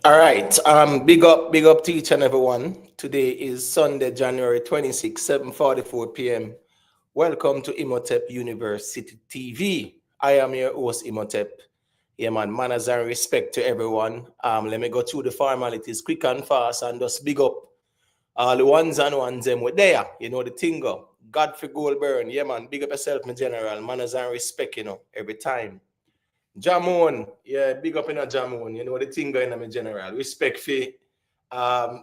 All right. Big up to each and everyone. Today is Sunday, January 26, 7:44 p.m. Welcome to Imhotep University TV. I am your host, Imhotep. Yeah, man, manners and respect to everyone. Let me go through the formalities quick and fast and just big up all the ones and ones them were there. You know the thing go. God for gold burn. Yeah, man, big up yourself, my general. Manners and respect, every time. Jamon, yeah, big up in a Jamon. You know the thing going on in general. Respect for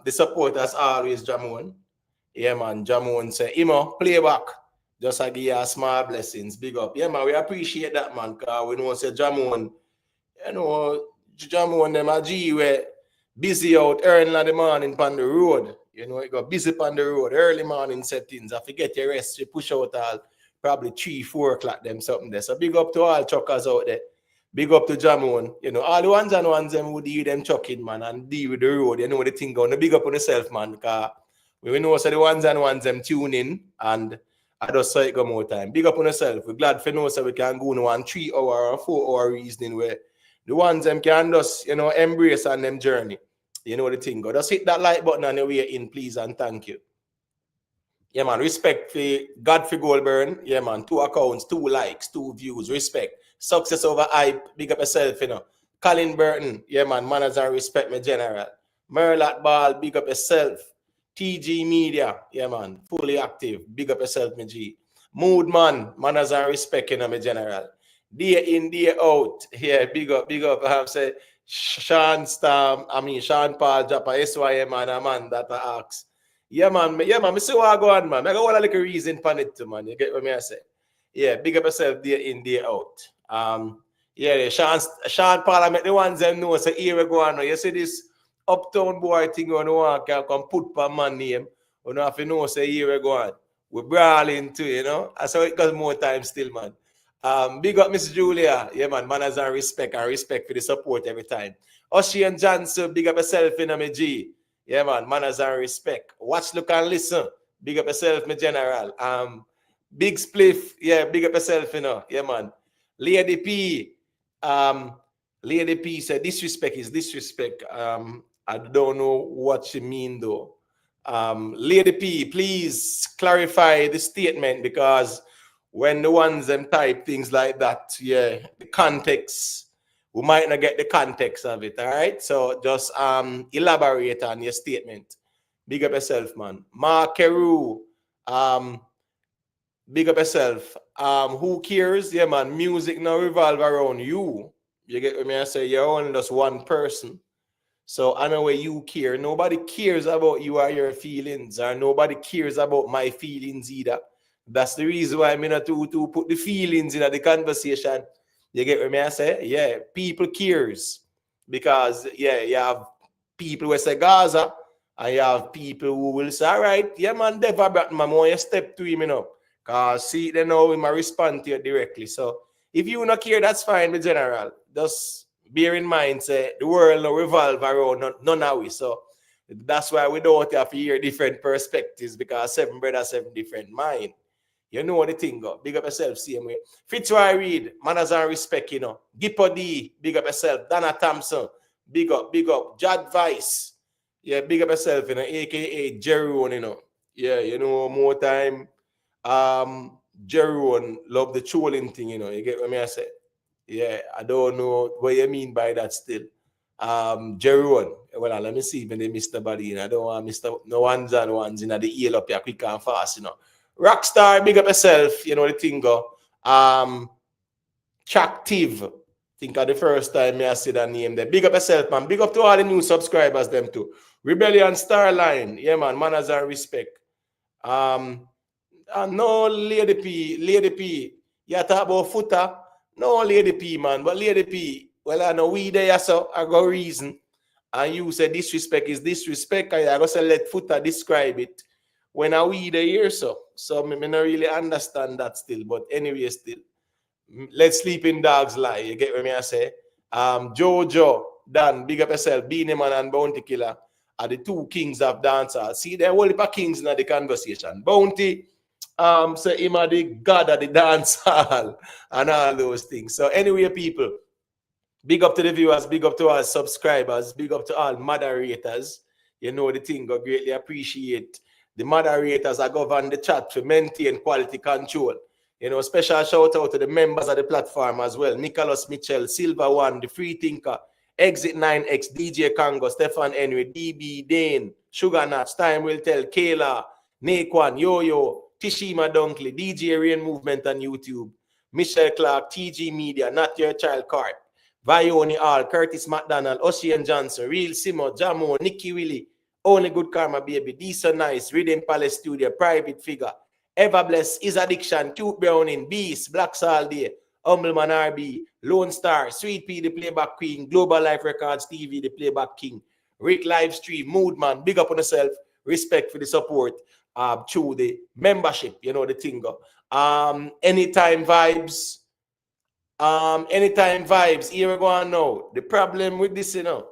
the supporters always, Jamon. Yeah, man, Jamon say, Imo, play back. Just I give you a small blessings. Big up. Yeah, man, we appreciate that, man, because we know say Jamon, Jamon them a G where busy out early in the morning on the road. You know, you got busy on the road, early morning settings. I forget your rest, you push out all probably 3, 4 o'clock them something there. So big up to all truckers out there. Big up to Jamon. You know, all the ones and ones them who deal them chucking, man, and deal with the road. You know the thing going. Big up on yourself, man, because we know so the ones and ones them tune in and I just saw it go more time. Big up on yourself. We're glad for know so we can go on 3 hour or 4 hour reasoning where the ones them can just, embrace on them journey. You know the thing go. Just hit that like button on your way in, please, and thank you. Yeah, man, respect for God for Goldburn. Yeah, man, 2 accounts, 2 likes, 2 views, respect. Success over hype, big up yourself, Colin Burton, yeah, man, manners and respect, my general. Merlat Ball, big up yourself. TG Media, yeah, man, fully active, big up yourself, my G. Mood man, manners and respect, my general. Day in, day out, yeah, big up. I have said Sean Paul Japa, SYM, man, a man that I ask. Yeah, man, I see what I go on, man. I got one like a reason for it too, man. You get what I say? Yeah, big up yourself day in, day out. Yeah, Sean Paul, I make the ones them know, so here we go on. You see this uptown boy thing on the one can come put per man name. You know, if you know, say here we go on. We're brawling too, That's how it got more time still, man. Big up Miss Julia. Yeah, man, manners and respect for the support every time. Oshi and Johnson, big up yourself, my G. Yeah, man, manners and respect. Watch, look, and listen. Big up yourself, my general. Big spliff, yeah, big up yourself, Yeah, man. Lady P said disrespect is disrespect. I don't know what she mean though. Lady P, please clarify the statement because when the ones them type things like that, yeah, the context, we might not get the context of it, all right? So just elaborate on your statement. Big up yourself, man. Mark Keru, big up yourself. Who cares? Yeah, man, music now revolve around you. You get what I say? You're only just one person. So I know where you care. Nobody cares about you or your feelings, or nobody cares about my feelings either. That's the reason why I'm not to put the feelings in the conversation. You get what I say? Yeah, people cares. Because, yeah, you have people who say Gaza, and you have people who will say, all right, yeah, man, DEVA BRATT, man, I want you step to him, Because, see, they know we might respond to you directly. So, if you not care, that's fine, my general. Just bear in mind, say, the world no revolve around none of we. So, that's why we don't have to hear different perspectives, because 7 brothers, 7 different minds. You know what the thing go. Big up yourself, same way. Fitzroy Reed, manners and respect, Gippo D, big up yourself. Dana Thompson, big up. Jad Vice, yeah, big up yourself, aka Jeroen, Yeah, more time. Jeroen love the trolling thing, You get what I say? Yeah, I don't know what you mean by that still. Jeroen, well, let me see if they missed nobody. I don't want Mr. No ones and ones in the ear up here quick and fast, Rockstar, big up yourself, the thing go. Tractive. Think of the first time I see that name there. Big up yourself, man. Big up to all the new subscribers, them too. Rebellion Starline. Yeah, man. Manners and respect. No, Lady P. You talk about footer. No, Lady P, man. But Lady P, well, I know we there, so I got reason. And you say disrespect is disrespect. I go say let footer describe it. When I we the here, so I not really understand that still. But anyway, still, let sleeping dogs lie. You get what I say? Jojo, Dan, big up yourself, BEENIE Man and Bounty Killer are the 2 kings of dancehall. See, they're only kings in the conversation. Bounty, say him are the god of the dancehall and all those things. So anyway, people, Big up to the viewers, big up to our subscribers, big up to all moderators. You know the thing, I greatly appreciate the moderators that govern the chat to maintain quality control. You know, special shout out to the members of the platform as well. Nicholas Mitchell, Silver One, The Free Thinker, Exit 9X, DJ Congo, Stefan Henry, DB, Dane, Sugar Nuts, Time Will Tell, Kayla, Naquan, Yo-Yo, Tishima Dunkley, DJ Rain Movement on YouTube, Michelle Clark, TG Media, Not Your Child Card, Vioni All, Curtis McDonald, Ocean Johnson, Real Simo, Jamo, Nicky Willie, Only Good Karma Baby, Decent Nice, Rhythm Palace Studio, Private Figure, Everbless, Is Addiction, Cute Browning, Beast, Black All Day, Humbleman RB, Lone Star, Sweet P, the Playback Queen, Global Life Records TV, the Playback King, Rick Livestream, Moodman, big up on yourself, respect for the support through the membership, you know the thing. Anytime Vybz, here we go on now. The problem with this, you know,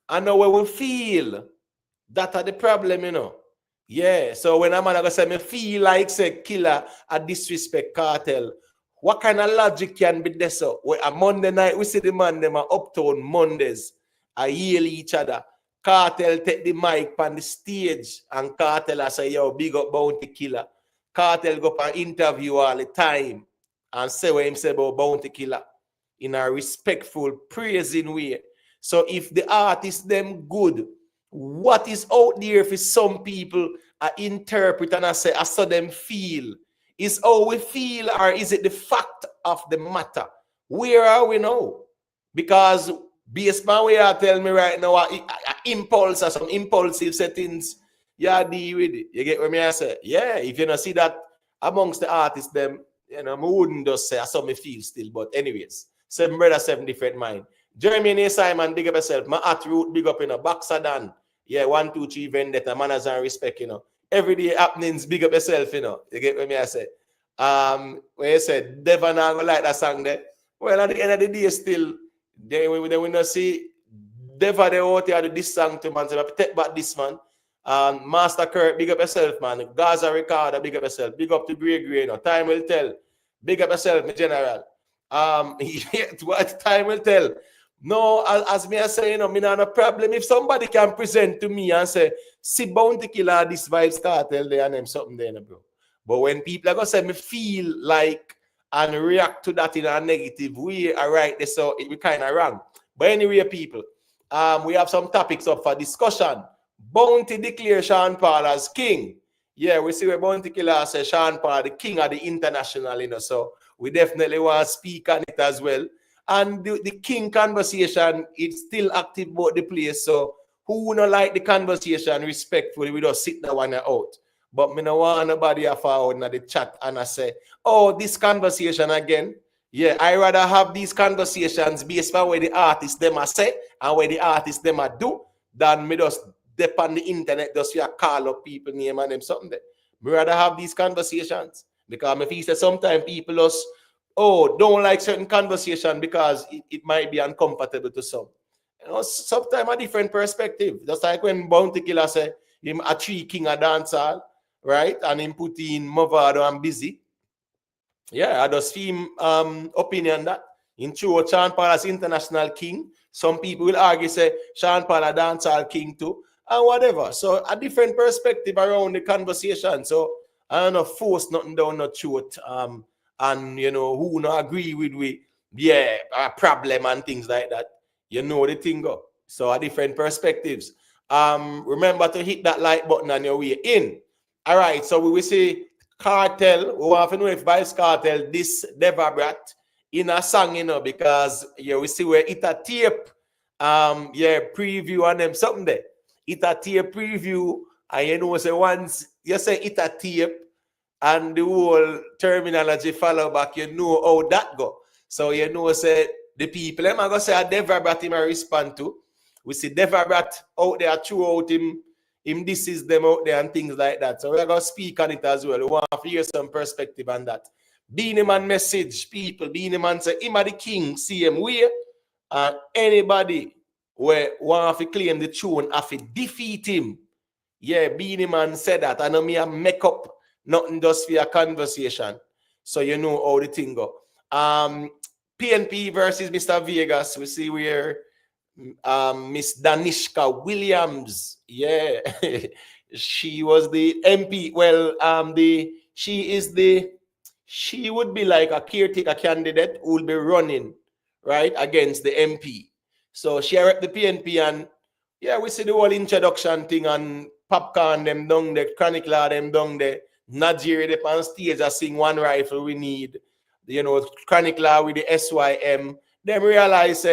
I know where we feel that are the problem, you know. Yeah, so when I'm gonna say me feel like say killer a disrespect cartel, what kind of logic can be there? So when a Monday night we see the man them are uptown Mondays, I yell each other. Cartel take the mic on the stage and Cartel I say, yo, big up Bounty Killer. Cartel go up and interview all the time and say what him say about Bounty Killer in a respectful, praising way. So if the artist them good, what is out there for some people I interpret and I say, I saw them feel. Is how we feel or is it the fact of the matter? Where are we now? Because based on what you tell me right now, impulse or some impulsive settings, you deal with it. You get what I say? Yeah, if you don't see that amongst the artists, them, you know, I wouldn't just say I saw me feel still. But anyways, 7 brother, 7 different mind. Jeremy and Simon, big up yourself. My at root, big up, you know, Boxer Dan. Yeah, 1, 2, 3, vendetta, manners and respect, you know. Everyday happenings, big up yourself, you know. You get what I say? When you said, DEVA not gonna like that song there. Well, at the end of the day, still, they will not see DEVA they out here do this song to man. So I take back this man. Master Kurt, big up yourself, man. Gaza Ricardo, big up yourself. Big up to Grey, you know. Time will tell. Big up yourself, my general. What time will tell. No, as me I say, you know, me not a problem. If somebody can present to me and say, see Bounty Killer, this Vybz Kartel there and them something there, bro. But when people are gonna say me feel like and react to that in a negative way, all right, so it be kind of wrong. But anyway, people, we have some topics up for discussion. Bounty declare Sean Paul as king. Yeah, we see where Bounty Killer says Sean Paul the king of the international, you know. So we definitely want to speak on it as well. And the king conversation, it's still active about the place. So who would not like the conversation respectfully, we just sit that one out. But me no want nobody to forward in the chat and I say, oh, this conversation again. Yeah, I rather have these conversations based on where the artists them are say and where the artists them are do than me just dip on the internet just to call up people name and them something there. Me rather have these conversations because me feel that sometimes people just don't like certain conversation because it might be uncomfortable to some. You know, sometimes a different perspective. Just like when Bounty Killer say him a tree king of dancehall, right? And him put in Movado and Busy. Yeah, I just feel opinion that in true Sean Paul as international king. Some people will argue say Sean Paul a dancehall king too, and whatever. So a different perspective around the conversation. So I don't know, force nothing down no truth. And you know who not agree with we, yeah, a problem and things like that. You know the thing go. So a different perspectives. Remember to hit that like button on your way in. All right, so we will say Kartel. We want to know if Vybz Kartel this DEVA BRATT in a song, you know, because yeah, we see where it a tape, yeah, preview on them something there. It a tape preview, and you know, say once you say it a tape. And the whole terminology follow back, you know how that go. So you know, say the people, I'm gonna say a DEVA BRATT him I respond to. We see DEVA BRATT out there throughout him this is them out there and things like that. So we're gonna speak on it as well. We want to hear some perspective on that. BEENIE Man message people, BEENIE Man say him are the king, see him way. And anybody where want to claim the throne have to defeat him. Yeah, BEENIE Man said that. I know me a make up. Nothing just for a conversation. So you know how the thing go. PNP versus Mr. Vegas. We see where Miss Danishka Williams, yeah, she was the MP. Well, she would be like a caretaker candidate who will be running right against the MP. So she rep the PNP, and yeah, we see the whole introduction thing and popcorn them down there, chronic law them down there. Nigeria they on stage I sing one rifle we need, chronic law with the SYM. Them realize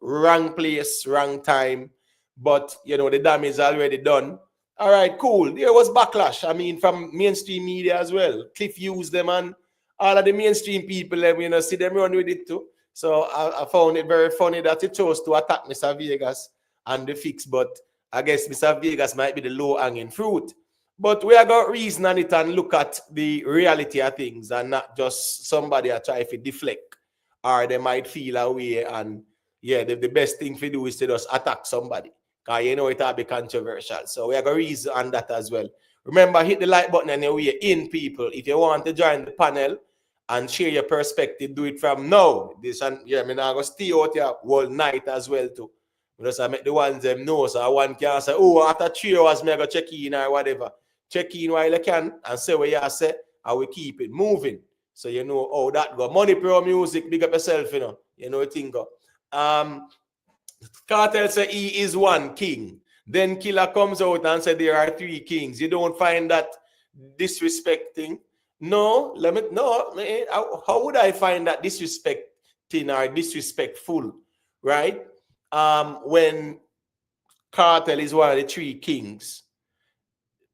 wrong place, wrong time, but the damage is already done. All right, cool. There was backlash. I mean, from mainstream media as well. Cliff used them, and all of the mainstream people, see them run with it too. So I found it very funny that he chose to attack Mr. Vegas and the fix, but I guess Mr. Vegas might be the low-hanging fruit. But we have got reason on it and look at the reality of things and not just somebody I try to deflect, or they might feel away. And yeah, the best thing to do is to just attack somebody, because it'll be controversial. So we have got reason on that as well. Remember, hit the like button and we're in, people. If you want to join the panel and share your perspective, do it from now. This and yeah, I'm going to stay out here all night as well too. Because I make the ones them know, so one can say, oh, after 3 hours, I go check in or whatever. Check in while you can and say what you say, and we keep it moving. So you know how that go. Money Pro Music, big up yourself, You know what thing go. Kartel say he is one king. Then Killer comes out and said there are 3 kings. You don't find that disrespecting? No, how would I find that disrespecting or disrespectful, right? When Kartel is one of the 3 kings.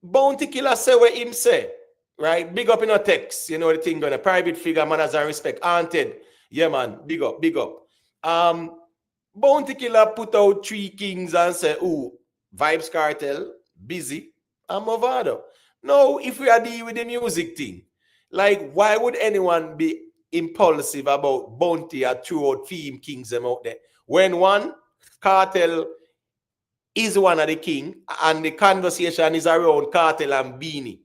Bounty Killer say what him say, right? Big up in a text, the thing going, a private figure, manners and respect. Haunted, yeah man, big up, big up. Bounty Killer put out 3 kings and say, oh, Vybz Kartel, Busy, and Movado. No, if we are dealing with the music thing, like why would anyone be impulsive about Bounty or throughout theme kings them out there? When one, Kartel is one of the king, and the conversation is around Kartel and BEENIE,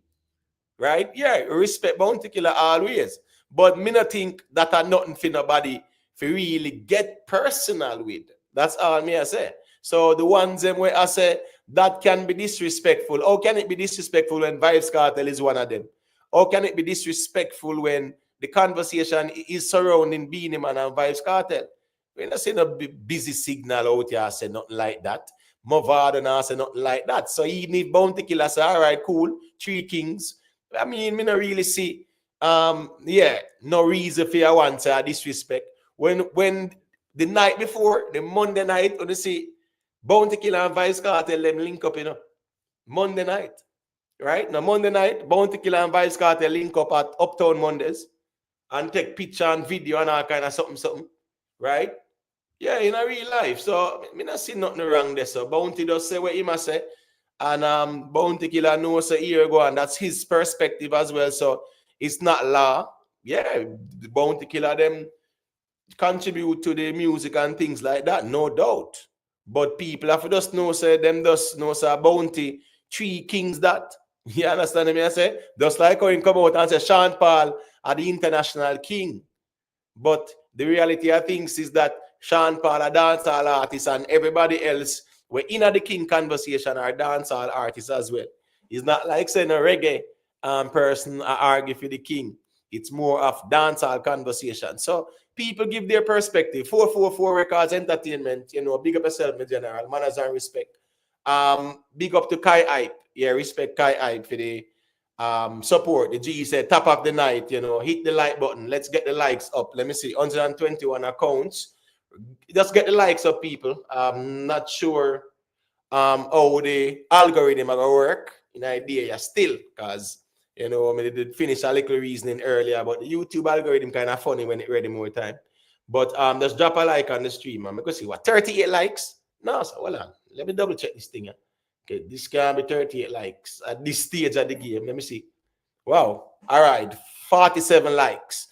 right? Yeah, respect Bounty Killer always, but me not think that are nothing for nobody to really get personal with. That's all me I say. So the ones them where I say that can be disrespectful. How can it be disrespectful when Vybz Kartel is one of them? How can it be disrespectful when the conversation is surrounding BEENIE Man and Vybz Kartel? We're not saying a busy signal out here, say nothing like that. Movado and say nothing like that. So even if Bounty Killer say, all right, cool, 3 kings. I mean, me not really see, no reason for you want to disrespect. When the night before, the Monday night, when you see Bounty Killer and Vybz Kartel, them link up, Monday night, right? Now, Monday night, Bounty Killer and Vybz Kartel link up at Uptown Mondays and take picture and video and all kind of something, right? Yeah, in a real life. So, me not see nothing wrong there. So, Bounty does say what he must say. And Bounty Killer knows a year ago, and that's his perspective as well. So, it's not law. Yeah, the Bounty Killer, them contribute to the music and things like that, no doubt. But people have to just know, say, them just know, say, Bounty, 3 kings that. You understand me? I say? Just like how he come out and say, Sean Paul are the international king. But the reality of things is that Sean Paul, a dancehall artist, and everybody else, we're in the king conversation, are dancehall artists as well. It's not like saying a reggae person argue for the king. It's more of dancehall conversation. So people give their perspective. 444 Records Entertainment, big up yourself, in general, manners and respect. Big up to Kai Hype. Yeah, respect Kai Hype for the support. The G said, top of the night, hit the like button. Let's get the likes up. Let me see, 121 accounts. Just get the likes up, people. I'm not sure how the algorithm are going to work in idea still, because I did finish a little reasoning earlier, but the YouTube algorithm kind of funny when it ready more time. But just drop a like on the stream, man. Because see what 38 likes. No, so hold on. Let me double check this thing. Okay, this can be 38 likes at this stage of the game. Let me see. Wow. All right, 47 likes.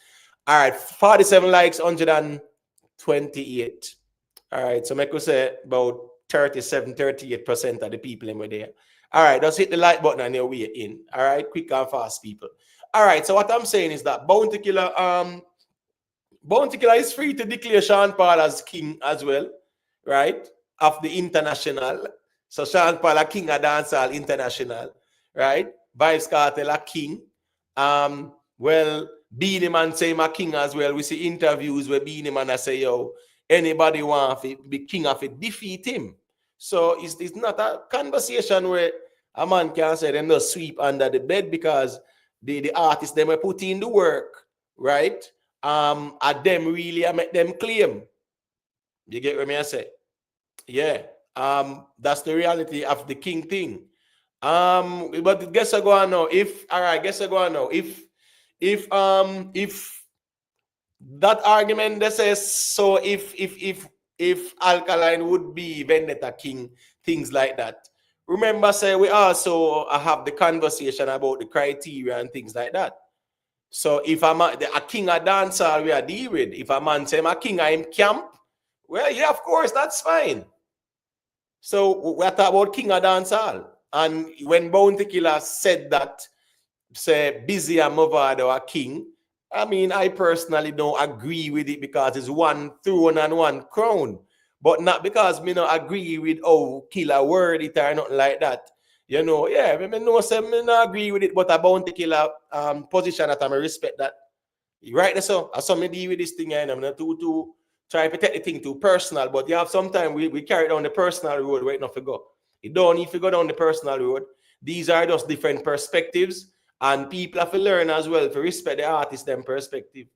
All right, 47 likes, 128. All right, so I could say about 38% of the people in there. All right, just hit the like button and you're in. All right, quick and fast, people. All right, so what I'm saying is that Bounty Killer Bounty Killer is free to declare Sean Paul as king as well, right? Of the international. So Sean Paul a king of dancehall international, right? Vybz Kartel a king. Well, BEENIE Man say him a king as well. We see interviews where BEENIE Man say, yo, anybody want to be king of it, defeat him. So it's not a conversation where a man can say them no sweep under the bed, because the artists them will put in the work, right? At them really I make them claim. You get what I say? Yeah. That's the reality of the king thing. But guess I go on now. Guess I go on now. If that argument that says so, if Alkaline would be Vendetta King, things like that. Remember, say we also have the conversation about the criteria and things like that. So if a king of dancehall we are deal with, if a man say I'm a king of him camp, well, yeah, of course, that's fine. So we're talking about king of dancehall. And when Bounty Killer said that, say Busy and Movado are king, I mean, I personally don't agree with it, because it's one throne and one crown. But not because me not agree with Killer word it or nothing like that. You know, yeah, I know say me not agree with it, but a Bounty Killer position that I respect that. Right there, so I saw me deal with this thing, and I'm not too try to take the thing too personal, but you have sometimes we carry down the personal road right now to go. You don't need to go down the personal road. These are just different perspectives, and people have to learn as well to respect the artist them perspective.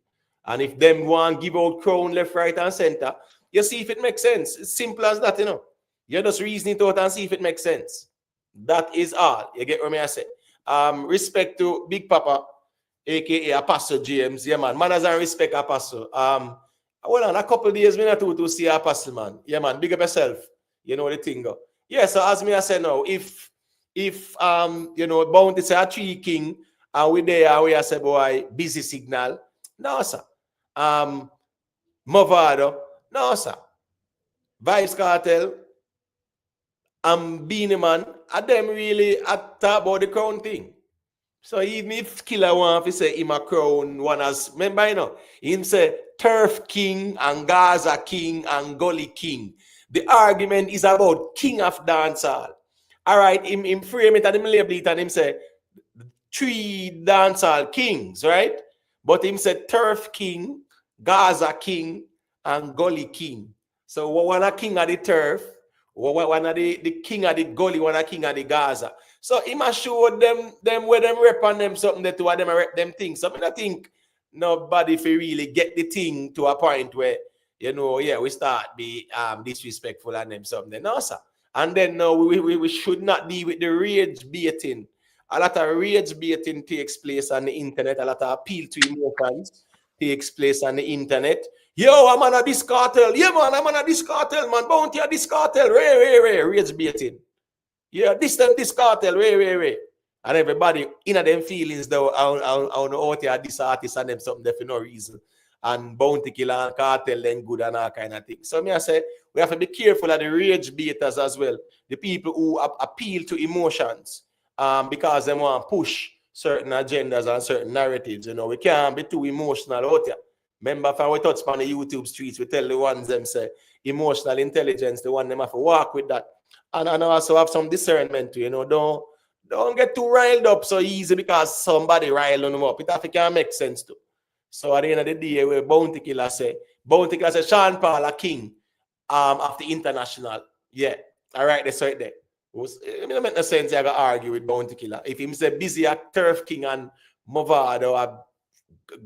And if them want give out crown left, right, and center, you see if it makes sense. It's simple as that, you know. You just reason it out and see if it makes sense. That is all. You get what I say? Respect to Big Papa, aka Apostle James. Yeah, man. Manners and respect Apostle. Well, on a couple of days, we not to see Apostle, man. Yeah, man. Big up yourself. You know the thing. Go. Yeah, so as me I say now, if you know, Bounty say a tree king, and we there and we say boy busy signal. No, sir. Movado, no, sir. Vybz Kartel, BEENIE Man, and them really talk about the crown thing. So even if Killer want to say him a crown one as, remember, you know, him say Turf King and Gaza King and Gully King. The argument is about King of Dancehall. All right, him frame it and him label it and him say 3 dancehall kings, right? But him said Turf King, Gaza King, and Gully King. So one a king of the turf, one of the king of the gully, one a king of the Gaza. So he must show them where them rep on them something that to them rep them things. So I think nobody if really get the thing to a point where, you know, yeah, we start be disrespectful and them something. No, sir. And then no, we should not deal with the rage baiting. A lot of rage baiting takes place on the internet. A lot of appeal to emotions takes place on the internet. Yo, I'm on a this cartel. Yeah, man, I'm on a this cartel, man. Bounty a this cartel. Rage baiting. Yeah, this cartel. And everybody in them feelings though, I know out here this artist and them something for no reason. And Bounty Killer and Cartel then good and all kind of things. So me I say we have to be careful of the rage baiters as well. The people who appeal to emotions because they want to push certain agendas and certain narratives. You know, we can't be too emotional out here. Remember, if we touch on the YouTube streets, we tell the ones them say emotional intelligence, the one them have to walk with that. And also have some discernment too, you know, don't get too riled up so easy because somebody riled them up. It have to make sense too. So at the end of the day, where Bounty Killer say Sean Paul a king of the international. Yeah. All right, that's right there. It doesn't make no sense I got argue with Bounty Killer. If him say busy a Turf King and Movado a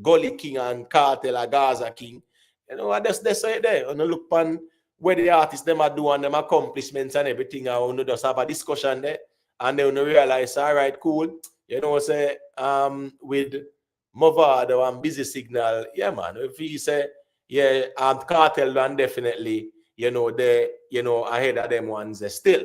Gully King and Cartel a Gaza King, you know, that's right there. And look on where the artists them are doing them accomplishments and everything. I want to just have a discussion there. And then realize, all right, cool. You know, say with Movado and Busy Signal, yeah, man. If he say, yeah, Cartel and definitely, you know, they, you know, ahead of them ones still.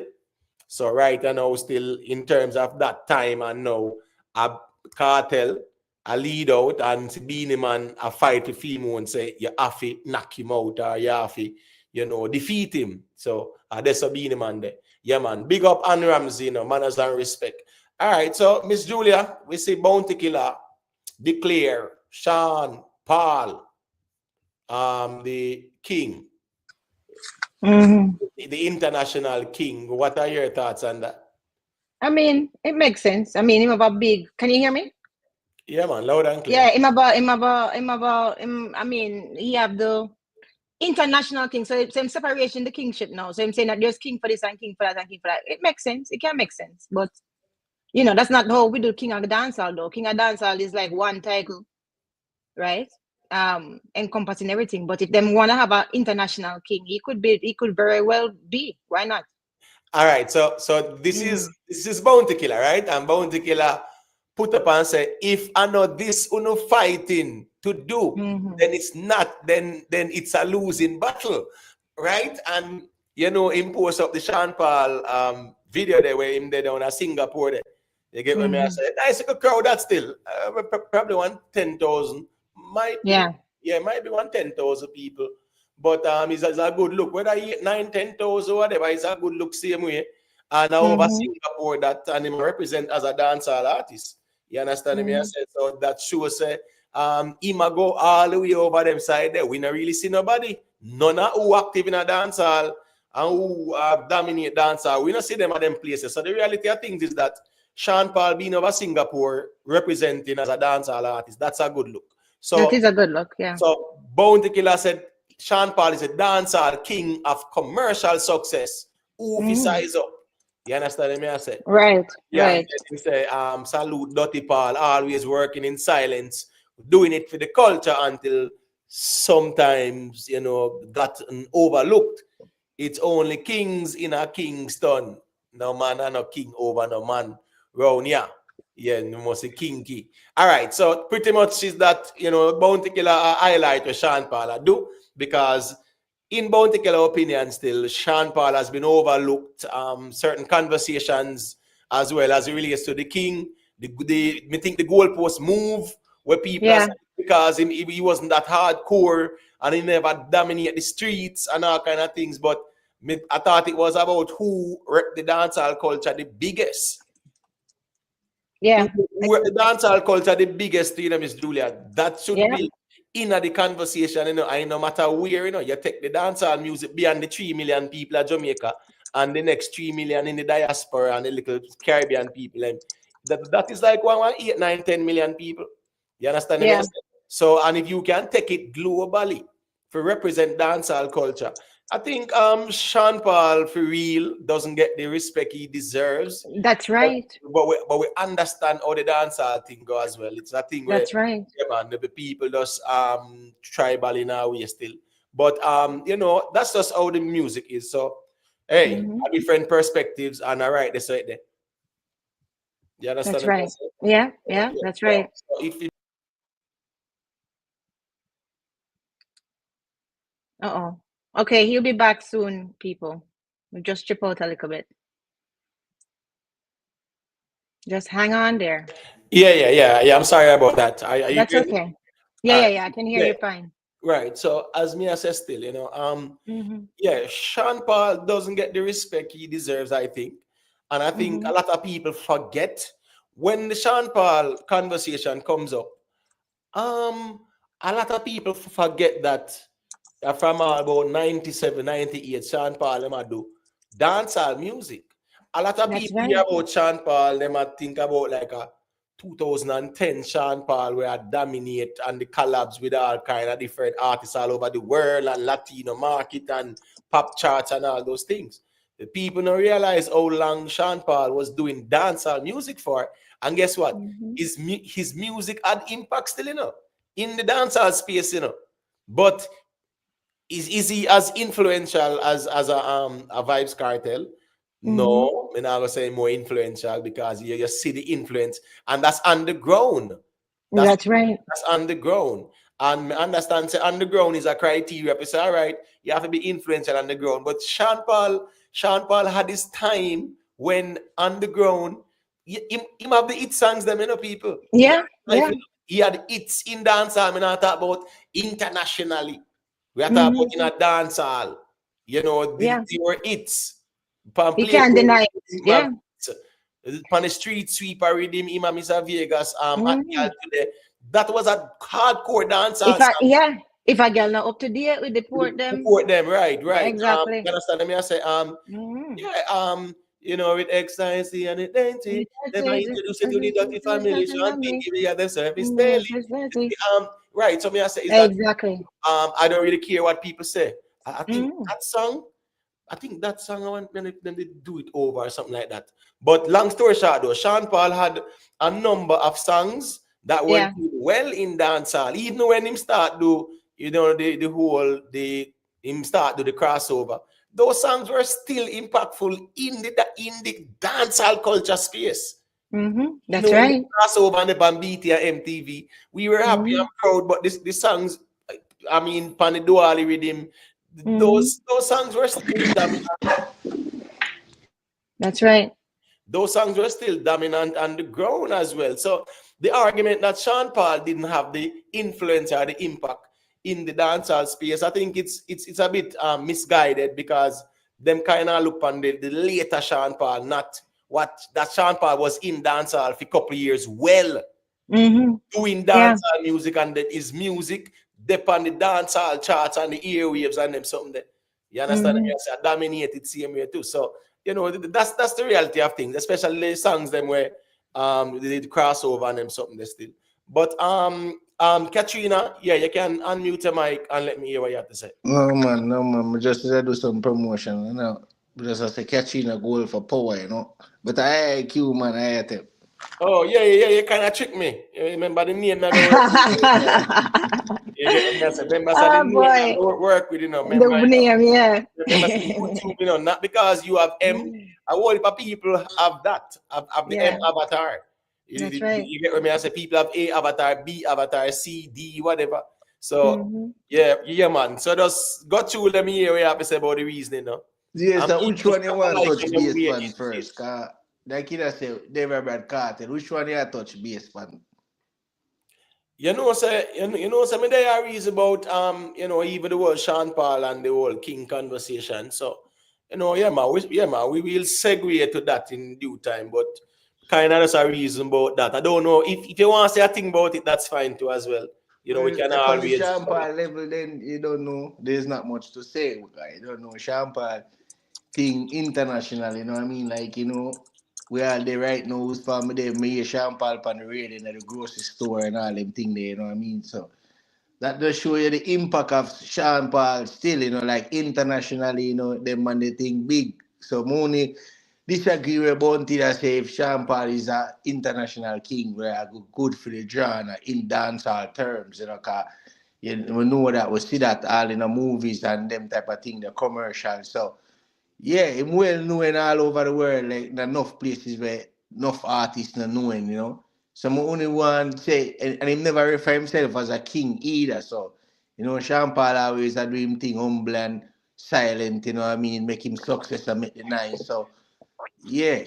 So right now, still in terms of that time and now, a Cartel, a lead out and BEENIE Man a fight with Fimo and say you have to knock him out or you have to, you know, defeat him. So that's a BEENIE Man there. Yeah, man. Big up and Ramsey, you know, manners and respect. All right, so Miss Julia, we see Bounty Killer declare Sean Paul the king, Mm-hmm. the international king. What are your thoughts on that? I mean, it makes sense. I mean, him about big. Can you hear me? Yeah, man, loud and clear. Yeah, I mean, he have the international thing. So it's him separation the kingship now. So I'm saying that there's king for this and king for that and king for that. It makes sense. It can make sense. But you know, that's not how we do King of the Dancehall though. King of Dancehall is like one title, right? Encompassing everything. But if them want to have an international king, he could very well be. Why not? All right, so this is Bounty Killer, right? And Bounty Killer put up and say, if I know this uno fighting to do, then it's not, then it's a losing battle, right? And you know, him post up the Sean Paul video there where him there down in Singapore there. You get what me I say? Nice little crowd that still. Probably 10,000. Might be, yeah, might be 10,000 people. But it's a good look. Whether he 9, 10,000 or whatever, it's a good look same way. And over Singapore that and him represent as a dancehall artist. You understand me? I said so that shows say him a go all the way over them side there. We not really see nobody. None of who active in a dancehall and who dominate dancehall. We not see them at them places. So the reality of things is that Sean Paul being over Singapore representing as a dancehall artist, that's a good look. So that is a good look, yeah. So Bounty Killer said Sean Paul is a dancehall king of commercial success. Who size up? You understand me? I said. Right, yeah, right. He say, salute Dirty Paul, always working in silence, doing it for the culture until sometimes, you know, gotten overlooked. It's only kings in a Kingston. No man and no king over no man round here. Yeah, you must say kinky. All right, so pretty much is that, you know, Bounty Killer highlight what Sean Paul do, because in Bounty Killer opinion still, Sean Paul has been overlooked. Certain conversations as well as it relates to the king. I think the goalpost move where people are saying because he wasn't that hardcore and he never dominated the streets and all kind of things. But I thought it was about who rep the dancehall culture the biggest. Yeah. Who rep the dancehall culture the biggest, you know, Miss Julia. That should be in the conversation, you know, and no matter where, you know, you take the dancehall music beyond the 3 million people at Jamaica and the next 3 million in the diaspora and the little Caribbean people. And that is like 8, 9, 10 million people. You understand me? So, and if you can take it globally for represent dancehall culture, I think Sean Paul for real doesn't get the respect he deserves. That's right. But we understand how the dancehall thing go as well. It's a thing where that's right. Yeah, man, the people just tribal in our way still. But you know, that's just how the music is. So hey, different perspectives and all right, that's right there. You understand? That's right. Yeah, that's right. So if you Okay, he'll be back soon, people. We'll just chip out a little bit. Just hang on there. Yeah. I'm sorry about that. That's okay. Yeah. I can hear you fine. Right. So as me as still, you know, yeah, Sean Paul doesn't get the respect he deserves, I think. And I think a lot of people forget when the Sean Paul conversation comes up. A lot of people forget that from about 97, 98, Sean Paul them do dancehall music. A lot of people hear about Sean Paul, they might think about like a 2010 Sean Paul where I dominate and the collabs with all kind of different artists all over the world and Latino market and pop charts and all those things. The people don't realize how long Sean Paul was doing dancehall music for. And guess what? His music had impact still, you know, in the dancehall space, you know. But is he as influential as a Vybz Kartel? No, I'm not gonna say more influential because you see the influence, and that's underground. That's right. That's underground. And I understand say underground is a criteria. It's all right, you have to be influential underground. But Sean Paul had his time when underground, him have the hit songs, them, you know, people. Yeah. He had hits in dancehall. I'm not talking about internationally. We are talking about in a dancehall. You know, these were hits. You can't deny it. Yeah. On the street sweeper rhythm, Mr. Vegas, today. That was a hardcore dancehall. If a girl not up to date, we deport them. Deport them, right. Exactly. You understand me? I say, you know, with ecstasy and it dainty, then I introduce you to the dirty family, Shanty, give you the service daily. Right. So me I say is that Exactly. I don't really care what people say. I think that song I want when they do it over or something like that. But long story short though, Sean Paul had a number of songs that went well in dancehall. Even when him start do, you know, him start do the crossover. Those songs were still impactful in the dancehall culture space. That's right. Crossover on the Bambiti and MTV. We were happy and proud, but the songs, I mean, Paniduali rhythm, those songs were still dominant. That's right. Those songs were still dominant on the ground as well. So the argument that Sean Paul didn't have the influence or the impact in the dancehall space, I think it's a bit misguided, because them kind of look on the later Sean Paul, not what that Sean Paul was in dancehall for a couple of years, doing dancehall music, and that his music dep on the dancehall charts and the airwaves and them something that, you understand me? I dominated same way too. So you know, that's the reality of things, especially the songs them where they did crossover and them something they still. But Katrina, yeah, you can unmute your mic and let me hear what you have to say. No man. I just do some promotion, you know. Just as a Katrina goal for power, you know. But I IQ man, I hate it. Oh yeah, you kind of tricked me. You remember the name that work with, you know. The name, yeah. YouTube, you know, not because you have M. A whole heap of people have that, have the M avatar. That's right. You get what I say? People have A avatar, B avatar, C, D, whatever. So yeah, man. So just got through. Let me hear what you have to say about the reasoning, no? Yes, so which one you want to touch base on first? Like you say, Vybz Kartel. Which one you touch base on? You know, me there are reason about you know, even the whole Sean Paul and the whole King conversation. So, you know, we will segue to that in due time, but kind of there's a reason about that. I don't know if you want to say a thing about it, that's fine too as well. You know, we can always. On the Sean Paul level, then you don't know. There's not much to say. You don't know Sean Paul thing international. You know what I mean? Like, you know, we are there right now. Who's family there? Me hear Sean Paul on the radio in the grocery store and all them thing there. You know what I mean? So that does show you the impact of Sean Paul still. You know, like internationally. You know, them man they think big. So money. Disagree with Bounty that say if Sean Paul is an international king, we are good for the genre in dancehall terms, you know, because we know that we see that all in the movies and them type of thing, the commercials. So, yeah, him well known all over the world, like enough places where enough artists not knowing, you know. So, I only want to say, and he never refer himself as a king either. So, you know, Sean Paul always do him thing humble and silent, you know what I mean, make him success and make the nice. So, yeah.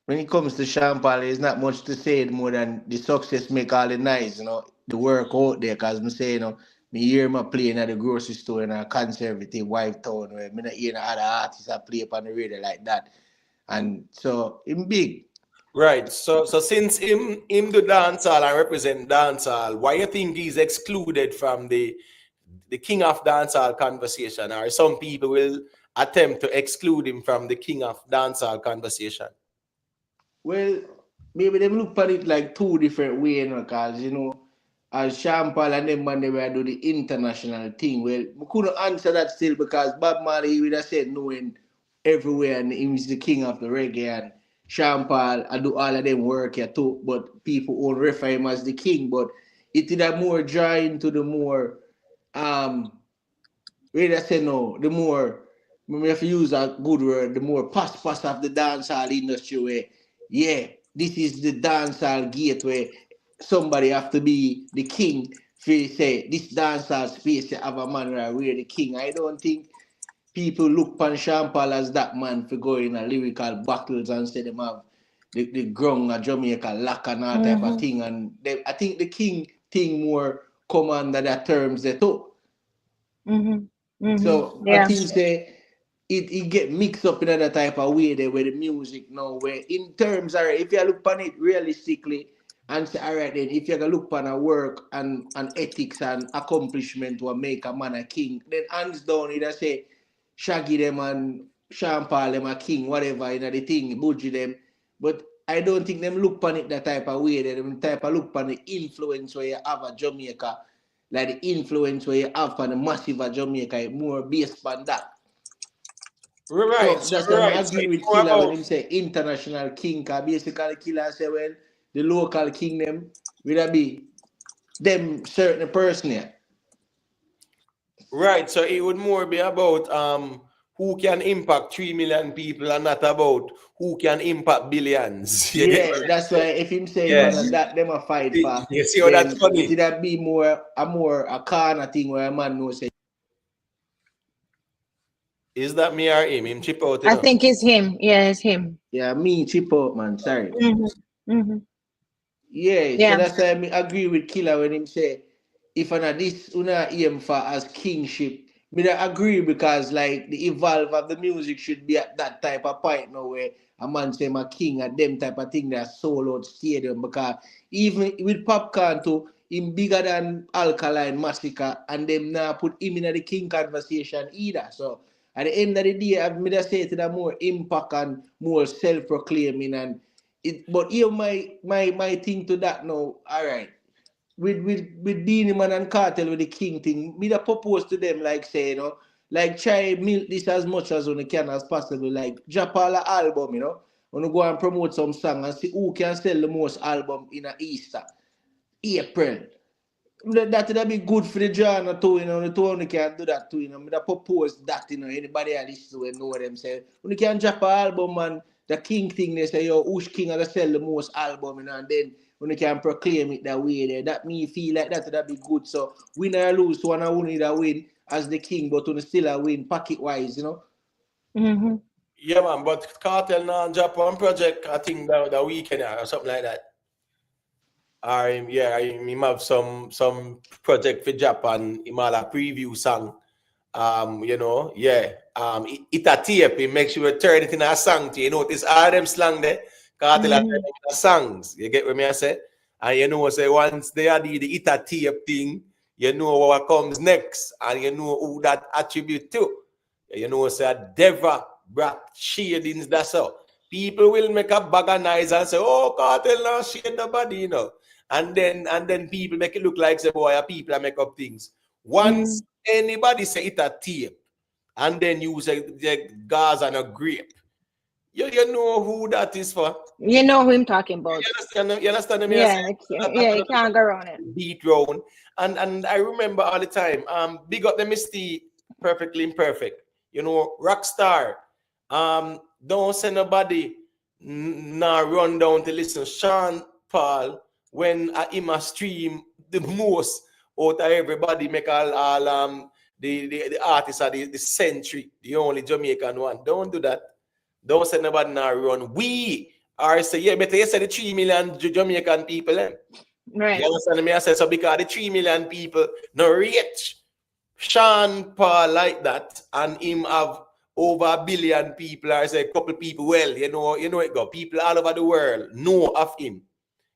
When it comes to Sean Paul, there's not much to say more than the success make all the nice, you know, the work out there. Because I'm saying, you know, me hear him playing at the grocery store in a conservative white town where me not hear other artists play up on the radio like that. And so him big. Right. So since him do dancehall and represent dancehall, why you think he's excluded from the king of dancehall conversation? Or some people will attempt to exclude him from the king of dancehall conversation? Well, maybe they look at it like two different ways, you know, because, you know, as Sean Paul and them man, they were do the international thing. Well, we couldn't answer that still because Bob Marley would have said knowing everywhere and he was the king of the reggae, and Sean Paul, I do all of them work here too, but people won't refer him as the king. But it did a more draw into the more where I say no, the more we have to use a good word, the more pass of the dancehall industry where, yeah, this is the dancehall gateway. Somebody have to be the king for say this dancehall space you have a man where we're the king. I don't think people look upon Sean Paul as that man for going a lyrical battles and say them have the grung of Jamaica lock and all type of thing. And I think the king thing more come under that terms they too. So I think say it get mixed up in another type of way there where the music now where in terms are if you look upon it realistically and say, all right, then, if you're going to look on a work and ethics and accomplishment to make a man a king, then hands down, either say, Shaggy them and Sean Paul them a king, whatever, you know, the thing, budgie them. But I don't think them look on it that type of way. Them type of look on the influence where you have a Jamaica, like the influence where you have on the massive of Jamaica, more based on that. Right. So that's right. why I agree with Killer when him say international king, because basically Killer say, well, the local king them will be them certain person here. Right. So it would more be about who can impact 3 million people and not about who can impact billions. Yeah, that's why if him say that them a fight for, you see how that's funny? It that be more a corner thing where a man knows say. Is that me or him? Him chip out. I think it's him. Yeah, it's him. Yeah, me chip out, man. Sorry. Yeah, Yeah. so that's why I agree with Killer when him say if I this una aim for as kingship. Me not agree because like the evolve of the music should be at that type of point now where a man say my king at them type of thing that sold out stadium because even with Popcorn too, him bigger than Alkaline Massacre and them now put him in the king conversation either. So at the end of the day, I've made a say to that more impact and more self-proclaiming and it. But here my thing to that now. All right, with Beenie Man and Kartel with the king thing, me that propose to them like say, you know, like try milk this as much as you can as possible. Like drop all the album, you know, when you go and promote some song and see who can sell the most album in a Easter, April. That would be good for the genre too, you know. The two only can do that too, you know. Me that propose that, you know. Anybody else will know what them say. When you can drop an album and the king thing, they say, yo, which king are sell the most album, you know, and then when you can proclaim it that way there, that me feel like that would be good. So win or lose, one and only that win as the king, but when still a win pocket wise, you know. Yeah, man, but Cartel now drop one project, I think the weekend or something like that. I have some project for Japan. He have a preview song. You know, it a tape. He make sure you turn it in a song. You notice all them slang there. Cartel are turning the songs. You get what me I say? And you know, say once they are the it a tape thing, you know what comes next, and you know who that attribute to. You know, say DEVA, BRATT, shadings. That's all. People will make a bag of noise and say, "Oh, Cartel now shade the body," you know. And then people make it look like say, boy, people make up things. Once anybody say it a tape, and then you say the gas and a grape, you know who that is for. You know who I'm talking about. You understand me? Yeah, you can't go around it. Beat round. And I remember all the time, big up the Misty, perfectly imperfect. You know, Rockstar. Don't send nobody now run down to listen. Sean Paul, when him a stream the most out of everybody, make all the artists are the century, the only Jamaican one. Don't do that. Don't say nobody now run. We are say, yeah, better you say the 3 million Jamaican people. Right. You understand me? I say so because the 3 million people no reach Sean Paul like that, and him have over 1 billion people, or say a couple people, well, you know it go. People all over the world know of him.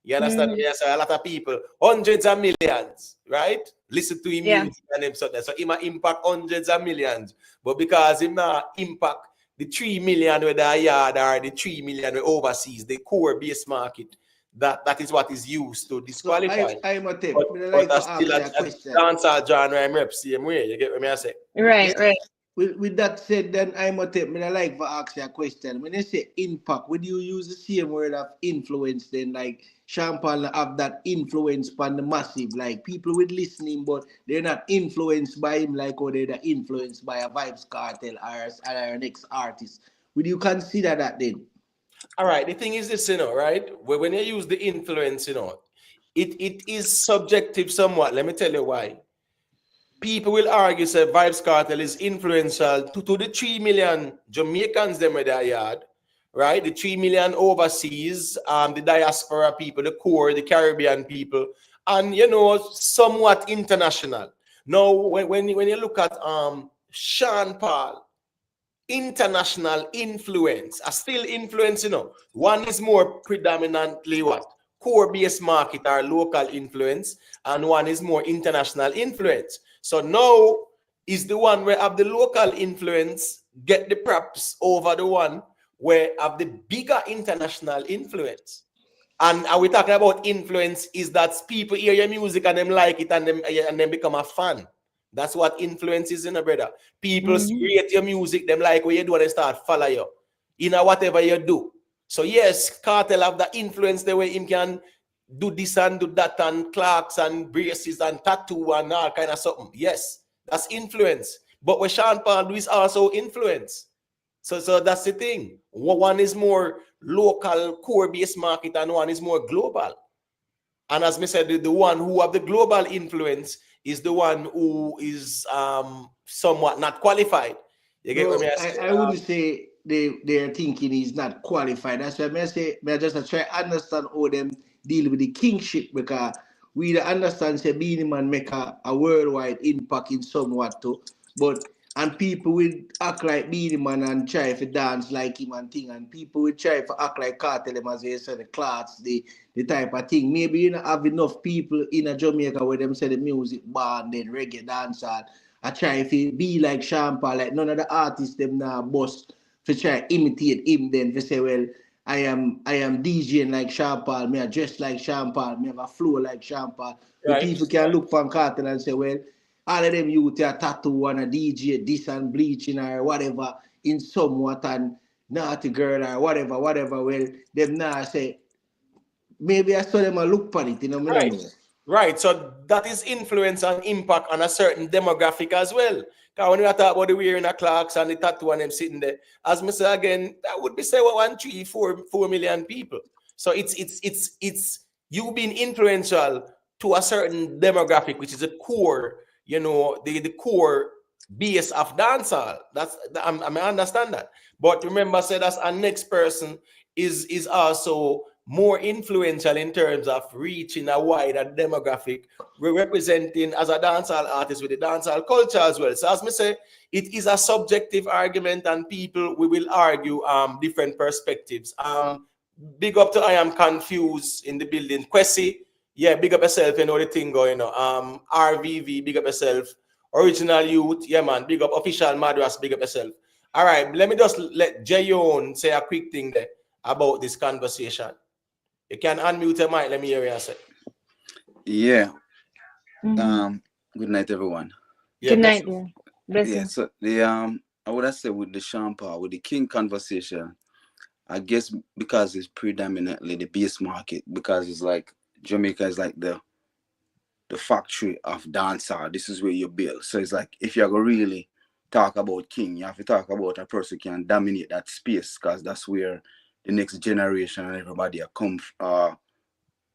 You understand? Yes, a lot of people, hundreds of millions, right? Listen to him music and him so he might impact hundreds of millions. But because him not impact the 3 million with the yard or the 3 million with overseas, the core base market, that is what is used to disqualify. So I'm a tip. But that's still a dancehall genre I'm rep same way. You get what I say? Right. With that said, then I'm a tip. I like to ask you a question. When you say impact, would you use the same word of influence then? Like Sean Paul have that influence on the massive, like people with listening, but they're not influenced by him like or they're influenced by a Vybz Kartel or our next artist. Would you consider that then? All right. The thing is this, you know, right? When you use the influence, you know, it is subjective somewhat. Let me tell you why. People will argue say Vybz Kartel is influential to the 3 million Jamaicans them with their yard, right? The 3 million overseas, the diaspora people, the core, the Caribbean people, and you know, somewhat international. Now, when you look at Sean Paul, international influence, are still influence, you know. One is more predominantly what? core base market or local influence, and one is more international influence. So now is the one where have the local influence get the props over the one where have the bigger international influence. And are we talking about influence is that people hear your music and them like it and them become a fan. That's what influence is, in a brother. People rate your music, them like what you do and they start follow you. In whatever you do. So yes, Kartel have the influence the way him can do this and do that and clocks and braces and tattoo and all kind of something. Yes, that's influence. But what Sean Paul do is also influence. So that's the thing. One is more local core-based market and one is more global. And as I said, the one who have the global influence is the one who is somewhat not qualified. You get what I say? I wouldn't say they're thinking he's not qualified. That's why I say I just try to understand how them deal with the kingship, because we understand say Beenie Man make a worldwide impact in somewhat too. But and people will act like Beenie Man and try to dance like him and thing, and people will try to act like Kartel them as they say the clothes, the type of thing. Maybe you don't have enough people in a Jamaica where them say the music band, then reggae dancehall. I try to be like Sean Paul, like none of the artists them now bust to try to imitate him. Then to say, well, I am DJing like Sean Paul, me I dress like Sean Paul, me have a flow like Sean Paul. But people can look for Kartel and say, well, all of them youth are tattoo and a DJ, this and bleaching or whatever in somewhat and naughty girl or whatever. Well, them now say, maybe I saw them a look for it, you know, me Right. don't know. Right, so that is influence and impact on a certain demographic as well. Because when we talk about the wearing a clocks and the tattoo and them sitting there, as I say again, that would be say 1, 3, 4 million people. So it's you being influential to a certain demographic, which is a core, you know, the core base of dancehall. I understand that. But remember, say that's our next person is also more influential in terms of reaching a wider demographic. We're representing as a dancehall artist with the dancehall culture as well. So as me say, it is a subjective argument and people we will argue different perspectives. Big up to I am confused in the building. Kwesi, yeah, big up yourself, you know the thing going on. RVV, big up yourself. Original Youth, yeah man, big up. Official Madras, big up yourself. All right, let me just let Jayon say a quick thing there about this conversation. You can unmute your mic. Let me hear you say. Yeah. Good night, everyone. Yeah, Good night. Yeah. Blessings. Yeah. So the I would have said with the Sean Paul, with the King conversation, I guess because it's predominantly the base market, because it's like Jamaica is like the factory of dancehall. This is where you build. So it's like if you're gonna really talk about King, you have to talk about a person who can dominate that space, because that's where the next generation and everybody come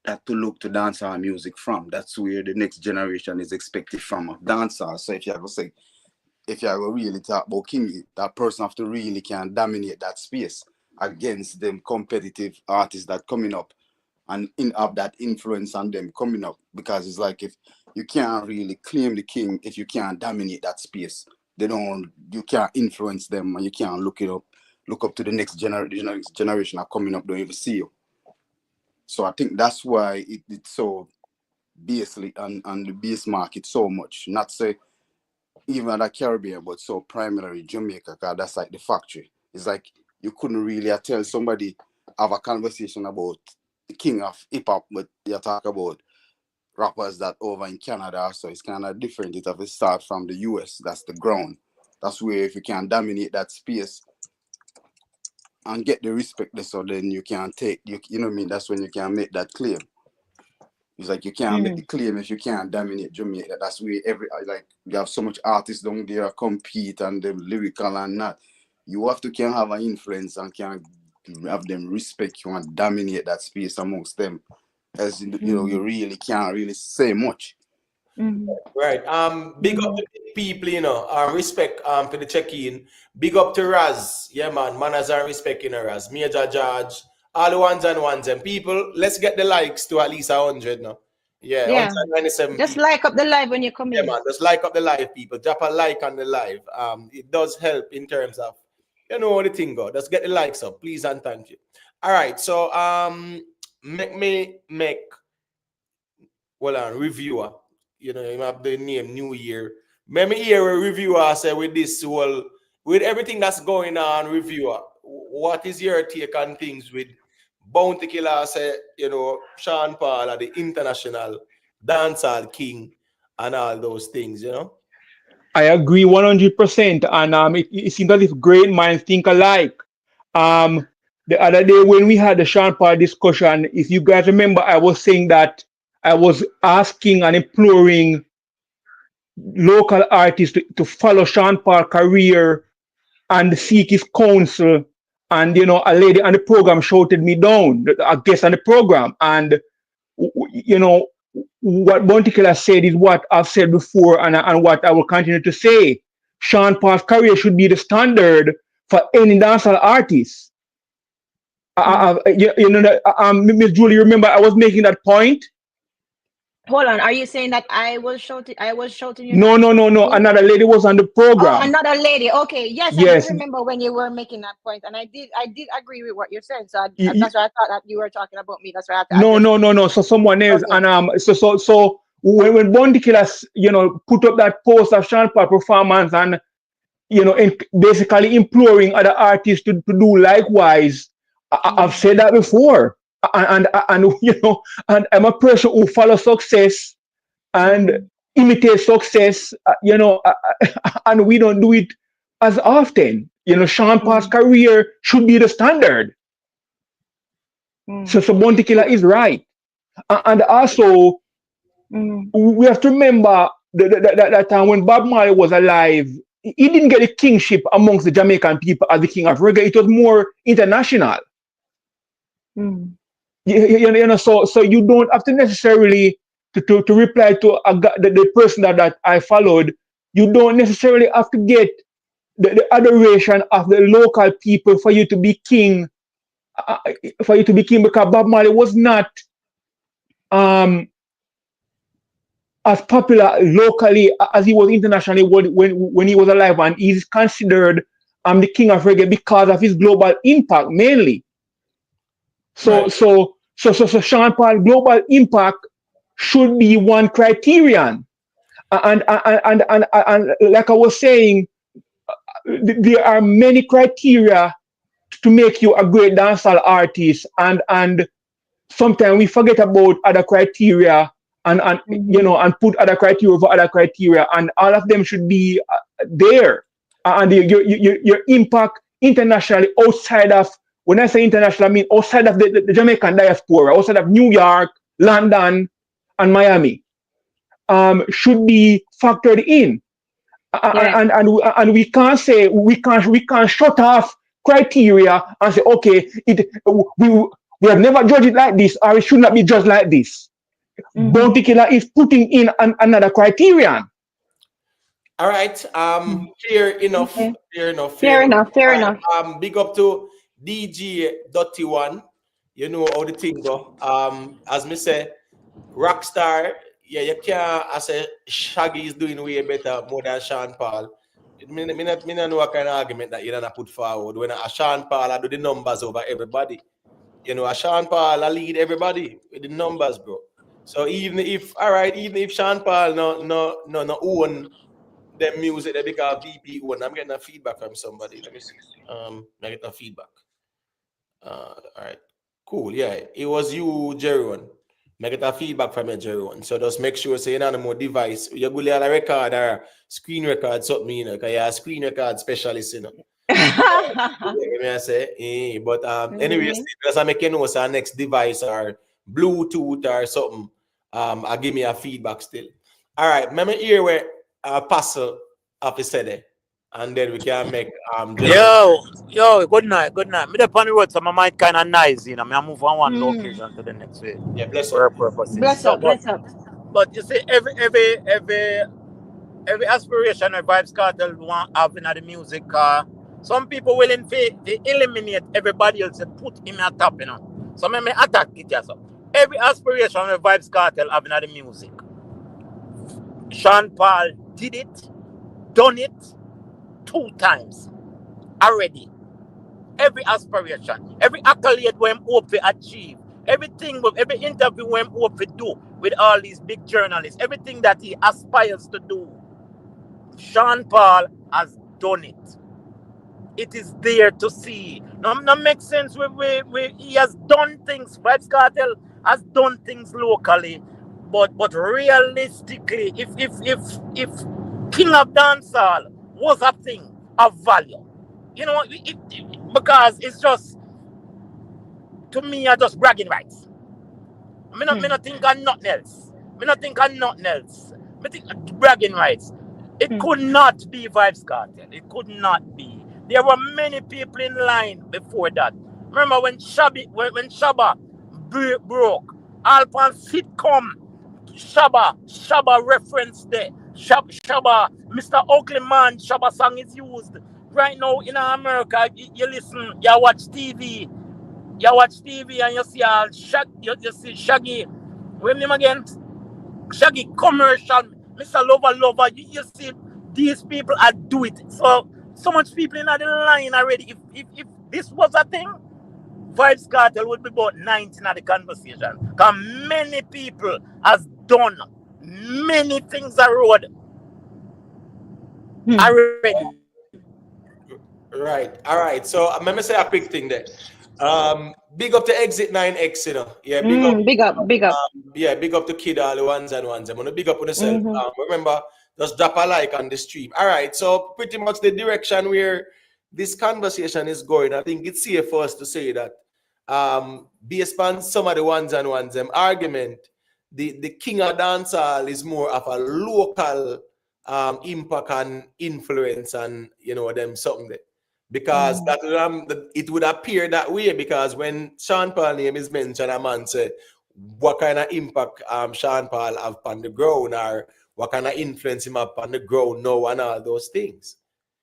that to look to dancehall music from. That's where the next generation is expected from of dancehall. So if you have to say, if you have to really talk about King, that person have to really can dominate that space against them competitive artists that coming up and have that influence on them coming up. Because it's like if you can't really claim the King if you can't dominate that space, you can't influence them and you can't look up to the next generation are coming up, don't even see you. So I think that's why it's so basely on the base market so much. Not say even at the Caribbean, but so primarily Jamaica, because that's like the factory. It's like you couldn't really tell somebody have a conversation about the king of hip hop, but you talk about rappers that over in Canada, so it's kind of different. It have to start from the US. That's the ground. That's where if you can dominate that space and get the respect there, so then you can take, you know what I mean? That's when you can make that claim. It's like you can't make the claim if you can't dominate Jamaica. That's where you have so much artists down there compete and them lyrical and not. You have to can have an influence and can have them respect you and dominate that space amongst them. As you know, you really can't really say much. Right. Big up to the people, you know. Respect to the check-in. Big up to Raz. Yeah, man. Manners and respect, you know, Raz. Major George. All the ones and ones. And people, let's get the likes to at least 100 now. Yeah, 197 Just people. like up the live when you come Yeah, in. man. Just like up the live, people. Drop a like on the live. It does help in terms of, you know, the thing go. Just get the likes up, please and thank you. All right. So make well on reviewer. You know, you have the name New Year. Let me hear a reviewer say with this whole with everything that's going on, reviewer. What is your take on things with Bounty Killer say, you know, Sean Paul are the international dancehall king and all those things, you know? I agree 100%. And it seems as if great minds think alike. The other day when we had the Sean Paul discussion, if you guys remember, I was saying that I was asking and imploring local artists to follow Sean Paul's career and seek his counsel. And you know, a lady on the program shouted me down, a guest on the program. And you know, what Bounty Killer said is what I've said before, and what I will continue to say. Sean Paul's career should be the standard for any dancehall artist. You know, Miss Julie, remember I was making that point. Hold on, are you saying that I was shouting? I was shouting you? No. Another lady was on the program. Oh, another lady. Okay, yes, Yes. I do remember when you were making that point, and I did agree with what you said. So that's why I thought that you were talking about me. That's why No. So someone else, okay. And so when Bounty Killer, you know, put up that post of Sean Paul performance, and you know, basically imploring other artists to do likewise. I've said that before, and you know, and I'm a person who follows success and imitate success, you know, and we don't do it as often. You know, Sean Paul's career should be the standard. So Bounty Killer is right, and also we have to remember that time when Bob Marley was alive, he didn't get a kingship amongst the Jamaican people as the king of reggae. It was more international. You know, so you don't have to necessarily to reply to the person that I followed. You don't necessarily have to get the adoration of the local people for you to be king. Because Bob Marley was not as popular locally as he was internationally when he was alive, and he's considered the king of reggae because of his global impact mainly. So Sean Paul global impact should be one criterion, and like I was saying, there are many criteria to make you a great dancehall artist, and sometimes we forget about other criteria and you know, and put other criteria over other criteria, and all of them should be there, and your impact internationally outside of. When I say international, I mean outside of the Jamaican diaspora, outside of New York, London, and Miami, should be factored in. And we can't say we can't shut off criteria and say, okay, we have never judged it like this, or it should not be judged like this. Bounty Killer is putting in another criterion. All right. Fair enough. Fair enough. Big up to DJ Dirty One. You know how the thing go. As me say, Rockstar. Yeah, you can't. I say Shaggy is doing way better more than Sean Paul. Me not know what kind of argument that you don't put forward. When a Sean Paul, I do the numbers over everybody. You know, a Sean Paul, I lead everybody with the numbers, bro. So even if Sean Paul no own the music that because VP own, I'm getting a feedback from somebody. Let me see. I get a feedback. All right, cool. Yeah, it was you, Jeron. I get a feedback from you, Jeron. So just make sure say you know more device. You go on a record or screen record something, you know, because you're a screen record specialist, you know. I say, but anyway, as I make you know, so our next device or Bluetooth or something, I'll give me a feedback still. All right, let me hear where Pastor officer there, and then we can make Yo, good night. Me the on the road, so my mind kind of nice, you know. I move from one location to the next way. Yeah, bless up. Bless up. But you see, every aspiration of Vybz Kartel want having at the music, some people willing to eliminate everybody else and put him at top, you know. So me attack it yourself. Every aspiration of Vybz Kartel having at the music. Sean Paul did it, done it 2 times already. Every aspiration, every accolade we hope to achieve, everything, with every interview we hope to do with all these big journalists, everything that he aspires to do, Sean Paul has done it. It is there to see. No makes sense. He has done things. Vybz Kartel has done things locally, but realistically, if King of Dancehall was a thing of value, you know, because it's just, to me, are just bragging rights. Me not think of nothing else. Me not think of nothing else. Me think bragging rights. It could not be Vybz Kartel. It could not be. There were many people in line before that. Remember when Shabba broke, Alpan sitcom, Shabba reference there. Shabba, Mr. Oakley man, Shabba song is used. Right now in America, you listen, you watch TV and you see you see Shaggy. What's his name again? Shaggy commercial, Mr. Lover. You see these people are do it. So much people in the line already. If this was a thing, Vybz Kartel would be about 19 at the conversation. Because many people has done many things a road already. Right. All right. So let me say a quick thing there. Big up to Exit 9X, you know. Yeah, Big up. yeah, big up to Kid all the ones and ones. I'm gonna big up on yourself. Remember, just drop a like on the stream. All right, so pretty much the direction where this conversation is going, I think it's safe for us to say that based on some of the ones and ones argument, the king of dancehall is more of a local impact and influence and you know them something there. Because that it would appear that way, because when Sean Paul name is mentioned, a man said, what kind of impact Sean Paul have on the ground, or what kind of influence him have on the ground now, and all those things.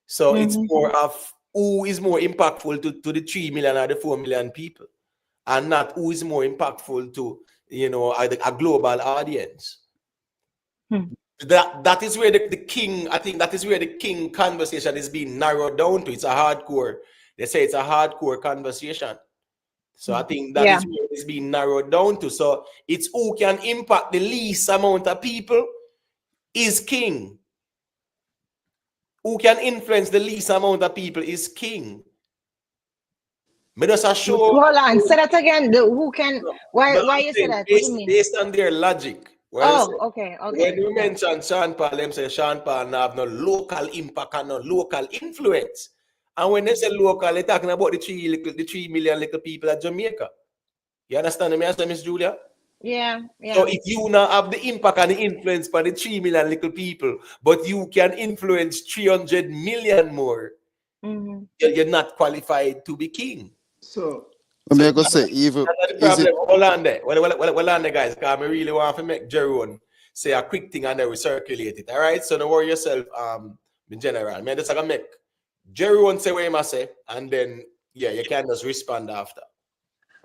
So it's more of who is more impactful to the 3 million or the 4 million people, and not who is more impactful to, you know, a global audience. That is where the king, I think that is where the king conversation is being narrowed down to. It's a hardcore, they say it's a hardcore conversation. So I think that is where it's being narrowed down to. So it's who can impact the least amount of people is king. Who can influence the least amount of people is king. Me just a show. Hold on, say that again. Who can? Why you say that? What do you mean? Based on their logic. Okay. When you mention Sean Paul, them say Sean Paul have no local impact and no local influence. And when they say local, they're talking about the 3 million little people at Jamaica. You understand me, Miss Julia? Yeah. So if you now have the impact and the influence for the 3 million little people, but you can influence 300 million more, you're not qualified to be king. So I'm going to say, even that's the problem. Hold on there. Well on there, guys, because I really want to make Jerome say a quick thing and then we circulate it. All right? So don't worry yourself, in general. I mean, just like I make Jerome say what he must say, and then, yeah, you can just respond after.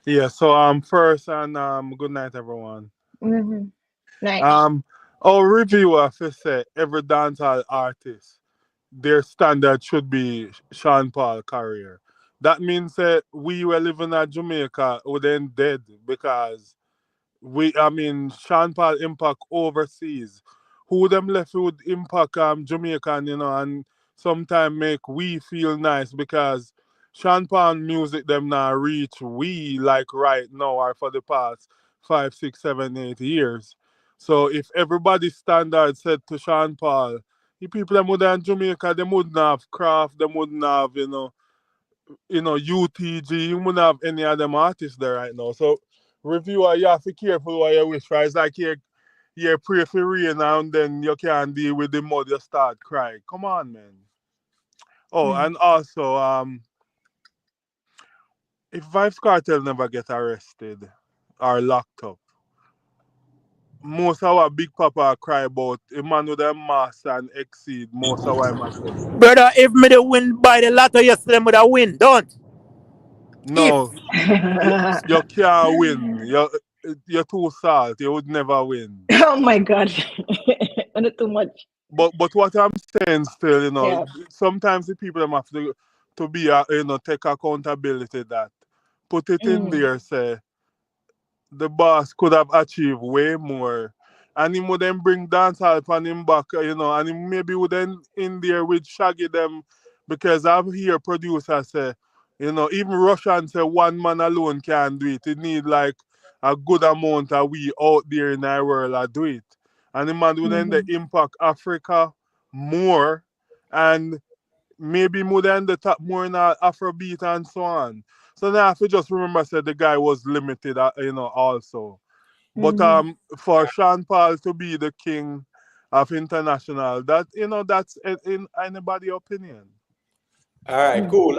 Yeah, so first, and good night, everyone. Nice. Our reviewer say every dancehall artist, their standard should be Sean Paul career. That means that we were living at Jamaica, we then dead, because Sean Paul impact overseas. Who them left with impact Jamaican, you know, and sometimes make we feel nice, because Sean Paul music them now reach we like right now or for the past 5, 6, 7, 8 years. So if everybody's standard said to Sean Paul, the people that would in Jamaica, they wouldn't have craft, they wouldn't have, you know, UTG, you wouldn't have any of them artists there right now. So reviewer, you have to be careful what you wish for. It's like you pray for rain and then you can't deal with the mud, you start crying. Come on, man. Oh, and also, if Vybz Kartel never get arrested or locked up, most of what Big Papa cry about, a man with a mass and exceed most of what I say. Brother, if me the win by the lotto yesterday, me the win, don't. No, you can't win. You're too salt. You would never win. Oh my God. Not too much. But what I'm saying still, you know, sometimes the people them have to be, take accountability that. Put it in there, say, the boss could have achieved way more. And he would then bring dancehall upon him back, and he maybe would then in there with Shaggy them, because I've hear producers say, even Russian say one man alone can't do it. It need like a good amount of we out there in our world that do it. And the man would then the impact Africa more, and maybe more than the top more in Afrobeat and so on. So now I have to just remember said the guy was limited, also. But for Sean Paul to be the king of international, that's in anybody's opinion. All right, cool.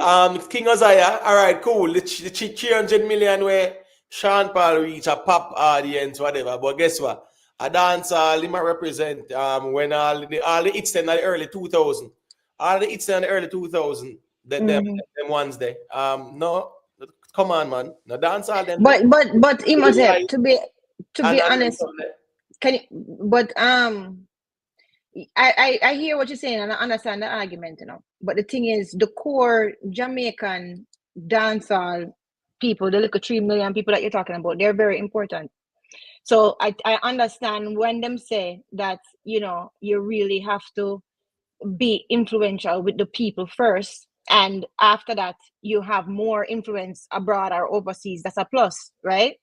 King Isaiah. All right, cool. The 300 million where Sean Paul reach a pop audience, whatever. But guess what? A dancehall, he might represent when all the hits in the early 2000. All the hits in the early 2000. Them ones there. No, come on, man. No dancehall. Them. But Imhotep, to be honest, can you, but I hear what you're saying and I understand the argument, But the thing is, the core Jamaican dancehall people, the little 3 million people that you're talking about, they're very important. So I understand when them say that, you really have to be influential with the people first. And after that, you have more influence abroad or overseas. That's a plus, right?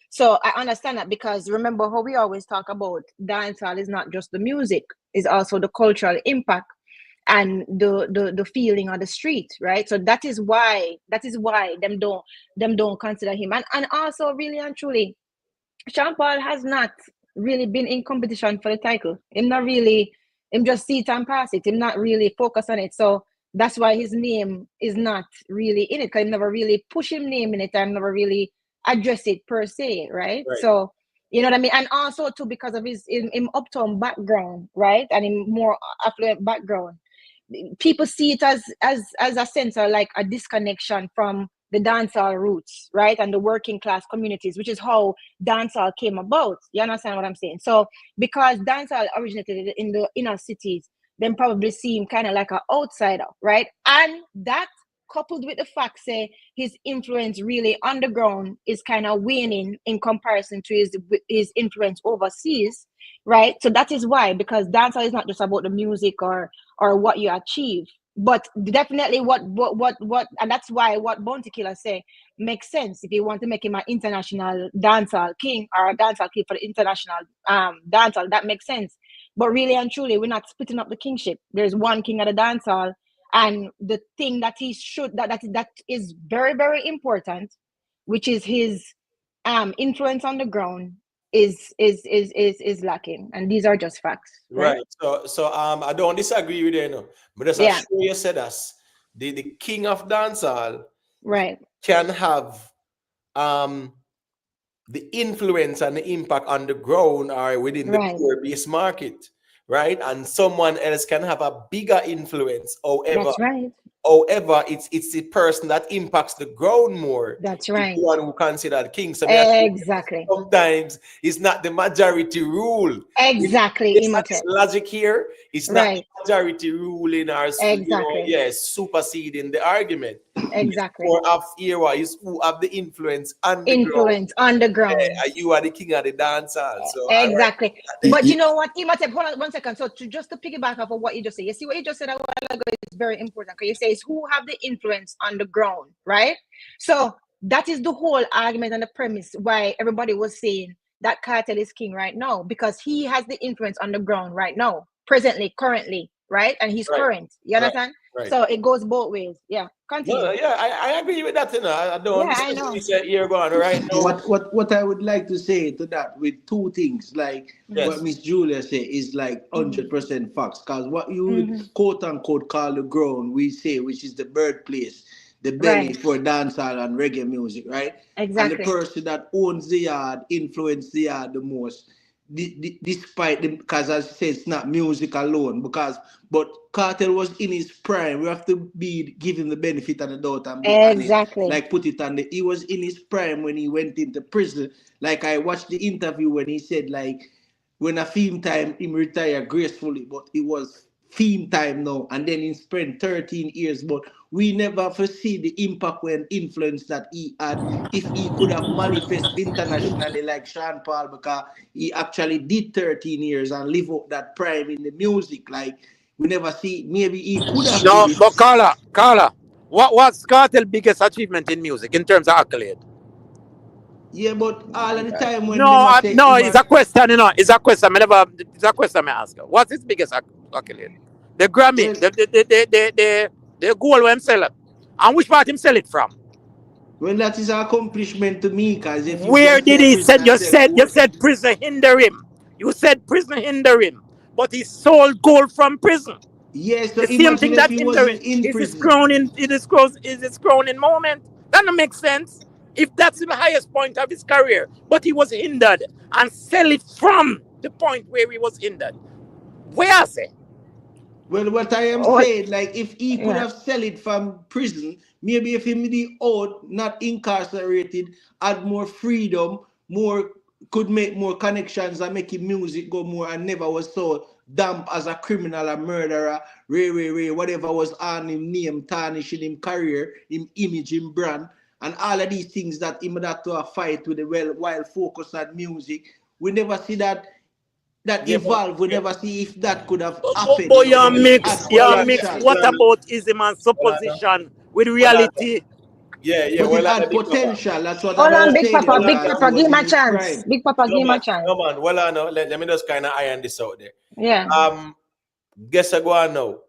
So I understand that, because remember how we always talk about dancehall is not just the music, it's also the cultural impact and the feeling on the street, right? So that is why them don't consider him. And also really and truly, Sean Paul has not really been in competition for the title. Him just see it and pass it. Him not really focus on it. So that's why his name is not really in it, because he never really push his name in it and never really address it per se, right? So you know what I mean? And also too, because of his uptown background, right? And in more affluent background, people see it as a sense of like a disconnection from the dancehall roots, right? And the working class communities, which is how dancehall came about. You understand what I'm saying? So because dancehall originated in the inner cities, then probably see him kind of like an outsider, right? And that coupled with the fact, say, his influence really underground is kind of waning in comparison to his influence overseas, right? So that is why, because dancehall is not just about the music or what you achieve, but definitely what and that's why what Bounty Killer say makes sense if you want to make him an international dancehall king or a dancehall king for the international dancehall. That makes sense. But really and truly, we're not splitting up the kingship. There's one king of the dancehall, and the thing that he should that is very, very important, which is his influence on the ground, is lacking, and these are just facts. Right. So I don't disagree with you, but just assure you said us the king of dancehall, right, can have the influence and the impact on the ground or within the core base market, right? And someone else can have a bigger influence. However, it's the person that impacts the ground more. That's right. The one who considered king. So exactly. Sometimes it's not the majority rule. Exactly. It's logic here. It's not the majority rule in our superseding the argument. Exactly. Or of era is who have the influence on the ground. You are the king of the dancehall. So exactly. But you know what? Hold on 1 second. So just to piggyback off of what you just said, you see what you just said a while ago is very important, because you say is who have the influence on the ground, right? So that is the whole argument and the premise why everybody was saying that Kartel is king right now, because he has the influence on the ground right now, presently, currently, right? And he's current. You understand? Right. So it goes both ways. Yeah. Continue. No, I agree with that. I don't understand what you said here going right now. What I would like to say to that with two things, like what Miss Julia said is like 100% facts. Because what you quote unquote call the ground, we say, which is the birthplace, the belly for dancehall and reggae music, right? Exactly. And the person that owns the yard, influence the yard the most. Despite them, because as I say, it's not music alone, but Kartel was in his prime. We have to give him the benefit of the doubt and be honest, like put it on he was in his prime when he went into prison. Like I watched the interview when he said like when a film time him retire gracefully, but it was theme time now, and then he spent 13 years, but we never foresee the impact and influence that he had if he could have manifest internationally like Sean Paul, because he actually did 13 years and live up that prime in the music. Like we never see, maybe he could have No, did but it. Carla, what's Cartel's biggest achievement in music in terms of accolade? Yeah, but all of the time when No, them a say no, him it's a question, you know. It's a question. It's a question I ask her. What's his biggest accolade? The Grammy, well, the goal where him sell it. And which part him sell it from? well, that is an accomplishment to me, because if you Where can did say a he said prisoner self you worth, said prison hinder him. You said prison hinder him. But he sold gold from prison. yes, so The same imagine thing if that he hindering wasn't in is his prison. crowning, is his crowning moment. That don't make sense. If that's the highest point of his career, but he was hindered and sell it from the point where he was hindered. Where is it? Well, what I am Oh, saying, like if he could yeah. have sell it from prison, maybe if him the out, not incarcerated, had more freedom, more could make more connections and make his music go more, and never was so damp as a criminal, a murderer, whatever was on him name, tarnishing him career, him image, him brand, and all of these things that him had to a fight with the well while focus on music. We never see that Yeah, but evolve. We never see if that could have happened, But you know, you but it mix, had you well, mix. potential. What about is a man's well, I know. supposition with Well, I know. reality? Yeah, But it well, I know had big papa. potential. That's what I Hold No, on, am Big saying, Papa, you know, well, I Big because know. he Papa, was give him in a his chance. prime. Big Papa, give him a chance. No man, well, I know. Let me just kind of iron this out there. Yeah. Guess I go on now.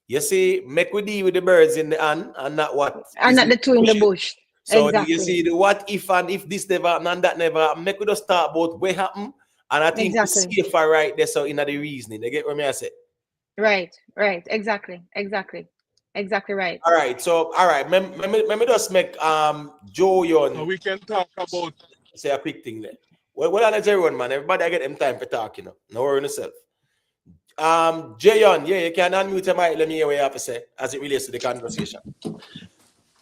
You see, make we deal with the birds in the hand and not what And is not in the the two in the bush. bush. So you Exactly. see the what if and if this never happen and that never happen, make we just start about what happen. And I think it's Exactly. safer right there. So in the reasoning, they get what me I say. Right. Exactly. Exactly right. All right, so all right, let me just make Joe So Yon we can talk about say a quick thing there. Well, I let everyone, man. Everybody I get them time for talking. No worry yourself. Jayon, yeah, you can unmute your mic. Let me hear what you have to say as it relates to the conversation.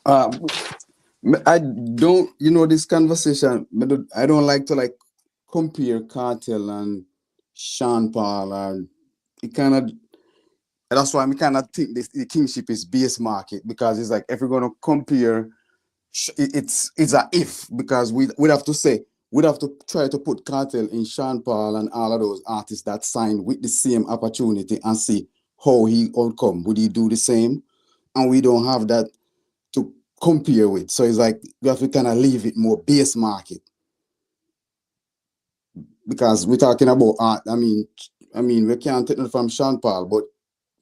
I don't, this conversation. I don't like to like compare Cartel and Sean Paul, and it kind of. That's why I kind of think the kingship is base market, because it's like if we're gonna compare, it's a if, because we'd have to say we'd have to try to put Cartel in Sean Paul and all of those artists that signed with the same opportunity and see how he outcome. Would he do the same? And we don't have that to compare with. So it's like we have to kind of leave it more base market, because we're talking about art. I mean, we can't take it from Sean Paul, but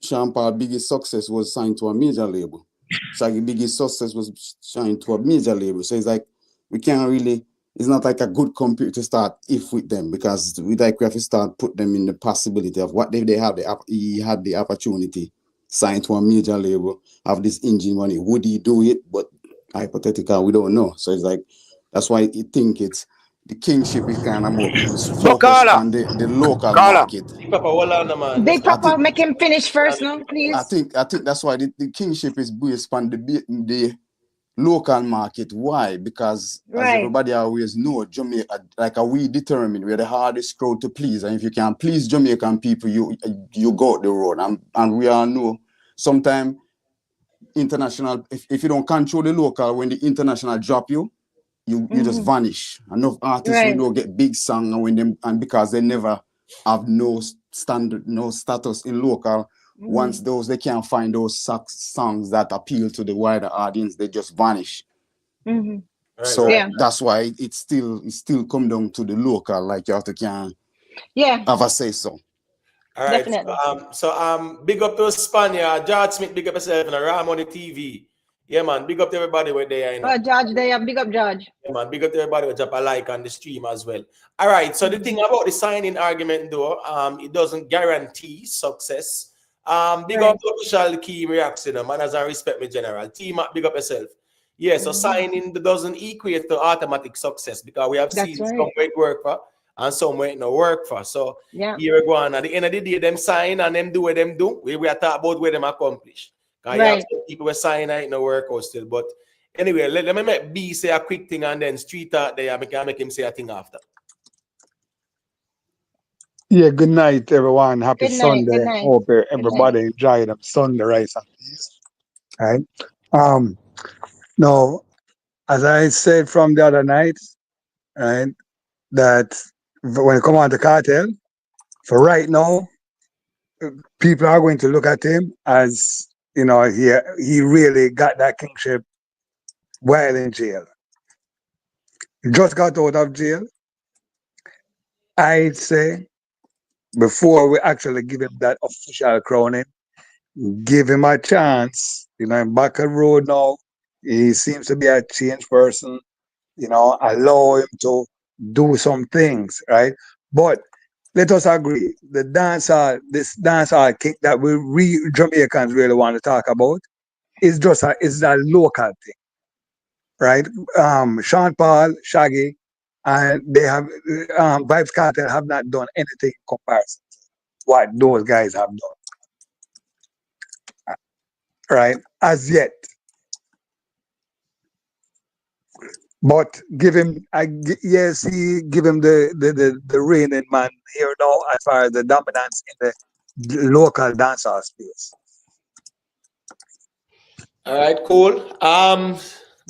Sean Paul's biggest success was signed to a major label. Shaggy's biggest success was signed to a major label. So it's like we can't really. It's not like a good compare to start if with them, because we have to start put them in the possibility of what if they have he had the opportunity signed to a major label, have this engine money. Would he do it? But hypothetical, we don't know. So it's like that's why I think it's the kingship is kind of more But focused on the local Carla, market. Papa, hold on, man. Big I Papa, think make him finish first now, please. I think that's why the kingship is based on the local market. Why? Because as Right. everybody always know, Jamaica, like we determined, we're the hardest crowd to please, and if you can please Jamaican people, you go out the road, and we all know sometimes international, if you don't control the local, when the international drop you just vanish. Enough artists we Right. know get big song, and because they never have no standard, no status in local. Once they can't find those songs that appeal to the wider audience, they just vanish. Mm-hmm. So Yeah. that's why it still come down to the local, like you have to have a say so. All right. Definitely. So big up to Spaniard, George Smith, big up yourself and Ram on the TV. Yeah, man. Big up to everybody where they are. You know. Judge, there, big up Judge. Yeah, man. Big up to everybody with drop a like on the stream as well. All right. So the thing about the signing argument, though, it doesn't guarantee success. Big up to official key reaction, man. As I respect me, general. Team up, big up yourself. Yeah. So signing doesn't equate to automatic success, because we have seen some way it work for and some way it no work for. So yeah, here we go on. At the end of the day, them sign and them do what them do. We are talking about what them accomplish. Because you have some people were signing and it no work out still. But anyway, let me make B say a quick thing and then street out there. I can make him say a thing after. Yeah, good night, everyone. Happy Good night. Good Sunday. night. Hope Good night. everybody enjoy them Sunday rice and peace. Right? Um, no, as I said from the other night, right, that when it come on to cartel, for right now, people are going to look at him as he really got that kingship while in jail. He just got out of jail. I'd say before we actually give him that official crowning, give him a chance. I'm back on road now. He seems to be a changed person. Allow him to do some things, right? But let us agree, this dancehall kick that we Jamaicans really want to talk about is a local thing, right? Sean Paul, Shaggy, and they have Vybz Kartel have not done anything in comparison to what those guys have done, right? As yet. But give him, give him the reigning man here now as far as the dominance in the local dancehall space. All right, cool.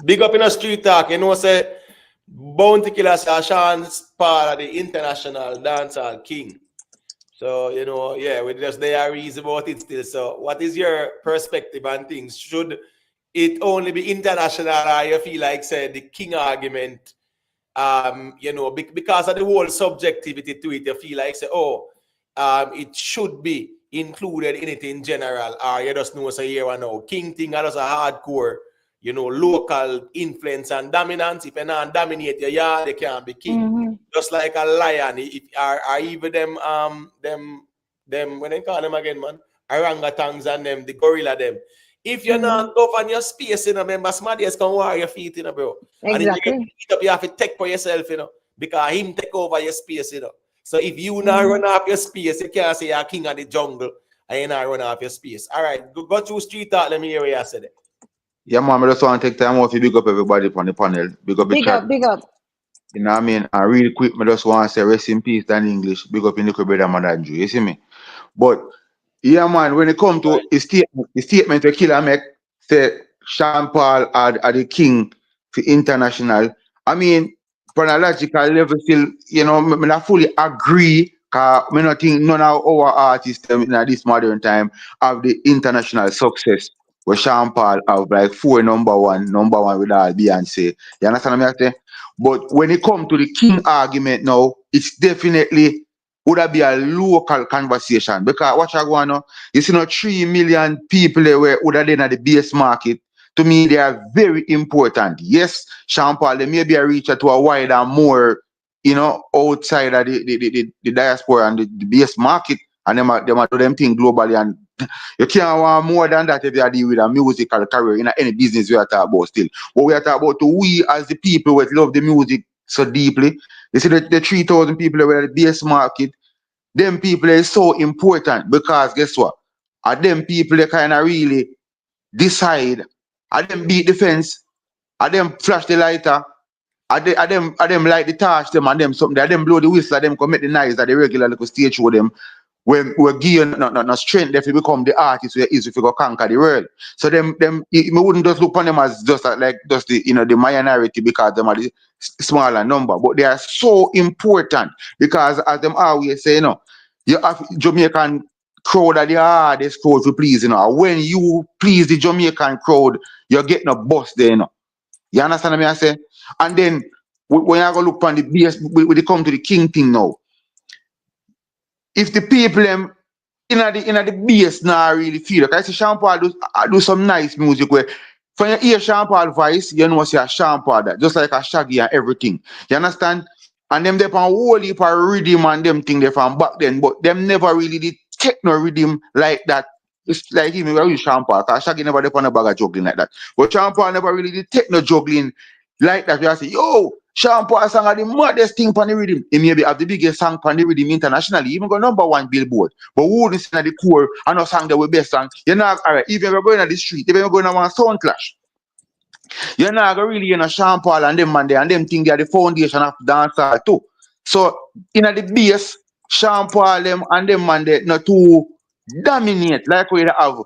Big up in a street talk. Say Bounty Killer say Sean Paul of the international dancehall king. So we just there reason about it still. So what is your perspective on things? Should it only be international, or you feel like say the king argument? Because of the whole subjectivity to it, you feel like say, it should be included in it in general, or you just know say here and now. King thing are just a hardcore, local influence and dominance. If you're not dominate your yard, they can't be king. Just like a lion, or even them when they call them again, man, orangutans and them, the gorilla them. If you're not govern your space, remember somebody else can wear your feet, bro. And if you get beat up, you have to take for yourself, because him take over your space, So if you not run off your space, you can't say you're king of the jungle and you not run off your space. All right, go through street talk. Let me hear what you said. Yeah, man, I just want to take time out to big up everybody on the panel. Big up the chat. Big up. You know what I mean? And really quick, I just want to say rest in peace in English. Big up in the brother man Andrew. You see me? But yeah, man, when it comes to the statement the killer make, say Sean Paul are the king for international. I mean, on a logical level, still, I not fully agree. Cause I don't think none of our artists in this modern time have the international success where Sean Paul have like 4 number one with all Beyonce. You understand what I'm saying? But when it comes to the king argument now, it's definitely would that be a local conversation? Because what you going on, you see 3 million people there where would have been at the base market. To me, they are very important. Yes, Sean Paul, they may be a reach to a wider, more, outside of the diaspora and the base market, and them do them thing globally. And you can't want more than that if you deal with a musical career in any business we are talking about still. What we are talking about, we as the people who love the music so deeply, you see the 3,000 people who are at the base market, them people is so important because guess what? Are them people they kind of really decide, are them beat the fence, are them flash the lighter, are them light the torch them, and them something, are them blow the whistle, are them commit the noise that they regularly could stage show them. When we're given no strength, if you become the artist, we easy if you go conquer the world. So them we wouldn't just look upon them as just like just the the minority because them are the smaller number, but they are so important because as them always say, you have Jamaican crowd are the hardest crowd to please, and when you please the Jamaican crowd, you're getting a bus there, You understand what I say? And then when I go look on the base, when they come to the king thing now, if the people them in the base now really feel like I see Sean Paul do some nice music where when you hear Sean Paul voice, you know see a Sean Paul that just like a Shaggy and everything. You understand? And them they on whole heap of rhythm and them thing they from back then, but them never really did techno rhythm like that. It's like him with Sean Paul, because Shaggy never did on a bag of juggling like that. But Sean Paul never really did techno juggling like that. You say, yo, Sean Paul sang are the maddest thing on the rhythm. He maybe have the biggest song on the rhythm internationally, even go #1 Billboard. But who wouldn't sing at the core and not sang the best song? You're not alright, even if you're going on the street, even if you're going on one sound clash. You're not gonna really Sean Paul and them man there and them think they are the foundation of dancehall too. So in the base, Sean Paul them and them man they not too dominate like we have.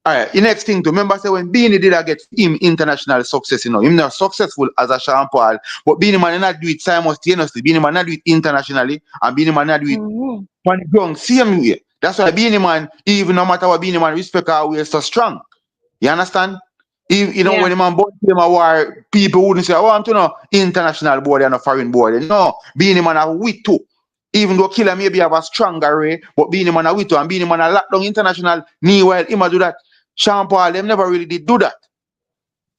Alright, the next thing to remember say when Beanie did I get him international success, him not successful as a Sean Paul, but Beanie man not do it simultaneously. Beanie man not do it internationally, and Beanie man not do it Mhm. on the ground same way. That's why Beanie man, even no matter what Beanie man respect our way so strong. You understand? When Yeah. the man bought him a war, people wouldn't say, oh, I'm to know international board and a foreign board. No, Beanie man are with too. Even though Killer maybe have a stronger way, but Beanie man are with too. And Beanie man are locked down international. Meanwhile, him a do that. Sean Paul, them never really did do that.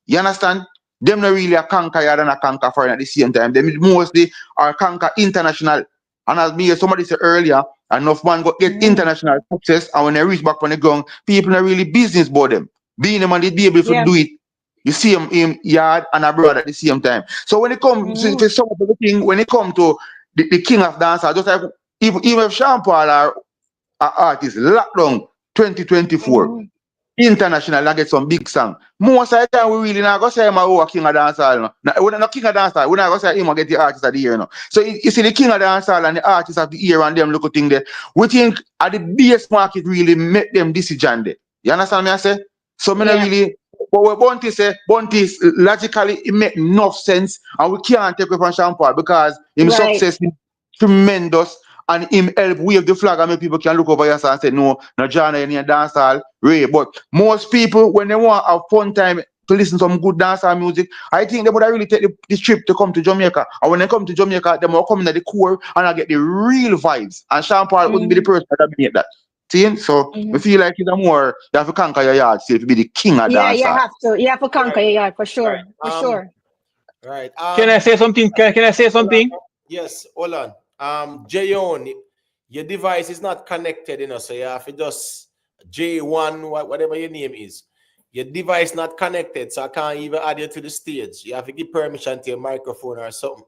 You understand? Them not really a conquer yard and a conquer foreign at the same time. Them mostly are conquer international. And as me somebody said earlier, enough man go get international success, and when they reach back on the ground, people not really business about them. Being a man did be able to Yeah. do it. You see him yard and abroad at the same time. So when it comes to some of the thing, when it comes to the king of dance, just like even if Sean Paul are artist locked down 2024. International and get some big song. Most of the time we really not go say him a king of dancehall. No. We're not king of dancehall. We're not go say him a get the artist of the year. No. So you see the king of dancehall and the artist of the year and them little thing there. We think at the base market really make them decision there. You understand me I say? So me not really. But what Bunty say, Bunty logically it make enough sense and we can't take away from Sean Paul because him Right. success is tremendous and him help wave the flag and make people can look over here and say no John any dancehall Ray. But most people when they want a fun time to listen to some good dancehall music, I think they would really take the trip to come to Jamaica. And when they come to Jamaica, they will come in at the core and I get the real vibes. And Sean Paul wouldn't be the person that dominate that. See? So I feel like it's a more you have to conquer your yard still to be the king of Yeah, you dancehall. have to. You have to conquer your yard for sure. Right. For sure. Right. Can I say something? Can I say something? Yes, hold on. Jayon, your device is not connected, so you have to just J1, whatever your name is. Your device not connected, so I can't even add you to the stage. You have to give permission to your microphone or something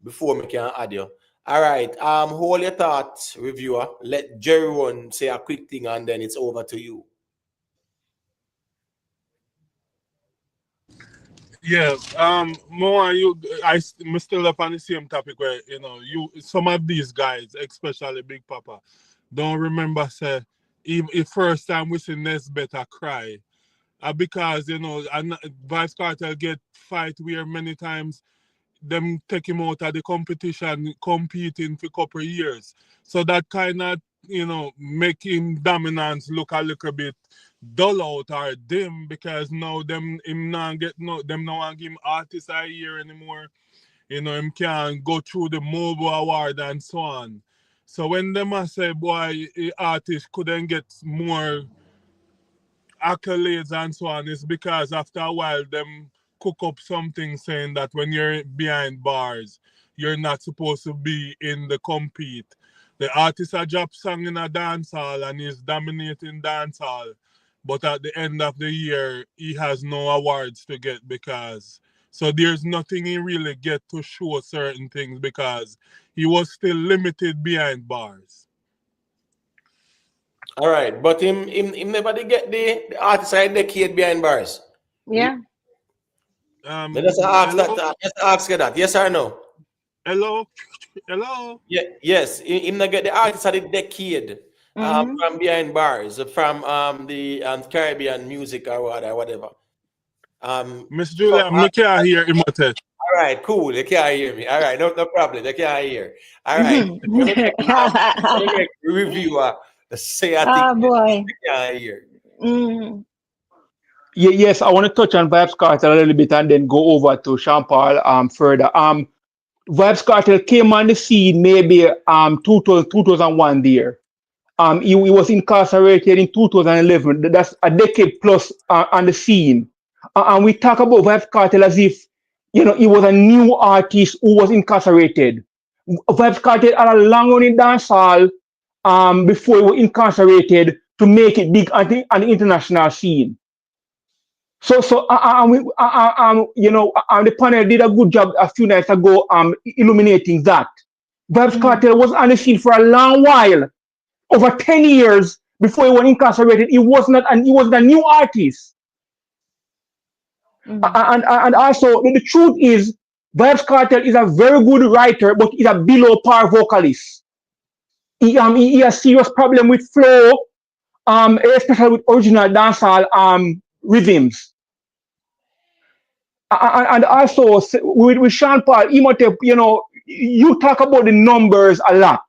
before we can add you. All right. Hold your thoughts, reviewer. Let Jerry say a quick thing and then it's over to you. Yeah, more I still up on the same topic where some of these guys, especially Big Papa, don't remember say if first time we see Nesbeth cry, because Vybz Kartel get fight where many times them take him out of the competition, competing for a couple of years, so that kind of make him dominance look a little bit dull out or dim because now them him not get them no want give him artist a year anymore. Him can't go through the mobile award and so on. So when them a say boy artist couldn't get more accolades and so on, it's because after a while them cook up something saying that when you're behind bars, you're not supposed to be in the compete. The artist a drop song in a dance hall and is dominating dance hall, but at the end of the year, he has no awards to get because so there's nothing he really get to show certain things because he was still limited behind bars. All right, but him never did get the artist side decade behind bars. Yeah. Let's ask that. Let's ask you that. Yes or no? Hello. Yeah. Yes. Him not get the artist of the decade from behind bars from the Caribbean music or whatever. Miss Julia, I can't hear him. All right, cool. They can't hear me. All right, no problem. They can't hear. All right. Let me review. Say I think boy. they can't hear. Yes, I want to touch on Vybz Kartel a little bit and then go over to Sean Paul further. Vybz Kartel came on the scene maybe 2001 there. He was incarcerated in 2011. That's a decade plus on the scene. And we talk about Vybz Kartel as if he was a new artist who was incarcerated. Vybz Kartel had a long run in dancehall before he was incarcerated to make it big on the international scene. So the panel did a good job a few nights ago illuminating that. Vybz Kartel was on the scene for a long while, over 10 years before he was incarcerated. He was not a new artist. And also the truth is Vybz Kartel is a very good writer, but he's a below par vocalist. he has serious problem with flow, especially with original dancehall rhythms. And also with Sean Paul, he might have, you talk about the numbers a lot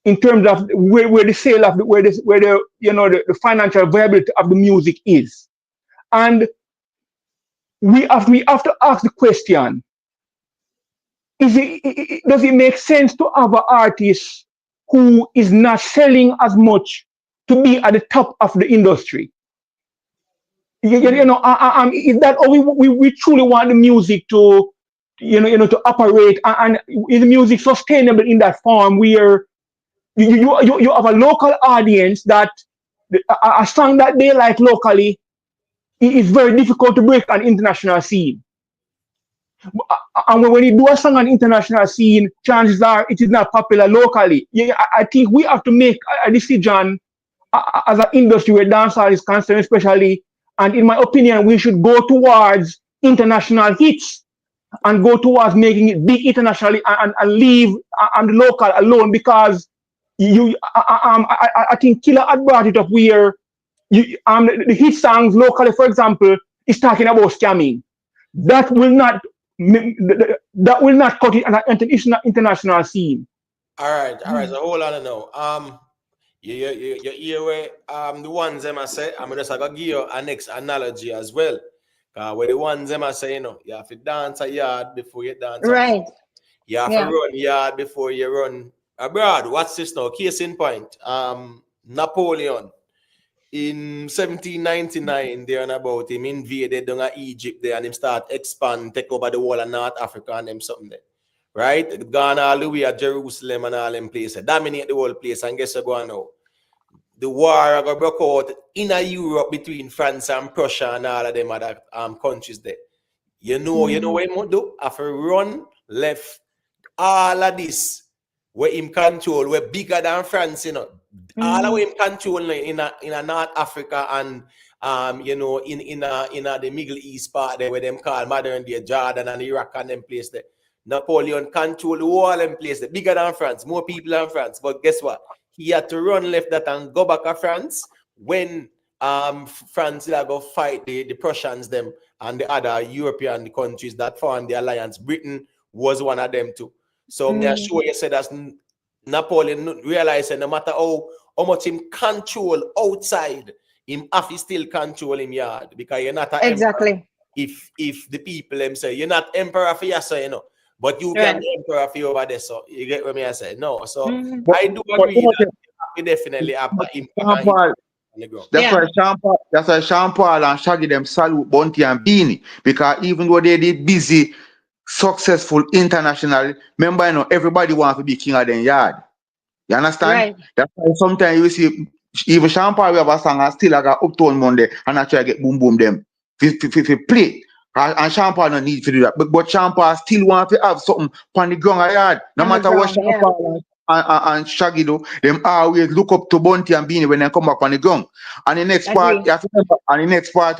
in terms of where the sale of where the the financial viability of the music is, and we have to ask the question: does it make sense to have an artist who is not selling as much to be at the top of the industry? Is that how we truly want the music to, to operate, and is the music sustainable in that form where you have a local audience that a song that they like locally is very difficult to break an international scene. And when you do a song on international scene, chances are it is not popular locally. I think we have to make a decision as an industry where dancehall is concerned, especially. And in my opinion, we should go towards international hits and go towards making it big internationally and leave the local alone, because I think Killer had brought it up where the hit songs locally, for example, is talking about scamming. That will not cut it on an international scene. All right. So hold on now. You hear where the ones them I say, I'm just gonna give you a next analogy as well. Where the ones them I say, you have to dance a yard before you dance Right. you have to run yard before you run abroad. What's this now? Case in point. Napoleon in 1799, there and about, him invaded down Egypt there and him start expand, take over the whole of North Africa and them something there. Right? Gone all the way at Jerusalem and all them places. Dominate the whole place, and guess what going now? The war got broke out in Europe between France and Prussia and all of them other countries there. You know what him do? After run left all of this where him control, we're bigger than France, all of him control in a North Africa and in the Middle East part there where them call modern day Jordan and Iraq and them place there. Napoleon controlled the whole them place there, bigger than France, more people than France. But guess what? He had to run left that and go back to France when France go fight the Prussians them and the other European countries that formed the alliance. Britain was one of them too. So I'm sure you said that Napoleon realized that no matter how much him control outside, him have to still control him yard, because you're not an emperor. If the people them say you're not emperor for yourself, but you can be emperor for you over there. So you get what I say? No. So I do agree that we definitely have an impact on the ground. That's why Sean Paul and Shaggy them salute Bunty and Beanie, because even though they did busy, successful internationally, remember, everybody wants to be king of their yard. You understand? Right. That's why sometimes you see even Sean Paul we have a song and still I got Uptown Monday and I try to get boom boom them if play. And Sean Paul no need to do that. But Sean Paul still want to have something on the ground of yard. No matter what Sean Paul and Shaggy do, them always look up to Bunty and Beanie when they come back on the ground. And the next part, you have to remember, and the next part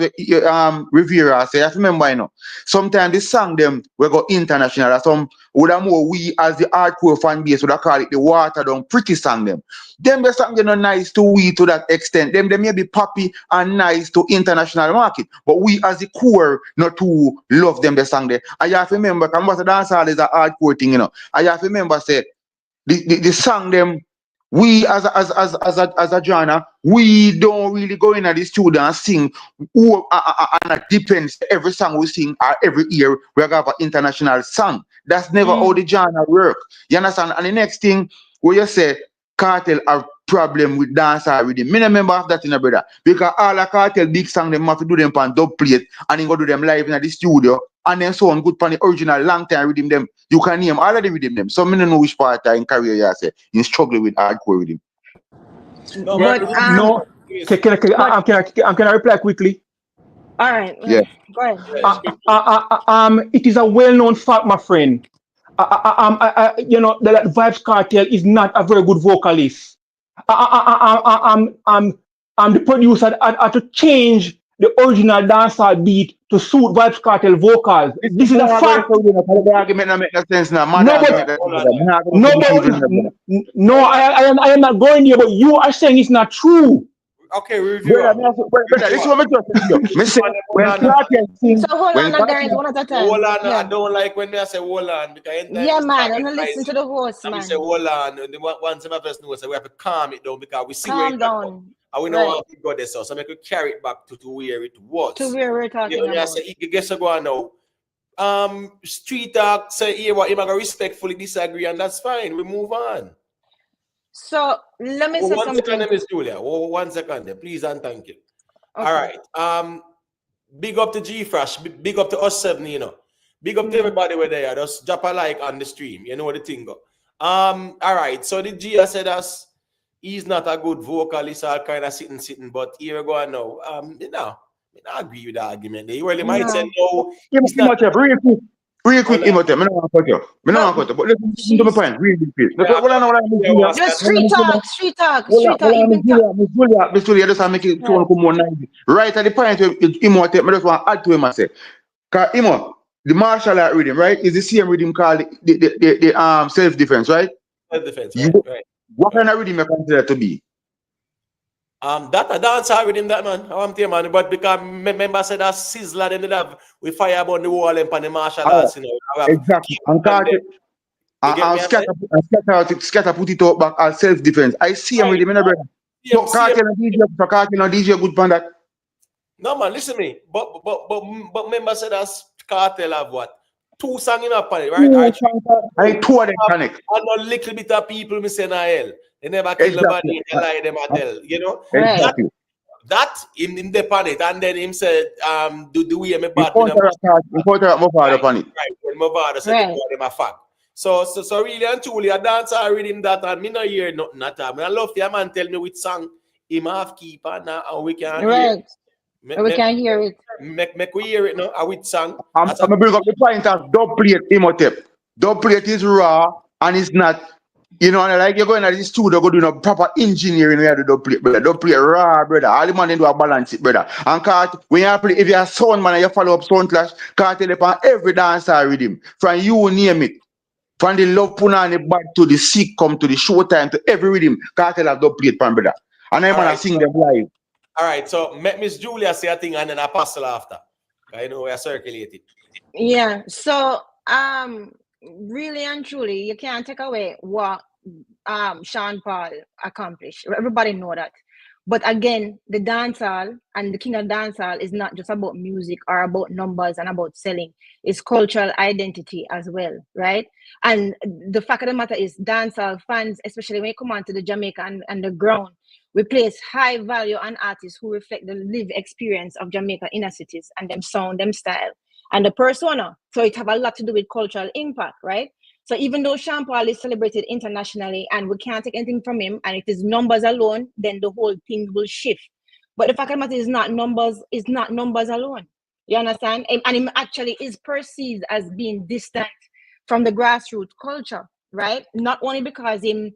Rivera say, you have to remember, sometimes the song them we go international. Some would have more we as the hardcore fan base would have call it the water down pretty song them. Them the song not nice to we to that extent. Them they may be poppy and nice to international market. But we as the core not to love them the song there. And you have to remember, because dancehall is a hardcore thing, And you have to remember say the song them, we as a genre, we don't really go in at the studio and sing and it depends every song we sing or every year we have an international song. That's never how the genre work. You understand? And the next thing where you say Kartel have problem with dancehall rhythm. Me remember of that in a brother. Because all the Kartel big song them have to do them on dub plate and then go do them live in the studio. And then so on good for the original long time rhythm them. You can name all of them rhythm them. So I don't know which part in career you say you struggle with hardcore rhythm. Can I reply quickly? All right. Yeah. Go ahead. It is a well-known fact, my friend. That Vybz Kartel is not a very good vocalist. The producer had to change the original dancehall beat to suit Vybz Kartel vocals. This is a fact. The argument not make no sense now. Mad No, argument. but No, no, I am not going there, but you are saying it's not true. Okay, review. Brother, this is what I'm talking about. Me say when Kartel sing, So hold when on, guys, one at a time. Hold on, I Yeah, don't like when I say hold on because anytime yeah, you man. start I'm gonna listen to the host, and we man. say hold on, and then once my person knows, so we have to calm it down because we see where Calm it come. down. And we know Right. how it got there, so we could carry it back to where it was. To where we're talking You know, I about. say, guess what go on now. Street talk say here what him gonna respectfully disagree, and that's fine. We move on. So let me say One second, something. Miss Julia. 1 second there, please and thank you. Okay. All right. Big up to G Fresh, big up to us 7, you know. Big up to everybody where they are. Just drop a like on the stream. You know what the thing go. All right. So the G said us he's not a good vocalist, all kind of sitting, but here we go now. You know, I agree with the argument. They really might say no. He's not. Real quick, Imhotep. I don't want to cut you. I don't want to cut you. But listen to my point. Really quick. Just street talk. Miss Julia, just make it so come 190. Right at the point where Imhotep, I just want to add to him and say, because the martial art rhythm, right, is the same rhythm called the self-defense, right? Self-defense, right. What kind of rhythm you consider to be? That a dancehall with him, that man. I'm telling man, but because member said that Sizzler them did have we fire upon the wall and the martial arts, you know. Exactly. And scatter put it out back as self-defense. I see him with him, brother. So Kartel and DJ good for that. No man, listen to me. But member said that Kartel have what? 2 songs in up on it, right? I 2 of them connect. And a little bit of people me say hell. They never kill nobody, they lie them at tell, you know. Exactly. That in the pan it, and then him said, do the way me bad Right. When my father said them a fact. So really and truly a dancer reading that and me not hear nothing at all. I love the man tell me which song him have keep and we can hear. We can hear it. Make we hear it now, a which song. I'm gonna bring up the point of dub plate Imhotep. Dub plate is raw and it's not, you know, and like you're going to the studio, go do no proper engineering where you do dub plate, brother. Dub plate raw, brother. All the man do a balance it, brother. And when you play, if you're a sound man and you follow up sound clash, Kartel upon every dancer rhythm. From you name it. From the love punani back to the sick come to the showtime to every rhythm, Kartel have dub plate, brother. And I'm gonna sing them live. All right, so let Miss Julia say a thing and then I pass after. I know we are circulating. Yeah. So really and truly, you can't take away what Sean Paul accomplished. Everybody know that. But again, the dancehall and the king of dancehall is not just about music or about numbers and about selling. It's cultural identity as well, right? And the fact of the matter is dancehall fans, especially when you come onto the Jamaica and the ground, we place high value on artists who reflect the lived experience of Jamaica inner cities and them sound, them style, and the persona. So it have a lot to do with cultural impact, right? So even though Sean Paul is celebrated internationally and we can't take anything from him, and it is numbers alone, then the whole thing will shift. But the fact of the matter is not numbers alone. You understand? And him actually is perceived as being distant from the grassroots culture, right? Not only because him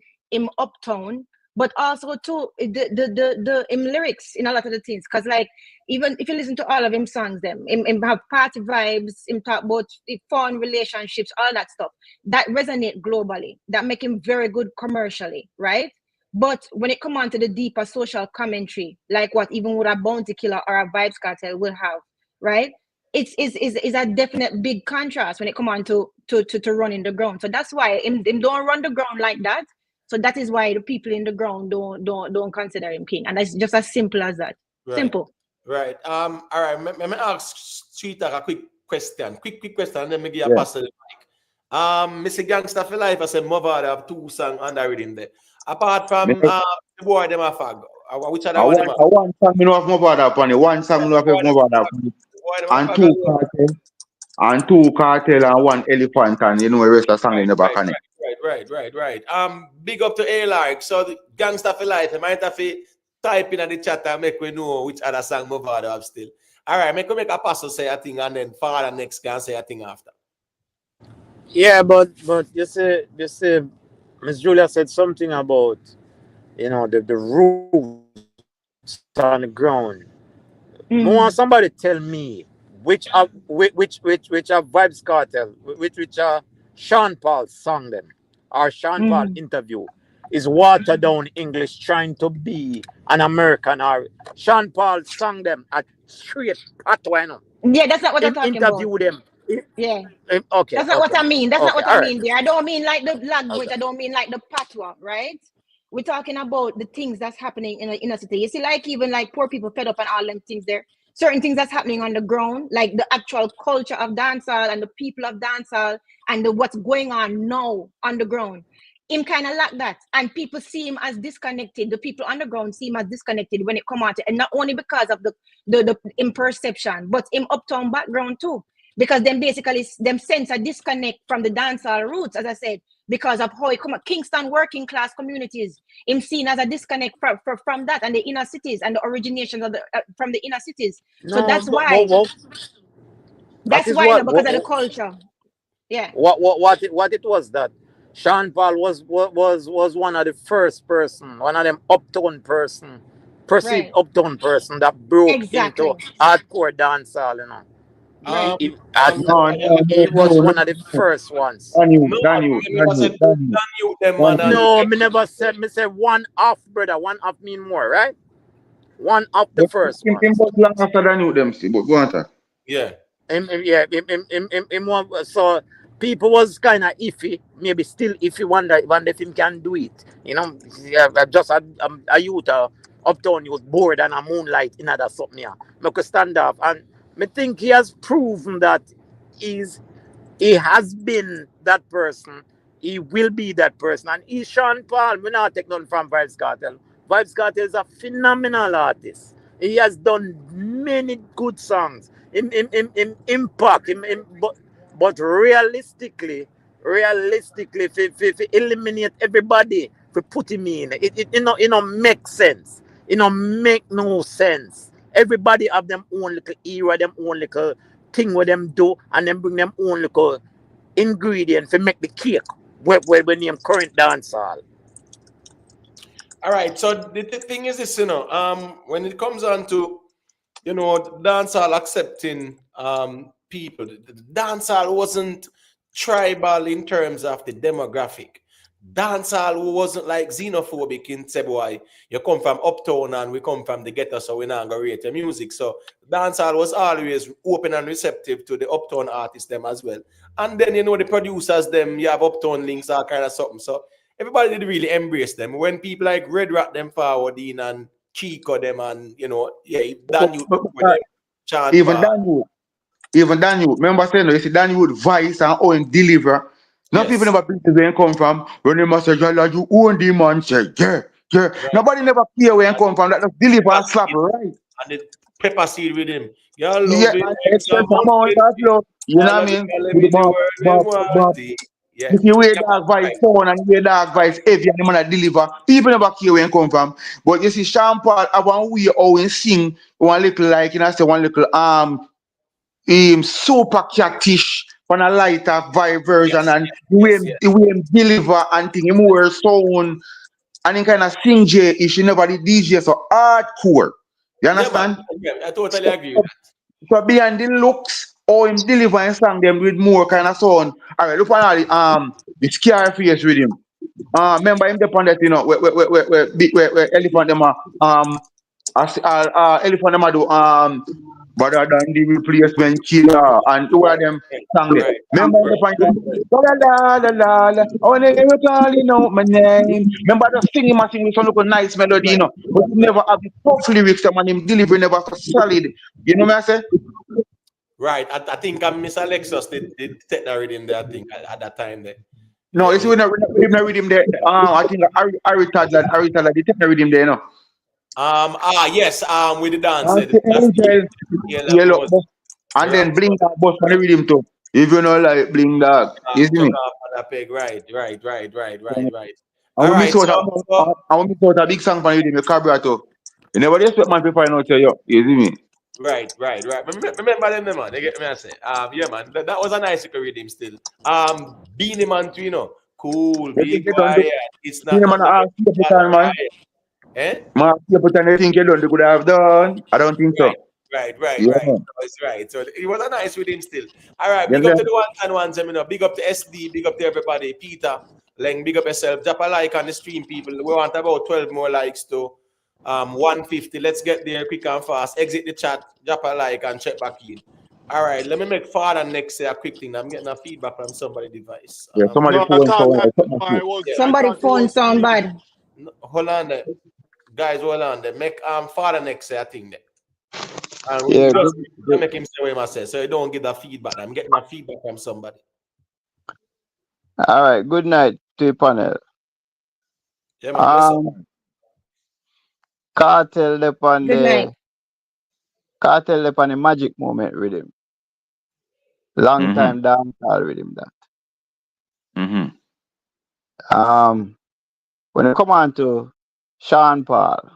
uptown, but also too the lyrics in a lot of the things. Cause like even if you listen to all of him songs, him have party vibes, him talk about fun relationships, all that stuff that resonate globally, that make him very good commercially, right? But when it come on to the deeper social commentary, like what even with a Bounty Killer or a Vybz Kartel will have, right? It's a definite big contrast when it come on to running the ground. So that's why him don't run the ground like that. So that is why the people in the ground don't consider him king, and that's just as simple as that. Right. Simple. Right. All right. Let me ask Street Talk a quick question. Quick question, and then me give a pass to the mic. Mr. Gangsta for Life, I said Mother have 2 songs under reading there. Apart from the boy them a fag. Which other one? One song me know of Mother upon it. One song me know of Mother upon it. And 2 Kartel. And 2 Kartel and 1 Elephant, and you know the rest of the song in the back on it. Right. Big up to A-Lark. So the Gangsta for Life, I might have to type in the chat and make we know which other song move out of still. All right, make a pastor say a thing and then father next can say a thing after. Yeah, but you see, Miss Julia said something about, you know, the roots on the ground. I want somebody tell me which of Vybz Kartel, which Sean Paul song them or Sean Paul interview is watered down English trying to be an American, or Sean Paul song them at straight patois, you know. Yeah, that's not what I'm Him talking about. interview them. Yeah. Okay. That's not what I mean. That's not what all I right. mean there. I don't mean like the language. Okay. I don't mean like the patois, right? We're talking about the things that's happening in the inner city. You see, like even like poor people fed up and all them things there. Certain things that's happening on the ground, like the actual culture of dancehall and the people of dancehall and what's going on now on the ground. Him kind of like that, and people see him as disconnected. The people on the ground see him as disconnected when it come out, and not only because of the imperception, but in uptown background too. Because them basically them sense a disconnect from the dancehall roots, as I said, because of how it come up. Kingston working class communities, him seen as a disconnect from that and the inner cities and the originations of the from the inner cities. So that's why. That's why, no, because of the culture. Yeah. What it was that Sean Paul was one of the first person, one of them uptown person, perceived Right. uptown person that broke Exactly. into hardcore dancehall, you know. Right. He was one of the first ones. Them, man. No, me never said. Me say one off, brother. One off mean more, right? One of the first ones. Long after Daniel them see, but go on, sir. Yeah. So people was kind of iffy, maybe still iffy. Wonder if him can do it. You know, just a youth, uptown youth, bored and a moonlight in other something here. Me could stand up, and me think he has proven that he has been that person. He will be that person, and he's Sean Paul. We not take nothing from Vybz Kartel. Vybz Kartel is a phenomenal artist. He has done many good songs. Impact, but realistically, if eliminate everybody, if put him in, it make sense. It make no sense. Everybody have them own little era, them own little thing with them do, and then bring them own little ingredient to make the cake. When name current dancehall. All right. So the thing is this, when it comes on to, dancehall accepting people, the dancehall wasn't tribal in terms of the demographic. Dancehall wasn't like xenophobic in Cebuai. You come from uptown and we come from the ghetto, so we're not going to rate your music. So dancehall was always open and receptive to the uptown artists them as well. And then, the producers them, you have uptown links, all kind of something. So everybody did really embrace them. When people like Red Rat them forward in and Chico them and, Even Daniel, remember saying, you see Daniel Vice and Owen deliver. Not people never been to where you come from. When they must say, you own the man, say, yeah. Right. Nobody never care where you come from. That just deliver and slap, right? And the pepper seed with him. You know what I mean? If you wear dark vice phone and you wear dark vice heavy and the man that deliver, people never care where you come from. But you see, Sean Paul, I want we always sing one little one little super cattish on a lighter vibe version, and the way him deliver and thing, him wear sound and he kind of sing J-ish. He never did DJ so hardcore. You understand? Yeah, I totally agree with that. So behind the looks, or him deliver and song them with more kind of sound. All right, look at the scary face with him. Remember him depend that where elephant them elephant them do better than the replacement killer and two of them sang it. Remember the point? I want to call my name. Remember the singing machine with some little nice melody, but you never have the tough lyrics and him delivery never so solid. You know what I say? Right. I think Miss Alexis did take that rhythm there, I think, at that time there. No, it's when I read him there. I think Arita did take the rhythm there, yes, with the dance. Yellow. And then bling that boss on the rhythm too. If you know like bling that, you see me? Right. I want me sort a big song for you, the carburetor. You never expect man to find out you see me? Right. Remember them, man. They get me, I say. Yeah, man. That was a nice rhythm still. Beenie Man too, cool, be quiet. It's not. Man, you put anything you done, they could have done. I don't think so. Right. Yeah, So it's right. So it was a nice with him still. All right, yeah, big yeah. up to the ones, big up to SD, big up to everybody. Peter, Leng, big up yourself. Drop a like on the stream, people. We want about 12 more likes to 150. Let's get there quick and fast. Exit the chat, drop a like and check back in. All right, let me make father next say a quick thing. I'm getting a feedback from somebody's device. Yeah, somebody No, phone sound like something. I Somebody thought it phone was sound me. bad. Hold on there. Guys, hold on there. Make father next say a thing there. And we Yeah, just good. make him say what he must say, so you don't get that feedback. I'm getting that feedback from somebody. All right. Good night to the panel. Yeah, man. Bless up. Cartel upon Good night. the magic moment with him. Long Mm-hmm. time dancehall with him that. Mm-hmm. When it come on to Sean Paul,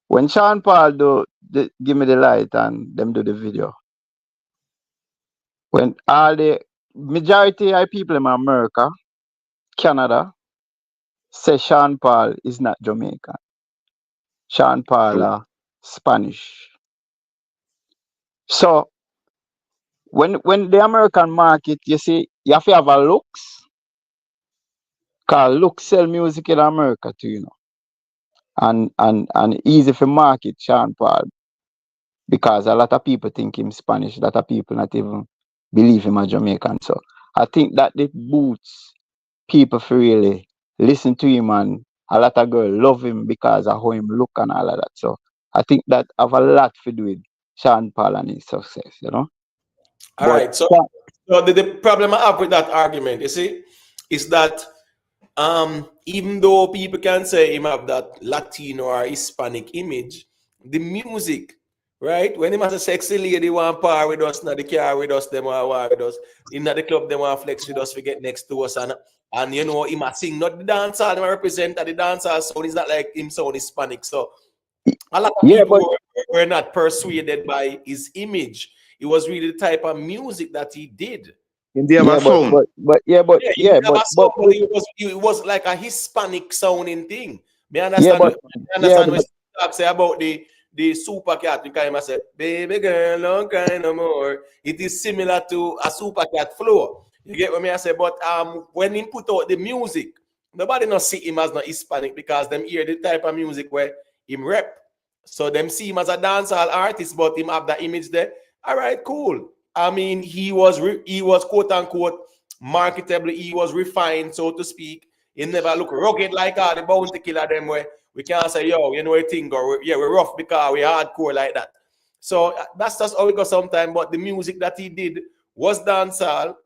when Sean Paul give me the light and them do the video, when all the majority of people in America, Canada, say Sean Paul is not Jamaican. Sean Paul are Spanish. So when the American market, you see, you have to have a looks, cause looks sell music in America too, you know. And easy for market Sean Paul because a lot of people think him Spanish, a lot of people not even believe him a Jamaican. So I think that it boots people for really listen to him, and a lot of girls love him because of how him look and all of that. So I think that have a lot to do with Sean Paul and his success, you know. All right. So the problem I have with that argument, you see, is that even though people can say him have that Latino or Hispanic image, the music, right? When him has a sexy lady want par with us, not the car with us, them want war with us, in the club, them want flex with us, we get next to us, and you know, him a sing, not the dancehall, him a represent that the dancehall sound is not like him sound Hispanic. So a lot of people were not persuaded by his image. It was really the type of music that he did. In the other sound. It was like a Hispanic sounding thing. Me understand. What you say about the super cat. You kind of say, "Baby girl, don't cry no more." It is similar to a super cat flow. You get what me I say? But when he put out the music, nobody not see him as not Hispanic because them hear the type of music where him rep. So them see him as a dancehall artist, but him have that image there. All right, cool. I mean, he was quote unquote marketable. He was refined, so to speak. He never look rugged like the bounty killer them where we can't say, yo, you know a thing, or we're rough because we're hardcore like that. So that's just how it goes sometimes. But the music that he did was dancehall,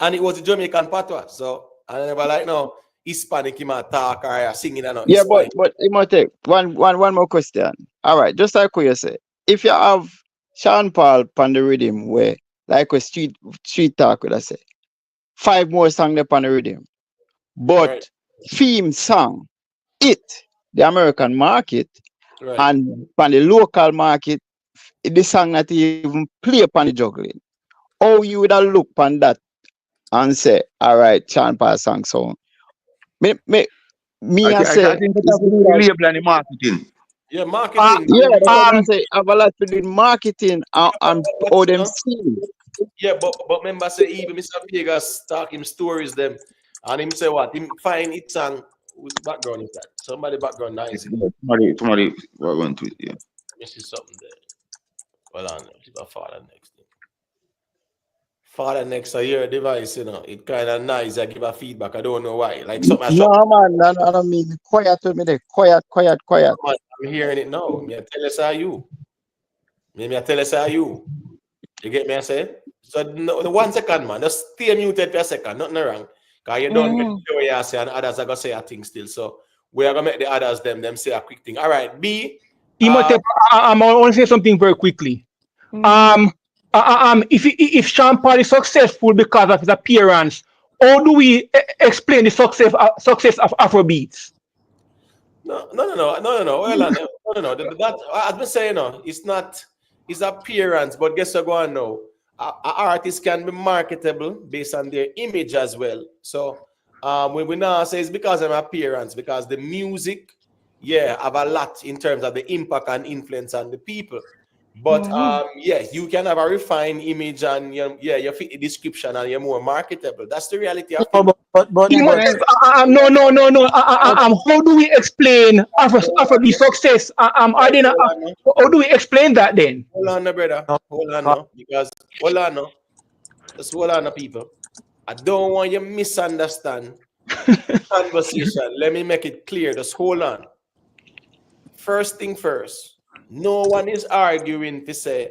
and it was the Jamaican patois. So I never like no Hispanic him talk or singing and yeah, but it might take one more question. All right, just like what you say, if you have Sean Paul on the rhythm where like a street talk would I say 5 more songs on the rhythm, but theme song the American market and on the local market the song not even play upon the juggling. How you would have look on that and say, all right, Sean Paul song song. I think it's the label and the marketing. Yeah, marketing. That's what I say. Have a lot to do with marketing and how them see. Yeah, but remember say even Mr. Vegas talk him stories them, and him say what him find it song. Whose background is that? Somebody background nice. Somebody went to it. Yeah. Let me see something there. Hold on, keep a father next. Father next to your device, you know, it kind of nice. I give a feedback. I don't know why. Like something. No man, I don't mean quiet to me there. Quiet. I'm hearing it now. Me I tell us how you. Me I tell us how you. You get me? I say. So no, 1 second, man. Just stay muted for a second. Nothing wrong. Cause you don't get the way I say, and others are gonna say a thing still. So we are gonna make the others them say a quick thing. All right, B. I'm gonna say something very quickly. If Sean Paul is successful because of his appearance, how do we explain the success of Afrobeats? No. Well, no. That as we say, it's not his appearance, but guess what going now? An artist can be marketable based on their image as well. So we now say it's because of appearance, because the music yeah, have a lot in terms of the impact and influence on the people. But yeah, you can have a refined image and you fit the description and you're more marketable. That's the reality of it. But No. How do we explain Afrobeat success? How do we explain that then? Hold on, no, brother. Hold on, no. Because hold on, no. Just hold on, no, people. I don't want you to misunderstand the conversation. Let me make it clear. Just hold on. First thing first. No one is arguing to say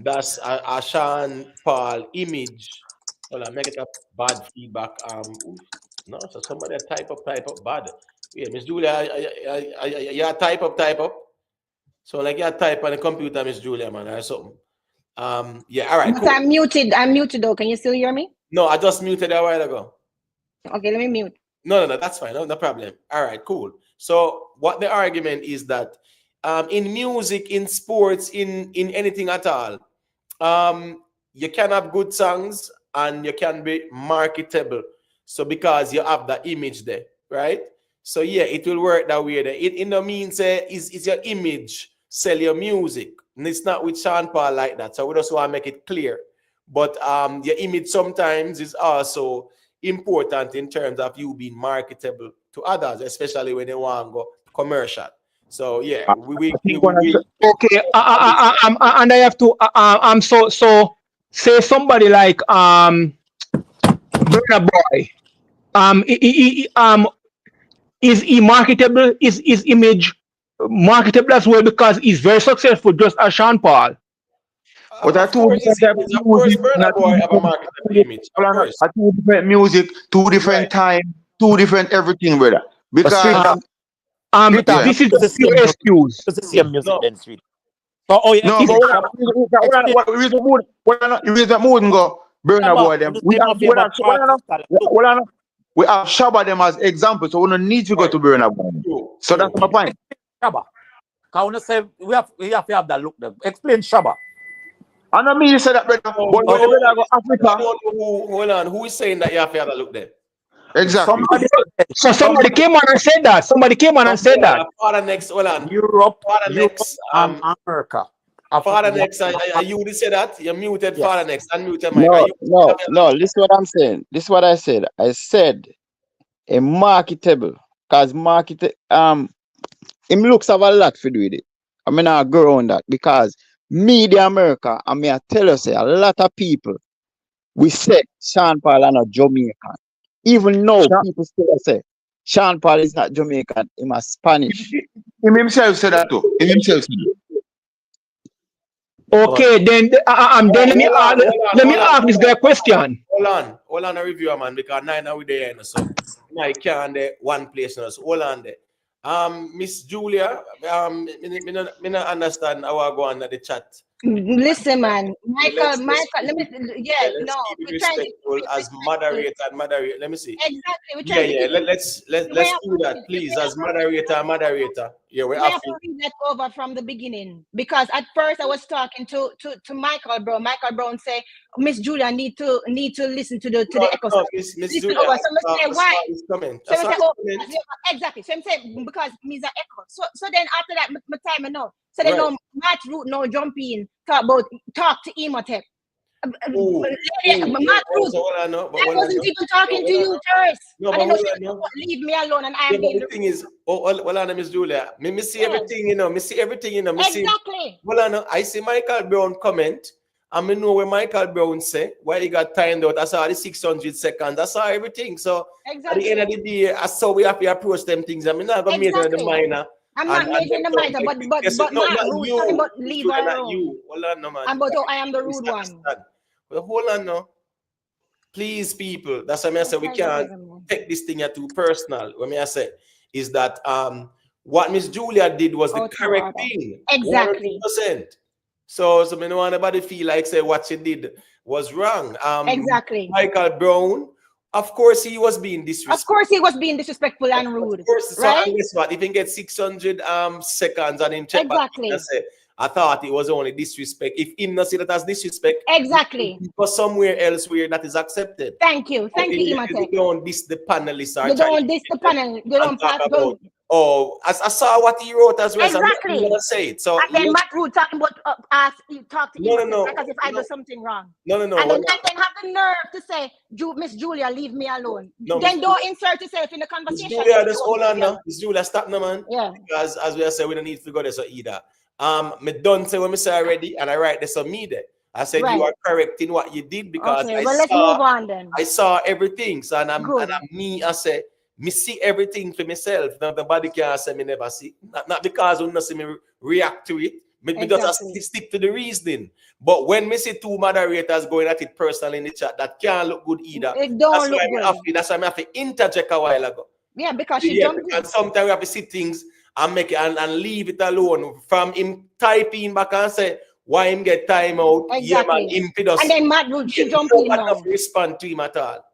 that's a Sean Paul image. Hold on, make it a bad feedback. No, so somebody type up bad. Yeah, Miss Julia, you type up. So like you type on the computer, Miss Julia, man, or something. Yeah, all right. But cool. I'm muted though. Can you still hear me? No, I just muted a while ago. Okay, let me mute. No, that's fine. No problem. All right, cool. So what the argument is that in music, in sports, in anything at all, you can have good songs and you can be marketable. So because you have that image there, right? So yeah, it will work that way. It no means is your image sell your music. And it's not with Sean Paul like that. So we just want to make it clear. But your image sometimes is also important in terms of you being marketable to others, especially when they want to go commercial. So yeah, we okay. And I have to so say somebody like Burna Boy. Is he marketable? Is his image marketable as well because he's very successful, just as Sean Paul? But of course, Burna Boy have a marketable image. Of course. Two different music, two different time, two different everything, brother. Because this is just your excuse. It's the same music then, sweet. So, oh yeah, no, but we reason more go Burna Boy them. We have Shabba them as example, so we don't need to go to Burna Boy. So that's my point. Shabba. Can we say we have to have that look there? Explain Shabba. I don't mean you say that, brother. But when the go Africa, hold on, who is saying that you have to have a look there? Exactly. Somebody came on and said that. Father next, hold on. Europe, next, America. Father next, you did say that? You muted Father next, unmuted Mike. No, this is what I'm saying. This is what I said. I said a marketable, because him looks have a lot to do with it. I mean, I go on that because media America, I mean, I tell you, say a lot of people we say Sean Paul are not Jamaican. Even now, people still say Sean Paul is not Jamaican, he's a Spanish. Him himself said that too. Him himself said that. Okay, then let me ask this guy a question. Hold on, a reviewer man, because now we there, so I can't there one place now. So hold on there. Miss Julia, me not understand how I go on the chat. Listen, man, Michael, let me, Let's keep it respectful as moderator and moderator. Let me see. Exactly. Let's do that, please, as moderator. Yeah, we have to read that over from the beginning, because at first I was talking to Michael Brown. Michael Brown say Miss Julia need to listen to the echo. Miss Julia, why? Exactly. So I'm saying because me's an echo. So then after that, my time I know. So they know Matt Root no jump in, talk to Emotep. Matt Root, I wasn't even talking to you first. No, but leave me alone and I'm being the thing is, well, Miss Julia, me see everything, Exactly. I see Michael Brown comment. I know where Michael Brown say why he got timed out. I saw the 600 seconds. I saw everything. So at the end of the day, I saw we have to approach them things. I'm not going to make the minor. I'm not making the minor, but not rude. Talking about leave her alone. Hold on, no man. I am the rude one. But hold on, no. Please, people. That's what I say. We can't take this thing too personal. What I say is that what Miss Julia did was the correct thing. Exactly. 100%. So I don't want anybody feel like say what she did was wrong. Exactly. Michael Brown, of course he was being disrespectful. And rude. Of course. So right? Guess what? If he gets 600 seconds and him check back and say, I thought it was only disrespect. If him not see that as disrespect, exactly. Because somewhere else where that is accepted. Thank you, Imate. You don't diss the panelists. You don't diss the panel. You don't pass. Oh, I saw what he wrote as well. So I'm not Exactly. gonna say it. So And then Matt Rude talking about he talked to No, him no, like as if I no. do something wrong. no. And then have the nerve to say, Miss Julia, leave me alone. No, then Miss don't insert yourself in the Miss conversation. Julia, just hold on now. Miss Julia, stop now, man. Yeah. Because as we are saying, we don't need to go there so either. Me done say what me say already, and I write this on me there. I said you are correct in what you did because Okay, well, let's move on then. I saw everything. So and I'm Good. me, I say, me see everything for myself. Nobody can say me never see. Not because you not see me react to it. Me just stick to the reasoning. But when me see two moderators going at it personally in the chat, that can't look good either. It don't look good. That's why I have to interject a while ago. Yeah, because she jumped in. And sometimes we have to see things and make it and leave it alone. From him typing back and say, why him get time out? Exactly. Yeah, man, and then Matt Rude, she jumped in now. Respond to him at all.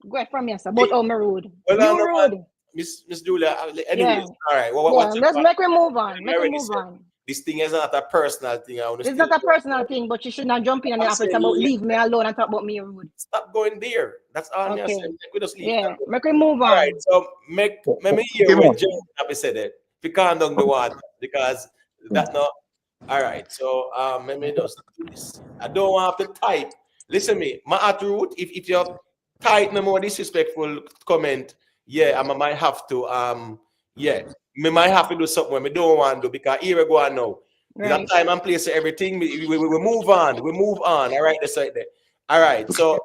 Go ahead from here, sir. But rude. Well, you rude. Miss Julia, anyways, all right. Let's make we move on. This thing is not a personal thing. It's not a personal thing, but you should not jump in and talk about leave me alone and talk about me rude. Stop going there. That's all I'm saying. We just leave. Yeah, make we move on. All right, so make me hear what John have said it. We can't down the water because that's not all right. So let me just do this. I don't want to type. Listen me, my attitude, if you're type no more disrespectful comment, yeah, I might have to me might have to do something we don't want to do because here we go on now. That time and place everything. We move on. We move on. All right, that's right there. All right. So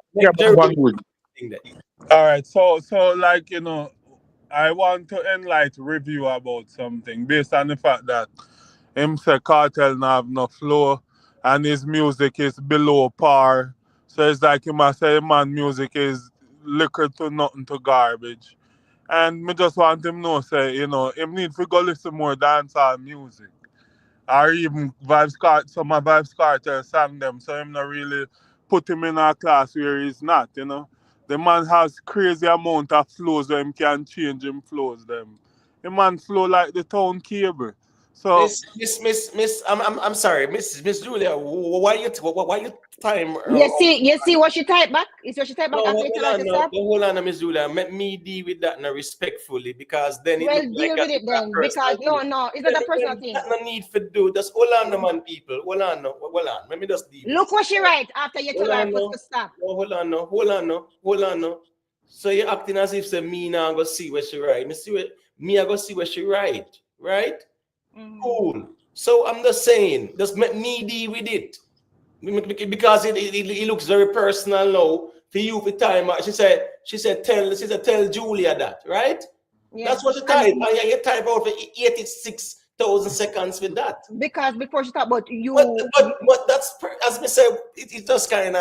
all right. So like I want to enlighten review about something based on the fact that him say Kartel not have no flow and his music is below par. So it's like him say man music is liquor to nothing to garbage. And me just want him know say, him need to go listen more dancehall music. Or even some of Vybz Kartel sang them, so him not really put him in a class where he's not, The man has crazy amount of flows where him can change him flows them. The man flow like the town cable. So Miss, I'm sorry, Miss Julia, why you time? You see what she type back? Is what she type back after you tell her to stop? Hold on, Miss Julia. Let me deal with that now respectfully because then deal with it then because no, it's not a personal thing. No need for do. Just hold on, man, people. Hold on. Let me just deal. Look what she write after you tell her to stop. Hold on. So you're acting as if say me now go see what she write. I go see what she write, right? Cool. So I'm just saying, just let me deal with it because it looks very personal now for you for time. She said tell Julia that, right? Yeah. That's what you type. And you type out for 86,000 seconds with that. Because before she talk about you, but that's as I said, it's just kind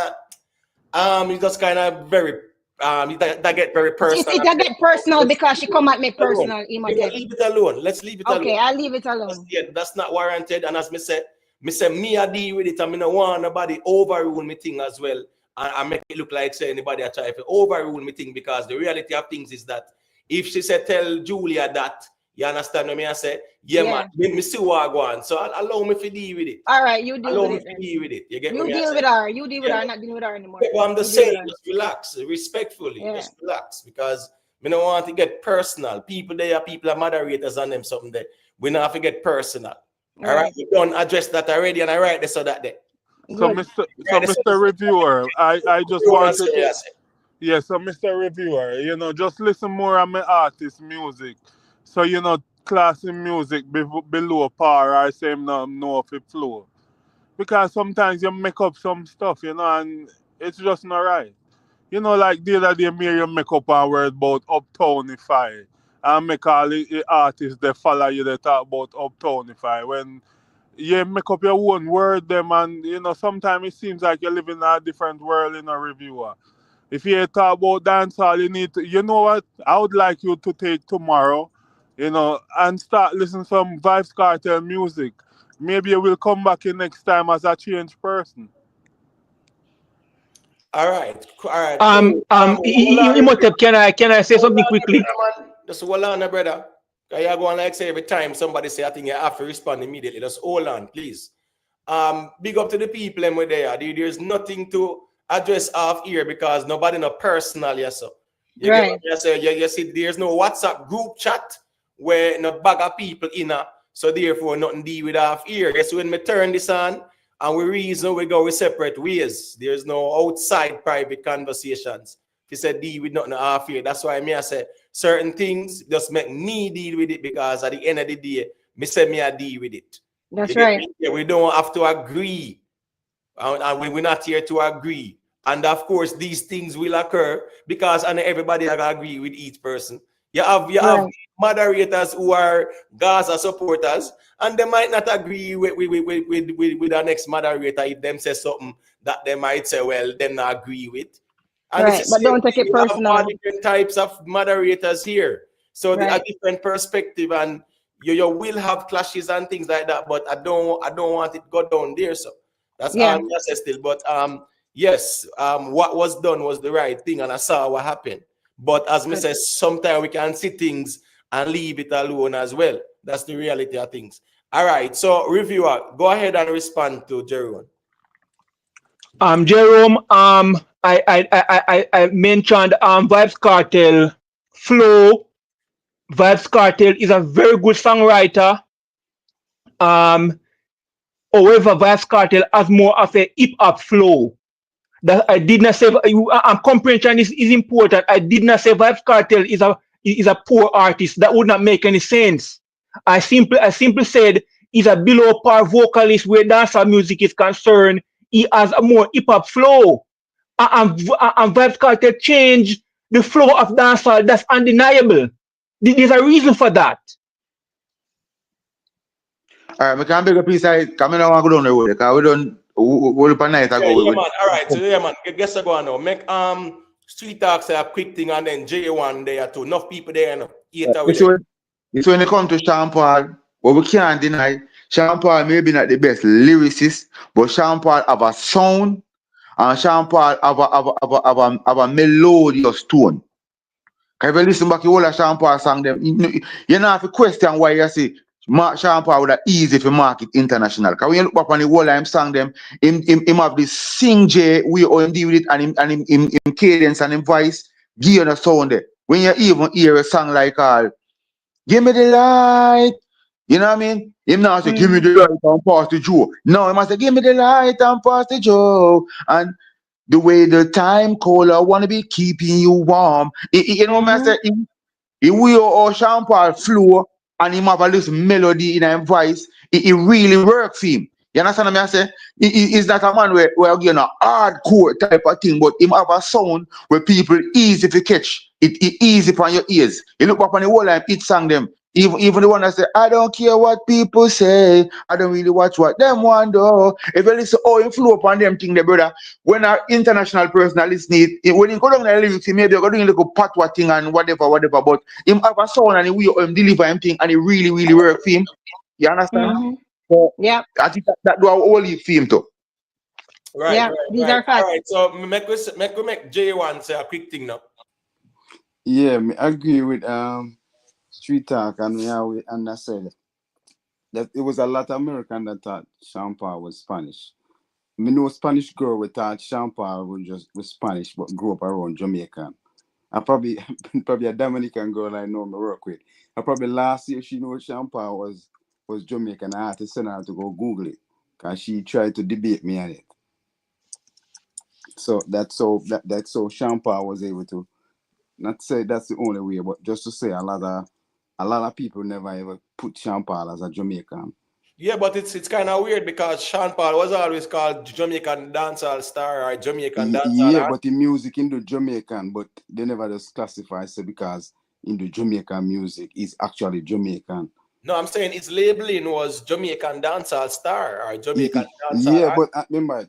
of very. That get very personal. It get personal because she come at me personal. Leave it alone. Let's leave it alone. Okay, I'll leave it alone. That's not warranted. And as me say, I deal with it. I mean, I want nobody overrule me thing as well. And I make it look like say anybody I try to overrule me thing because the reality of things is that if she said tell Julia that, you understand what I say? Yeah, man. Me see what I go on. So allow me to deal with it. All right, you deal with it. You get you deal with her. You deal with her. Not dealing with her anymore. Well, I'm just saying, just relax, respectfully. Yeah. Just relax because we don't want to get personal. People are moderators on them something that we don't have to get personal. All right, we don't address that already, and I write this so that day. So, Mr. Reviewer, I just want to. So Mr. Reviewer, just listen more on my artist music. So, class in music below par, I say no if it flow. Because sometimes you make up some stuff, and it's just not right. Like the other day, you make up a word about Uptownify. And make all the artists that follow you that talk about Uptownify. When you make up your own word, them, and, sometimes it seems like you live in a different world in a reviewer. If you talk about dancehall, you need to, you know what? I would like you to take tomorrow, and start listening to some Vybz Kartel music. Maybe you will come back in next time as a changed person. All right. Imhotep, can I say something quickly? Just hold on, brother. You're going like say every time somebody say I think you have to respond immediately. Just hold on, please. Big up to the people and there. There's nothing to address off here because nobody no personal, yes, sir. You see, there's no WhatsApp group chat where no bag of people in her, so therefore nothing deal with half here. Guess when me turn this on and we reason we go with separate ways. There's no outside private conversations. If you said deal with nothing half here, that's why me I say certain things just make me deal with it, because at the end of the day, me say me I deal with it. That's You get right. me? Yeah, we don't have to agree, and we're not here to agree. And of course, these things will occur because and everybody will agree with each person. You have Right. moderators who are Gaza supporters, and they might not agree with the next moderator if them say something that they might say, well, them not agree with. And Right. it's the But same don't take thing. it We have all personal. different types of moderators here. So a Right. different perspective, and you will have clashes and things like that. But I don't want it go down there. So that's Yeah. all I say still. But yes, what was done was the right thing, and I saw what happened. But as me Good. say, sometimes we can see things and leave it alone as well. That's the reality of things. All right. So reviewer, go ahead and respond to Jerome. Jerome, I mentioned Vybz Kartel flow. Vybz Kartel is a very good songwriter. However, Vybz Kartel has more of a hip hop flow. That I did not say. Comprehension is important. I did not say Vybz Kartel is a poor artist. That would not make any sense. I simply said he's a below par vocalist where dancehall music is concerned. He has a more hip hop flow. And Vybz Kartel changed the flow of dancehall. That's undeniable. There's a reason for that. All right, we can big a piece of it. Come in and go down the road because we don't. We'll up a night Yeah, ago. yeah, man. All right. So yeah, man. Guess I go on now. Make Street Talk say a quick thing, and then J1 there too. Enough people there, you know. Eat away there. It's when it comes to Sean Paul, what we can't deny, Sean Paul may be not the best lyricist, but Sean Paul have a sound, and Sean Paul have a melodious tone. If you listen back to all the Sean Paul song, them, you don't have to question why you say Sean Paul would have easy to market international. Because when you look back on the whole I'm song them, him have this sing J, we all deal with it, and him cadence and him voice, give you the sound there. When you even hear a song like give me the light. You know what I mean? Him now say, give me the light and pass the Joe. No, he must say, give me the light and pass the Joe. And the way the time cold, I want to be keeping you warm. You know what I say? He will or Sean Paul flow and him have a little melody in his voice. It really works for him. You understand what I say? He's not a man where again a hardcore type of thing, but him have a sound where people easy to catch. It easy for your ears. You look up on the whole line, it sang them. Even the one that say, I don't care what people say, I don't really watch what them want do. If you listen, oh, you flow upon them thing, the brother. When an international person listen it, when you go down the lyrics, maybe you're doing a little patwa thing and whatever, but him have a sound and he will deliver him thing and it really work for him. You understand? So, Yeah. I think that do a whole theme too. Right, Yeah. right, These right. are facts. All right. So make J1 say a quick thing now. Yeah, I agree with Street Talk, and I said that it was a lot of American that thought Sean Paul was Spanish. Me know Spanish girl we thought Sean Paul was Spanish, but grew up around Jamaican. I probably a Dominican girl I know me work with. I probably last year she knew Sean Paul was Jamaican. I had to send her to go Google it because she tried to debate me on it. So that's so Sean Paul was able to, not to say that's the only way, but just to say a lot of people never ever put Sean Paul as a Jamaican. Yeah, but it's kind of weird because Sean Paul was always called Jamaican dancehall star or Jamaican dancehall. Yeah, but the music in the Jamaican, but they never just classify it because in the Jamaican music is actually Jamaican. No, I'm saying its labeling was Jamaican dancehall star or Jamaican dancehall. Yeah, but remember,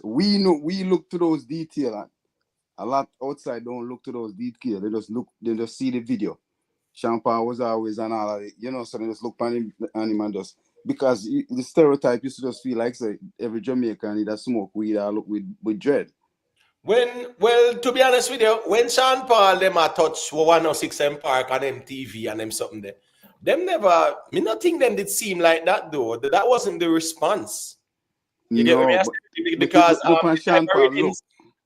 we look to those details. A lot outside don't look to those details. They just see the video. Sean Paul was always on all of it, so they just look on him and just because the stereotype used to just feel like say every Jamaican need a smoke weed or look with dread. Well, to be honest with you, when Sean Paul them a touch 106 M Park on MTV and them something there, them never, me not think them did seem like that though. That wasn't the response. You get what I say? Because look on Sean Paul look.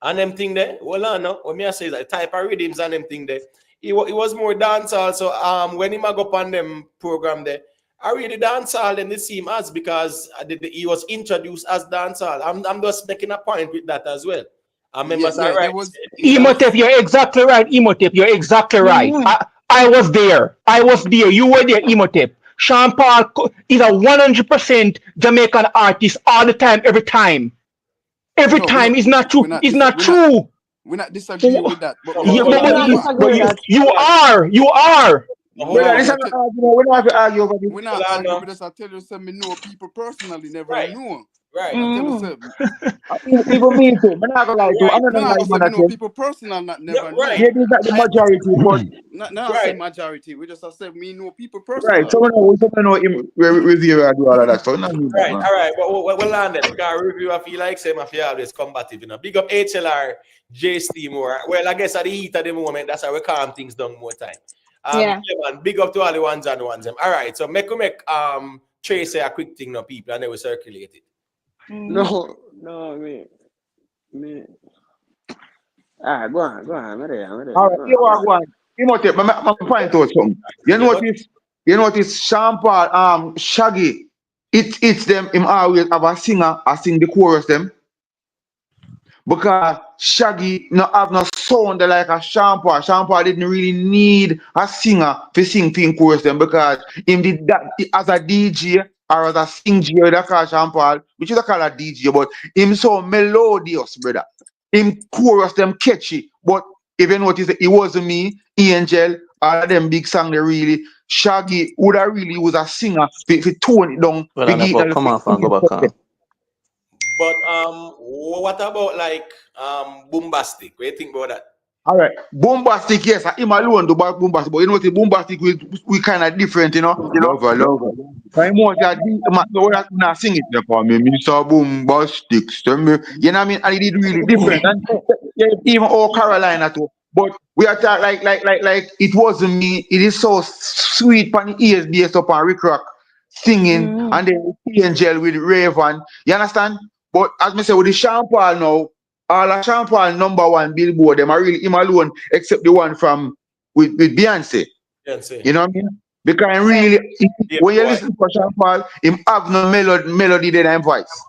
And them thing there, well, no, what me I say is like type of rhythms and them thing there. It was more dancehall. So when he mag up on them program there, I really dancehall and they see him as because he was introduced as dancehall. I'm just making a point with that as well. I remember Yeah, there right. was Emotep, you're exactly right. Emotep, you're exactly right. I was there. You were there, Emotep. Sean Paul is a 100% Jamaican artist all the time, every time. Every no, time. It's not true. It's not true. we're not disagreeing with that, but Yeah, We don't disagree with that. you are. You are. Brother, this is not argument. We don't have to argue over this. we're not arguing, but I tell you something, know people personally, never Right. know. Right. I tell you something. People mean too. I'm not gonna lie to. I'm not No, gonna I lie said to we know people personal, not never know. right. Yeah, this is not the majority, but No, I said majority. We just said we know people personal. right. Someone know him review and do all of that. So not Right, all right. Well, land it. Because review, I feel like same. I feel always combative. You know, big up HLR, J Steam more. Well, I guess at the heat of the moment, that's how we calm things down more time. Yeah. Man, big up to all the ones and ones. All right, so make Trace a quick thing now, people, and they will circulate it. No, me. Ah, go on. I'm there. all right, you are one. You know, my point out something. You notice Sean Paul, Shaggy, it's them him always have a singer, I sing the chorus them. Because Shaggy no have no sound like a Sean Paul. Sean Paul didn't really need a singer to sing thing chorus them because him did that as a DJ or as a singer that call Sean Paul, which is a call a DJ, but him so melodious, brother. Him chorus them catchy. But if you notice it wasn't me, Angel, all of them big song they really Shaggy would have really was a singer if he tone it down. Well, I never come off and go back on. But what about like Boombastic? What do you think about that? All right, Boombastic, yes, him alone do Boombastic, but you know what, Boombastic we kind of different, you know. Lover. I'm more that man not sing it for me. Mr. Boombastic, you know what I mean? And he did really different, and yeah, even all Carolina too. But we are talking like it wasn't me. It is so sweet, pan ears based up on Rick Rock singing, and then Angel with Raven. You understand? But as me say with the Sean Paul now. All of Sean Paul #1 Billboard, them are really him alone, except the one from with Beyonce. You know what I mean? Because really, when you listen to Sean Paul, him have no melody in his voice.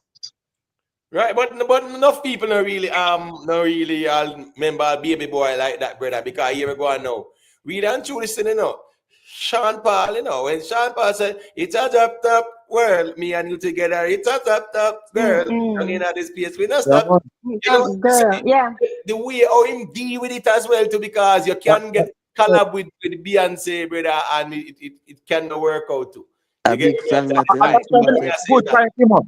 Right, but enough people not really remember Baby Boy like that, brother. Because here we go on now. We don't truly listen, you know. Sean Paul, you know, when Sean Paul said, "It's a top world, me and you together, it's a top girl." And in this place, we don't stop. You know, Girl, yeah. the way how him deal with it as well too, because you can get collab with Beyonce, brother, and it can work out too. A big song that Good point, Timo.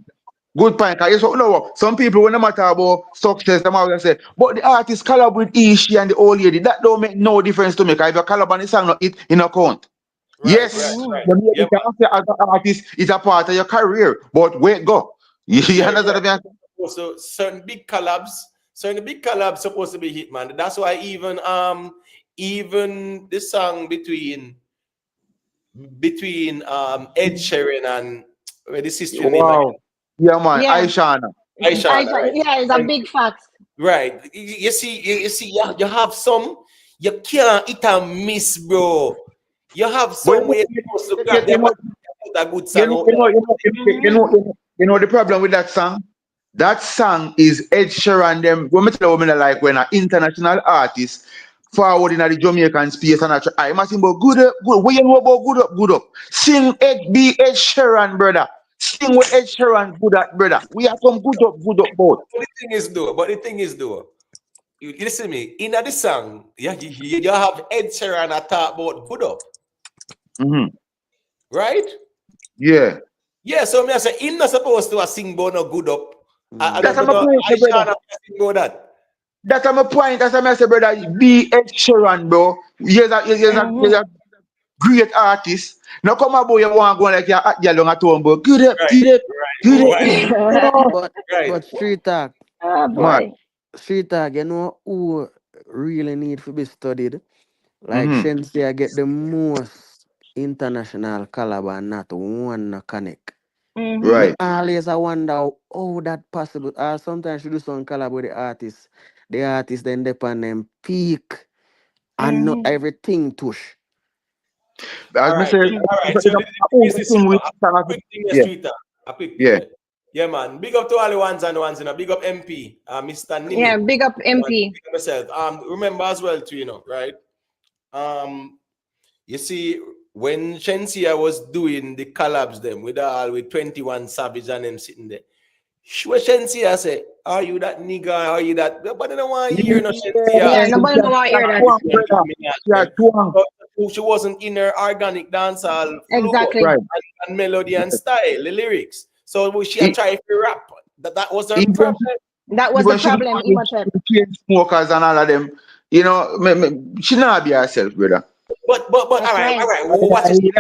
Good point. Cause you know, some people when they matter about success, them always say, but the artist collab with Ishi and the old lady, that don't make no difference to me. Cause if you collab on the song, not it in account. Yes, you can say as an artist is a part of your career, but wait, go. You understand what I'm saying? So certain big collabs supposed to be hit, man. That's why even the song between Ed Sheeran and the sister name. Wow. Yeah, man. Yeah. Aishana. Right? Yeah, it's a big fact. Right. You see, you have some you can't eat and miss, bro. You have some way to grab them a good song. You know the problem with that song? That song is Ed Sheeran them. When me tell you what me like when an international artist forward in the Jamaican space and I must sing about good up. What you know about good up? Sing Ed Sheeran, brother. Sing with Ed Sheeran, good up, brother. We have some good up both. But the thing is though, you listen to me, in the song, you have Ed Sheeran talk about good up. Right? Yeah. Yeah, so I say he's not supposed to sing about no good up. That's my point, brother. Sing about that. That's my point. That's my say, brother. Be Ed Sheeran, bro. He's a great artist. Now come about you want to go like you're at your at home, but good up. But street talk. Oh boy. Street talk, you know who really need to be studied? Like Shenseea get the most international collab and not one connect. Right. Always I wonder how that possible. Sometimes you do some collab with the artist then depend on them peak and not everything tush. As All me right, say, all right. So all this the is thing with a quick thing, yes, yeah, Twitter. A quick, yeah. yeah, man. Big up to all the ones and ones, you know. Big up MP, Mr. Nimi. Yeah, big up And MP. big up myself. Remember as well too, you know, right? You see, when Shensia was doing the collabs them with 21 Savage and them sitting there, Shensia say, "Are you that nigga? Are you that?" But I don't want to hear no Shensia. Yeah, nobody know why hear that. She wasn't in her organic dancehall flow Exactly. Right. and melody and style, the lyrics. So she had tried to rap. That was her Even problem. That was the problem. He was said. chain smokers and all of them, you know, she not be herself, brother. But all right. Watch it. Chain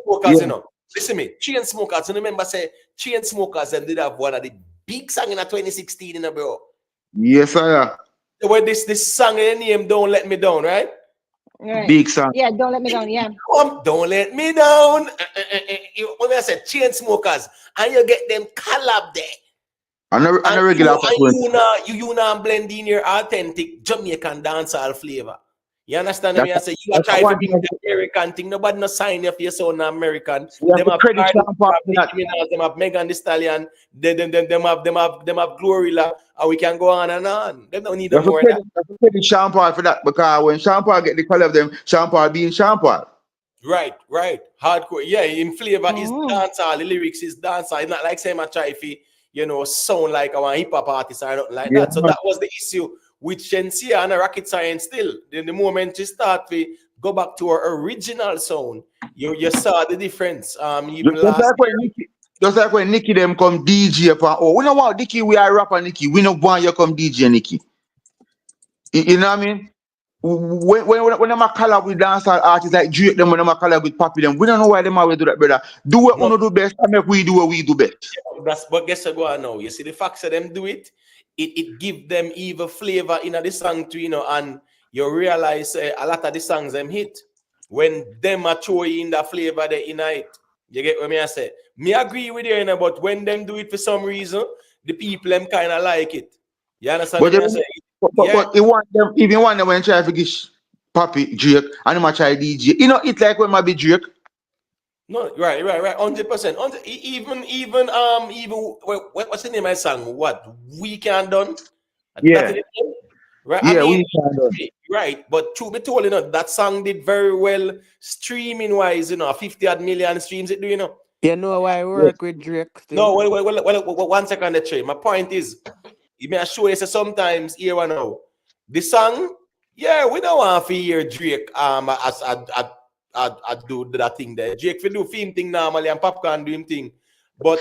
smokers, Yeah. you know. Listen me, chain smokers. You remember say chain smokers and did have one of the big song in 2016, you know, bro. Yes, sir. Where this song in the name "Don't Let Me Down," right? Right. Big song. Yeah, don't let me down. Yeah. Don't let me down. When I said chain smokers, and you get them collab there. And a regular you now blend in your authentic Jamaican dancehall flavor. You understand me? I say you are that's trying to one be thing. the American thing. Nobody no sign you for your sound American. We have Them to have credit Cardi, Champa for that. them have Megan Thee Stallion. Them have Glorilla, and we can go on and on. They don't need We no have to more of that. credit Sean Paul for that, because when Sean Paul get the call of them, Sean Paul being Sean Paul. Right. Hardcore. Yeah, in flavor is dancehall. The lyrics is dancehall. It's not like saying I try to, you know, sound like a hip hop artist or nothing like that. So that was the issue with Shensia and Rocket Science still. Then the moment you start to go back to her original sound, you saw the difference. Even last year. Just like when Nicky them come DJ for we don't want Nicky, we are rapper Nicky. We don't want you come DJ Nicky. You know what I mean? When I'm a collab with dancehall artists like Drake, them when I'm a collab with Papi, them, we don't know why them always do that, brother. Do what we do best and make we do what we do best. But guess what now? You see the facts of them do it, it give them even flavor in the song too, you know, and you realize a lot of the songs them hit when them are throwing in the flavor they in it. You get what I say? Me agree with you, you know, but when them do it for some reason, the people them kind of like it. You understand what I say? But you want them, even one them when try to give Papi Drake and him a try DJ. You know, it's like when my be Drake. No, right, 100%. Even what's the name of my song? What We Can Done? Yeah. Right. Yeah, I mean, We Can Done. right, but truth be told, you know, that song did very well streaming wise, you know, 50 odd million streams it do, you know. You know why I work with Drake still? No, well, 1 second, the trade. My point is, you may assure you say sometimes here and now, the song, yeah, we don't want to hear Drake as I do that thing there. Drake will do film thing normally and Popcorn do him thing. But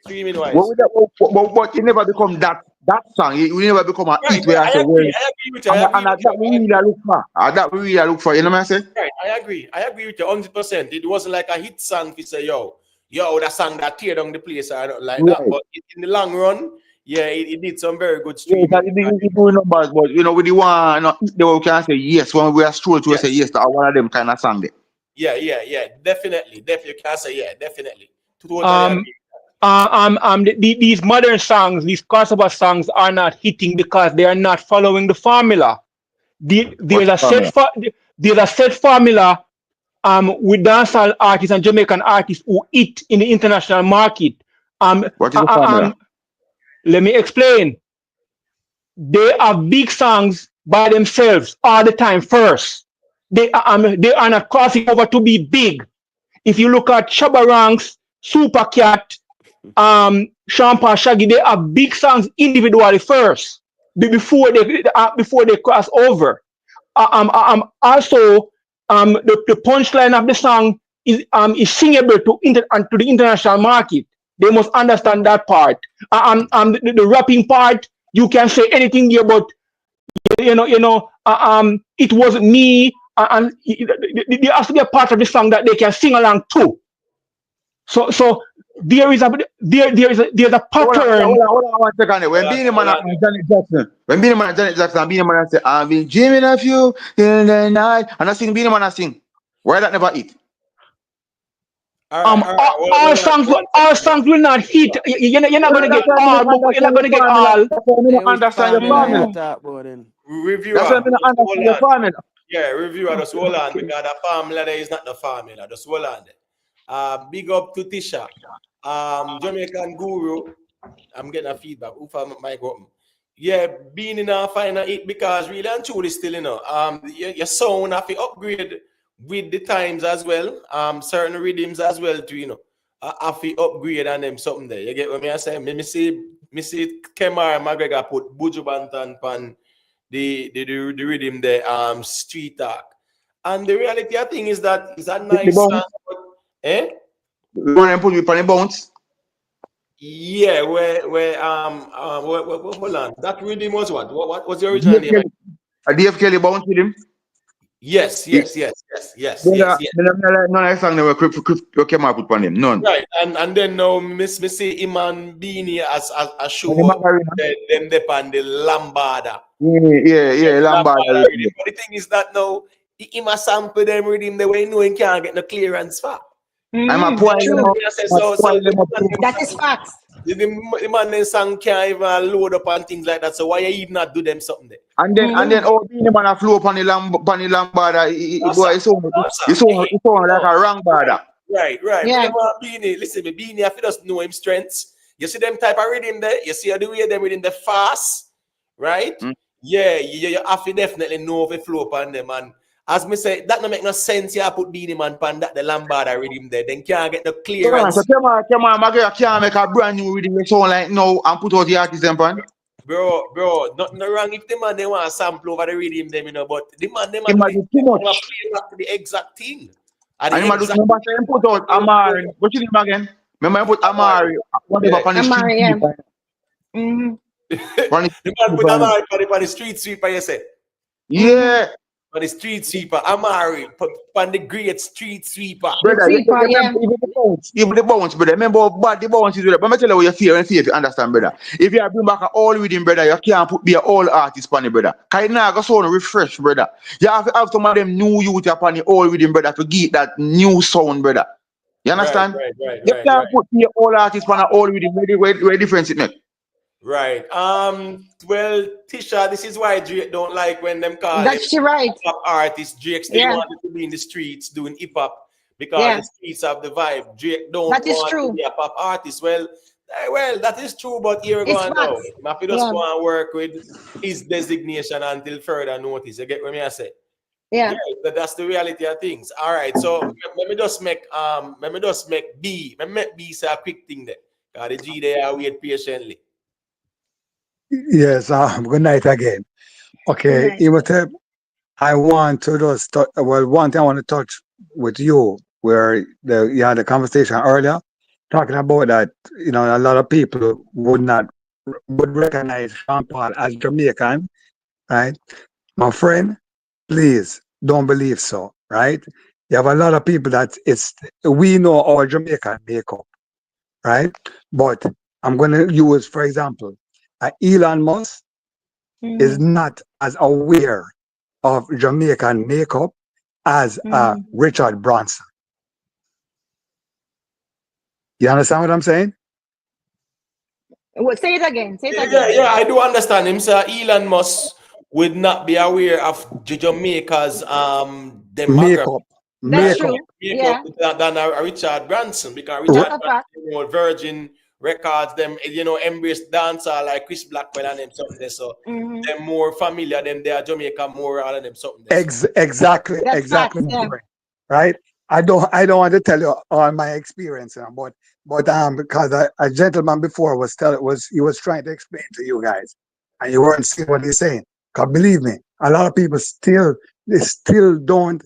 streaming wise. But it never become that song. It will never become a hit where I say, well, that we really look for. That we really look for. You know what I'm saying? Right, I agree with you 100%. It wasn't like a hit song to say, yo, that song that tear down the place or not like that. But in the long run, yeah, it did some very good streaming. Yeah, it do numbers, but you know, with the one, they can say yes when we are strolled to say yes to one of them kind of song there. Yeah, definitely. You can say yeah, definitely. Totally agree. These modern songs, these crossover songs are not hitting because they are not following the formula. There's a set formula with dancehall artists and Jamaican artists who hit in the international market. What is the formula? Let me explain. They have big songs by themselves all the time first. They are not crossing over to be big. If you look at Shabba Ranks, Super Cat, Sean Paul Shaggy, they have big songs individually first before they cross over. Also, the punchline of the song is singable to the international market. They must understand that part. The rapping part, you can say anything here, but it wasn't me, and there has to be a part of the song that they can sing along to. So there is a pattern. Hold on 1 second. When Beenie Man and Janet Jackson, Beenie Man say, I've been dreaming of you in the night, and I sing Beenie Man, I sing. Why that never hit? All right. All songs will not hit. You're not gonna get all. You're not gonna get all. That's why I Hey, don't which understand your formula formula. you talk about then? Reviewer, That's why I don't just hold understand your on. formula. Yeah, reviewer, just hold on because the formula there is not the formula. Just hold on there. Big up to Tisha. Jamaican Guru. I'm getting a feedback. Who found my open? Yeah, being in a final it because really and truly still, your sound have to upgrade with the times as well. Certain rhythms as well too, have to upgrade on them something there. You get what I say? Me see Kemar McGregor put Buju Banton pan the rhythm there, street talk. And the reality I think is that it's a The nice bounce. song, but, eh? You want to put me on the bounce? Yeah, hold on. That rhythm was what? What was the original Dave name? Kelly. Dave Kelly bounce with him. Yes. Brother, none of the song never came out put on him. None. Right, and then now Miss say Iman Beanie as a show And the up Macarena. them depend the Lambada. Yeah, Lambada. Rhythm. But the thing is that now him a sample them rhythm the way you know he can't get no clearance for. I'm a point. True. So That is facts. the man then song can't even load up and things like that. So why you even not do them something there? And then Beenie Man a flow upon the Lambada. Boy, it's sound like a wrong bada. Right. Yeah. But Beanie, listen, Beanie, if you just know him strengths, you see them type of rhythm there, you see the way them rhythm the fast, right? Yeah, you have to definitely know if it flow upon them. And as me say, that don't make no sense. You put Beanie Man pan that the Lambada rhythm there, then can't get the clearance. So come on, McGregor can't make a brand new rhythm sound like now and put out the artist them pan. Bro, nothing wrong if the man they want to sample over the rhythm them, but the man they He might do too much. play back to the exact thing. And he might do remember say put out Amari. What's your name again? Remember I put Amari whatever on the Amari, street. yeah. Mm-hmm. The man put Amari on the street sweeper, you say? Yeah. On the street sweeper, Amari, on the great street sweeper. Brother, Yeah. even the bounce, brother. Remember how bad the bounce is, brother. But I tell you what you feel and see if you understand, brother. If you bring back an all rhythm, brother, you can't be an all artist on it, brother. Cause it now go sound refresh, brother. You have to have some of them new youth upon the all rhythm, brother, to get that new sound, brother. You understand? You can't put the all artist on an all rhythm. Where difference it make? Right. Well, Tisha, this is why Drake don't like when them call That's right. hip-hop artists. Drake still Yeah. wanted to be in the streets doing hip-hop because Yeah. the streets have the vibe. Drake don't That is want true. to be a pop artist. Well, that is true, but here we It's go now. facts. If he just Yeah. want to work with his designation until further notice. You get what I say? Yeah. That's the reality of things. All right, so let me just make B. Let me make B say a quick thing there. Because the G they are wait patiently. Yes, good night again. Okay, Imhotep, I want to just one thing I want to touch with you, where you had a conversation earlier, talking about that, a lot of people would recognize Sean Paul as Jamaican, right? My friend, please don't believe so, right? You have a lot of people we know our Jamaican makeup, right? But I'm going to use, for example, Elon Musk is not as aware of Jamaican makeup as Richard Branson. You understand what I'm saying? Say it again. Say it again. Yeah, I do understand him, sir. Elon Musk would not be aware of Jamaica's demographic. That's true. Yeah. Than a Richard Branson, because Richard Branson, Virgin Records, them embrace dancehall like Chris Blackwell and them something there. So they're more familiar than they are Jamaica more and them something there. Exactly. Yeah. Right. I don't want to tell you all my experience, but because a gentleman before was trying to explain to you guys, and you weren't seeing what he's saying. Because believe me, a lot of people still don't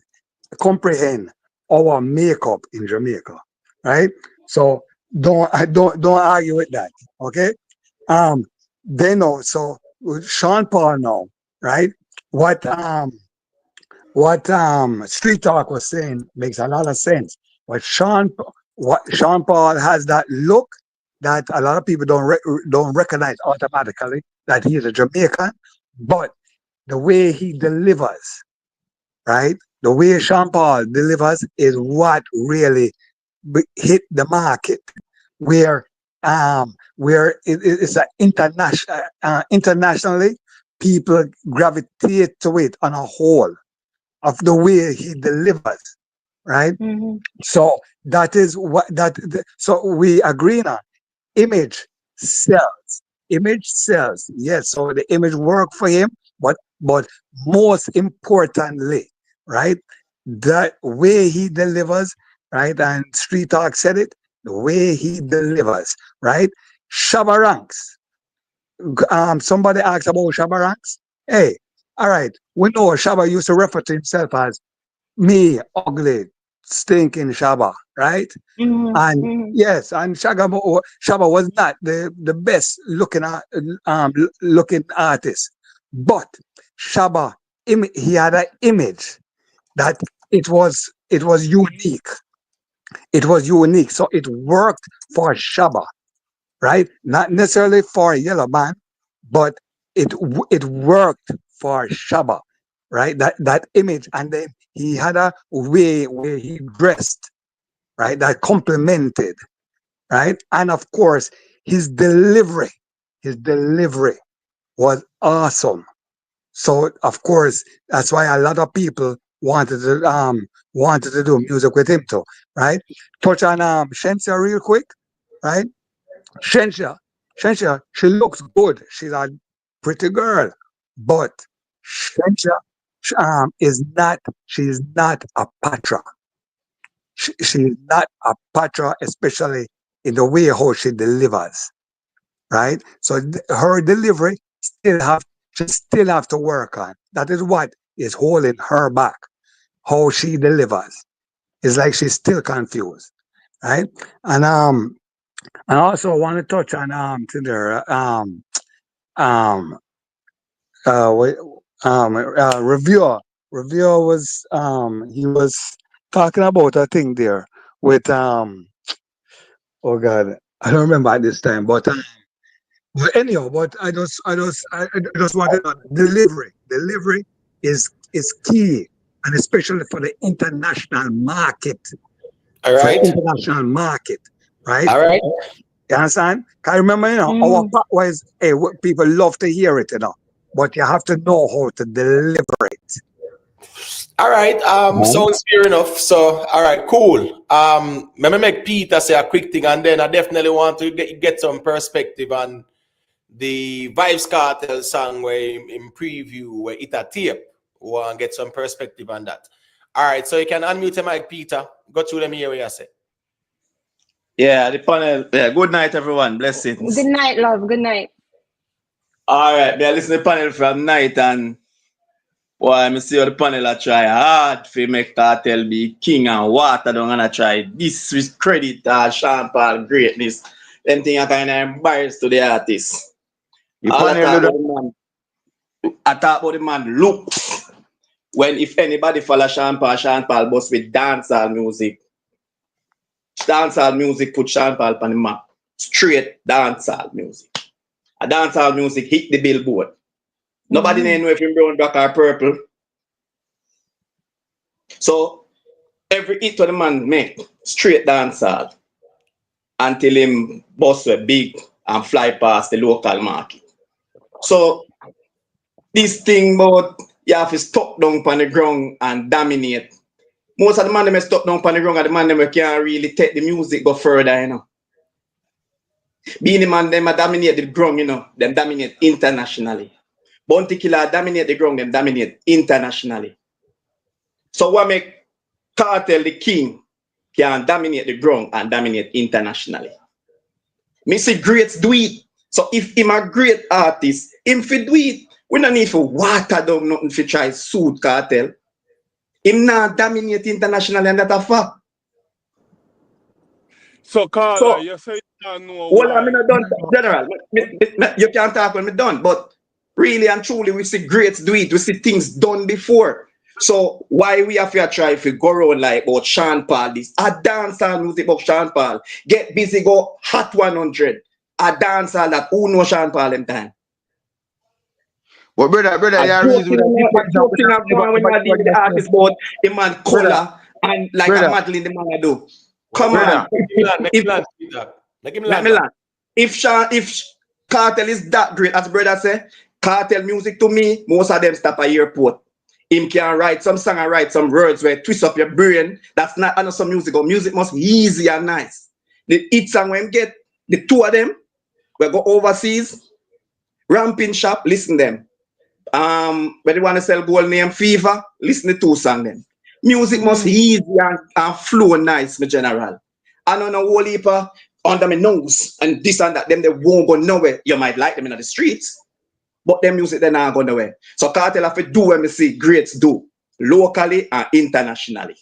comprehend our makeup in Jamaica, right? So don't argue with that, okay? They know. So with Sean Paul now, right? What Street Talk was saying makes a lot of sense. What Sean Paul has that look that a lot of people don't recognize automatically that he is a Jamaican, but the way he delivers, right? The way Sean Paul delivers is what really hit the market, where it's a internationally people gravitate to it on a whole of the way he delivers, right? Mm-hmm. So that is what so we agree on. Image sells. Image sells. Yes, so the image work for him, but most importantly, right, the way he delivers, right, and Street Talk said it, the way he delivers, right? Shabba Ranks. Somebody asked about Shabba Ranks. Hey, all right, we know Shabba used to refer to himself as me, ugly, stinking Shabba, right? Mm-hmm. And Mm-hmm. yes, and Shabba was not the best looking looking artist, but Shabba he had an image that it was unique. It was unique, so it worked for Shabba, right? Not necessarily for Yellow Man, but it worked for Shabba, right? That image, and then he had a way where he dressed, right? That complemented, right? And of course, his delivery was awesome. So of course, that's why a lot of people wanted to do music with him too, right? Touch on Shensia real quick, right? Shensia, she looks good. She's a pretty girl, but Shensia she's not a patra. She's not a patra, especially in the way how she delivers, right? So her delivery she still have to work on. That is what is holding her back. How she delivers. It's like she's still confused, right? And I also want to touch on to the reviewer. Reviewer was he was talking about a thing there with oh god, I don't remember at this time, but anyhow, but I just wanted to delivery. Delivery is key, and especially for the international market. All For the right. international market, right? All right. You understand? Can I remember, our part was, hey, people love to hear it, but you have to know how to deliver it. All right. Sounds fair enough. So, all right, cool. Let me make Peter say a quick thing, and then I definitely want to get some perspective on the Vybz Kartel song where in preview where it a tape. We want to get some perspective on that. All right, so you can unmute your mic, Peter. Go through them here where you say. Yeah, the panel. Yeah, good night, everyone. Blessings. Good night, love. Good night. All right, they listen to the panel from night, and why I see how the panel I try hard to make Kartel be king and water down, and I try discredit Sean Paul greatness. Them thing I kind of embarrassed to the artist. I talk about the man looks. When if anybody follow Sean Paul must with dancehall music. Dancehall music put Sean Paul on the map. Straight dancehall music. A dancehall music hit the billboard. Nobody know if him brown, black, or purple. So every hit what the man make, straight dancehall. Until him bust were big and fly past the local market. So this thing about you have to stop down on the ground and dominate. Most of the man them stop down on the ground and the man them can't really take the music go further, BEENIE man them dominate the ground, them dominate internationally. Bounty Killer dominate the ground, them dominate internationally. So what make Kartel the king can dominate the ground and dominate internationally? Me see greats do it. So if him a great artist, him fi do it. We don't need for water down nothing for try suit Kartel. Him not dominate internationally, and that a fact. So Carla, So you say you don't know well, why. I'm not done, General. You can't talk when me done, but really and truly, we see greats do it. We see things done before. So why we have to try to go around like about Sean Paul this? A dancehall music about Sean Paul. Get busy, go hot 100. A dancehall that who know Sean Paul in time. But brother, you reason Joking of going when you deal with the artist about the man color and like a Madeline the man I do. Come on. Brother, Make him land, Peter. Make him Let land, me man. land. If Cartel is that great, as brother say, Cartel music to me, most of them stop at airport. Him can write some song and write some words where twist up your brain. That's not another music. Or music must be easy and nice. The hit song when get the two of them, we go overseas, ramping shop, listen them. When they want to sell gold name Fever, listen to two songs then. Music must be easy and flow nice, my general. I don't know whole heap under my nose and this and that, them they won't go nowhere. You might like them in the streets, but them music they not go nowhere. So Cartel have to do what me see greats do, locally and internationally.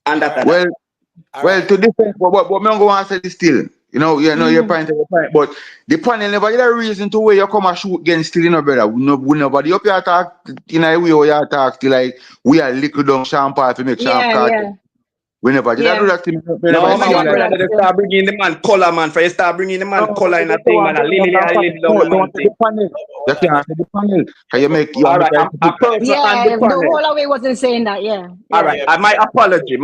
And that. Well, to defend, but me don't go answer this still. You know, your point, but the panel never get a reason to where you come and shoot against still, you know, brother. We nobody up here talk in a way where you talk still like we are little down Sean Paul to make Sean Cartel. We never did I do that thing. No, man, brother, they start bringing the man color, man. For you start bringing the man color in a thing, man. And Lily down the man thing. You can't say the panel. Can you make all right, a person on the the panel. whole away wasn't saying that, yeah. All right, my apology.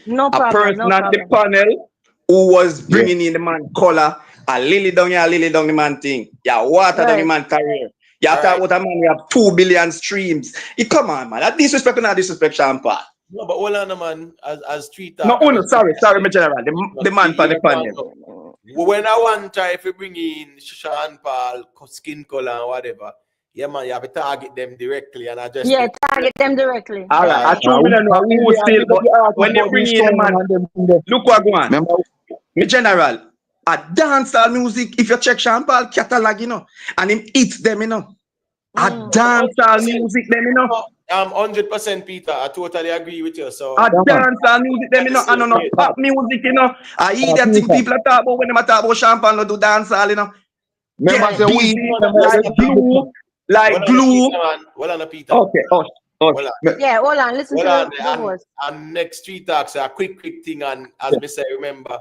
No problem. A person no on the problem. panel who was bringing in the man color, a Lily down the man thing. Yeah, water down the man career. You talk about a man, we have 2 billion streams. Come on, man. That disrespect or not disrespect, Sean Paul. No, but hold on, man. As street No, sorry, my general. The man for the panel. When I want try if you bring in Sean Paul, skin color and whatever, yeah, man, you have to target them directly and address. Yeah, target them directly. All right, I told me know who still, but when they bring in the man, look what go on. My general, a dancehall music. If you check Sean Paul catalog, you know, and him hits them, you know, a dancehall music, them, you know. 100% Peter. I totally agree with you. So a dancehall music, them, you know, and no pop music, you know. I hear that thing people are talk about when they talk about Sean Paul, no do dancehall, you know. Remember, say we like glue. Well on, Peter. Okay. Yeah, hold on. Listen to the voice. And next street talks a quick thing, and as me say, remember,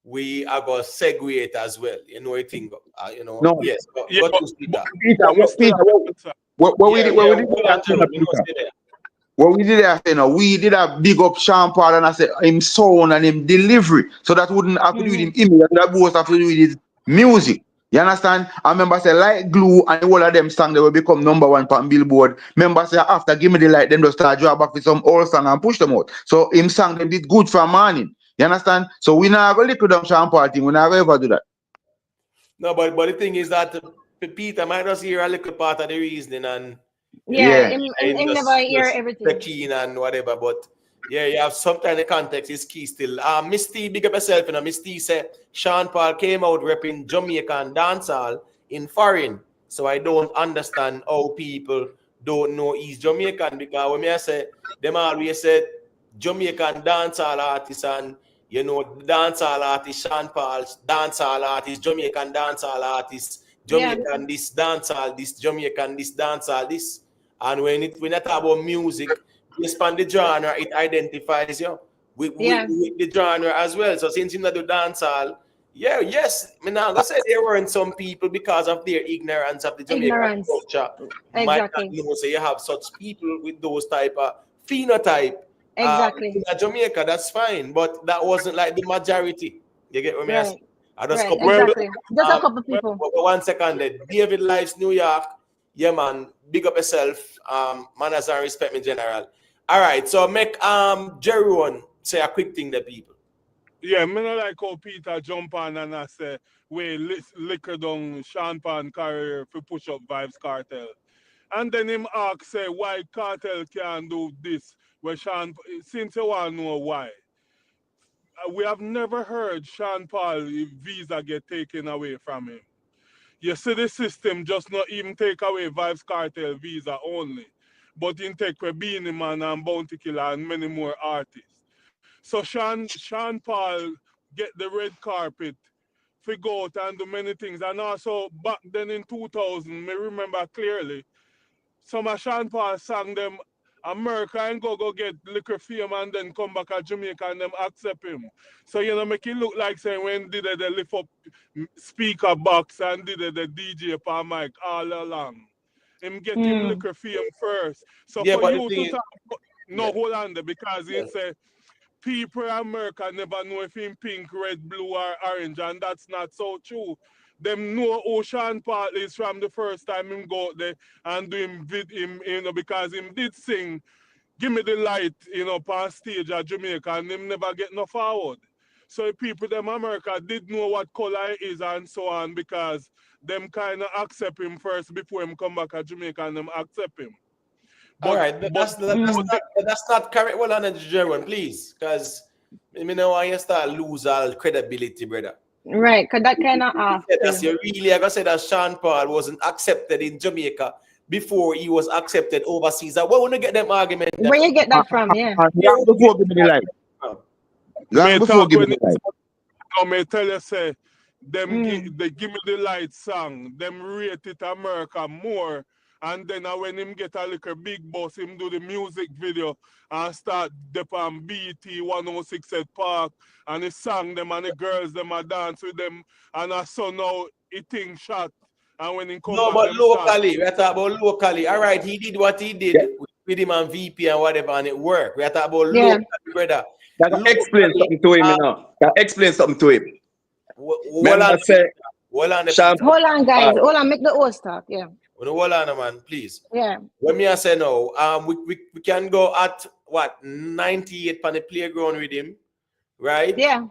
we are going to segue it as well. You know, I think, you know. No. Yes. What we did I say, no, we did a big up Sean Paul and I said him sound and him delivery. So that wouldn't have to do with him image, that both have to do with his music. You understand? I remember say like glue and all of them songs they will become #1 on Billboard. Remember say after Give Me the Light, them just start draw back with some old song and push them out. So him song them did good for morning. You understand? So we not going to liquid down Sean Paul thing. We not going to ever do that. No, but the thing is that Peter might just hear a little part of the reasoning and him never hear everything. The keen and whatever, but yeah, you have some kind of context is key still. Miss T, big up yourself, you know. Miss T said Sean Paul came out repping Jamaican dancehall in foreign. So I don't understand how people don't know he's Jamaican, because when I say them always said Jamaican dancehall artists and you know dancehall artist Sean Paul, dancehall artist, Jamaican dancehall artist, Jamaican this dancehall, this Jamaican this dancehall this. And when you talk about music, based on the genre, it identifies you with the genre as well. So since you not do dancehall, yes, I mean, I'm gonna say there weren't some people because of their ignorance of the Jamaican culture. Exactly. You know, so you have such people with those type of phenotype. Exactly. In Jamaica, that's fine, but that wasn't like the majority. You get what I mean? Just a couple people. But 1 second, David Lives New York. Yeah, man. Big up yourself. Manners and respect me, general. All right, so make Jeroen say a quick thing to people. Yeah, me not like how Peter jump on and I say we liquor down Sean Paul career for push up Vybz Kartel. And then him ask say why Kartel can't do this where Sean, since you want to know why. We have never heard Sean Paul visa get taken away from him. You see the system just not even take away Vybz Kartel visa only, but in take with BEENIE Man and Bounty Killer and many more artists. So Sean Paul get the red carpet for go out and do many things. And also back then in 2000, me remember clearly, some of Sean Paul sang them America and go get liquor fame and then come back at Jamaica and them accept him. So you know make it look like saying when did they lift up speaker box and did the DJ per mic all along. Him get him liquor fame first. So for you to talk hold on there because he say people in America never know if him pink, red, blue, or orange, and that's not so true. Them know who Sean Paul is from the first time him go out there and do him him, because him did sing Give Me the Light, on stage at Jamaica, and him never get no forward. So people them America did know what color he is and so on, because them kind of accept him first before him come back at Jamaica, and them accept him. All right, that's not correct. Well, on Jerome, please, because I know why you start lose all credibility, brother. Right, because that kind of That's you really I say that Sean Paul wasn't accepted in Jamaica before he was accepted overseas. Where want to get them argument? Where you get that from? Yeah. Before Give Me the Light. Before Give Me the Light. I may tell you, say, them they Give Me the Light song, them rate it America more. And then when him get a little big boss, him do the music video and start dep on BT 106 at Park, and he sang them and the girls them a dance with them, and I saw now he think shot. And when he come no, back, but locally, we're talking about locally. All right, he did what he did with him and VP and whatever, and it worked. We're talking about locally, brother. Explain something to him, explain something to him. Hold on, guys. Hold on, make the host talk. Yeah. Hold on, man, please. Yeah. When me I say no, we can go at what 98 on the playground with him, right? Yeah.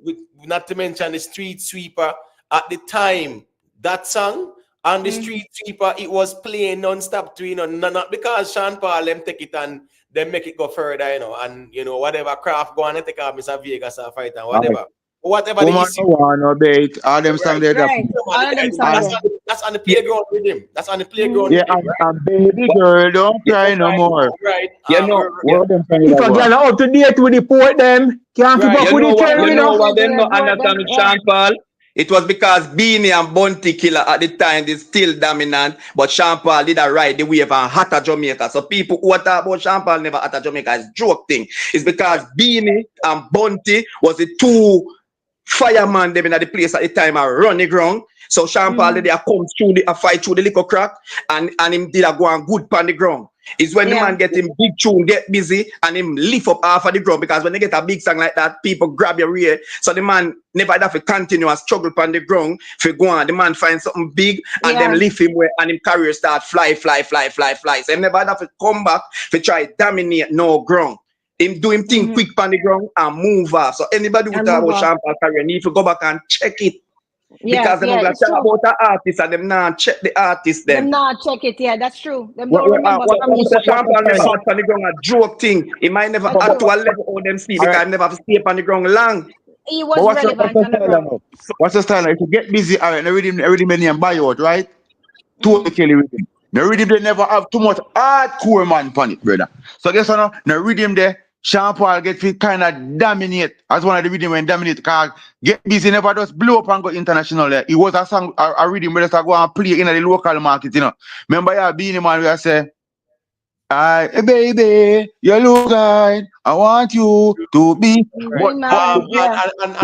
We not to mention the street sweeper at the time. That song on the street sweeper, it was playing non-stop to not because Sean Paul them take it and them make it go further, and whatever craft go on and take off Mr. Vegas or fight and whatever. Right. Whatever the issue. All them songs there. That's on the playground with him. That's on the playground. Yeah, and baby girl, don't cry no more. Right. If a girl out to date with the port, them can't keep up with the trend. You know what them not understand with Sean Paul? It was because Beenie and Bounty Killer at the time is still dominant, but Sean Paul did a ride the wave and hot at Jamaica. So people who talk about Sean Paul never hot at Jamaica is joke thing. It's because Beenie and Bounty was the two fireman them in the place at the time and run the ground. So Sean Paul did come through the fight through the little crack and him did a go on good pan the ground. Is when the man get him big tune, get busy, and him lift up half of the ground, because when they get a big song like that, people grab your rear. So the man never have to continue and struggle on the ground. If you go on, the man find something big and then lift him where and him career start fly. So him never have to come back to try dominate no ground. Him do him thing quick on the ground and move off. So anybody who talk about Sean Paul career need to go back and check it. Because them talk about the artist and them not check the artist them. Them not check it, yeah, that's true. Them What Sean Paul never hot on the ground a joke thing. He might never add to a level of them see because he never have to stay up on the ground long. He was relevant on the ground. What's the style? If you get busy, all right, now read him and buy out, right? Totally with him. Now read him, they never have too much hardcore man on it, brother. So guess what now read him there. Sean Paul get fit kind of dominate as one of the rhythm when dominate because Get Busy never just blow up and go international there. It was a song, a rhythm where they go and play in the local market, Remember BEENIE man where I say, hey baby, you look good. I want you to be. And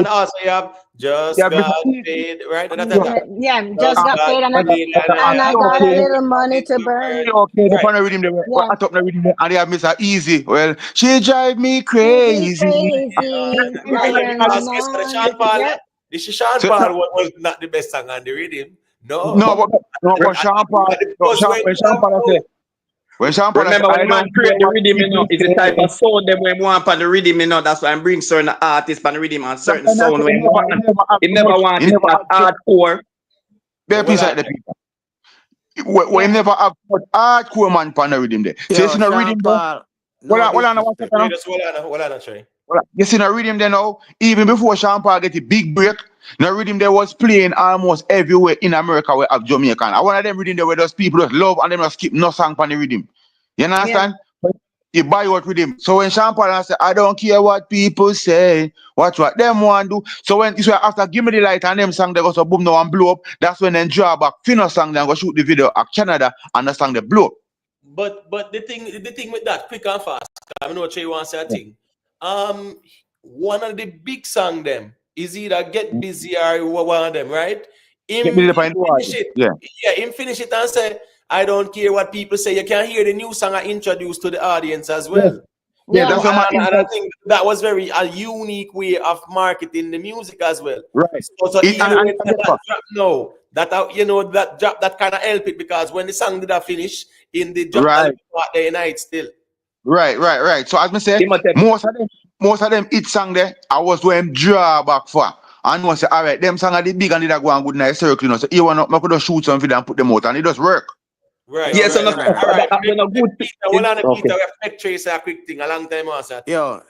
also you have Just Got Paid, right? Just got paid and I got a little money to burn. Okay, the final rhythm there. I top the rhythm there, and they have Mr. Easy. Well, she drive me crazy. The Sean Paul was not the best song on the rhythm. No, but Sean Paul. Remember when man create the rhythm, it's the type of sound them when want on the rhythm, That's why I'm bringing certain artists on the rhythm and certain sound when he never want it as hardcore. Very piece like the people. We never have hardcore man on the rhythm there. So it's in a rhythm there. You see, now rhythm there now, even before Sean Paul get a big break, now rhythm there was playing almost everywhere in America where have Jamaican. And one of them rhythm there where those people just love and them just skip no song on the rhythm. You understand? Yeah. You buy out with him. So when Sean Paul say, I don't care what people say, watch what them want do. So when it's after Give Me the Light and them song they go so boom now and blow up, that's when then draw back Fino song then go shoot the video at Canada and the song they blow up. But the thing with that, quick and fast, I know Trey wants to say a thing. One of the big song them is either Get Busy or one of them, right? Him finish it and say, I don't care what people say. You can hear the new song I introduced to the audience as well. Yeah, that's what my And I think that was very a unique way of marketing the music as well. right. So even And when that drop now, that you know that drop that kind of help it because when the song did that finish in the drop right, day night still. right. So as I say, most of them hit song there, I was doing draw back for. And once say, all right, them song are the big and they go on good night circle, you know. So you want to could just shoot some video and put them out and it does work. Right. Yo, Yes, Right. and All right. Peter, hold on, Okay. Peter. We have to trace a quick thing. A long time answer. Yo,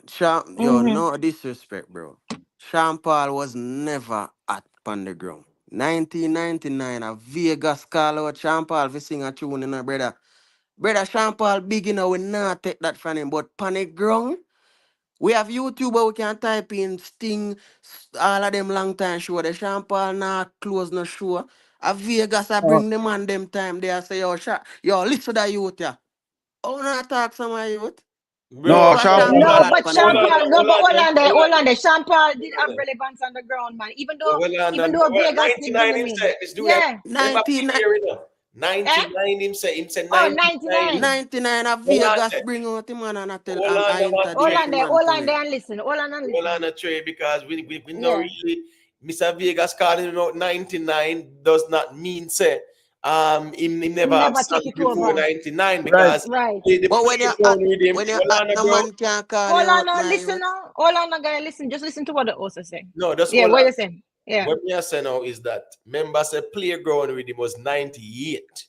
no disrespect, bro. Sean Paul was never at on the ground. 1999, a Vegas call out Sean Paul for sing a tune in a brother. Brother Sean Paul big you know we not take that from him, but panic ground. We have YouTube where we can type in Sting, all of them long time show. The Sean Paul not close no show. A Vegas I bring them on them time. They say, yo, listen to that youth, yeah. Oh, not talk some of youth. No, Bro, But Sean Sean Paul. No, Paul at but on the Sean ground. Paul, no, but hold on there. Sean Paul did have on. relevance on the ground, man. Even Well, though Vegas did 99 bring him him in. say, let's do Yeah. 99 him say Oh, 99. 99 a Hold on Vegas there. bring out him man and I tell Hold on I there, man, Hold introduce on him there, man hold to on me. there and listen. Hold on and Hold listen. on a tray because we know Yeah. really Mr. Vegas calling him out 99 does not mean say him never have Never sung take it before over. 99 Right. because Right. the But when you playground with him. when you Hold at on, no bro. man can't call you Hold on out, now, my listen youth. now. Hold on now, guy. Listen. Just listen to what the host is saying. No, just Yeah, hold what on. you saying? Yeah. What me I say now is that member say playground with him was 98,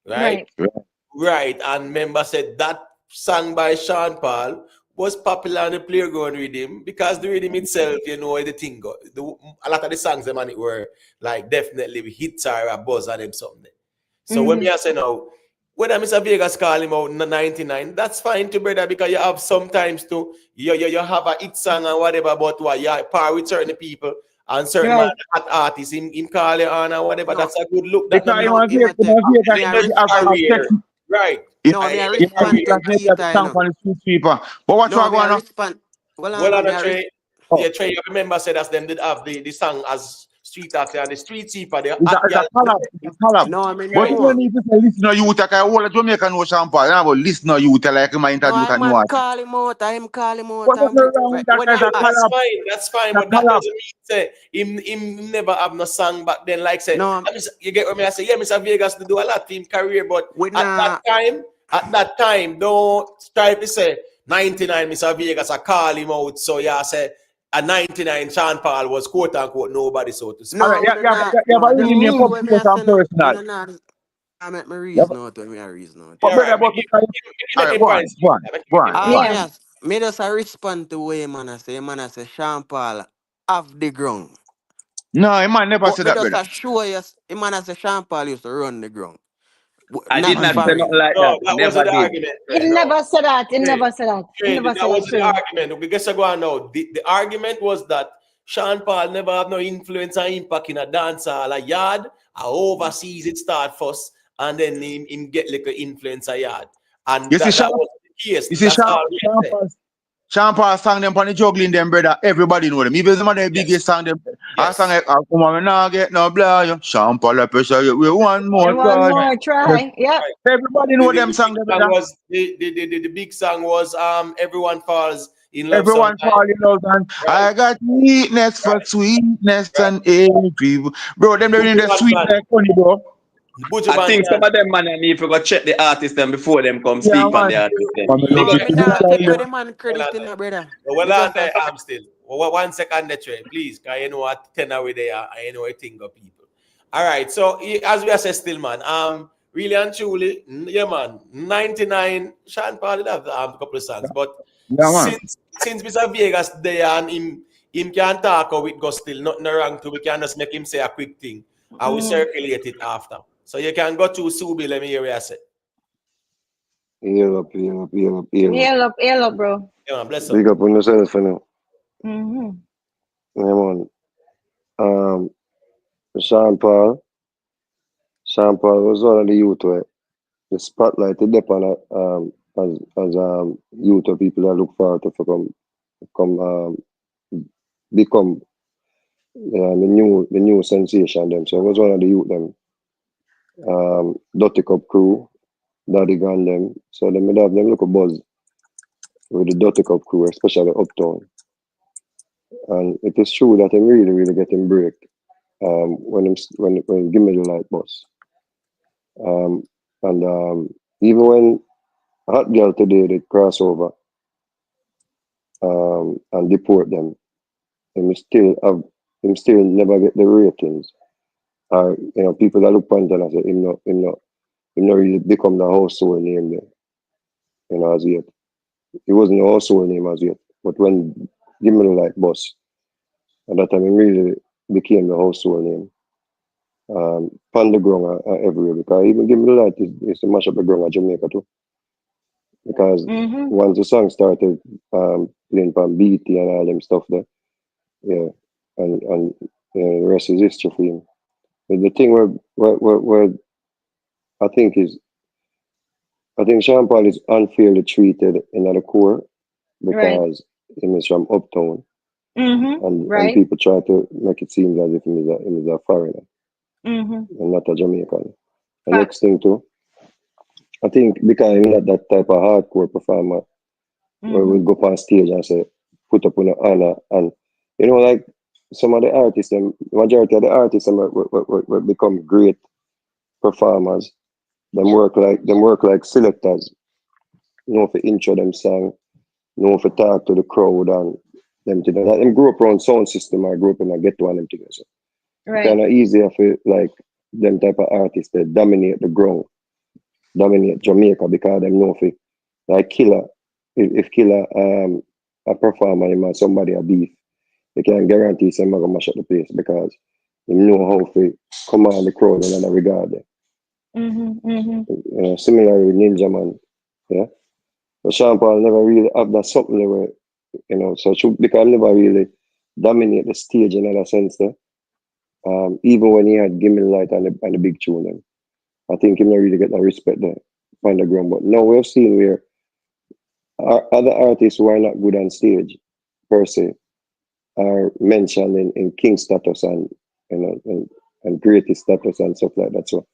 right? Right. Right, and member said that song by Sean Paul was popular on the playground rhythm because the rhythm itself, you know, the thing go. A lot of the songs, them and it were like definitely hits or a buzz on them something. So when me I say now, whether Mr. Vegas call him out 99, that's fine too, brother, because you have sometimes to you have a hit song and whatever, but what you par with certain people and certain man Right. artists him call you on or whatever. No, That's a good look. That Because no you mean want to him hear, a take me a maybe respond. career. Right. No, me a you know, respond to like maybe Peter, a you song know. on the street sweeper. But what you No, are me a going on? respond. Well, I Well, know on me the a Trey, Oh, yeah, Trey, you remember said that them did have the song as street actor and the street sweeper. They it's hot a girl, collab. It's a collab. No, I mean But you right? don't no. need to say listen to you like I want Jamaican know Sean Paul. You know, but listen to you like him No, introduce I a new man artist. call him out. I him call him out. What's And wrong with that when guy's you a ask, That's collab? fine. That's fine. It's a But that collab. doesn't mean say him never have no song back then. Like say, no, you get what me I say? Yeah, Mr. Vegas to do a lot in career, but we at nah. that time, don't try to say 99 Mr. Vegas. I call him out. So yeah, I say a 99 Sean Paul was quote unquote nobody, so to All speak. right, No, we do not. you have No, a just really name listen for to what me I business say and now. We personal. do not. I make me You have reason out when me a reason out. but Yeah, right. brother, but because, You all make right, it fine. go on. Ah, Yeah. me just a respond to what man I say Sean Paul have the ground. No, he might never But say me that, just brother. a show you, man I say Sean Paul used to run the ground. I did Not not say foreign. nothing like No, that. that Never wasn't the did. argument. Him No. never said that. Him Trey, never said that. Him Trey, never that said that, wasn't the Trey. argument. We guess I go on now. The argument was that Sean Paul never have no influence and impact in a dance hall, a yard, or overseas it start first, and then him get like an influence a yard. And You see, that was the case. you see, That's all we say. Sean Paul sang them on the juggling them, brother. Everybody know them. Even some of the Yes. biggest song them. I Yes. sang like, come on, we not get no blow. Sean Paul, I pressure you. We one more One try. more try. Yep. Everybody know them song, them, brother. The big song was Everyone Falls in Love Everyone Sometime. fall in love and Right. I got weakness for sweetness and every bro. Them they in the sweet like honey, bro. I think some of them man and me forgot check the artist them before them come Yeah, speak on man. the artist them. I'm Big No, up me them not take artist. with the man credit in brother. Well, Me on just there, a, I'm still. Well, 1 second, there, Trey, please, because you know what 10 away there, and you know a thing of people. All right, so as we are saying, still, man, really and truly, yeah, man, 99, Sean Paul did have a couple of songs, but yeah, man. since Mr. Vegas there and him can talk or it go still, nothing wrong to, we can just make him say a quick thing, and we circulate it after. So you can go to Subi, let me hear what I say. Hail up, bro. Yeah, man, bless up. Big up on yourself, you know. Mm-hmm. Yeah, man. Sean Paul was one of the youth where the spotlight is upon as youth or people that look forward to become the new sensation them. So it was one of the youth them. Dirty Cup crew, Daddy Gun them. So them have them look a buzz. with the Dirty Cup crew, especially Uptown. And it is true that I'm really, really getting break when give me the light bus. And even when Hot Girl today they cross over and deport them, him still never get the ratings. People that look upon them and say him not really become the household name there, as yet. He wasn't a household name as yet. But when Give Me the Light bus, at that time he really became the household name. Pan the ground everywhere, because even Give Me the Light is to mash up the ground at Jamaica too. Because once the song started playing from BET and all them stuff there, yeah, and the rest is history for him. But the thing where I think Sean Paul is unfairly treated in the core because he is from Uptown, and people try to make it seem as if he is a foreigner and not a Jamaican. The next thing too, I think because he's not that type of hardcore performer where we go up on stage and say, put up on honor, and like some of the artists, the majority of the artists will become great performers. Them work like selectors, for intro them song, for talk to the crowd and them to that. Them grew up around sound system or grew up in a ghetto and them together. So kind of easier for like them type of artists that dominate the ground, dominate Jamaica, because them know for like Killer. If Killer a performer and somebody a beef, they can guarantee some gonna mash up the place because they know how to command the crowd in that regard. Similarly with Ninja Man, yeah. But Sean Paul never really have that something where, so because never really dominate the stage in that sense there. Even when he had Give Me the Light and the big tune, then I think he never really get that respect there on the ground. But now we've seen where other artists who are not good on stage per se are mentioned in king status and greatest status and stuff like that. So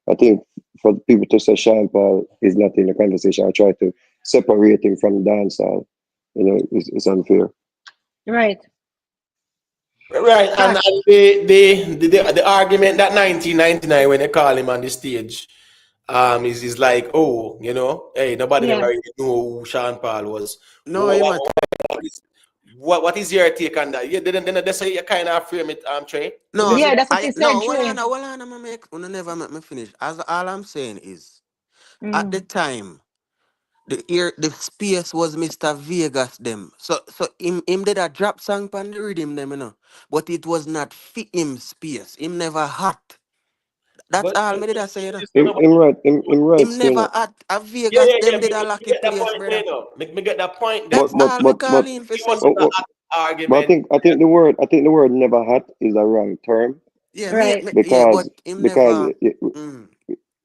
I think for people to say Sean Paul is not in the conversation, I try to separate him from dancehall. It's unfair. Right. And the argument that 1999 when they call him on the stage, is like, oh, hey, nobody never really knew who Sean Paul was. No, What is your take on that? Then that's how you kind of frame it, Trey. no, that's what he said. no, hold on, I'm never make me finish. As all I'm saying is, at the time, the space was Mr. Vegas them. So him did a drop song pan the rhythm them, but it was not fit him space. Him never hot. That's all me did I say. Him right, Him never hot. A Vegas them did a lucky place, brother. Me get that point. That's all me call in for say. But I think the word never hot is a wrong term. Yeah, because but him never.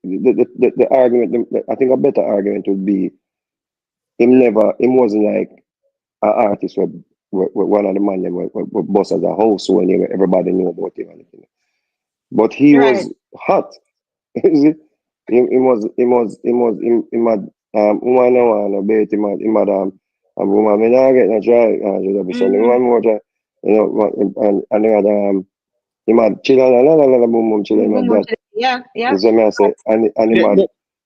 The argument, I think a better argument would be him wasn't like an artist with one of the man them were boss as a house when everybody knew about him and anything. But he was hot. He was woman no one no bait him and woman me not get no try just so one more try, and they had he had children and boom children. So me I say and he had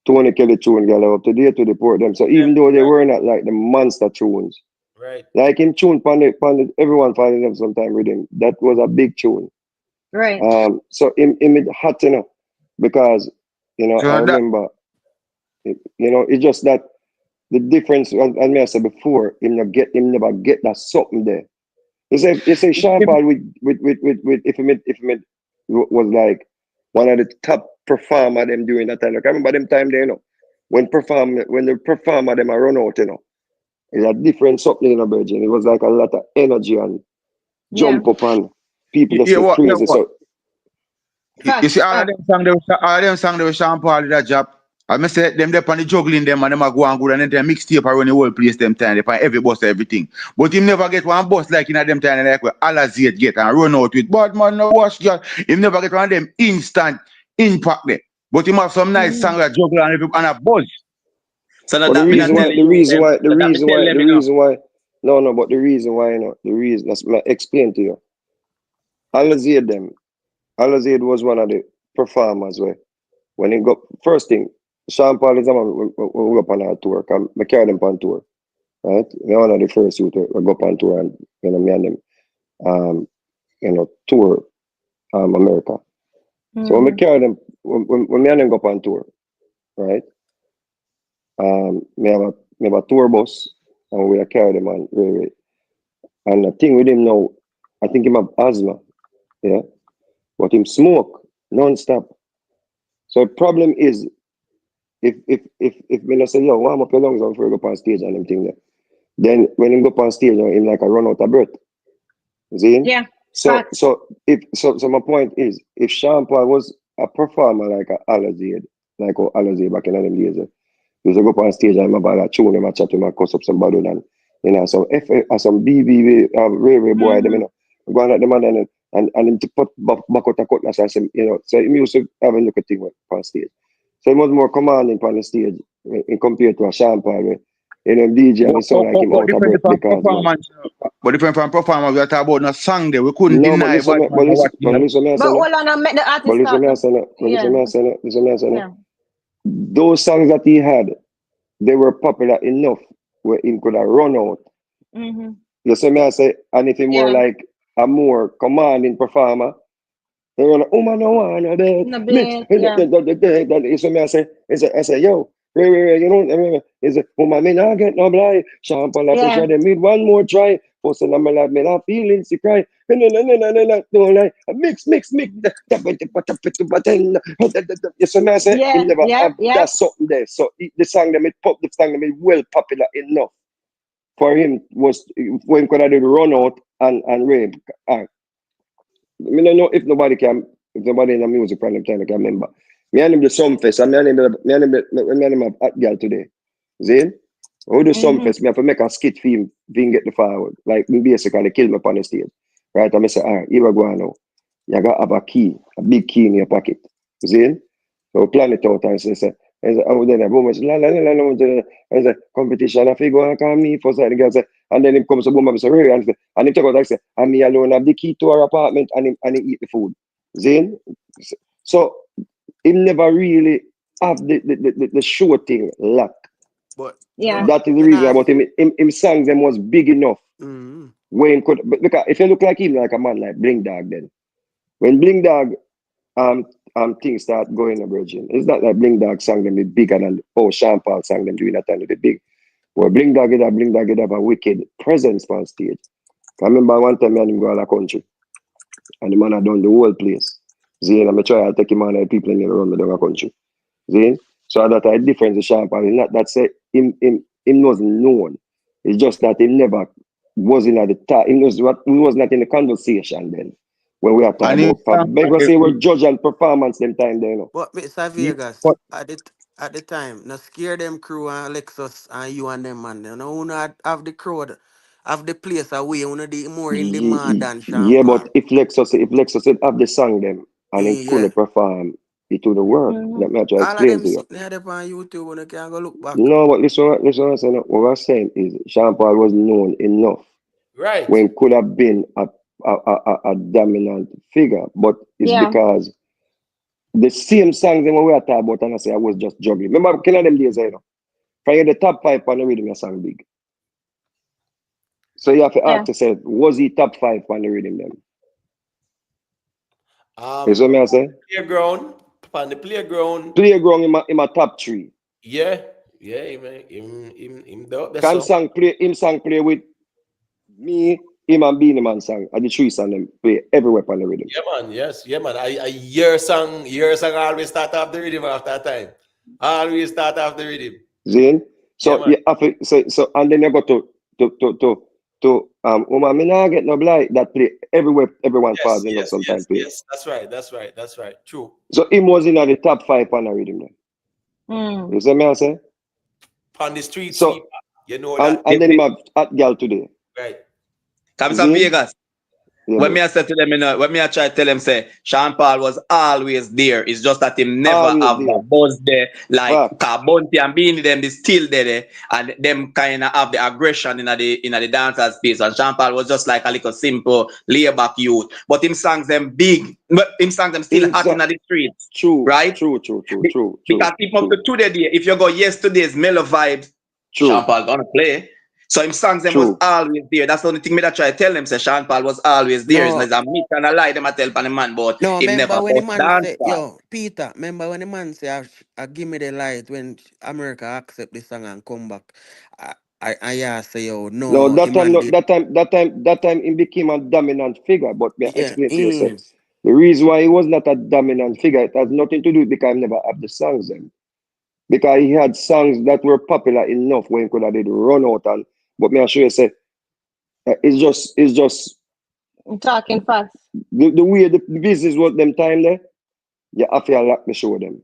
Tony Kelly tune girl up to date to deport them. So even though they were not like the monster tunes, right? Like him tune pan everyone finding them sometime with him. That was a big tune. Right. So him hot, because I remember it's just that the difference, and me I said before, him never get that something there. You say Sean Paul with if he was like one of the top performer them during that time. Like I remember them time there, when the performer them a run out, it's a different something, Virgin. It was like a lot of energy and jump up and people just go crazy. So you see all of them songs there with Sean Paul did that job. I must say them there on the juggling them and them are going good and then they mixtape around the whole place them time, they find every bus everything. But him never get one bus like in them time like where Alazate get and run out with bad man no wash just him never get one of them instant impact there. But him have some nice song that juggle and a buzz. So But that me not tell you, that me tell them, you know. no, but the reason why, you know, that's me explain to you. Alazid was one of the performers when he got, first thing, Sean Paul is a man, we go up on our tour, because I carry them on tour, right? We're one of the first youth we go up on tour and, you know, me and them, you know, tour America. So when we carry them, when me and them go up on tour, right? Me have a tour bus, and we carry them on railway. And the thing with him now, I think him have asthma, yeah, but him smoke non-stop. So the problem is, if me not say, yo, warm up your lungs before you go on stage and them thing there, then when him go on stage, you know, him like a run out of breath. You see? Yeah. So Facts. so my point is, if Sean Paul was a performer like a Alazid, like how Alazid back in them days, he used to go on stage and remember like tune him, a chat him, and cuss up somebody, and you know, some some BB railway boy, them, you know, go on at them and him to put back out a cutlass and say, you know, so he used to have a look at thing on stage. So he was more commanding on the stage in compared to a Sean Paul, where, you know, DJ and it sound like him out of breath because, man. But different from performance, we are talking about no song there. We couldn't No, but deny listen, what but listen, you know. But hold on, I met the artist But listen, start. me I say no, Yeah. listen, me I say no. Yeah. Those songs that he had, they were popular enough where he could have run out. Mm-hmm. You see me I say, and if he more Yeah. like a more commanding performer, they were like, oh man, no one, no bed, No mix, bed, yeah. you see me I say, yo, you know, is it, oh man, me not get no blind, Sean Paul, I Yeah. pressure them, need one more try, for some of my love, me not feeling sick, cry, no, like, mix, you see me I say, Yeah. he never Yeah. have Yeah. that something there, so the song them, well popular enough for him was, when he could have did run out and rain, I don't know if nobody in the music from them time can remember. Me and him do Sumfest, and me and him have hot girl today. See? We do Sumfest, me have to make a skit for him get the forward. Like, me basically kill me on the stage. Right? And I say, all right, here we go now. You got to have a key, a big key in your pocket. See? So we plan it out and say, oh, then I boom, I say, competition, I figure I can me first, and the girl say, and then him comes to boom, and say, and he talk out, I say, and me alone have the key to our apartment, and he eat the food. Zane? So, he never really have the show thing locked. But Yeah. That is the you reason know, about him songs them was big enough. mm-hmm. When could, because if you look like him, like a man like Bling Dog, then when Bling Dog things start going a virgin, it's not like Bling Dog sang them be bigger than Sean Paul sang them doing that time to be big. Well, Bling Dog it have a wicked presence on stage. I remember one time I had him go to the country, and the man had done the whole place. See, and I try to take him on the people in the around me down the country. See? So that a difference with Sean Paul. It's not that say him wasn't known. It's just that he never was in at the top. He was not in the conversation then. When we are talking about because they were judge and performance them time there, you know. But Mr. Vegas, But at the time, now scare them crew and Lexus and you and them man. You know, who not have the crowd, have the place away, who not the more in demand than Sean yeah, Paul. but if Lexus had have the song them and he couldn't Yeah. perform, it would work. Let me try to All of explain them to you. sitting there on YouTube and they can't go look back. No, but listen what I'm saying. What I'm saying is Sean Paul was known enough Right. when could have been a dominant figure, but it's Yeah. because the same songs when we are talking about, and I say I was just juggling. Remember, killing them days, you know. From the top 5 on the rhythm, your song big. So you have to Yeah. ask yourself, was he top 5 on the rhythm then? You see what I say? Playground, on the playground. Playground in my top 3. Yeah, him the Can song. song play with me, him and BEENIE Man song, and the 3 song them play everywhere on the rhythm. Yeah, man. Yes, yeah, man. I your song always start off the rhythm after that time. Always start off the rhythm. See? So Yeah, man. you have to so and then you go to woman, me not get no blight that play everywhere, everyone falls in love sometimes play. Yes. That's right. True. So him was in the top 5 on the rhythm then. You see me I say? On the street So sweep, you know and that. then him have hot girl today. Right. Come You some see? Vegas. Yeah, When man. me I said to them, you know, when me I try to tell them, say, Sean Paul was always there. It's just that him never Always have there. that buzz there. Like Fact. Carbonti and Beanie, them they still there, and them kind of have the aggression in the dancehall space. And Sean Paul was just like a little simple layback youth. But him songs them big, but him songs them still hot in Exact. the streets, True. right? True. Because if up to today, if you go yesterday's mellow vibes, Sean True. Paul gonna play. So him songs them was True. always there. That's the only thing me that try to tell them. Say Sean Paul was always there. It's No, not a myth and a lie. Them I tell pan the man, but no, him never remember when the bust man dance say, part. yo, Peter, remember when the man say, I give me the light when America accept the song and come back. I say, yo, No, no, the man did. that time he became a dominant figure. But me Yeah, explain to you, say, the reason why he was not a dominant figure, it has nothing to do with because he never had the songs then. Because he had songs that were popular enough when he could have did run out and. But me I sure you say, it's just I'm talking fast. the way the business was them time there. You have to lock the show them.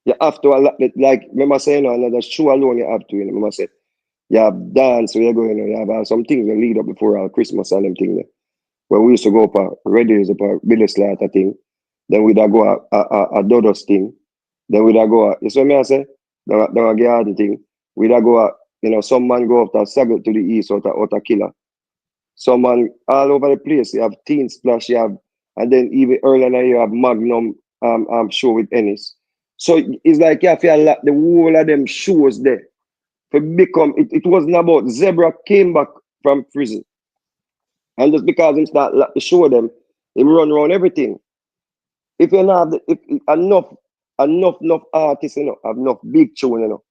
You have to lock it. Like remember saying another show alone you have to. You know, remember say you have dance where you go. You know, you have some things that lead up before Christmas and them thing there. When we used to go up Reddy's up Billy Slaughter thing, then we'd go a Dodos thing, then we'd go you see what I say? The garden thing. We'd go you know, some man go up to Sagat to the east out of Killer. Some man all over the place. You have Teen Splash, you have, and then even earlier you have Magnum show with Ennis. So it's like you have to lock the whole of them shows there. To become it wasn't about Zebra came back from prison. And just because him start to show them, him run around everything. If you not have enough artists, you know, have enough big tune, you know.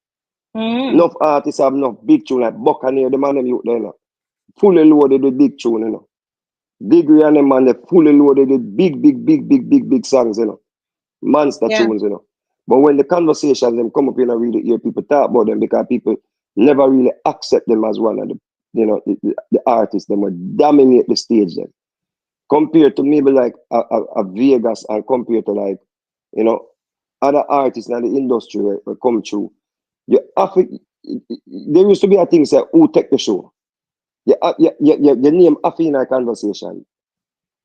Enough artists have enough big tune like Buccaneer, the man them you there, you know. Fully loaded with big tune, you know. Big Ray and them man, they fully loaded with big songs, you know. Monster tunes, you know. But when the conversations them come up, you know, really hear people talk about them because people never really accept them as one of the, you know, the artists. Them would dominate the stage then. Compared to maybe like a Vegas and compared to like, you know, other artists in the industry will come through. You have to, there used to be a thing say, who take the show? You name half in a conversation.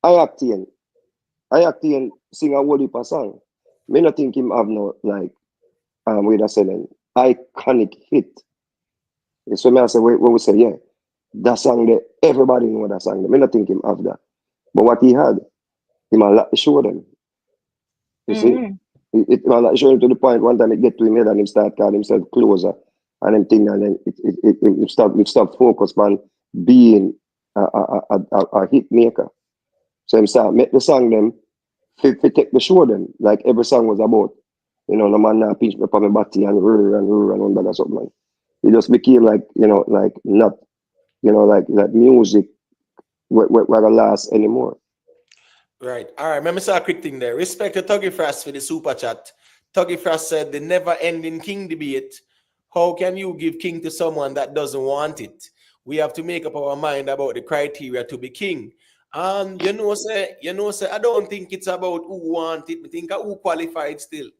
I acting sing a whole heap of song. Me not think him have no like with a saying iconic hit. So me I say when we say yeah, that song there, everybody know that song. Me not think him have that. But what he had, he might like to show them. You see? It might like to show him to the point one time it get to him head and him start calling himself closer and him thing and then it stop focus on being a hit maker. So him start make the song them fit take the show them. Like every song was about, you know, no man now pinch me up on my body and one bag or something. Like. It just became like, you know, like not, you know, like music where last anymore. Right. All right. Let me say a quick thing there. Respect to Tuggy Frost for the super chat. Tuggy Frost said the never ending King debate. How can you give King to someone that doesn't want it? We have to make up our mind about the criteria to be king. You know, say, I don't think it's about who want it. I think who qualified still.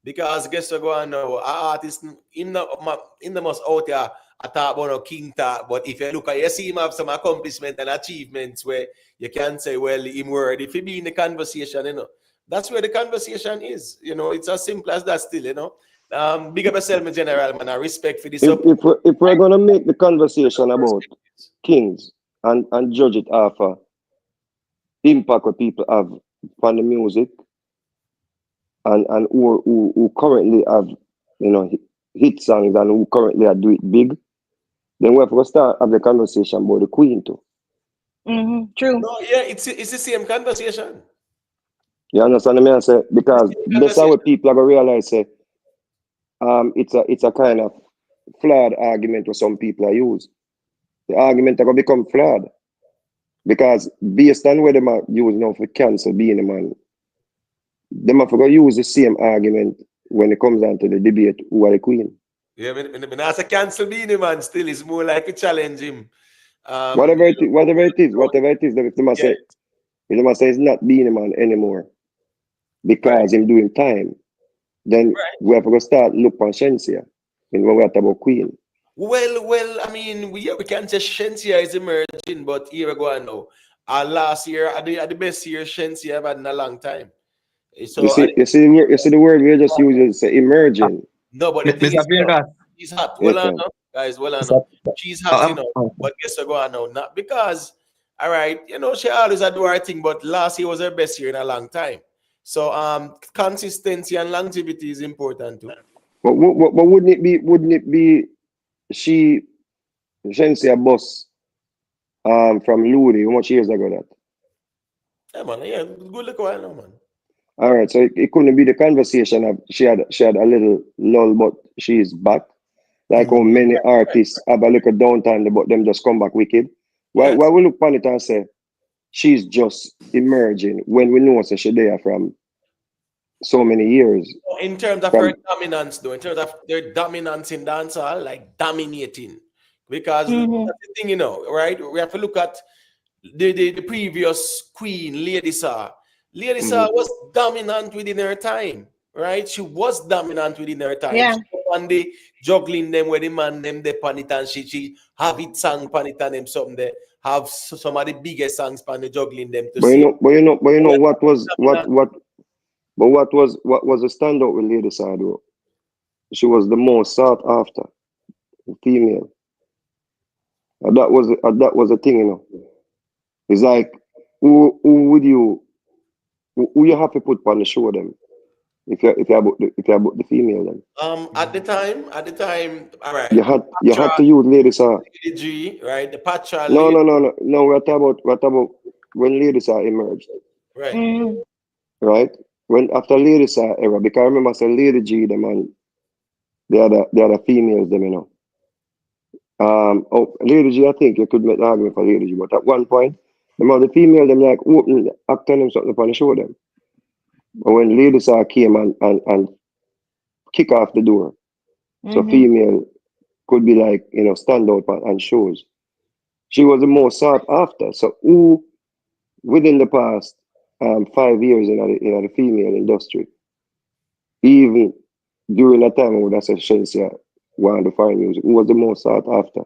Because guess what going now? Our artist in the most out there I talk about no king talk, but if you look at you see him have some accomplishment and achievements where you can say, well, him worthy if he be in the conversation, you know. That's where the conversation is. You know, it's as simple as that still, you know. Big up yourself, my general man. I respect for this. If we're gonna make the conversation about kings and judge it after impact what people have on the music and who currently have, you know, hit songs and who currently are do it big, then we have to start have the conversation about the Queen too. True. No, yeah, it's the same conversation. You understand me? I say because that's how people are gonna realize say it's a kind of flawed argument what some people are use. The argument are gonna become flawed. Because based on where they are using now for cancel being a man, they have to use the same argument when it comes down to the debate who are the Queen. Yeah, when I say cancel BEENIE man still is more like to challenge him. Whatever it is, they must say it's not BEENIE man anymore. Because him doing time. Then we have to start look on Shensia when we talk about Queen. Well, I mean, we can say Shensia is emerging, but here we go now. Last year, at the best year Shensia have had in a long time. So You see the word we just used is emerging. no, but the thing Mr. is, Vegas. she's hot. Yes, Well, I sir. know, guys. Well, I Mr. know she's hot, you know. But guess what? Go on now, not because, all right, you know, she always had do her thing, but last year was her best year in a long time. So consistency and longevity is important too. But wouldn't it be she Shensia boss from Looney? How much years ago that? Yeah, man. Yeah, good look while now, man. All right, so it couldn't be the conversation of she had a little lull, but she's back. Like how many artists have a little downtime, but them just come back wicked. Why we look upon it and say she's just emerging when we know so she there from so many years? In terms of her dominance, though, in terms of their dominance in dancehall, like dominating, because that's the thing, you know, right? We have to look at the previous queen, Lady Saw. Lady Saw was dominant within her time, right? She was dominant within her time. Yeah. She on the juggling them where the man them they pan it and she have it sang pan it and them something there. Have some of the biggest songs pan the juggling them to But see. you know what was a standout with Lady Saw though? She was the most sought after female. And that was a thing, you know. It's like who you have to put on the show them if you about the female then. At the time, all right. You had to use Lady Saw. Lady G, right? The Patra. No. We're talking about when Lady Saw emerged. Right. Right? When after Lady Saw era, because I remember saying Lady G them and the other females them, you know. Lady G, I think you could make an argument for Lady G, but at one point, the female them like open acting them something upon the show them. But when Lady Saw came and kick off the door, so female could be like, you know, stand out and shows. She was the most sought after. So who within the past 5 years in the female industry, even during that time when I said Shensia wanted to find music, who was the most sought after?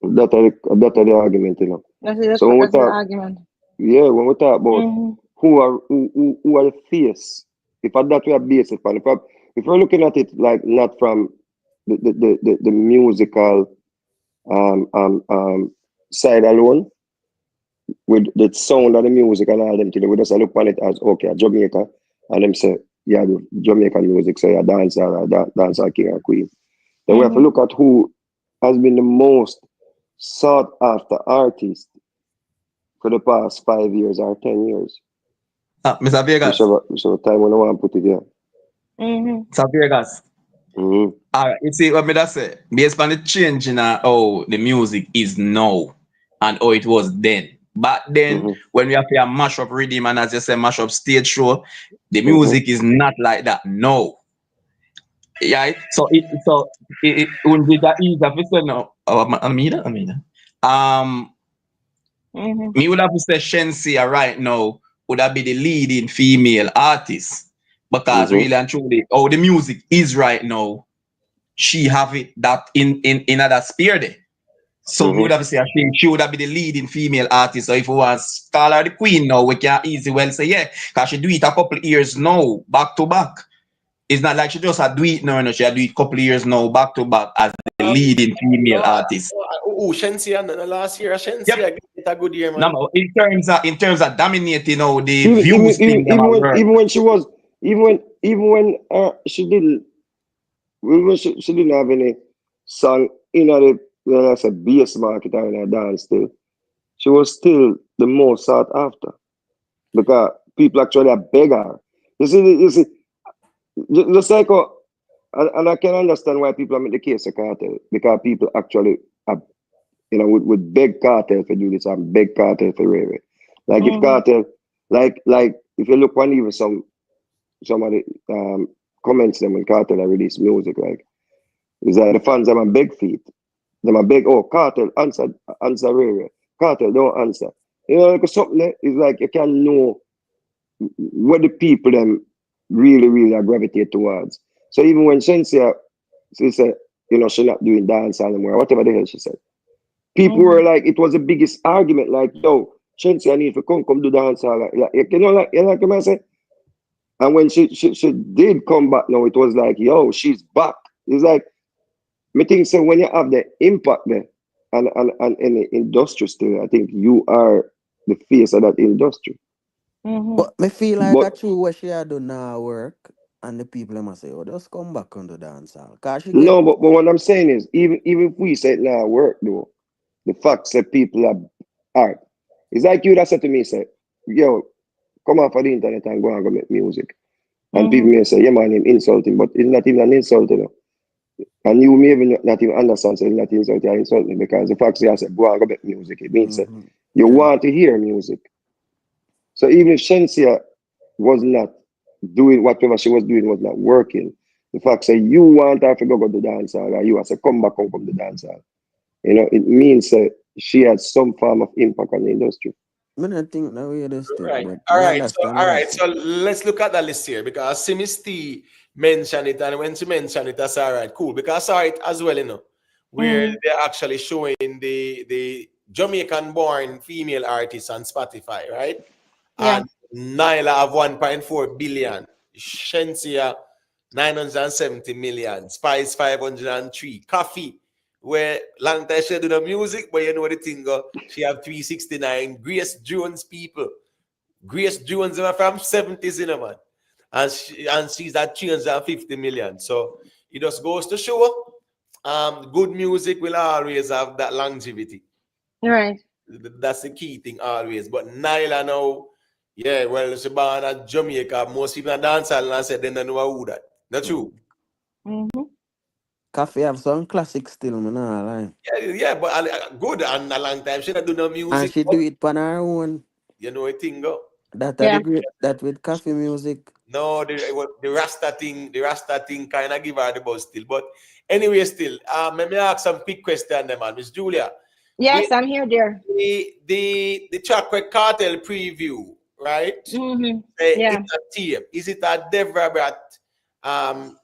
That's the argument, you know. That's So the argument. Yeah, when we talk about who are the face, if that we are based upon, if we're looking at it like not from the musical side alone, with the sound of the music and all them things, we just look upon it as okay, Jamaica, and them say, yeah, the Jamaican music, so yeah, dancer king or queen. Then we have to look at who has been the most sought after artist for the past 5 years or 10 years. Mr. Vegas. Which have time when I want to put it here. Mr. Vegas. All right, you see what me that say? Based on the change in how the music is now and how it was then. Back then, when we have to mash up rhythm and as you say, mash up stage show, the music is not like that now. Yeah, so it wouldn't be that easy if you say no. Me would have to say Shensia right now would have be the leading female artist because really and truly, how the music is right now, she have it that in that sphere there. So we would have to say she would have been the leading female artist. So if we want to call her the queen now, we can easily well say yeah, because she do it a couple of years now, back to back. It's not like she just had do it now, no, she had do it a couple of years now, back to back as the leading female artist. Shensia last year, Shensia get a good year, man. No, in terms of dominating now the even when she was even when she didn't have any song in the I bass market or in a dance still, she was still the most sought after because people actually beg her. You see, just like and I can understand why people are making the case of Kartel because people actually would beg Kartel to do this and beg Kartel for Ray. Like if Kartel, like if you look on even some of the comments them when Kartel release music, like is that the fans them a beg feet. Them a beg, oh Kartel, answer Ray. Kartel don't answer. You know, because something is like you can know what the people them really, really I gravitate towards. So even when Shensia, she said, you know, she's not doing dance anymore, whatever the hell she said. People were like, it was the biggest argument, like, yo, Shensia need to come do dance. You know, like what I say? And when she did come back now, it was like, yo, she's back. It's like, me think so when you have the impact there and in the industry still, I think you are the face of that industry. But me feel like But a true what she had done now work, and the people must say, oh, just come back on the dance hall. Cause she get no, but what I'm saying is, even if we say it now work though, the fact that people are art. It's like you that said to me, say, yo, come off of the internet and go and go make music. And people may say, yeah man, him insulting, but it's not even an insult, you know. And you may even not even understand, so it's not insulting or insulting, because the fact that I said, go and go make music, it means that you want to hear music. So even if Shensia was not doing whatever she was doing was not working, the fact that you want her to go to the dance hall, or you have to come back home from the dance hall, you know, it means that she had some form of impact on the industry. I don't think that way this thing, Right. but All I right. understand All what you right. say. So let's look at the list here, because Simis T mentioned it, and when she mentioned it, that's all right, cool. Because I saw it as well, you know, where they're actually showing the Jamaican-born female artists on Spotify, right? Yeah. And Nyla have 1.4 billion, Shensia 970 million, Spice 503, Coffee, where long time she do the music, but you know the thing, she have 369, Grace Jones people. Grace Jones from 70s, you know, man. And she's at 350 million. So it just goes to show good music will always have that longevity. Right. That's the key thing always. But Nyla now, yeah, well, she born at Jamaica. Most people dance and said they don't know who that. That's true. Coffee have some classic still, man. Nah, lie. Yeah, but good and a long time. She don't do no And music. she do it on her own. You know a thing go. That are the great, that with coffee music. No, the Rasta thing kind of give her the buzz still. But anyway, still, let me ask some quick question, then, man. Miss Julia. Yes, I'm here, dear. The Chocolate Cartel preview, right? Yeah. It's a tape. Is it a DEVA BRATT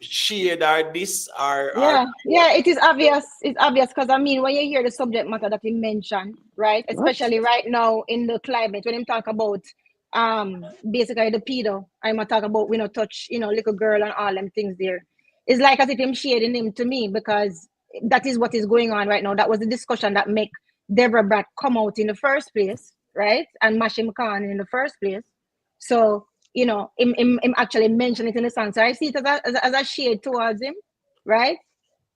shade or this or Yeah, it is obvious. It's obvious because I mean, when you hear the subject matter that he mentioned, right? Especially right now in the climate, when him talk about basically the pedo, I'm gonna talk about we not touch, you know, little girl and all them things there. It's like as if him shading him to me, because that is what is going on right now. That was the discussion that make DEVA BRATT come out in the first place, right? And mash him Khan in the first place. So, you know, him actually mentioned it in the song. So I see it as a shade towards him, right?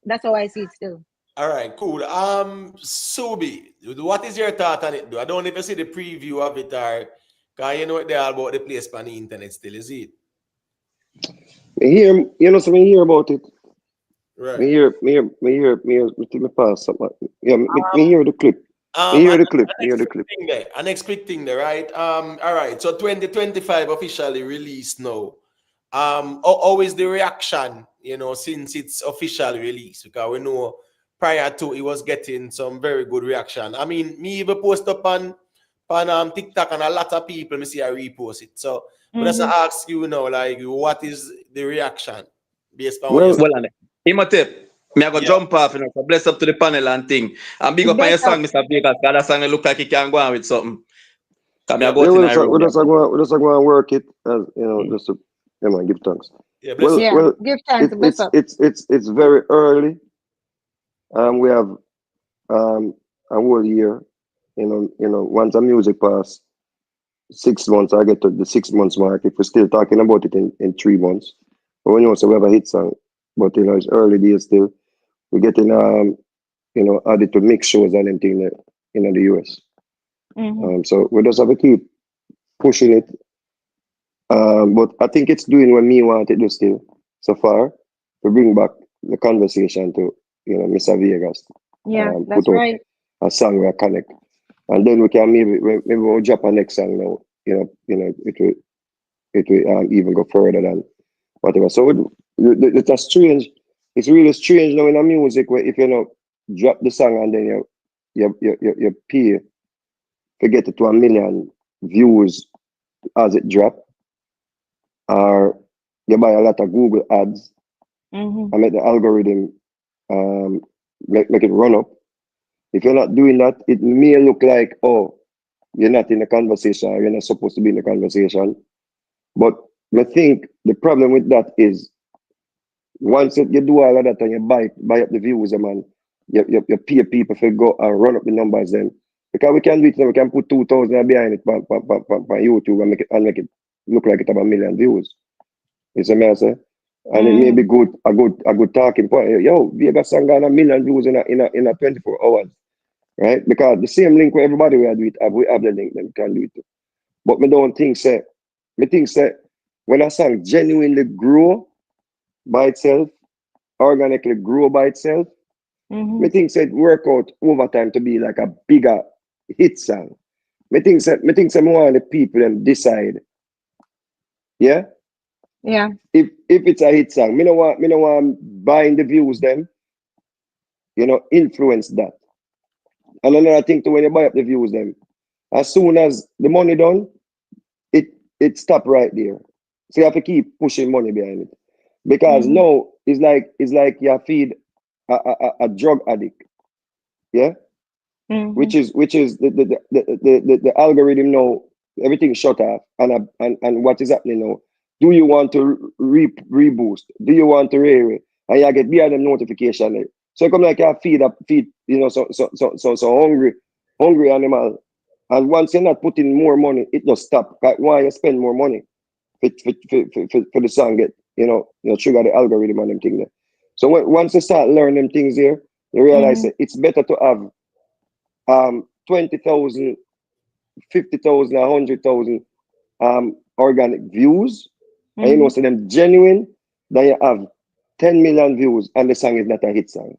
That's how I see it still. All right, cool. Subi, what is your thought on it? I don't even see the preview of it, or because you know what they're all about the place on the internet still, is it? Me hear, you know, so me hear about it. Right. Me hear, me pass something. Yeah, me hear the clip. Me hear the clip. Me hear the clip. An quick thing there, right? All right. So 2025 officially released now. How is the reaction, you know, since it's officially released? Because we know prior to it was getting some very good reaction. I mean, me even post up on TikTok, and a lot of people me see I repost it. So but just ask you now, like, what is the reaction based on what you Well, Imhotep, me I go jump off, you know, so bless up to the panel and thing. And big up on your song, Mr. Vegas, because that song look like it can go on with something. Come Yeah, go we just go and work it, as you know, just to, yeah, man, give thanks. Yeah, bless up. Well, give thanks, bless up. it's very early. We have a whole year. You know, once a music pass 6 months, I get to the 6 months mark. If we're still talking about it in 3 months, but we know so we have a hit song. But you know, it's early days still. We're getting you know, added to mix shows and everything in the US. So we just have to keep pushing it. But I think it's doing what me want it to still so far. To bring back the conversation to, you know, Mr. Vegas. Yeah, that's put out right. a song we connect. And then we can maybe we'll drop our next song now. You know, it will even go further than whatever. So it's a strange. It's really strange now in a music where if you know drop the song and then you pay to get it to 1 million views as it drop, or you buy a lot of Google ads Mm-hmm. and make the algorithm make it run up. If you're not doing that, it may look like, oh, you're not in the conversation, or you're not supposed to be in the conversation. But I think the problem with that is once you do all of that and you buy up the views, man, you pay people to go and run up the numbers then. Because we can do it now, we can put 2,000 behind it on YouTube and make it look like it have 1 million views. You see me I say? And it may be a good talking point. Yo, Vega song got 1 million views in a 24 hours. Right? Because the same link where everybody we have the link, then can do it too. But me don't think say when a song genuinely grow by itself, organically grow by itself, me think say it work out over time to be like a bigger hit song. Me think say more of the people them decide. Yeah? Yeah. If it's a hit song, me no want buying the views them, influence that. And another thing too, when you buy up the views them, as soon as the money done, it stop right there. So you have to keep pushing money behind it. Because now it's like you feed a drug addict. Yeah? Which is the algorithm now, everything shut off. And what is happening now? Do you want to reboost? Do you want to re? And you get behind the notification there. So it come like you feed so hungry animal. And once you're not putting more money, it just stop. Why you spend more money for the song get trigger the algorithm and them thing there. So once you start learning them things here, you realize that it's better to have 20,000, 50,000, 100,000 organic views, and so them genuine, than you have 10 million views and the song is not a hit song.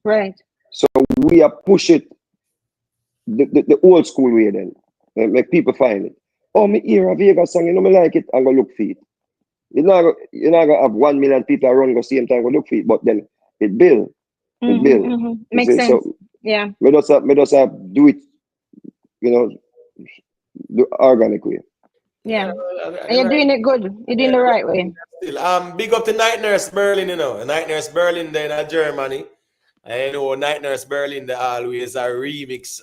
Right. So we are push it the old school way then. Make people find it. Oh, me hear a Vegas song, me like it, I'm gonna look for it. You're not gonna have 1 million people around go same time go look for it, but then it build. It build. Makes sense. So Yeah. me just have do it, the organic way. Yeah. And you're doing it good. You're doing the right way. Still, big up to Night Nurse Berlin, Night Nurse Berlin there in Germany. And Night Nurse Berlin, they always a remix.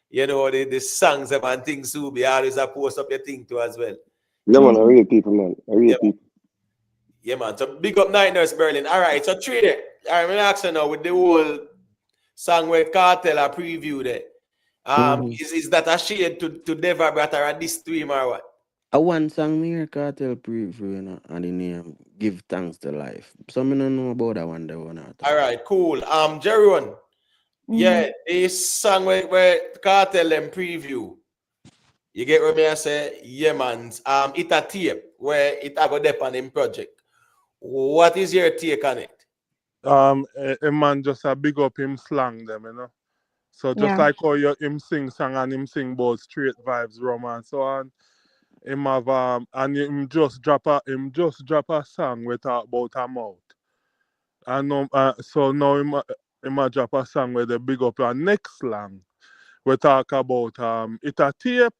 The songs and things to be always a post up your thing too as well. Yeah, man, a real people, man. A real people. Yeah, man. So big up Night Nurse Berlin. All right, so trade it. All right, I'm asking now with the whole song where Kartel a preview there. Is that a shade to DEVA, BRATT, or this stream or what? A one song me hear Kartel preview, and the name Give Thanks to Life. Some me don't know about that one. All right, cool. Jeroen, yeah, this song where Kartel them preview. You get what me I say? Yeah, man. It a tape where it a go depend in project. What is your take on it? A man just a big up him slang them, So just like how him sing song and him sing about straight vibes, rum and so on. Him have and him just drop a song we talk about a mouth. And so now him a drop a song where they big up our next slang. We talk about it a tape,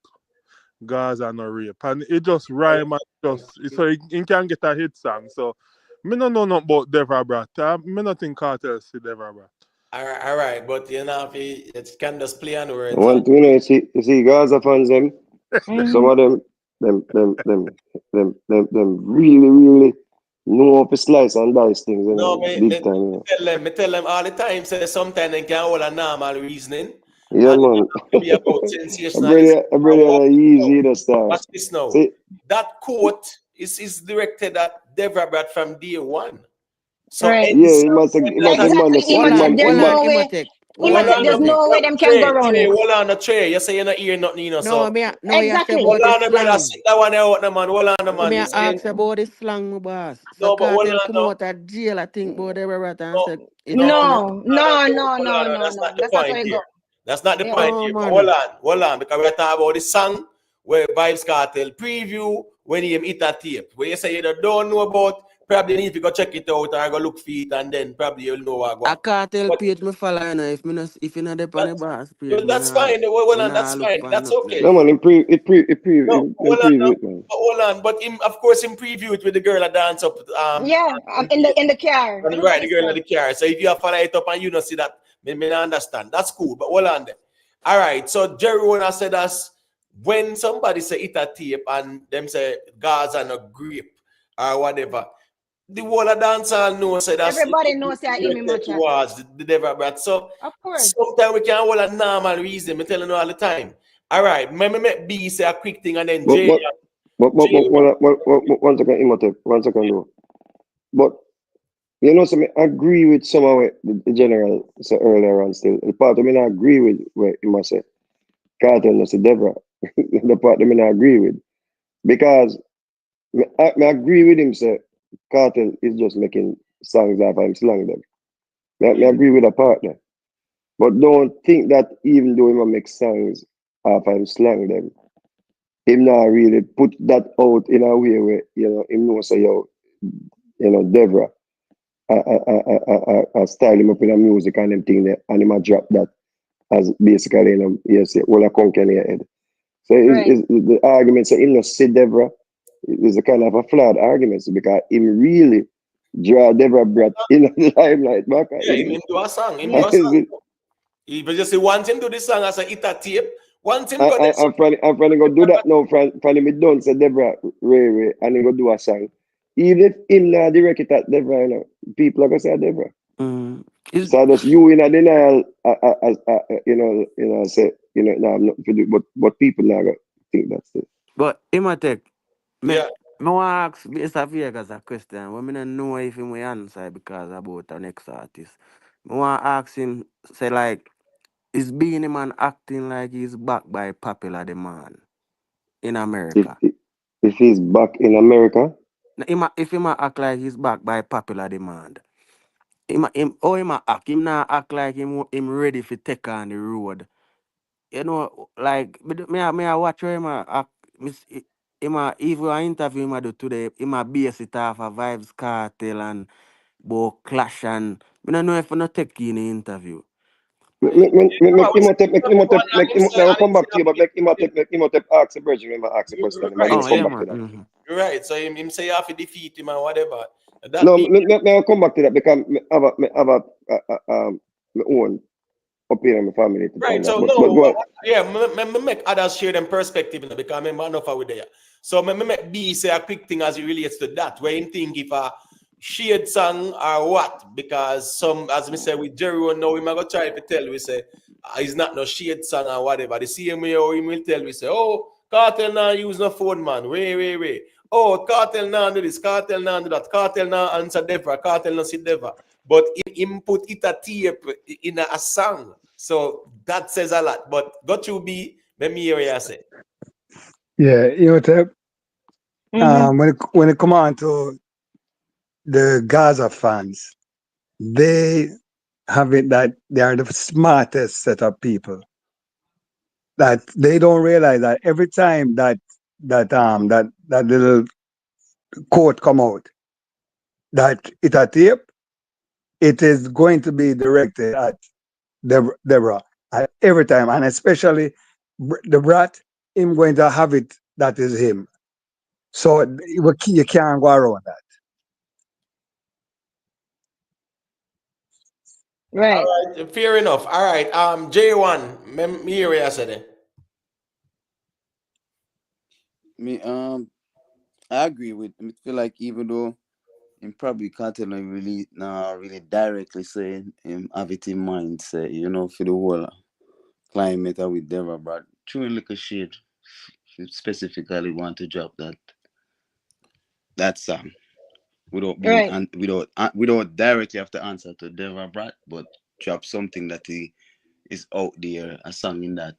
Gaza no rape. And it just rhyme and so he can get a hit song. So me no know nothing about DEVA, BRATT. Me not think Kartel see DEVA, BRATT. All right, but it can just play on the words. One thing you see Gaza fans them, some of them really know how to slice and dice things. No, big time. Me tell them all the time. Say sometimes they can hold a normal reasoning. Yeah, man. Be about sensationalism. A brother easy to start. Watch this now. See? That quote is directed at DEVA, BRATT from day one. So right. He must have there's no way them can go around it. Hold on the tray. You say you're not hearing nothing, so exactly. Hold on, the brother. Sit that one out, the man. Hold on, the man. Me ask about the slang, my boss. So No, but hold Kartel on, come out of jail, I think, about DEVA, BRATT and said, No. That's not the point here. That's not the point here. Hold on, because we're talking about the song where Vybz Kartel preview when he hit a tape. Where you say you don't know about probably need to go check it out or go look for it, and then probably you'll know what I go. can't tell But page me follow you know, if you not dep on the boss page, well, that's fine. Well, and that's look fine. for That's nothing okay. else. No man, No, hold on, preview now. it, man. Hold on. But of course, in preview it with the girl that dance up. Yeah, in the car. Right, the Everybody's girl car. in the car. So if you have follow it up and you don't see that, me not understand. That's cool. But hold on there. All right. So Jerry Warner said us when somebody say it a tape and them say Gaza no grape or whatever. The whole of dancehall know say that's Everybody knows that Amy directed Matcha. towards the DEVA BRATT. So Of course. sometimes we can hold a normal reason. I'm telling you all the time. All right, me make B say a quick thing and then J. One second, Imhotep. 1 second, though. But you know, so I agree with some of what the general said earlier on. Still, the part of me not agree with what he must say. Cartel no say Deborah. The part that me not agree with, because I agree with him. Say Cartel is just making songs after him slang them. I agree with the partner, but don't think that even though he make songs after him slang them, him not really put that out in a way where him know say Deborah. I style him up in a music and them thing there, and him a drop that as basically all a conk in your head. So the argument say him not say Deborah is a kind of a flawed argument because him really draw Deborah BRATT in the limelight back. Yeah, him do a song. Him do a song. If you just say want him do this song as a hit a tape, want him go this. I'm trying to go do that now. From him done say Deborah Ray and he go do a song. Even if him not direct it at Deborah, people are gonna say Deborah. So that's you in a denial, say, no, I'm not to do, but people now think that's it. But Imhotep, yeah. I want to ask Mr. Vegas a question. But I don't know if he will answer because about the next artist. I want to ask him, say like, is Beenie Man acting like he's backed by popular demand in America? If he's back in America? If he might act like he's backed by popular demand. He might act. Him not act like him ready for take on the road. You know, like me I watch him act. Even an interview him do today, him a base it off of Vybz Kartel and Bo Clash and I don't know if I not take in the interview. Make I'll come back to you, but make Imhotep ask the person, remember ask the question. Right. Come back to that. Right. So him say you have to defeat him and whatever. I'll come back to that because I have my own opinion, my family. Right. So me make others share them perspective because remember enough over there. So me make B say a quick thing as it relates to that, where him think if a shade song or what, because some, as me say with Jerry now, we might go try to tell we say it's not no shade song or whatever. The same way how he will tell we say, oh, Cartel now use no phone man. Wait. Oh, Cartel now do this, Cartel now do that, Cartel now answer Devra, Cartel now see Devra. But him put it a tape in a song. So that says a lot. But go to be, let me hear you say. Yeah, when it come on to the Gaza fans, they have it that they are the smartest set of people. That they don't realize that every time that little quote come out, that it a tape, it is going to be directed at Deborah at every time, and especially the BRATT, him going to have it that is him. So you can't go around that. Right. All right, fair enough. All right. J1, me hear what you said. I agree with. I feel like even though him probably can't tell him really directly saying him have it in mind, say for the whole climate with Deborah, but true like a shade. If specifically want to drop that song without being without directly have to answer to Deborah BRATT, but drop something that is out there, a song in that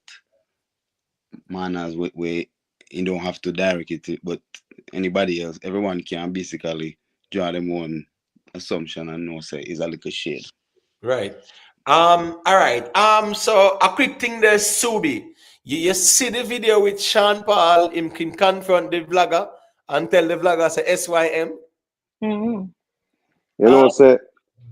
manners where you don't have to direct it, but anybody else, everyone can basically draw them own assumption and know say is a little shade. Right. All right. So a quick thing there, Subi. You see the video with Sean Paul, him can confront the vlogger and tell the vlogger say SYM. Mm-hmm. You know, say,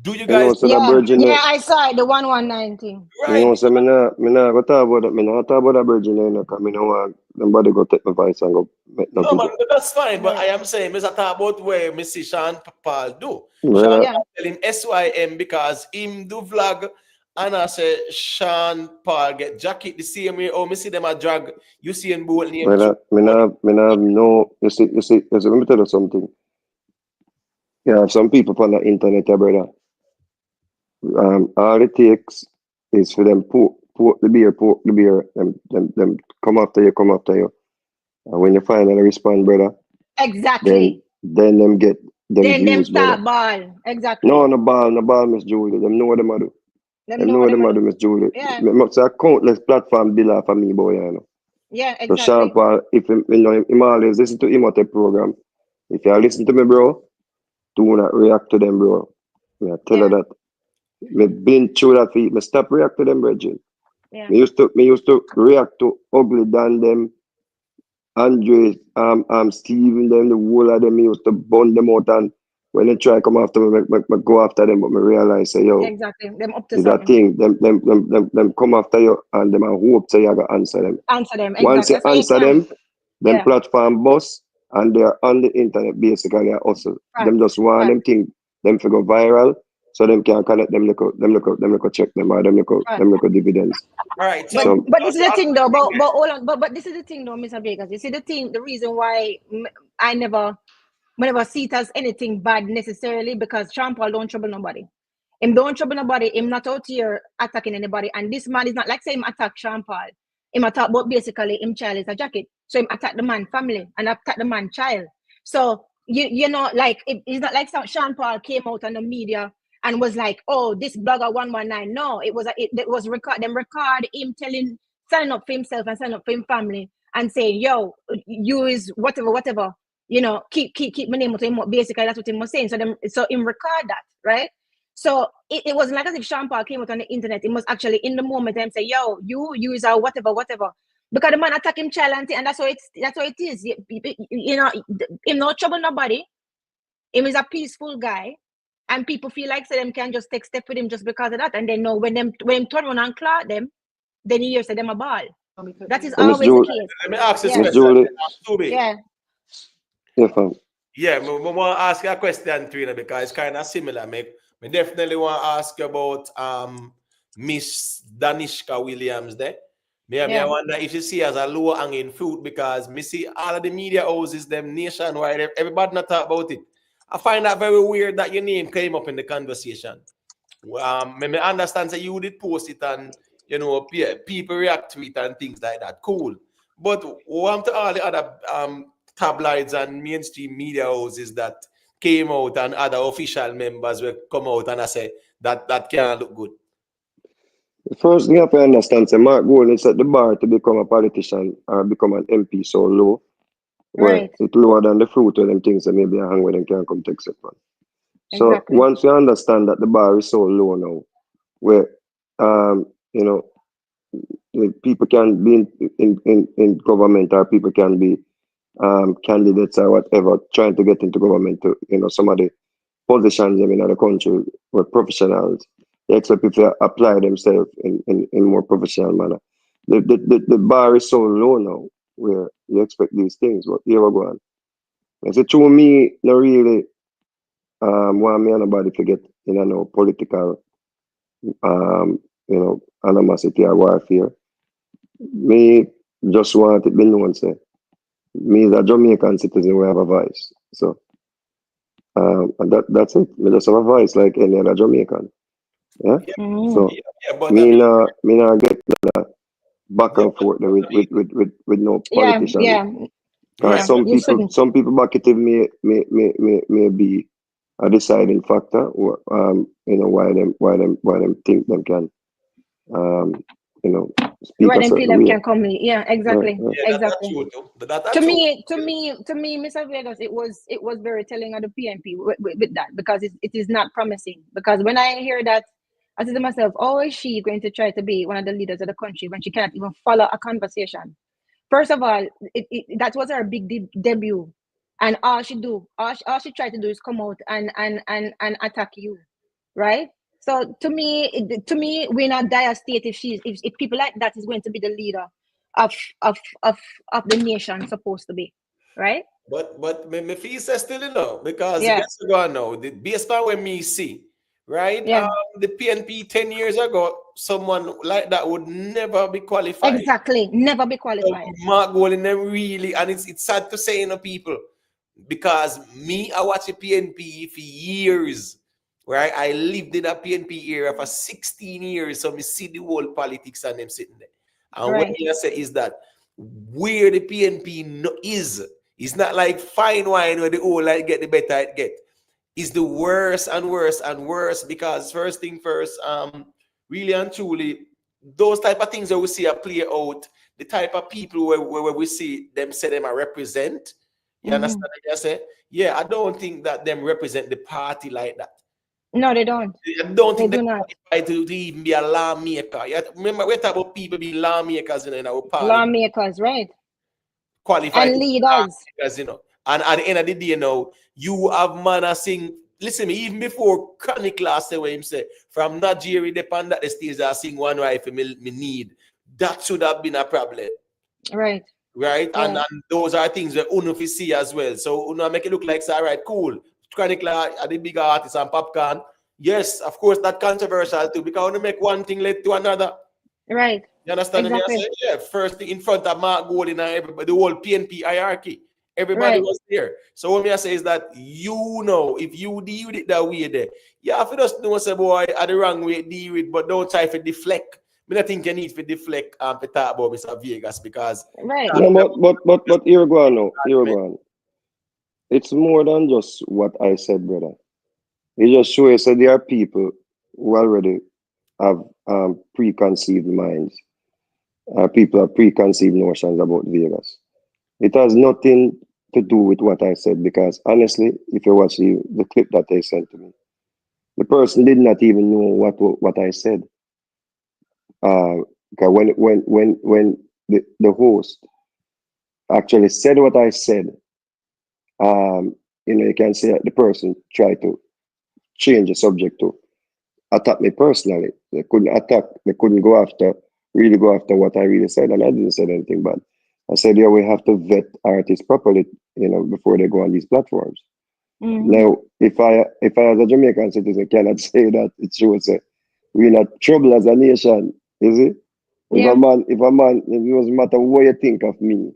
Do you you guys? know, say that Yeah, virgin, yeah, I saw it, the 119 thing. you Right. know, say, me nah go talk about that, me nah talk about that virgin, you know, because me no want nobody go take my voice and go make no No, man, video. that's fine. But Right. I am saying, Mr. talk about where me see Sean Paul do. Sean Brother, Yeah. Paul tell him SYM because him do vlog and I say Sean Paul get jacket the same way. Oh, me see them a drag. You see in both name too. brother, me nah no, you see, let me tell you something. You have some people on the internet, brother. All it takes is for them poke the beer, them come after you. And when you finally respond, brother, then Exactly. them get them Then them views, brother. start ball. Exactly. No ball, Miss Julie. Them know what them a do. Them Them know know what what them them a do. do, Miss Julie. Yeah. Me must say a countless platform deal for me, boy, you know. Yeah, So Sean exactly. Paul, if him, you know, him always listen to him at the program. If you listen to me, bro, do not react to them, bro. I tell Yeah. her that. Me been through that feet. Me stop react to them, Bridget. Yeah. Me used to react to ugly than them, Andre, Steven, them, the whole of them. Me used to bun them out, and when they try come after me, me go after them. But me realize, say, yo, Exactly. Them up to is that something. thing. Them come after you, and them I hope say you gotta answer them. Answer them. Once Exactly. you That's how you answer can. them, them Yeah. platform boss, and they're on the internet basically also. Them Fact. just want Fact. them thing, them to go viral, so them can connect them look check them or Fact. them look dividends. All right. But So So but this is the thing though. But hold on. But this is the thing though, Mr. Vegas. You see the thing. The reason why I never see it as anything bad necessarily because Sean Paul don't trouble nobody. Him don't trouble nobody. Him not out here attacking anybody. And this man is not like say him attack Sean Paul. Him attack, but basically him child is a jacket. So him attack the man family and attack the man child. So you know like it's not like Sean Paul came out on the media and was like, oh, this blogger 119. No, it was record him telling sign up for himself and sign up for him family and saying, yo, you is whatever. You know, keep my name out of him. Basically, that's what him was saying. So him record that, right? So it wasn't like as if Sean Paul came out on the internet. It was actually in the moment and say, yo, you is a whatever. Because the man attack him child and that's how it is. You know, him no trouble nobody. Him is a peaceful guy. And people feel like so them can just take step with him just because of that. And they know when him turn around and claw them, then he hears them a ball. That is Miss always the Julie, case. let me ask this Yeah. Miss question. Julie, Yeah. yeah, fam. Yeah, I want to ask you a question, Trina, because it's kind of similar. Me definitely want to ask you about Miss Danishka Williams there. Me I wonder if you see as a low hanging fruit because me see all of the media houses, them nationwide, everybody not talk about it. I find that very weird that your name came up in the conversation. Me understand that you did post it and you know people react to it and things like that. Cool. But what to all the other tabloids and mainstream media houses that came out and other official members will come out and I say that can't look good. The first thing you have to understand, say Mark Golding set the bar to become a politician or become an MP so low, where Right. it's lower than the fruit of them things that maybe a hang with them can come take step on. So Exactly. once you understand that the bar is so low now, where you know people can be in government or people can be candidates or whatever trying to get into government to some of the positions in the country were professionals. They expect people to apply themselves in more professional manner. The bar is so low now where you expect these things, but here we go on. And so to me, not really want me and nobody to get no political animosity or warfare. Me just want it be known, say, me as a Jamaican citizen, we have a voice. So and that's it. We just have a voice like any other Jamaican. Yeah. So but me not get back and forth with no politician. Some You people shouldn't. bucketed may be a deciding factor. Why them think them can speak Right, a and feel certain them way. can come in. Yeah, exactly. Right. Yeah, that's Exactly. true too. That's To true. me, Mr. Vegas, it was very telling of the PNP with that because it is not promising. Because when I hear that, I said to myself, "Oh, is she going to try to be one of the leaders of the country when she cannot even follow a conversation?" First of all, that was her big debut and all she try to do is come out and attack you, right? So to me, we're in a dire state if people like that is going to be the leader of the nation, supposed to be, right? But me feel say still, you know, because Yeah, guess what now, the based on when me see, right? yeah, The PNP 10 years ago, someone like that would never be qualified. exactly. Never be So qualified. Mark Golding them really, and it's sad to say, you know, people, because me, I watch the PNP for years, right? I lived in a PNP era for 16 years, so me see the whole politics and them sitting there. And what Right, I say is that where the PNP is, it's not like fine wine where the old like get the better it get. It's the worse and worse and worse because first thing first, really and truly, those type of things that we see a play out, the type of people where we see them say them are represent. You understand what I say? Yeah, I don't think that them represent the party like that. no, they don't. I don't They think do they not. qualify to even be a lawmaker. Yeah, remember, we talk about people being lawmakers, you know, in our parliament, Lawmakers, right? qualified And to be leaders, lawmakers, you know. And at the end of the day, now, you have man a sing. Listen me, even before Chronic last say what him say, from Nigeria, depend that the stage I sing one rifle me need. That should have been a problem. right? Right? Yeah, And those are things that Uno see as well. So Uno make it look like, all right, cool. Chronic are the bigger artists and Popcorn. Yes, of course, that controversial too, because when you make one thing led to another. right. You understand me? I Exactly. say, yeah, first thing in front of Mark Golding and everybody, the whole PNP hierarchy. Everybody Right. was there. So what me I say is that you know, if you deal with it that way there, you have to just know, say, boy, are the wrong way deal with, but don't try to deflect. I think you need to deflect to talk about Mr. Vegas because Right. No, but here go on now. Here go on. It's more than just what I said, brother. It just shows that there are people who already have preconceived minds. People have preconceived notions about Vegas. It has nothing to do with what I said because honestly, if you watch the clip that they sent to me, the person did not even know what I said. Okay, when the host actually said what I said, you can say that the person tried to change the subject to attack me personally. They couldn't attack, they couldn't really go after what I really said, and I didn't say anything bad. I said, yeah, we have to vet artists properly, before they go on these platforms. Now, if I as a Jamaican citizen cannot say that, it shows we're in trouble as a nation, is it? If Yeah. a man, it doesn't matter what you think of me.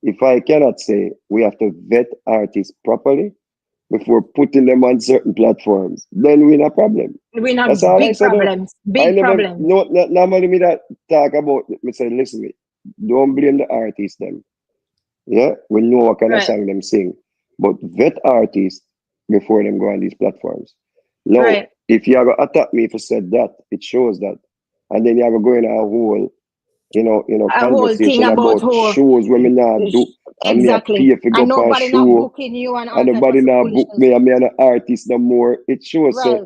If I cannot say we have to vet artists properly before putting them on certain platforms, then we're in a problem. We have That's all I big said. problems. I Big never, problems. normally me that talk about, me say, listen, me, don't blame the artists them. Yeah, we know what kind of Right. song them sing, but vet artists before them go on these platforms. Now, Right. if you are going to attack me for said that, it shows that, and then you are going to go in a whole, A whole thing conversation about about who shows when me not do, and me a exactly. pay for go And for a nobody not show, booking you and all and type of nobody not book foolishness. me, and me an artist no more. It shows Right.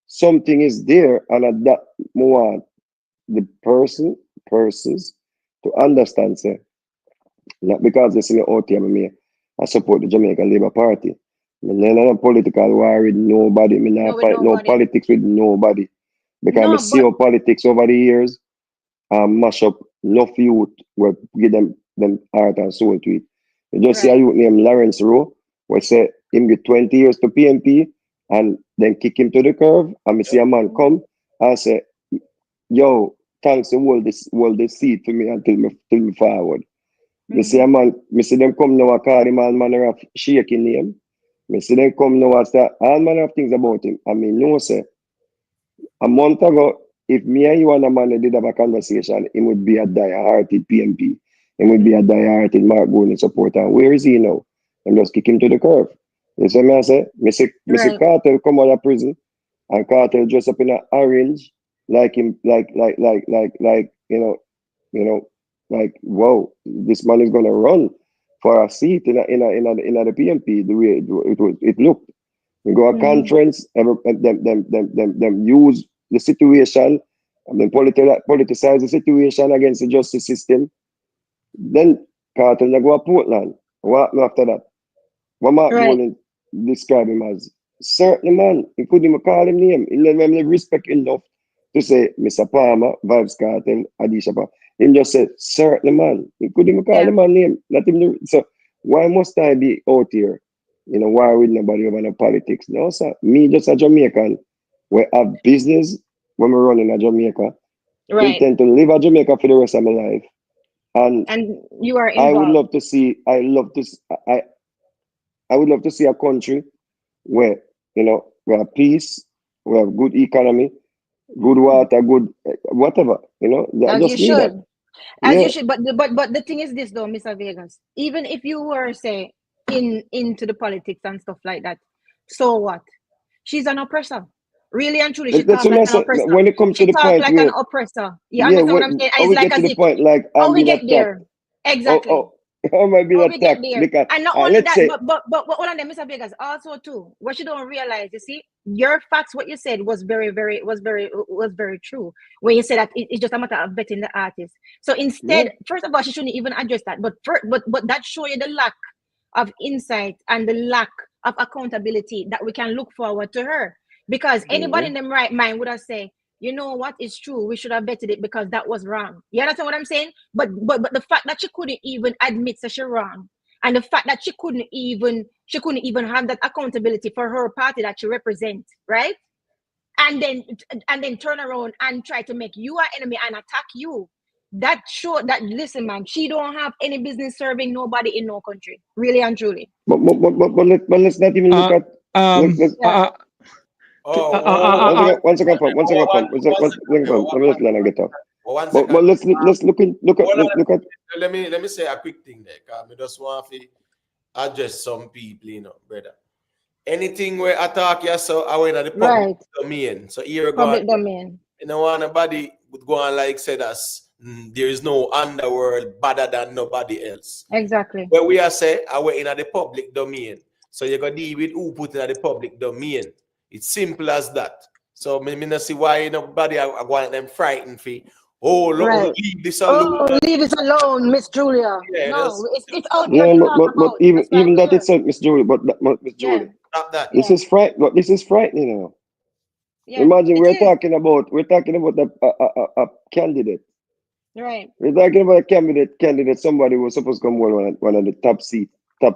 something is there, and at that moment, the persons to understand, say, not because they see me out here, I support the Jamaican Labour Party. I'm not a political war with nobody. I'm No, not with fight no nobody. politics with nobody. Because I No, see but how politics over the years mash up enough youth where give them heart and soul to it. You just see a right. youth named Lawrence Rowe, where say him get 20 years to PNP and then kick him to the curve. And me see a man come and say, yo, thanks to hold this seat for me until me forward. Me see a man, me see them come now and call him all manner of shaking name. Me see them come now and say all manner of things about him. I mean, no, say, a month ago, if me and you and a man did have a conversation, he would be a die-hearted PNP. He would be a die-hearted Mark Golding supporter. Where is he now? And just kick him to the curve. You see me I say? Me see Right. Kartel come out of prison and Kartel dress up in an orange like him, like, like, wow, this man is gonna run for a seat in the PNP. The way it looked. We go a conference, them use the situation, and then politicize the situation against the justice system. Then Carter go to Portland. What happened after that? What Mark Right. Boland describe him as. Certainly, man. He couldn't even call him name. He never respect enough to say Mr. Palmer, Vybz Kartel, Adisha Palmer. He just said, certainly, man. He couldn't even call Yeah. him a name. Let him. So why must I be out here? You know, why with nobody over no politics? No, sir. Me just a Jamaican. We have business when we run in a Jamaica. Right. Intend to live a Jamaica for the rest of my life. And And you are I would involved. love to see, I would love to see a country where, you know, we have peace, we have good economy, good water, good whatever, you know. I As you just need that. should. As Yeah. you should. But the thing is this though, Mr. Vegas. Even if you were, say, into the politics and stuff like that, so what? She's an oppressor. Really and truly, she That's talk what like I an said. oppressor. When it comes to She the talk point like an where, oppressor. You yeah, understand what I'm saying? how It's we like get to as the if point like how I'm we being get attacked. there. Exactly. How am I being How we get attacked? there. Because And not only let's that, say, but all of them, Mr. Vegas, also too. What you don't realize, you see, your facts, what you said was very true. When you said that it's just a matter of betting the artist. So yeah, instead, first of all, she shouldn't even address that. But but that show you the lack of insight and the lack of accountability that we can look forward to her. Because anybody in them right mind would have said, you know what, it's true, we should have betted it because that was wrong. You understand what I'm saying? But the fact that she couldn't even admit that she wrong, and the fact that she couldn't even have that accountability for her party that she represents, right? And then turn around and try to make you an enemy and attack you. That show that, listen, man, she don't have any business serving nobody in no country, really and truly. but let's not even look at. Let's, Yeah. one second, fam. One second, fam. Let me just learn and get off. One But second. let's look at. Let me say a quick thing there, because I just want to address some people, you know, brother. Anything where attack you, so I went at the public Right. domain. So here go on. Public domain. You know, nobody would go on like say that there is no underworld better than nobody else. Exactly. Where we are say, I went in at the public domain. So you got to deal with who put in at the public domain. It's simple as that. So me not see why nobody I want them frightened for. Oh, look, Right. leave this alone. Oh, leave it alone, Miss Julia. Yeah, No, it's out there No, to talk but about. even That's why we're that here. itself, Miss Julie. But Miss Yeah. Julie, Stop that. this Yeah. is fright. This is frightening. You know. Yeah. Imagine It we're is. talking about a candidate. Right. We're talking about a candidate. Somebody who was supposed to come hold one of the top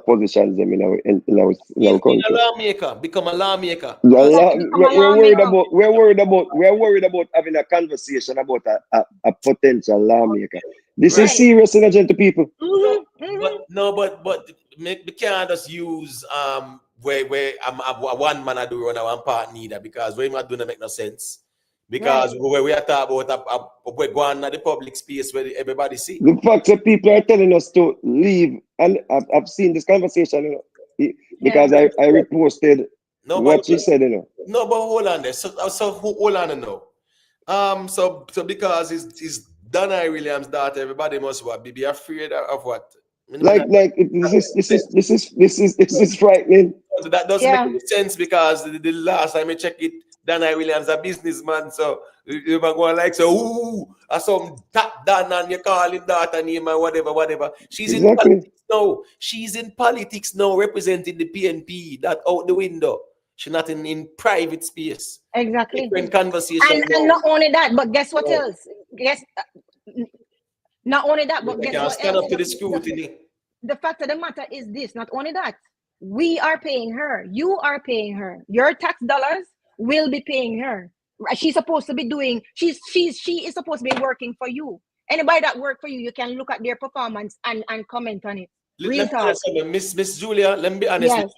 positions them in our country. A lawmaker, become a lawmaker. We're worried about having a conversation about a potential lawmaker. This is serious, to people. But we can't just use where I'm a one man I do run one part neither, because we not doing make no sense. Because where we are talking about we're going at the public space where everybody see. The fact that people are telling us to leave, and I've seen this conversation, you know, because I reposted what she said, you know. No, but hold on there. So hold on now. So because it's Dana Williams' daughter, everybody must be afraid of what? This is frightening. So that doesn't make any sense, because the last time I check it, Dana Williams a businessman, so you might go like, so ooh, some tap down and you call him daughter name and whatever. She's in politics now. She's in politics now, representing the PNP. That out the window. She's not in private space. Exactly. Different conversation. And not only that, but guess what else? Not only that, but They guess can what stand else? up to the scrutiny. The fact of the matter is this, not only that, we are paying her. You are paying her. Your tax dollars will be paying her. She's supposed to be doing, she is supposed to be working for you. Anybody that work for you, you can look at their performance and comment on it. Real talk. Miss Julia, let me be honest with you.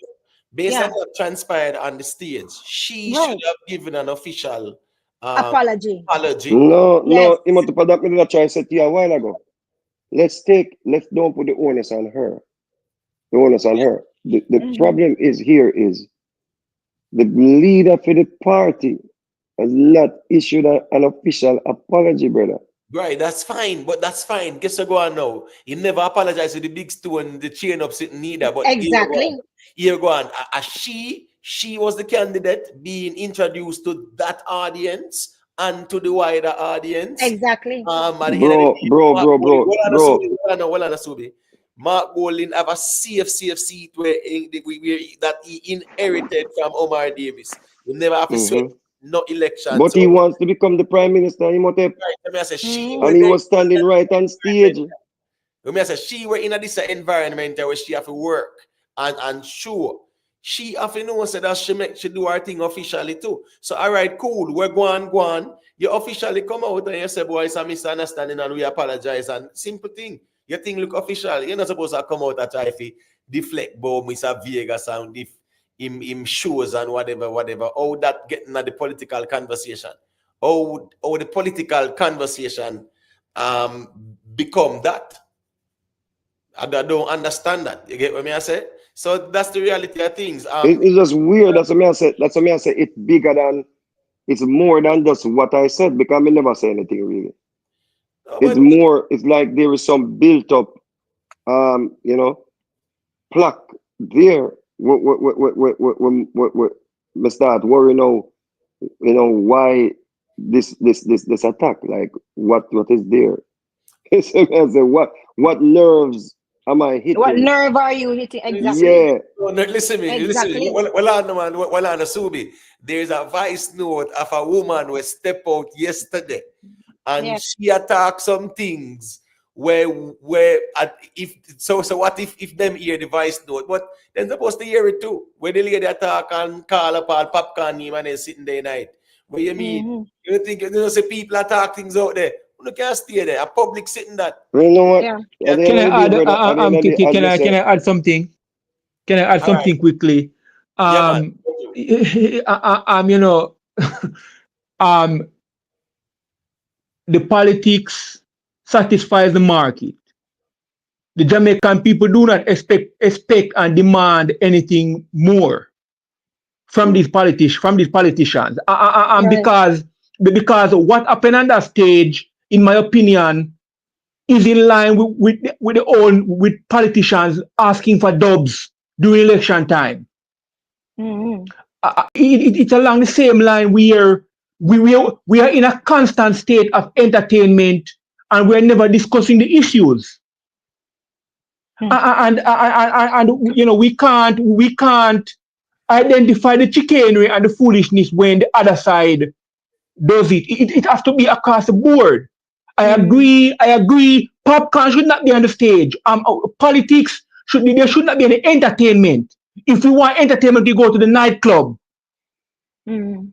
Based on what transpired on the stage, she should have given an official apology. No, you want to put that I tried to say to you a while ago. Let's don't put the onus on her. The onus on her. The problem is the leader for the party has not issued an official apology, brother. Right, that's fine, but that's fine. Guess what go on now? He never apologized for the big stone, the chain up sitting neither. But exactly. Here go on. She was the candidate being introduced to that audience and to the wider audience. Exactly. Bro. Hold on, Subi. Mark Bolin have a safe seat where that he inherited from Omar Davis. You never have to sweat no election. But So he wants to become the prime minister. He right, I say she and he was standing right on stage. I say she were in this environment where she have to work and show. She have to know so that she do her thing officially too. So all right, cool. We're going. You officially come out and you say, boy, it's a misunderstanding and we apologize. And simple thing. Your thing look official. You're not supposed to come out and try to deflect bomb Mr. Vegas and him shows and whatever. How that getting at the political conversation. How the political conversation become that. I don't understand that. You get what I say? So that's the reality of things. It's just weird. That's what I said. It's bigger than, it's more than just what I said, because I never say anything really. No, it's more, it's like there is some built up, plaque there. We start worrying now, why this attack? Like what is there? So I say, what nerves am I hitting? What nerve are you hitting? Exactly. Yeah. No, listen me. Exactly. Well, on Subi, there's a voice note of a woman who stepped out yesterday, and she attacked some things where what if them hear the voice note, but they're supposed to hear it too. Where the lady attack and call up all popcorn him and then sitting there night. What you mean? You think say people attack things out there? You can't stay there. A public sitting that. You know what? Yeah. Can I add something? Can I add something quickly? The politics satisfies the market. The Jamaican people do not expect and demand anything more from these politicians. Because what happened on that stage, in my opinion, is in line with politicians asking for dubs during election time. It's along the same line where we are in a constant state of entertainment and we're never discussing the issues. And we can't identify the chicanery and the foolishness when the other side does it. It has to be across the board. I agree. Popcorn should not be on the stage. Politics there should not be any entertainment. If we want entertainment, we go to the nightclub. There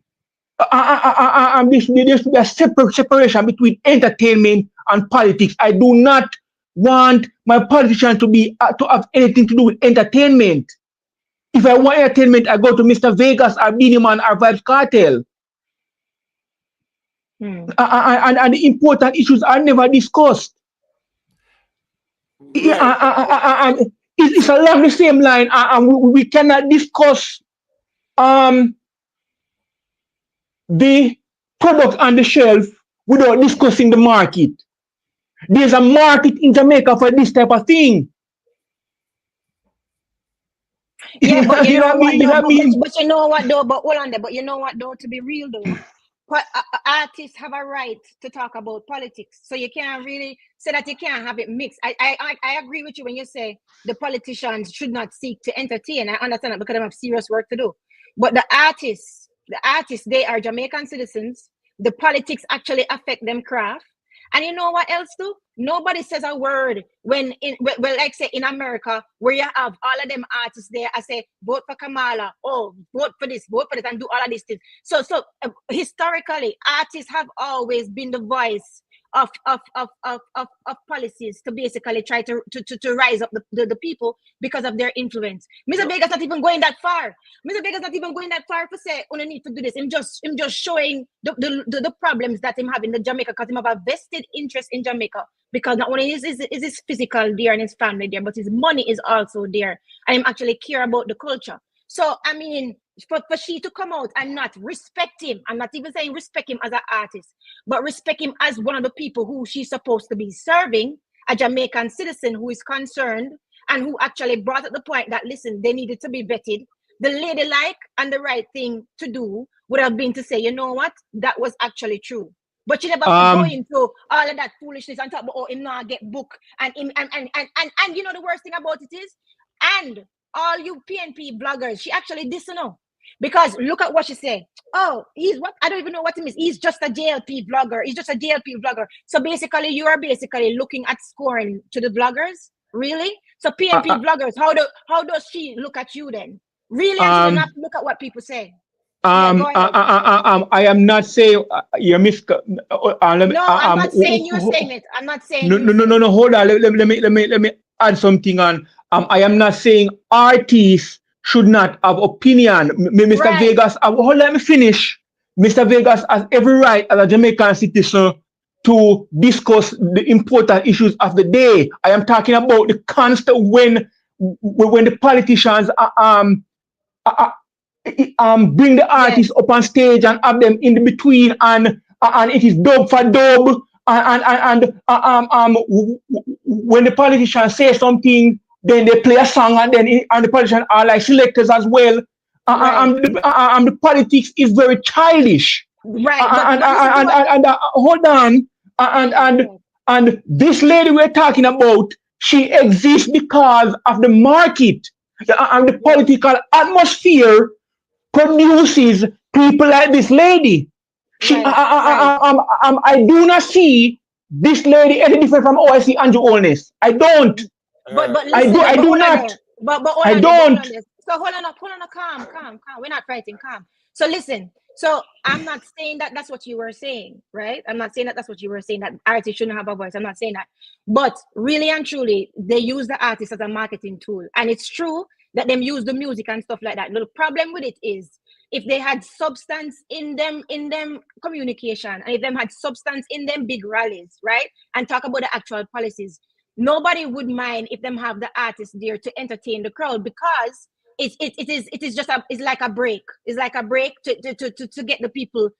should be a separation between entertainment and politics. I do not want my politician to have anything to do with entertainment. If I want entertainment, I go to Mr. Vegas or BEENIE Man or Vybz Kartel. And the important issues are never discussed. Right. It's along the same line, and we cannot discuss the product on the shelf without discussing the market. There's a market in Jamaica for this type of thing. Yeah, but you know what? But you know what though? But hold on there. But you know what though? To be real though, artists have a right to talk about politics. So you can't really say that you can't have it mixed. I agree with you when you say the politicians should not seek to entertain. I understand that because they have serious work to do. But the artists, they are Jamaican citizens. The politics actually affect them craft. And you know what else too? Nobody says a word when like say in America, where you have all of them artists there, I say vote for Kamala, vote for this, and do all of these things. So historically, artists have always been the voice of policies to basically try to rise up the people because of their influence. Mr. Vegas not even going that far. Mr. Vegas not even going that far to say, "Oh, need to do this." Him just showing the problems that him have in the Jamaica, because him have a vested interest in Jamaica, because not only is his physical there and his family there, but his money is also there, and him actually care about the culture. So I mean, for she to come out and not respect him, I'm not even saying respect him as an artist, but respect him as one of the people who she's supposed to be serving, a Jamaican citizen who is concerned and who actually brought up the point that, listen, they needed to be vetted. The ladylike and the right thing to do would have been to say, you know what, that was actually true. But you never go into all of that foolishness and talk about him not get book and you know the worst thing about it is, and all you PNP bloggers, she actually didn't know. Because look at what she said. Oh, he's what? I don't even know what he means. He's just a JLP vlogger. He's just a JLP vlogger. So basically, you are basically looking at scoring to the bloggers. Really? So PNP bloggers, how does she look at you then? Really? And she not look at what people say. Go ahead. I am not saying you're no, I'm not saying you're saying it. I'm not saying no. Hold on. Let me add something on. I am not saying artists should not have opinion. Mr. Right. Vegas, let me finish. Mr. Vegas has every right as a Jamaican citizen to discuss the important issues of the day. I am talking about the constant when the politicians bring the artists up on stage and have them in the between, and it is dub for dub, and when the politicians say something, then they play a song, and the politicians are like selectors as well. The politics is very childish. Right. Hold on. And this lady we're talking about, she exists because of the market and the political atmosphere produces people like this lady. I do not see this lady any different from how I see Andrew Holness. I don't. But listen, I do not. I don't. So hold on, calm. We're not fighting, calm. So listen. So I'm not saying that that's what you were saying, right? I'm not saying that that's what you were saying, that artists shouldn't have a voice. I'm not saying that. But really and truly, they use the artist as a marketing tool. And it's true that them use the music and stuff like that. The problem with it is, if they had substance in them communication, and if them had substance in them big rallies, right? And talk about the actual policies, nobody would mind if them have the artists there to entertain the crowd, because it is just it's like a break. It's like a break to get the people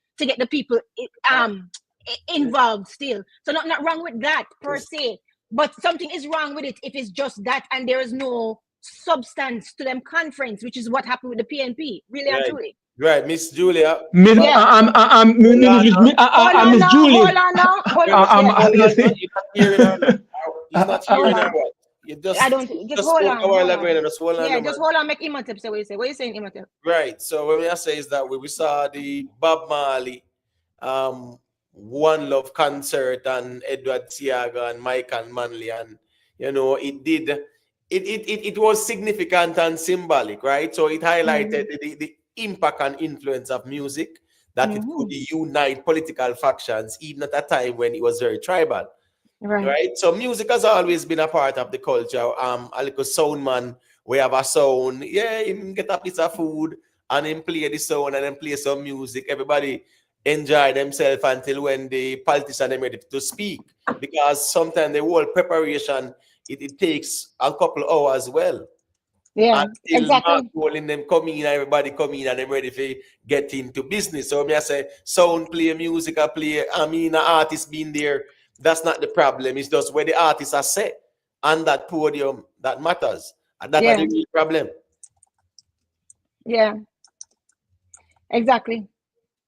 involved still. So not wrong with that per se, but something is wrong with it if it's just that and there is no substance to them conference, which is what happened with the PNP, really and truly. Right, Miss Julia. Miss Julie. Hold on now. He's not hearing her. You just hold on. Just hold on. Make Imhotep say what you say. What you saying, Imhotep? Right. So what we are saying is that we saw the Bob Marley One Love concert and Edward Tiaga and Mike and Manley, and you know it was significant and symbolic, right? So it highlighted the impact and influence of music, that it could unite political factions even at a time when it was very tribal. Right. So music has always been a part of the culture. A little sound man, we have a sound. Yeah, him get a piece of food and him play the sound and then play some music. Everybody enjoy themselves until when the politician are ready to speak. Because sometimes the whole preparation, it takes a couple hours as well. Yeah, until exactly. in them come in, everybody come in and they're ready to get into business. So I say sound play, music I play, an artist being there. That's not the problem. It's just where the artists are set on that podium that matters. And that's the real problem. Yeah. Exactly.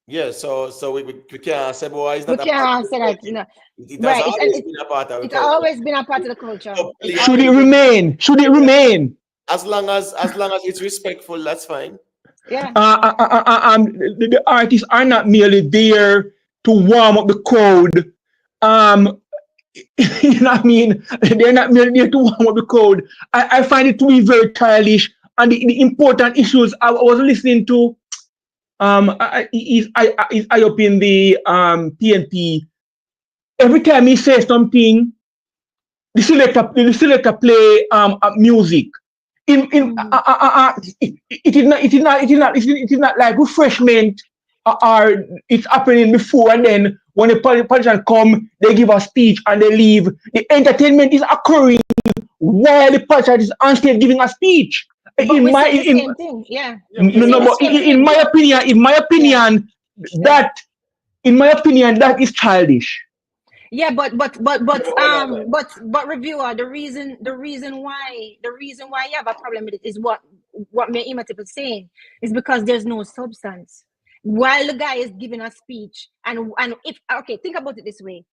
Yeah, so we can't say, boy, it's not we can't say that, you know. It has always been a part of the culture. It's always been a part of the culture. So should it remain? Should it remain? As long as it's respectful, that's fine. Yeah. The artists are not merely there to warm up the crowd. You know what I mean? They're not merely there to warm up the crowd. I find it to be very childish. And the important issues I was listening to, is I up in the PNP. Every time he says something, the selector play music. It is not like refreshment or it's happening before and then when the politicians come, they give a speech and they leave. The entertainment is occurring while the politician is on stage giving a speech. In my opinion, that is childish. Yeah, but reviewer, the reason why you have a problem with it is what me Imhotep is saying is because there's no substance. while the guy is giving a speech, and if okay, think about it this way: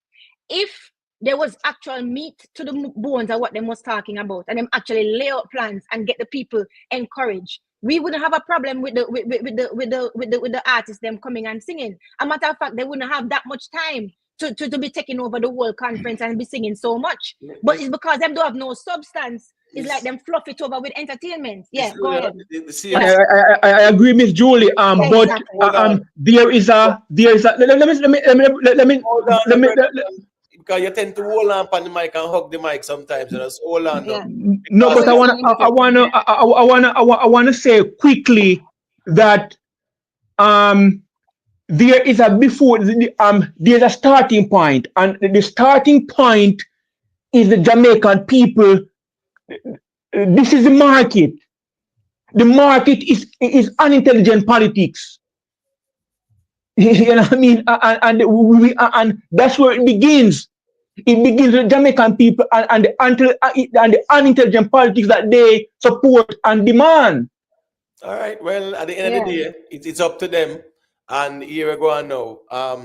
if there was actual meat to the bones of what they was talking about, and them actually lay out plans and get the people encouraged, we wouldn't have a problem with the artists them coming and singing. A matter of fact, they wouldn't have that much time to be taking over the whole conference and be singing so much. But it's because them don't have no substance. It's like them fluff it over with entertainment. Yeah, go ahead. I agree, Miss Julie. But there is a let me because you tend to hold on the mic and hug the mic sometimes, and just hold on. Yeah. No, but I wanna say quickly that there is a there's a starting point, and the starting point is the Jamaican people. This is the market. The market is unintelligent politics. You know what I mean? And that's where it begins. It begins with Jamaican people and the unintelligent politics that they support and demand. All right. Well, at the end of the day, it's up to them. And here we go on now.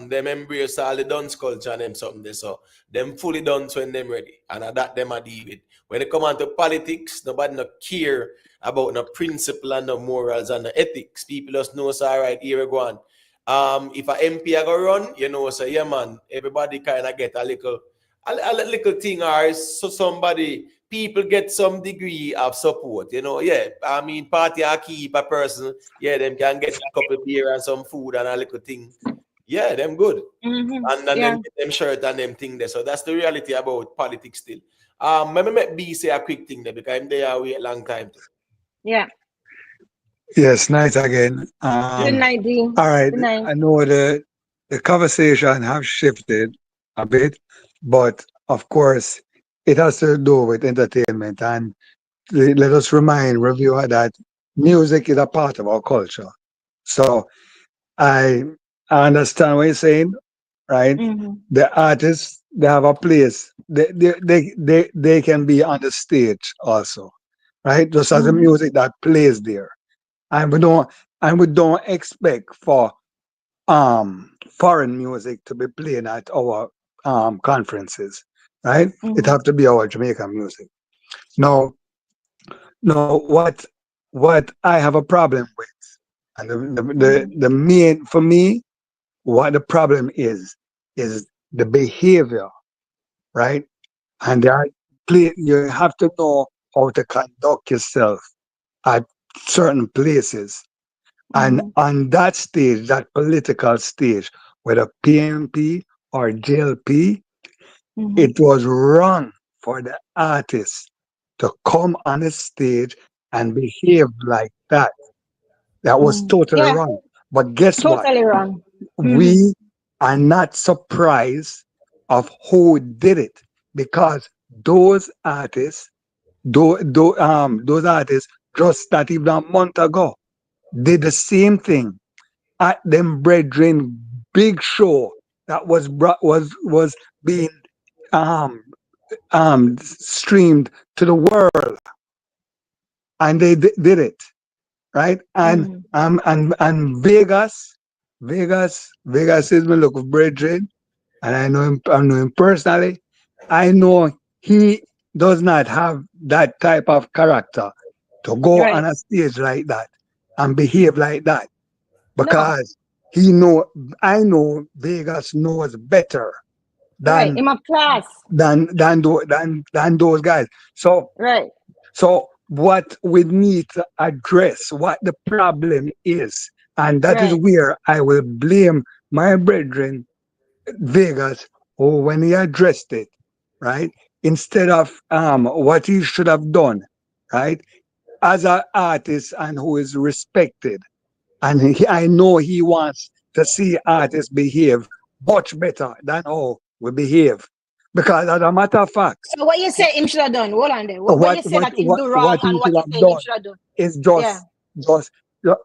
Them embrace all the dance culture and them something there. So them fully dance when them ready. And that them are deal with. When it come on to politics, nobody no care about no principle and no morals and no ethics. People just know so all right, here we go on. If a MP a go run, you know, so yeah man, everybody kind of get a little thing, or so somebody, people get some degree of support, you know. Yeah, I mean, party a keep a person, yeah, them can get a couple of beer and some food and a little thing. Yeah, them good. And then them shirt and them thing there. So that's the reality about politics still. Let me make B say a quick thing there because I'm there wait a long time too. Yeah. Yes, night again. Good night, D. All right. Good night. I know the conversation have shifted a bit, but of course it has to do with entertainment, and let us remind reviewer that music is a part of our culture. So I understand what you're saying, right? The artists, they have a place. They can be on the stage also, right? Just as the music that plays there. And we don't expect for foreign music to be playing at our conferences, right? It have to be our Jamaican music. Now what I have a problem with, and the main, for me, what the problem is the behavior, right? And you have to know how to conduct yourself at certain places. And on that stage, that political stage, whether PNP or JLP, it was wrong for the artists to come on the stage and behave like that. That was totally wrong. But guess what? Totally wrong. We are not surprised of who did it, because those artists just not even a month ago did the same thing at them brethren big show that was being streamed to the world, and they did it, right? And Vegas is my local brethren, and I know him personally. I know he does not have that type of character to go on a stage like that and behave like that, because I know Vegas knows better than in my class than those guys. So what we need to address, what the problem is, and that is where I will blame my brethren Vegas, or when he addressed it, right? Instead of what he should have done, right? As an artist and who is respected, and I know he wants to see artists behave much better than how we behave, because as a matter of fact. So what you say him should have done? Hold on there. What you say that him do wrong, and what you say him should have done? Is just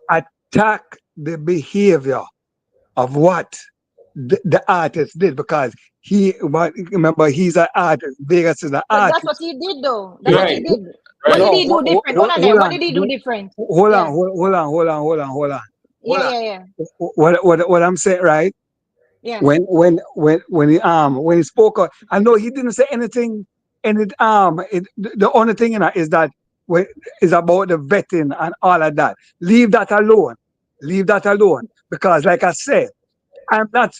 attack the behavior of what the artist did, because remember, he's an artist. Vegas is an artist. That's what he did, though. That's what he did. What did he do different? Hold on there. What did he do different? Hold on. hold on. Yeah. What I'm saying, right? Yeah. When he spoke, I know he didn't say anything. And the only thing is that when is about the vetting and all of that. Leave that alone. Leave that alone. Because like I said,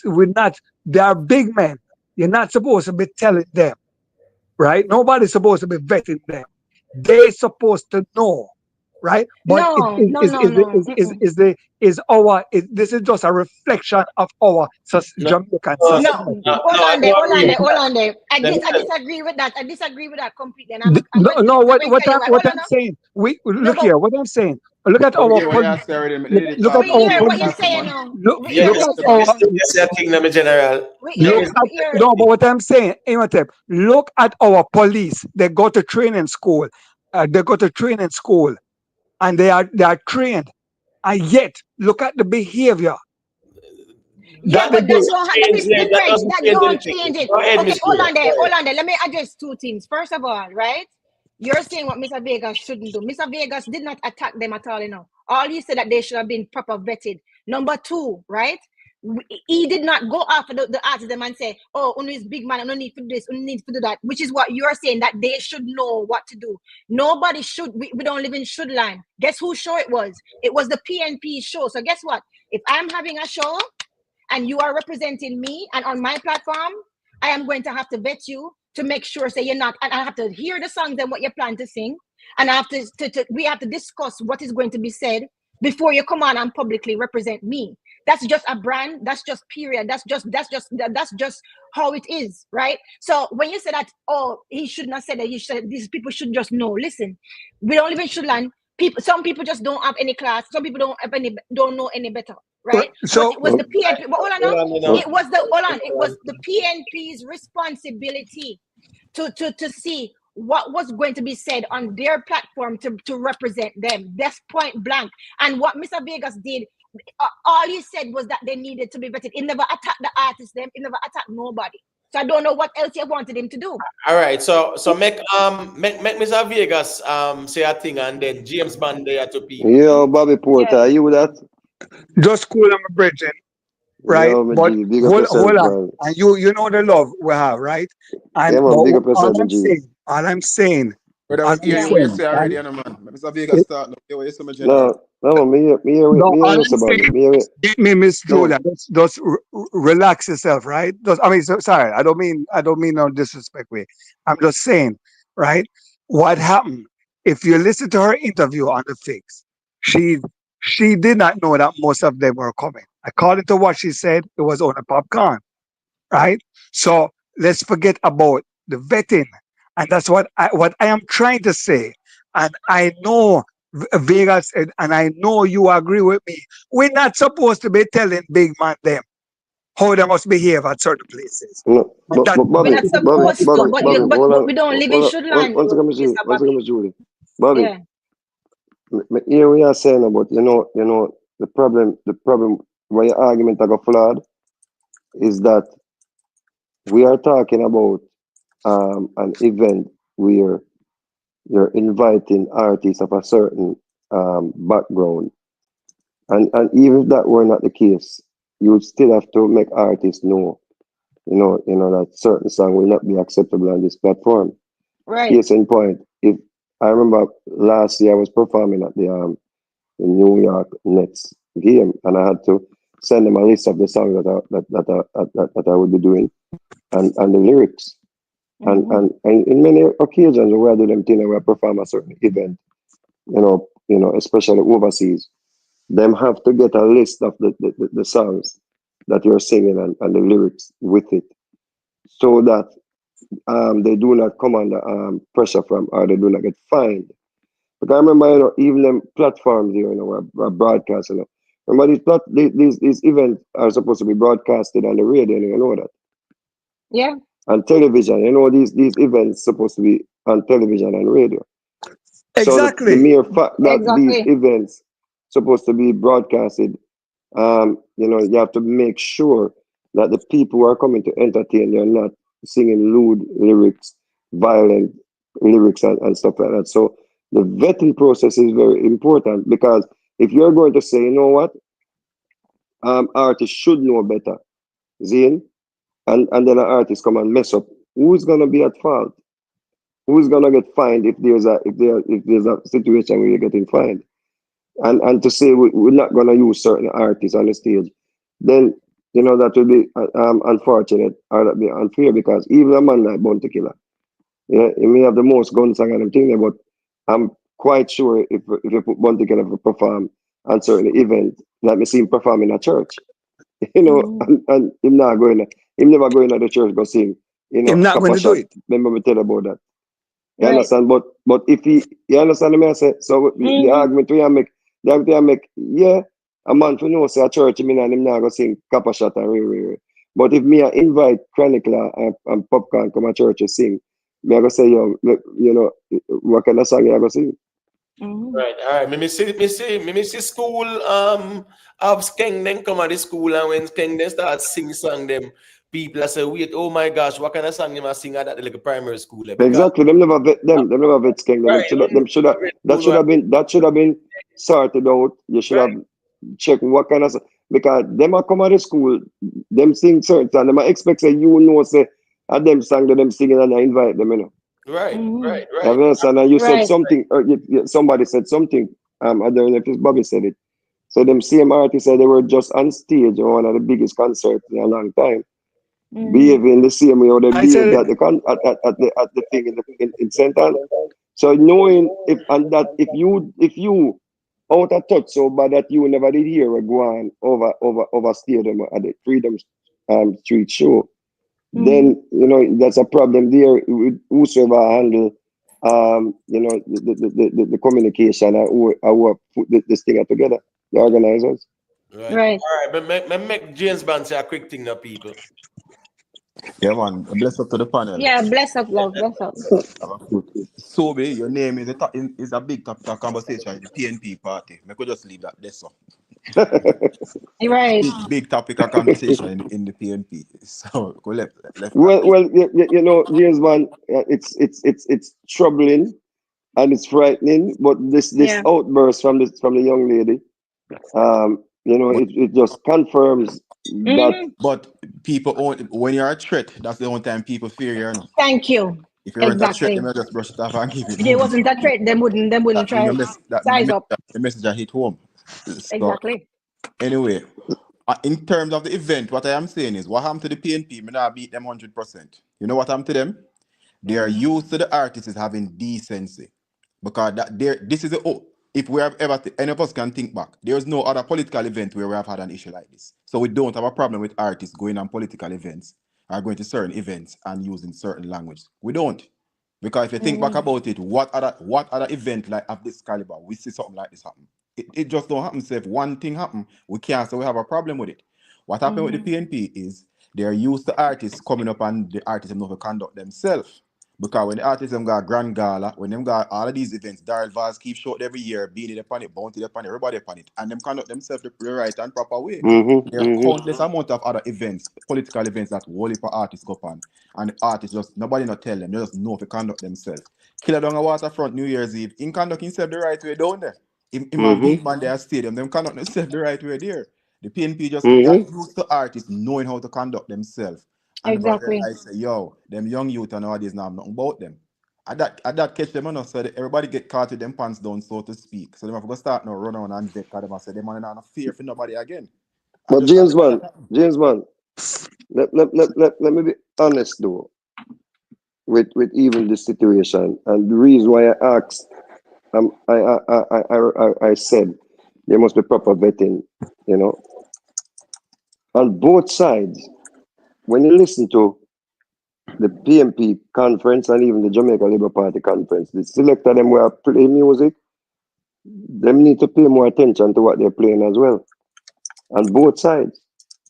we're not. They are big men. You're not supposed to be telling them, right? Nobody's supposed to be vetting them. They're supposed to know, right? But it No. Mm-mm. this is just a reflection of our No, Jamaican no, No, society. no, hold I on there, don't hold on agree there, with hold that. on there. I Let me tell you. disagree with that. I disagree with that completely. And No, no. I'm going to tell you why. What Hold on I'm now. saying. We No, look but here. What I'm saying. Look at But we our hear what you police. say already. Let the Look at talk we now. our Let hear the what police. you're talk come saying on. now. Look, We Yeah, hear look what at you're you saying our still now. say a Kingdom in general. We look hear, Yes. at we hear. no. But what I'm saying, Imhotep, look at our police. They go to training school. They go to training school, and they are trained. And yet, look at the behavior Yeah, that they but that do. don't that Change is there, that different. doesn't That change don't anything. change it. Go ahead, Okay, Miss hold Julia. on there, Go hold ahead. on there. Let me address two things. First of all, right? You're saying what Mr. Vegas shouldn't do. Mr. Vegas did not attack them at all, All he said that they should have been proper vetted. Number two, right? He did not go after the artist them and say, oh, Unu is big man, Unu need to do this, Unu need to do that, which is what you're saying, that they should know what to do. Nobody should, we don't live in should line. Guess whose show it was? It was the PNP show. So guess what? If I'm having a show and you are representing me and on my platform, I am going to have to vet you to make sure, say you're not, and I have to hear the songs and what you plan to sing. And I have we have to discuss what is going to be said before you come on and publicly represent me. That's just a brand. That's just period. That's just how it is, right? So when you say that, oh, he shouldn't have said that, you should, these people should just know. Listen, we don't live in Shuland. Some people just don't have any class. Some people don't know any better, right? But So it was the PNP. But hold on, now. Hold on, you know. It was the PNP's responsibility to see what was going to be said on their platform to represent them. That's point blank. And what Mr. Vegas did, all he said was that they needed to be vetted. He never attacked the artists, he never attacked nobody. So I don't know what else you wanted him to do. All right, so make Mr. Vegas say a thing and then James Bond there to people. Yo, Bobby Porter, are you that? just cool on my bridging, right? Yo, my But G, big up hold yourself, on. man. And you know the love we have, right? And Yeah, but man, big up yourself, all my G. I'm saying, Brother, all we I'm hear what you saying, say right? already, man. Mr. Vegas start now. Hear what you say, my general. No, man, me hear No, me all hear I'm Mr. Bobby. saying, Me hear it. get me, Miss No, Julia. Just relax yourself, right? Sorry, I don't mean no disrespect way. I'm just saying, right? What happened? If you listen to her interview on the Fix, she did not know that most of them were coming. According to what she said, it was on a popcorn, right? So let's forget about the vetting, and that's what I am trying to say. And I know Vegas, and I know you agree with me. We're not supposed to be telling big man them how they must behave at certain places. no, And but We're Bobby, not supposed to, but hold on, we don't live in hold should on, line, one second, Mr. One Bobby. second, Julie. Bobby, Yeah. me hear what you're saying about, the problem why your argument I got flawed is that we are talking about an event where you're inviting artists of a certain background. And even if that were not the case, you would still have to make artists know, that certain song will not be acceptable on this platform. Right. Case in point, if I remember last year I was performing at the New York Nets game, and I had to send them a list of the songs that I would be doing and the lyrics. And in many occasions where I do them thing, where I perform a certain event, especially overseas, them have to get a list of the songs that you're singing and the lyrics with it, so that they do not come under pressure from, or they do not get fined. Because I remember, even them platforms here, where broadcast, remember these events are supposed to be broadcasted on the radio, you know that. Yeah. And television, these events supposed to be on television and radio. So the Exactly. mere fact that these Exactly. events supposed to be broadcasted, you have to make sure that the people who are coming to entertain, they're not singing lewd lyrics, violent lyrics, and stuff like that. So the vetting process is very important, because if you're going to say, you know what, artists should know better. Zane, and then an artist come and mess up. Who's gonna be at fault? Who's gonna get fined if there's a situation where you're getting fined? And to say we're not gonna use certain artists on the stage, then that would be unfortunate or that be unfair, because even a man like Bounty Killer, yeah, he may have the most guns and everything there, but I'm quite sure if you put Bounty Killer to perform on certain event, like me see him perform in a church, and him not going, him never going to the church go sing, Him not going to do it. Remember me tell you about that. You understand? But if you understand me, I say, so the argument we make, yeah, a man for know say a church, and him not go sing Kappa Shot and re. But if me I invite Chronicler and Popcorn come to church to sing, me I go say, yo, what kind of song you go sing? Right, all right. Me see school have Skeng then come at the school, and when Skeng then start sing song them, people say, wait, oh my gosh, what kind of song them a sing at that like a primary school? Exactly, them never vet them. Them never vet Skeng. Right, That should have been sorted out. You should have checked what kind of, because them a come out of school, them sing certain song, them a expect say say a them song that them singing and I invite them, Right. You understand? And you said something, or somebody said something. I don't know if it's Bobby said it. So them same artists said they were just on stage on one of the biggest concerts in a long time, behaving the same way or they behaved at the thing in St. Anne. So knowing if you out of touch so bad that you never did hear a go on over stadium at the Freedom Street show, then that's a problem there with whosoever handle the communication and who put this thing together, the organizers. Right. All right, but make James Bond say a quick thing now, people. Yeah, man. Bless up to the panel. Yeah, bless up, love, bless up. Sobe, your name is a big topic of conversation in the PNP party. I could just leave that there, so. Right. Big topic of conversation in the PNP. So go left. Well, James Bond, it's troubling and it's frightening, but this outburst from the young lady, it just confirms that. But people when you're a threat, that's the only time people fear you. Thank you. If you weren't Exactly. a threat, they just brush it off and give it. If there wasn't a threat, they wouldn't try size up. The message I hit home. So, exactly. Anyway, in terms of the event, what I am saying is, what happened to the PNP? Me not beat them 100%. You know what happened to them? They are used to the artists having decency, because this is if we have ever any of us can think back, there is no other political event where we have had an issue like this. So we don't have a problem with artists going on political events or going to certain events and using certain language. We don't, because if you think back about it, what other event like of this caliber we see something like this happen? It just don't happen. So if one thing happen, we can't say we have a problem with it. What happened with the PNP is they are used to artists coming up and the artists know to conduct themselves. Because when the artists them got Grand Gala, when them got all of these events, Vybz keep short every year, BEENIE upon it, Bounty upon it, everybody upon it, and them conduct themselves the right and proper way. There are countless amount of other events, political events that whole heap of artists go on, and the artists just nobody not tell them, they just know to conduct themselves. Killer down a waterfront New Year's Eve, in conduct himself the right way down there. In big man there stadium, them conduct themselves the right way there. The PNP just got used to artists knowing how to conduct themselves. And exactly. I say, yo, them young youth and nowadays now nothing about them. At that catch them enough, so everybody get caught with them pants down, so to speak. So them have to start now run around and vet, because them say them are not fear for nobody again. But James Bond, let me be honest though, with even this situation, and the reason why I asked, I said there must be proper vetting, on both sides. When you listen to the PNP conference and even the Jamaica Labour Party conference, the selector them where play music, them need to pay more attention to what they're playing as well, on both sides.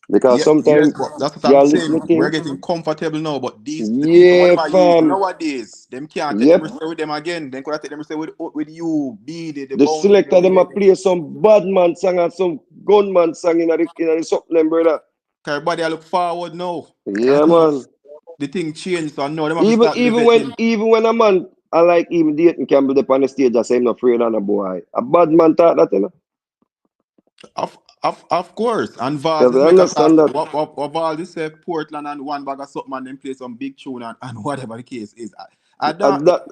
Because sometimes that's what I'm saying. We're getting comfortable now, but the people nowadays, them can't take them with them again. Then could I take them with you, BEENIE, the selector them a play some bad man song and some gunman song in the something, brother. Everybody I look forward now. Yeah, man. The thing changed, so I know them even when a man I like him dating Campbell up on the stage, I say I'm not afraid of a boy. A bad man thought that, Of course. And Yeah, Vaz is we make a call. understand that. What all this say Portland and one bag of something and then play some big tune and whatever the case is. I And don't that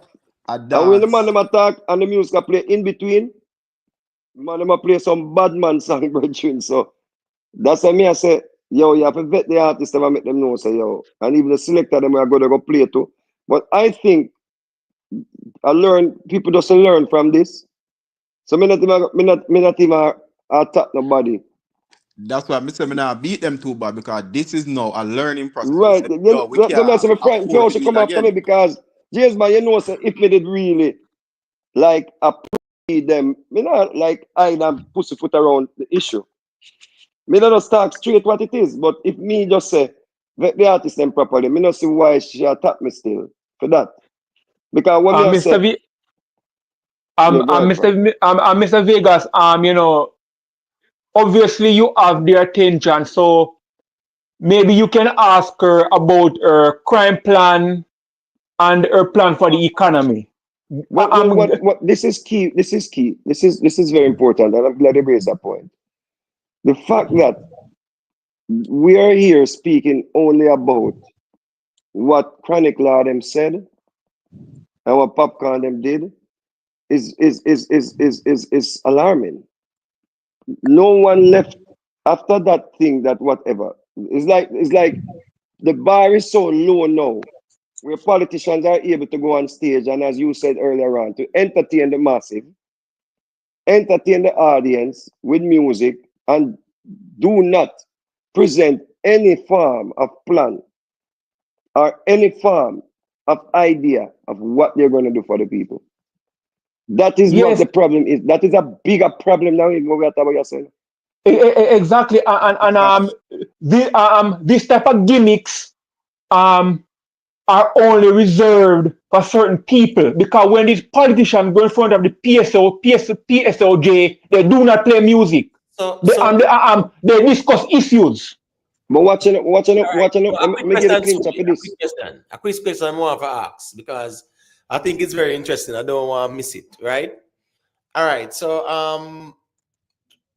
I and when the man dance. them attack and the music a play in between, man them a play some bad man song brethren. So that's why me I say, yo, you have to vet the artist and make them know, say, yo. And even the selector them are going to go play too. But I think people just learn from this. So me not even attack nobody. That's why I say me now beat them too bad because this is now a learning process. So Right. say, Then yo, we let me can't say my friend afford to should do it come after me again. because James man, you know, say if me did really like appreciate them, me not like hide and pussyfoot around the issue. Me not just talk straight what it is. But if me just say vet the artist them properly, me not see why she attack me still for that. Because what me I Mr. say, V, yeah, go ahead, bro. Mr. Vegas, you know, obviously you have the attention, so maybe you can ask her about her crime plan and her plan for the economy. What this is key. This is key. This is very important, and I'm glad you raised that point. The fact that we are here speaking only about what Chronic Law them said and what Popcorn them did is alarming. No one left after that thing that whatever. It's like the bar is so low now where politicians are able to go on stage and as you said earlier on, to entertain the masses, entertain the audience with music and do not present any form of plan or any form of idea of what they're going to do for the people. That is what Yes, the problem is. That is a bigger problem now. You go about yourself. exactly. This type of gimmicks are only reserved for certain people because when these politicians go in front of the PSOJ, they do not play music. They discuss issues. But watching All right. So a let quick me get the question, clincher Suki, for this. A quick question I want to ask because I think it's very interesting. I don't want to miss it, right? All right. So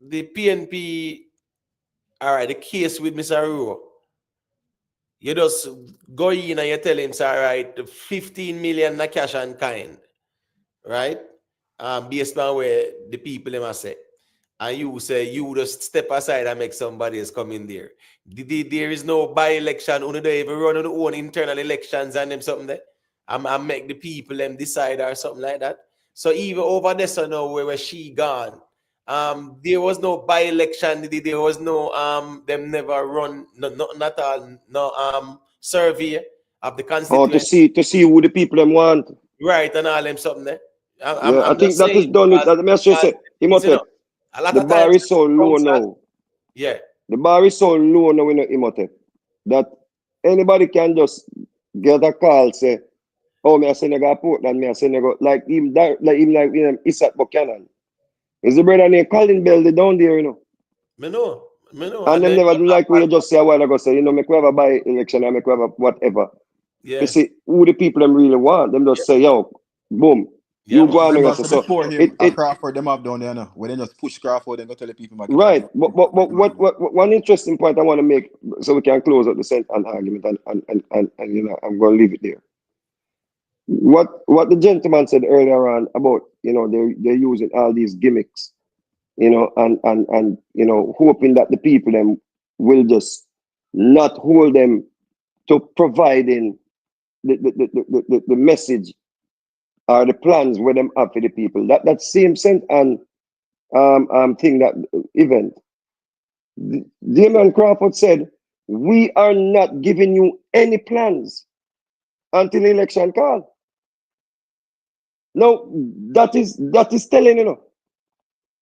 the PNP, all right, the case with Mr. Ruo. You just go in and you tell him, all right, the 15 million na cash and kind, right? Based on where the people them say. And you say you just step aside and make somebody else come in there. There is no by-election, only they even run on their own internal elections and them something there. And make the people them decide or something like that. So even over there, so now where she gone, there was no by-election, there was no them never run nothing at all, no survey of the Or constituency. to see who the people them want. Right, and all them something there. Yeah, I I'm just think that is saying done with that. Let me just because say, listen Imhotep, up. A lot the of bar times is so low council, now. yeah. The bar is so low now in Imhotep that anybody can just get a call, say, oh, me I send you go Portland, me I send you go like even Isaac Buchanan. Is the brother named Colin Bell down there, you know. Me know. And And them then never you do have like what you just say a while ago, say, you know, make we have a by election or make we have a whatever. yeah. You see who the people them really want. Them just say, yo, boom. Yeah, You man. go on Remember, and so say so before him, a Crawford them up down there now. Where they just push Crawford and go tell the people about get right. out. But what one interesting point I want to make so we can close out the sentence argument and you know I'm gonna leave it there. What the gentleman said earlier on about, you know, they're using all these gimmicks, you know, and you know, hoping that the people them will just not hold them to providing the message or the plans where them have for the people. That same sense and thing that event. Damon Crawford said, we are not giving you any plans until election call. Now that is telling, you know,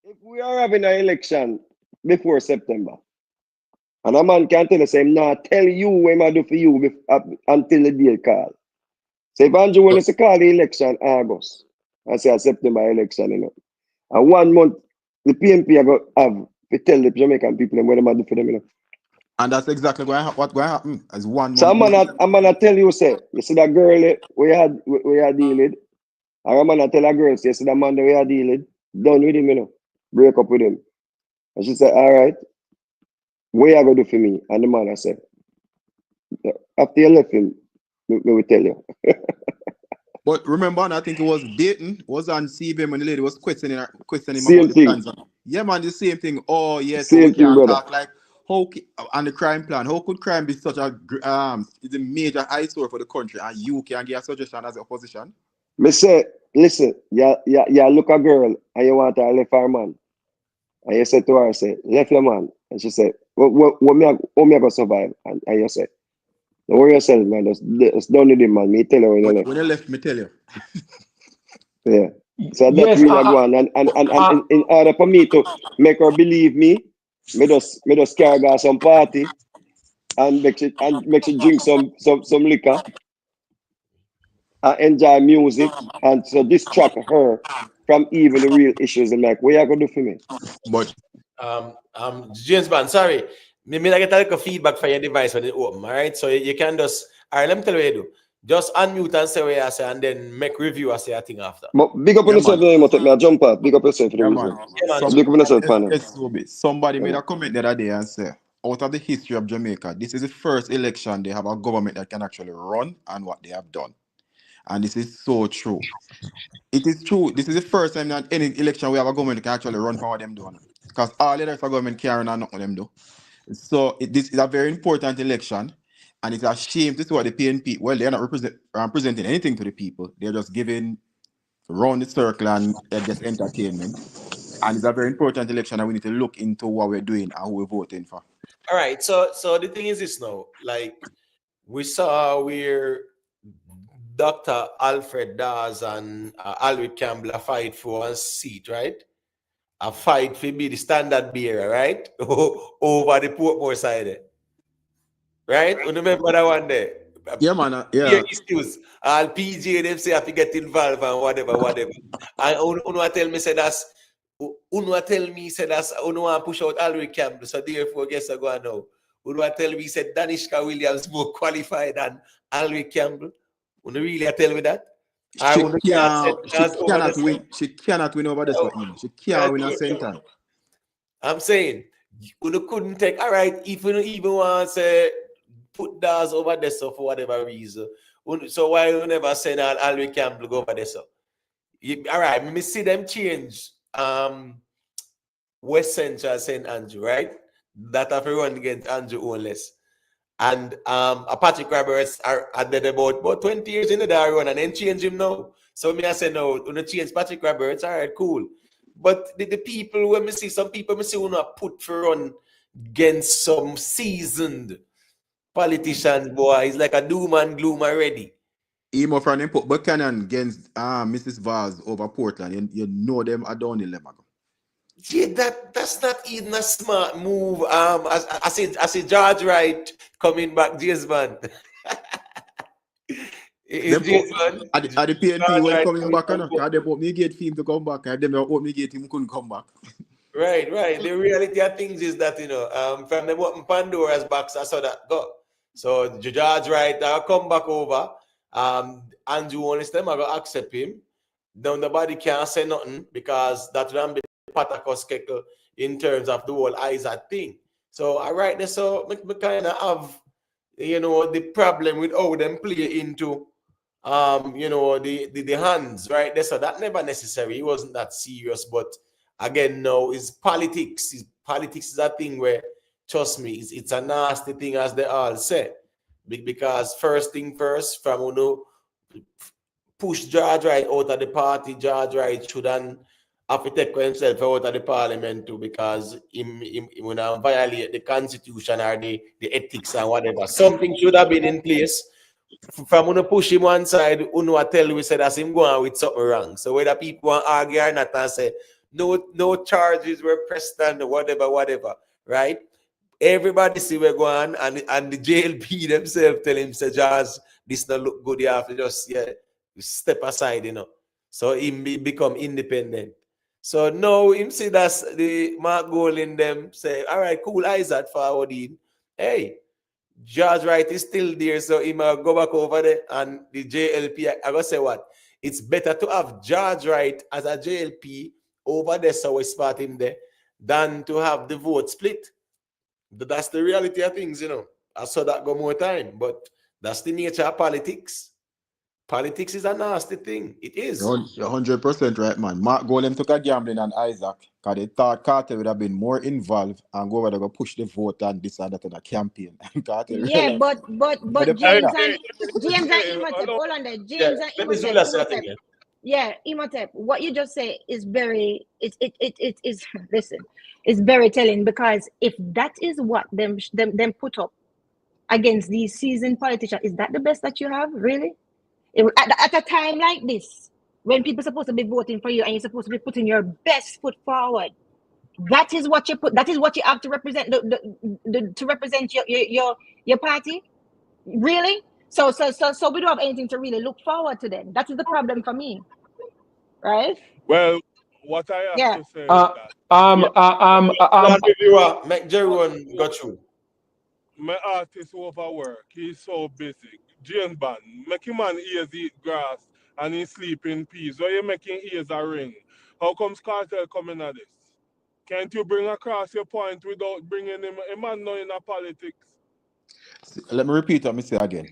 if we are having an election before September, and a man can tell us, I'm not tell you what I do for you until the day call. So if Andrew want to call the election August, and say a September election, you know, and 1 month the PNP are going to have to tell the Jamaican people what they do for them, you know. And that's exactly what's going to happen. As 1 So month. I'm gonna tell you, say, you see that girl we had deal with, and I'm gonna tell a girl, say, you see that man that we had deal with, done with him, you know, break up with him. And she said, all right, what you gonna do for me? And the man I said, after you left him, me will tell you. But remember, and I think it was Dayton, was on CBM when the lady was questioning him Same about the thing. plans. Yeah, man, the same thing. Oh, yes, so we Same thing, can't brother. talk like how on the crime plan. How could crime be such a it's a major eyesore for the country, and you can give a suggestion as a opposition? Me say, listen, you look a girl and you want her left her man. And you said to her, say, left your man. And she said, what me I go survive? And you said, don't worry yourself, man. Just don't need him, man. Me tell you when you left. When you left, me tell you. Yeah. So that's Yes, really a go on. And in order for me to make her believe me just carry her some party and make she drink some liquor and enjoy music and so distract her from even the real issues. And like, what you gonna do for me? But James Bond, sorry. Me I get a little feedback for your device when it open, all right? So you can just, all right, let me tell you what you do. Just unmute and say what you say and then make review and say a thing after. But big up on yourself, you take me a jump out. Big up yourself for the reason. Big up on yourself, panel. Somebody made a comment the other day and said, out of the history of Jamaica, this is the first election they have a government that can actually run and what they have done. And this is so true. It is true. This is the first time that any election we have a government that can actually run for what them doing. Because all the other government can't run and nothing them do. So this is a very important election. And it's a shame to see what the PNP, well, they're not representing anything to the people. They're just giving round the circle and just entertainment. And it's a very important election and we need to look into what we're doing and who we're voting for. All right, so the thing is this now, like we saw where Dr. Alfred Dawes and Alwick Campbell fight for a seat, right? A fight for be the standard bearer, right? Over the Portmore side, right? You remember that one there? Yeah, man. Yeah. Issues. All PG them say have to get involved and whatever. And Uno tell me say that's Uno tell me say that's Uno want push out Alwick Campbell, so therefore guess I go now. Uno tell me said Danishka Williams more qualified than Alwick Campbell. Uno really tell me that? She cannot win over this one. She can't win a center. I'm saying Uno couldn't take all right if you even want to say put Dawes over there so for whatever reason. So why you never send Alwick Campbell go over there so? All right, let me see them change West Central St. Andrew, right? That everyone against Andrew Onless. And Patrick Roberts are dead about 20 years in the run and then change him now. So me I say no, when change Patrick Roberts, all right, cool. But the people when me see some people me see wanna put for run against some seasoned politicians, boy. It's like a doom and gloom already. Emo from them put Buchanan against Mrs. Vaz over Portland. You know them are down the level. Yeah, that's not even a smart move. I said George Wright coming back, James Bond. At the PNP when coming back, because they bought me gate for him to come back, and them bought me gate him couldn't come back. Right. The reality of things is that from the open Pandora's box, I saw that go. So George Wright come back over. Andrew honest them, I go accept him. Now nobody can say nothing because that will be Patakos Kekel in terms of the whole Isaac thing. So I write this so we kind of have the problem with how them play into the hands, right? So that never necessary. It wasn't that serious, but again, no, it's politics. Politics is a thing where, trust me, it's a nasty thing as they all say. Because first thing first, from push George Wright out of the party, George Wright shouldn't have to take himself out of the parliament too, because he will violate the constitution or the ethics and whatever. Something should have been in place. From when push him one side, Uno tell we say that's him going with something wrong. So whether people want to argue or not and say no charges were pressed and whatever, right? Everybody see we're going and the JLP themselves tell him say Jazz, this not look good, you have to just step aside, So him become independent. So now him see that's the Mark Gold in them say, all right, cool, Isaac forward in. Hey, George Wright is still there, so he might go back over there and the JLP, I gotta say what? It's better to have George Wright as a JLP over there, so we spot him there, than to have the vote split. That's the reality of things, you know. I saw that go more time, but that's the nature of politics. Politics is a nasty thing. It is. You're 100% right, man. Mark Golem took a gambling on Isaac because they thought Cartel would have been more involved and go over there go push the vote and this and that in a campaign. Cartel Yeah, realized. but James and Imhotep, Hello. hold on there. Yeah, James and let me see Imhotep, that thing. yeah, Imhotep, what you just say is very it is listen, it's very telling, because if that is what them put up against these seasoned politicians, is that the best that you have, really? At a time like this, when people are supposed to be voting for you and you're supposed to be putting your best foot forward, that is what you put. That is what you have to represent to represent your party, really. So we don't have anything to really look forward to. Then that is the problem for me, right? Well, what I have Yeah. to say is that Make Jerome go through. my artist overwork. He's so busy. James Bond, make him an ears eat grass and he sleep in peace. Why you making ears a ring? How comes Cartel coming at this? Can't you bring across your point without bringing him a man knowing a politics? Let me repeat what I say again.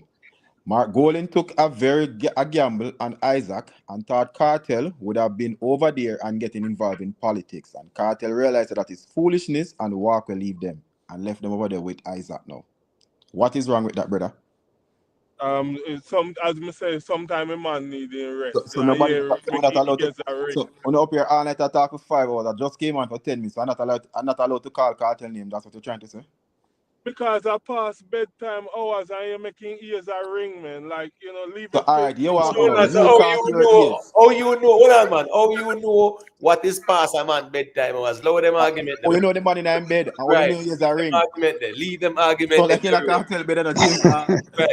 Mark Golin took a gamble on Isaac and thought Cartel would have been over there and getting involved in politics. And Cartel realized that is foolishness and walk will leave them and left them over there with Isaac now. What is wrong with that, brother? As I say, sometimes a man needing rest. So nobody not allowed to. So on up here all night I talk for 5 hours. I just came on for 10 minutes. I'm not allowed to call Cartel name. That's what you're trying to say? Because I pass bedtime hours and you're making ears a ring, man. Like, you know, leave so, it. all right, you want hold you know, man. How you know what is past a man bedtime hours? Lower them argument. Oh, you know the man in bed. And Right. you know ears a ring. Argument there. Leave them argument. So like you can't tell better than James. Right.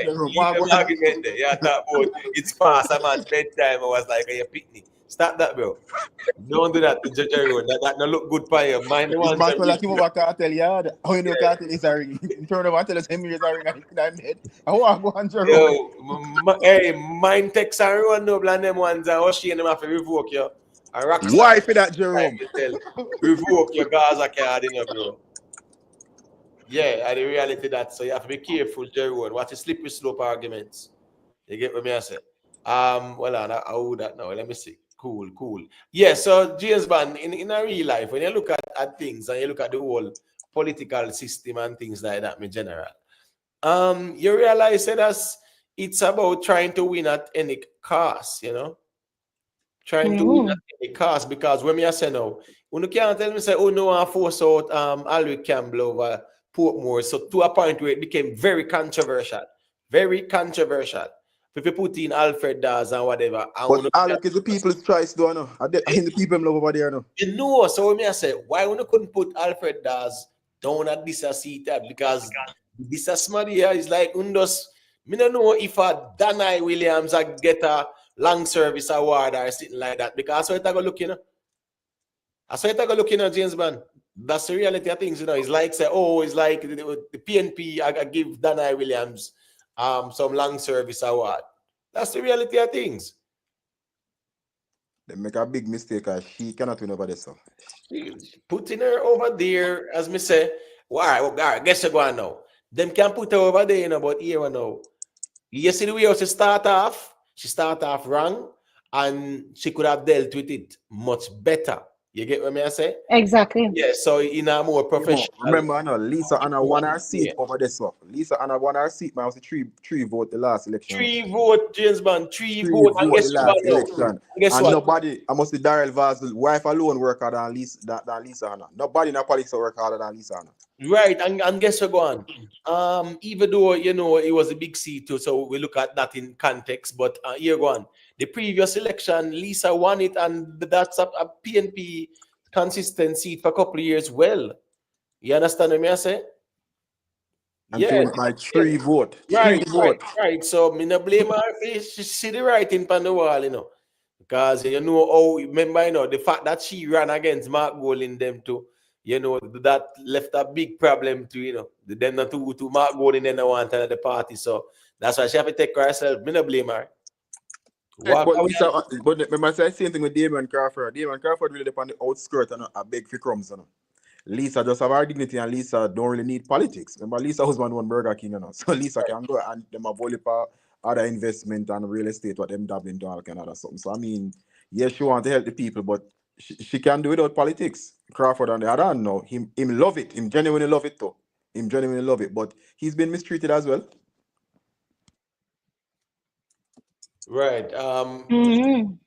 Leave them argument there. Yeah, talk about it's past a man bedtime hours like a picnic. Stop that, bro. Don't do that to Jerry. That no look good for you. Mind the one. This man feel like you over Cartel yard. How you know Cartel is a ring? Turn over and tell us him is a ring and in bed. I want to go on Jerry. Yo, hey, mind text and run up and them ones and Oshie and them have to revoke you. Why for that, Jerome? Revoke your Gaza card in your bro. Yeah, and the reality that so you have to be careful, Jerome. Watch the slippery slope arguments. You get what me I say? Well, I would that now. Let me see. Cool. Yeah, so James Bond, in a real life, when you look at things and you look at the whole political system and things like that, in general, you realize that it's about trying to win at any cost, you know? Trying to win at any cost, because when I say no, you can't tell me say, oh no, I force out Alwick Campbell over Portmore. So to a point where it became very controversial. Very controversial. If you put in Alfred Dawes and whatever. But Alec is the people's choice, do I know? I think the people love over there now. You know, so when I say, why you couldn't put Alfred Dawes down at this seat? Because this somebody here is like Undos. I don't know if Danai Williams get a long service award or something like that. Because I saw it I go look, you know. I saw it I go look, you know, James Bond. That's the reality of things, you know. It's like say, oh, it's like the PNP I give Danai Williams some long service award. That's the reality of things. They make a big mistake because she cannot win over this. So. Putting her over there, as me say, all right, guess you go on now. Them can put her over there, you know, but here now. You see the way she start off wrong, and she could have dealt with it much better. You get what I say? Exactly. Yeah, so in a more professional. Remember, I know Lisa Anna won her seat over this one. Lisa Anna won her seat, man. It was a three vote the last election. 3 vote, James Bond. 3 vote. And guess the last election. Guess and what? Nobody, I must say, Daryl Vaz's wife alone work harder than Lisa Anna. Nobody in the politics work harder than Lisa Anna. Right, and guess what, go on. Even though, you know, it was a big seat too, so we look at that in context, but here go on. The previous election, Lisa won it, and that's a PNP consistent seat for a couple of years. Well, you understand what I say? And she went by 3 vote. Right. So me no blame her. She see the writing on the wall, you know, because you know, oh, remember, you know, the fact that she ran against Mark Golding them too. You know, that left a big problem to, you know, them not to Mark Golding then want at the party. So that's why she have to take care of herself. Me no blame her. But remember, I say the same thing with Damon Crawford. Damon Crawford really on the outskirts and a big for crumbs. You know? Lisa just have her dignity, and Lisa don't really need politics. Remember, Lisa husband won Burger King, so Lisa can go and them have only for other investment and real estate, what them dabbling into all kind of something. So I mean, yes, she want to help the people, but she can do it without politics. Crawford on the other hand, no, him love it. Him genuinely love it too. Him genuinely love it, but he's been mistreated as well. Right.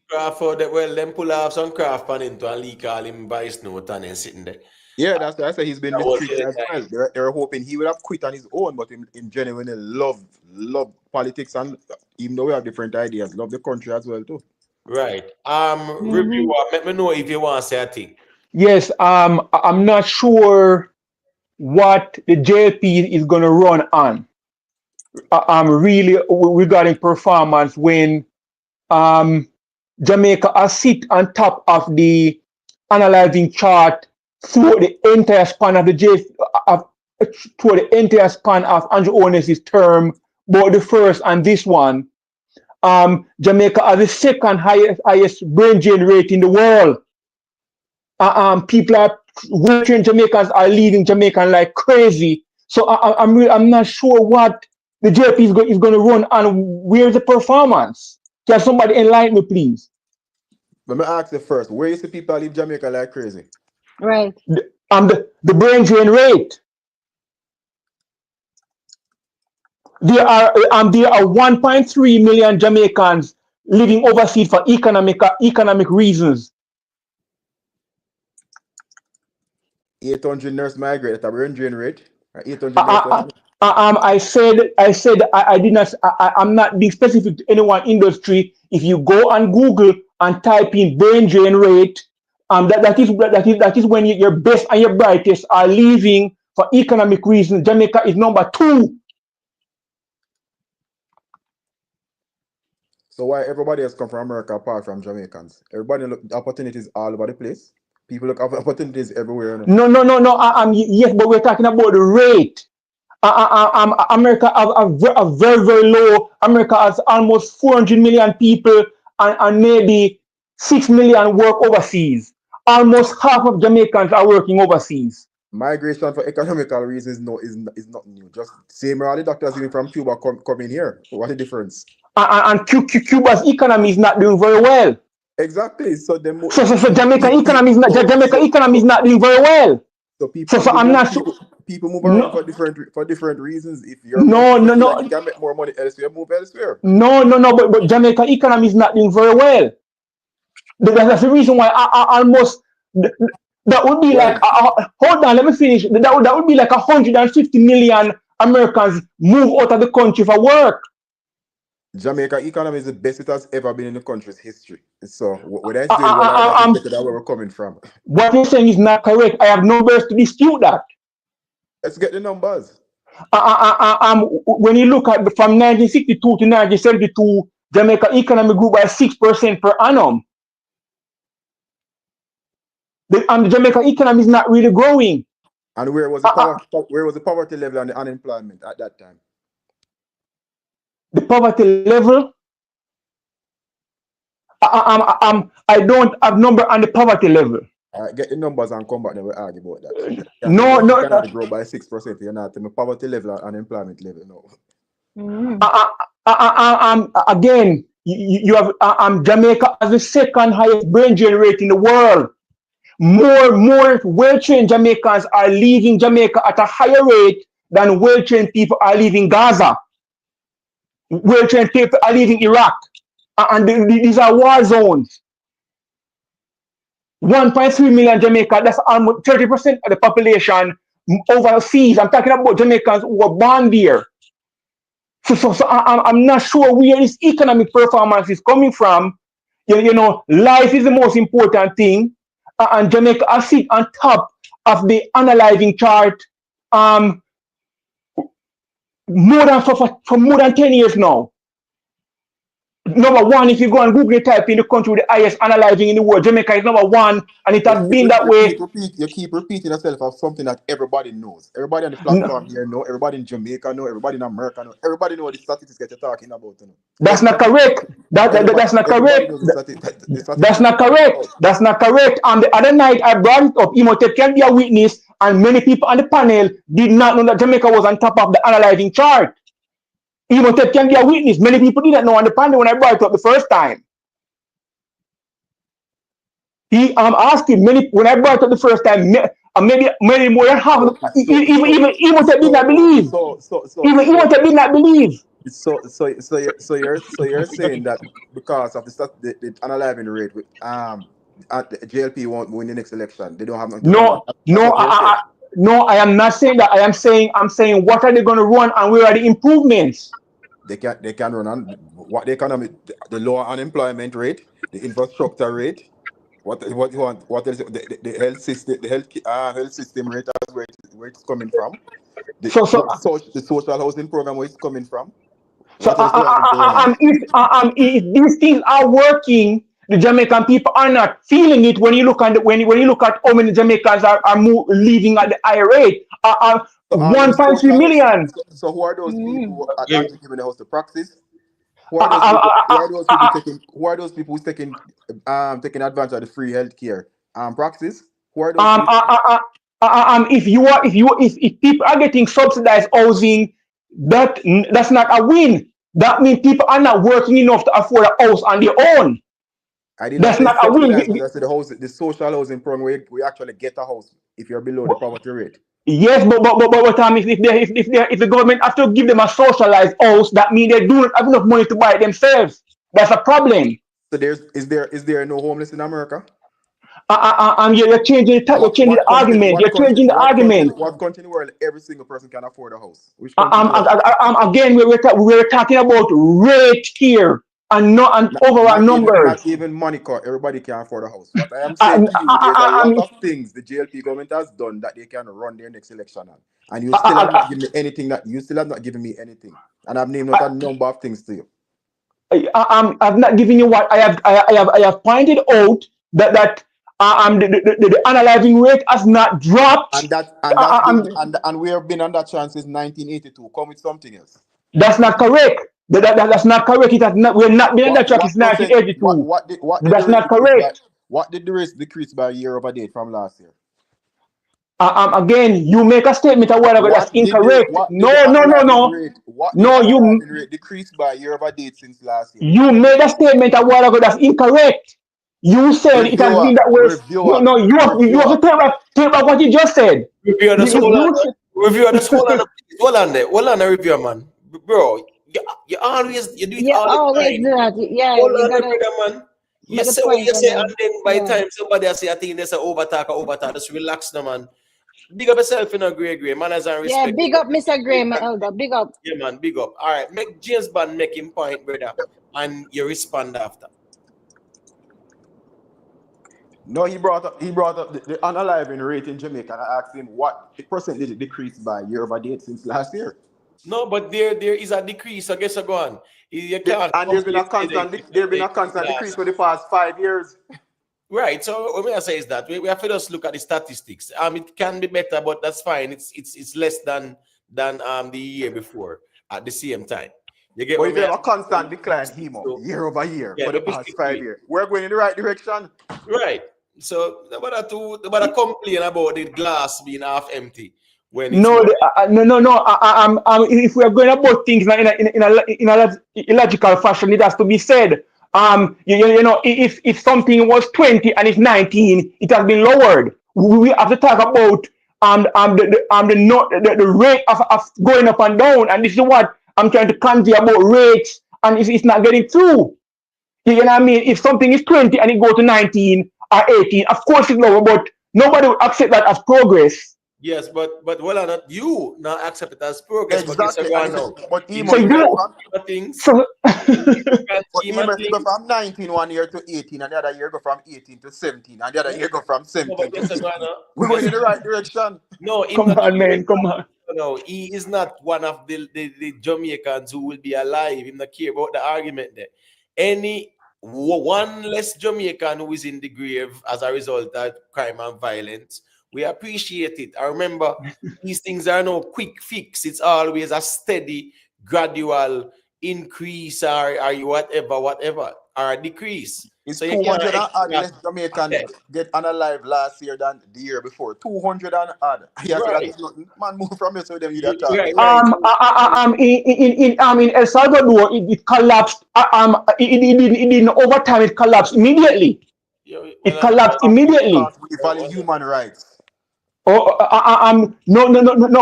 Crawford, well, them pull off some craft pan into and leak all him vice note and then sitting there. Yeah, that's why I say he's been That was mistreated it. as well. They're hoping he would have quit on his own, but him genuinely love politics, and even though we have different ideas, love the country as well too. Right. Reviewer, let me know if you want to say a thing. Yes, I'm not sure what the JP is going to run on. Really regarding performance when Jamaica has sit on top of the analyzing chart through the entire span of the through the entire span of Andrew Ones's term, both the first and this one. Jamaica has the second highest brain drain rate in the world. People are working Jamaicans are leaving Jamaica like crazy. So I'm not sure what the JP is going to run and where's the performance. Can somebody enlighten me, please? Let me ask you first, where is the people leave Jamaica like crazy? Right. The brain drain rate. There are 1.3 million Jamaicans living overseas for economic reasons. 800 nurse migrate at a brain drain rate. 800 nurse. I said I did not. I'm not being specific to any one industry. If you go on Google and type in brain drain rate, that is when your best and your brightest are leaving for economic reasons. Jamaica is number 2. So why everybody has come from America apart from Jamaicans? Everybody look opportunities all over the place. People look for opportunities everywhere. No. Yes, but we're talking about the rate. America are very, very low. America has almost 400 million people and maybe 6 million work overseas. Almost half of Jamaicans are working overseas. Migration for economical reasons is not new. Just same all the doctors even from Cuba coming here. What's the difference? And Cuba's economy is not doing very well. Exactly. So Jamaican economy is not doing very well. So I'm not sure. People move around for different reasons. If you're no, you can make more money elsewhere, move elsewhere. No, but Jamaica economy is not doing very well. That's the reason why I almost that would be like hold on, let me finish. That would be like 150 million Americans move out of the country for work. Jamaica economy is the best it has ever been in the country's history. So what I say, where we're coming from. What you're saying is not correct. I have numbers to dispute that. Let's get the numbers. When you look at from 1962 to 1972, Jamaica economy grew by 6% per annum. The Jamaica economy is not really growing. And where was the poverty level and the unemployment at that time? The poverty level, I don't have number on the poverty level. Get the numbers and come back and we'll argue about that. No. You cannot grow by 6%. You're not the poverty level and unemployment level. No. Again, you have Jamaica as the second highest brain drain rate in the world. More well-trained Jamaicans are leaving Jamaica at a higher rate than well-trained people are leaving Gaza. Well-trained people are leaving Iraq. And these are war zones. 1.3 million Jamaica, that's almost 30% of the population overseas. I'm talking about Jamaicans who were born there. So I'm not sure where this economic performance is coming from. You know, life is the most important thing. And Jamaica has sit on top of the analyzing chart for more than 10 years now. Number 1, if you go and Google type in the country with the highest analyzing in the world, Jamaica is number 1, and it has been that way. You keep repeating yourself of something that everybody knows. Everybody on the platform here know. Everybody in Jamaica know. Everybody in America know. Everybody know the statistics that you're talking about. You know. That's not correct. That's not correct. That's not correct. That's not correct. On the other night, I brought it up. Imhotep can be a witness. and many people on the panel did not know that Jamaica was on top of the analyzing chart. Even Ted can be a witness. Many people didn't know on the panel when I brought it up the first time. Asking many when I brought it up the first time, maybe more than half. Even Ted did not believe. Even Ted did not believe. So you're saying that because of the unaliving rate with the JLP won't win the next election. They don't have nothing to run on. No, I am not saying that. I'm saying what are they going to run and where are the improvements? They can run on what the economy, the lower unemployment rate, the infrastructure rate. What you want? What is the health system? The health system rate as where it's coming from. The social housing program where it's coming from. If these things are working, the Jamaican people are not feeling it. When you look at when you look at how many Jamaicans are leaving at the high rate, 1.3 million. So who are those people who are actually giving the house to practice? Who are those people who's taking advantage of the free healthcare practice? Who are those people? If people are getting subsidized housing, that's not a win. That means people are not working enough to afford a house on their own. That's not a win. That's the social housing program where we actually get a house if you're below the poverty rate. Yes, but if the government have to give them a socialized house, that means they do not have enough money to buy it themselves. That's a problem. So is there no homeless in America? You're changing the argument. You're changing the argument. What country in the world every single person can afford a house? Which country? Again, we're talking about rate here and overall numbers. Not even money, cause everybody can afford a house. What I am saying to you, there's a lot of things the JLP government has done that they can run their next election on, and you still have not given me anything. And I've named a number of things to you. I've not given you what I have pointed out that the analyzing rate has not dropped, and we have been on that chance since 1982. Come with something else. That's not correct. That's not correct. It has not. We're not been on that track since 1982. That's not correct. What did the risk decrease by year over date from last year? Again, you make a statement a while ago that's incorrect. No. You rate decreased by year over date since last year. You made a statement a while ago that's incorrect. You said it has been that way. No, you have to take back what you just said. Review this whole on there. Hold on the review, man. Bro, you always do it all the time. Yeah, hold on, brother, man. You say what you say, and then by the time somebody else say, I think there's an overtalk. Just relax now, man. Big up yourself, Gray. Manners and respect. Yeah, big up Mr. Gray, my elder. Big up. Yeah, man, big up. All right, make James Bond make him point, brother, and you respond after. No, he brought up the unaliving rate in Jamaica, and I asked him what percentage it decreased by year over date since last year. No, but there is a decrease. I guess I go on. And there's been a constant decrease for the past 5 years. Right. So what I say is that we have to just look at the statistics. It can be better, but that's fine. It's less than the year before at the same time. You get what you have a constant decline year over year for the past 5 years. We're going in the right direction. Right. So nobody complain about the glass being half empty. When it's no. If we are going about things in a illogical fashion, it has to be said. If something was 20 and it's 19, it has been lowered. We have to talk about the rate of going up and down, and this is what I'm trying to convey about rates, and it's not getting through. You know what I mean? If something is 20 and it goes to 19 or 18, of course it's lower, but nobody would accept that as progress. Yes, but well, not you now accept it as progress. Exactly. But go from 19 one year to 18, and the other year go from 18 to 17, and the other year go from 17 to 18. We're going in the right direction. No, come on. No, he is not one of the Jamaicans who will be alive. He not care about the argument there. Any one less Jamaican who is in the grave as a result of crime and violence, we appreciate it. I remember these things are no quick fix. It's always a steady, gradual increase or whatever, or a decrease. It's So you can't 200 and odd extract. less Jamaican Okay. get unalive last year than the year before. 200 and odd. Yeah, so that Right. is nothing. Man, move from here so them you that talk. Right, right. In El Salvador, it collapsed. In over time, it collapsed immediately. It collapsed immediately. We value human rights. No,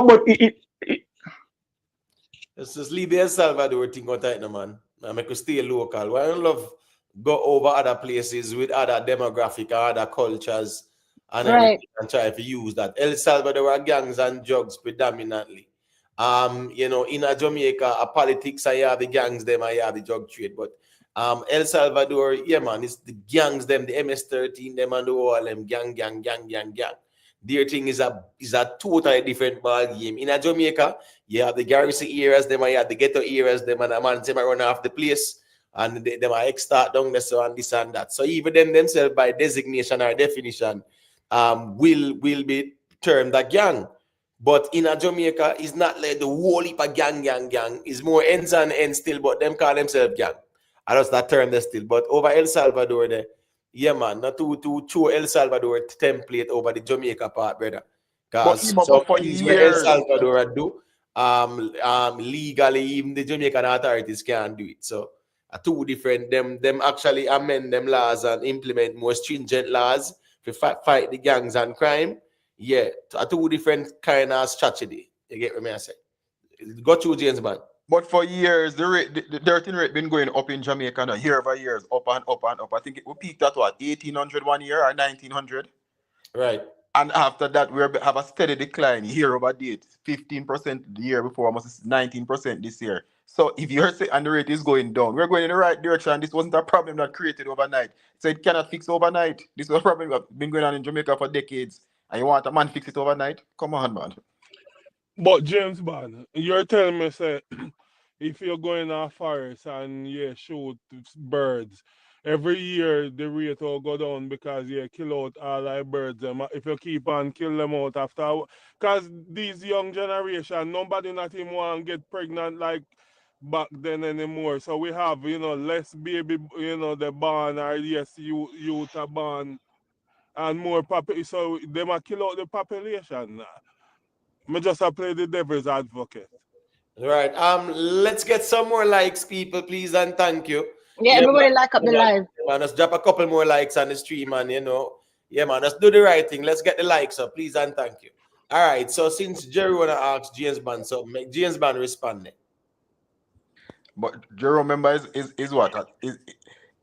but Let's just leave the El Salvador thing out right now, man. And make us stay local. Why don't love go over other places with other demographic or other cultures and Right. everything and try to use that. El Salvador are gangs and drugs predominantly. In a Jamaica, a politics I have the gangs, them I have the drug trade. But El Salvador, yeah, man, it's the gangs, them, the MS-13, them and all them gang. Their thing is a totally different ball game. In a Jamaica, you have the garrison areas, them you have the ghetto areas, them and a man them run off the place, and them are extort down there so and this and that. So even them themselves by designation or definition, will be termed a gang. But in a Jamaica, it's not like the whole heap of gang. It's more ends and ends still, but them call themselves gang. I just that term there still. But over El Salvador there. Yeah, man, not to show El Salvador template over the Jamaica part, brother. Because some for things where El years, Salvador do, legally, even the Jamaican authorities can't do it. So, two different. Them actually amend them laws and implement more stringent laws to fight the gangs and crime. Yeah, two different kind of strategy. You get what I say? Go through James, man. but for years, the dirty rate been going up in Jamaica now, year over years, up and up and up. I think we peaked at what, 1800 one year or 1900? Right. And after that, we have a steady decline year over date, 15% the year before, almost 19% this year. So if you're saying and the rate is going down, we're going in the right direction. This wasn't a problem that created overnight. So it cannot fix overnight. This was a problem that's been going on in Jamaica for decades. And you want a man fix it overnight? Come on, man. But James Bond, you're telling me, say, if you're going to a forest and you shoot birds, every year the rate will go down because you kill out all the birds. If you keep on kill them out after, because these young generation, nobody not even want to get pregnant like back then anymore. So we have, less baby, the born or yes, youth are born and more so they might kill out the population. I just play the devil's advocate. Right. Let's get some more likes, people, please, and thank you. Yeah, everybody like up the live. Man, let's drop a couple more likes on the stream, and yeah, man, let's do the right thing. Let's get the likes up, please, and thank you. All right. So since Jerry wanna ask James Bond, so make James Bond respond. But Jerome, remember, is what?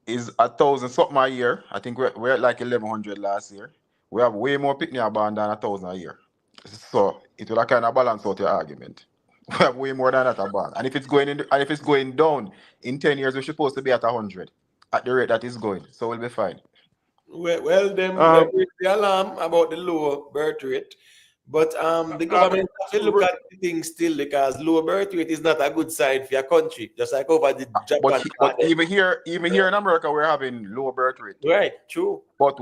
Is 1,000 something a year. I think we're at like 1,100 last year. We have way more picnic band than 1,000 a year. So it will kind of balance out your argument. We have way more than that a band. And if it's going down in 10 years, we're supposed to be at 100 at the rate that is going. So we'll be fine. Well, them raise the alarm about the low birth rate. But the government have to look at the thing still, because low birth rate is not a good sign for your country. Just like over the Japan. But even here in America, we're having low birth rate. Right, true. But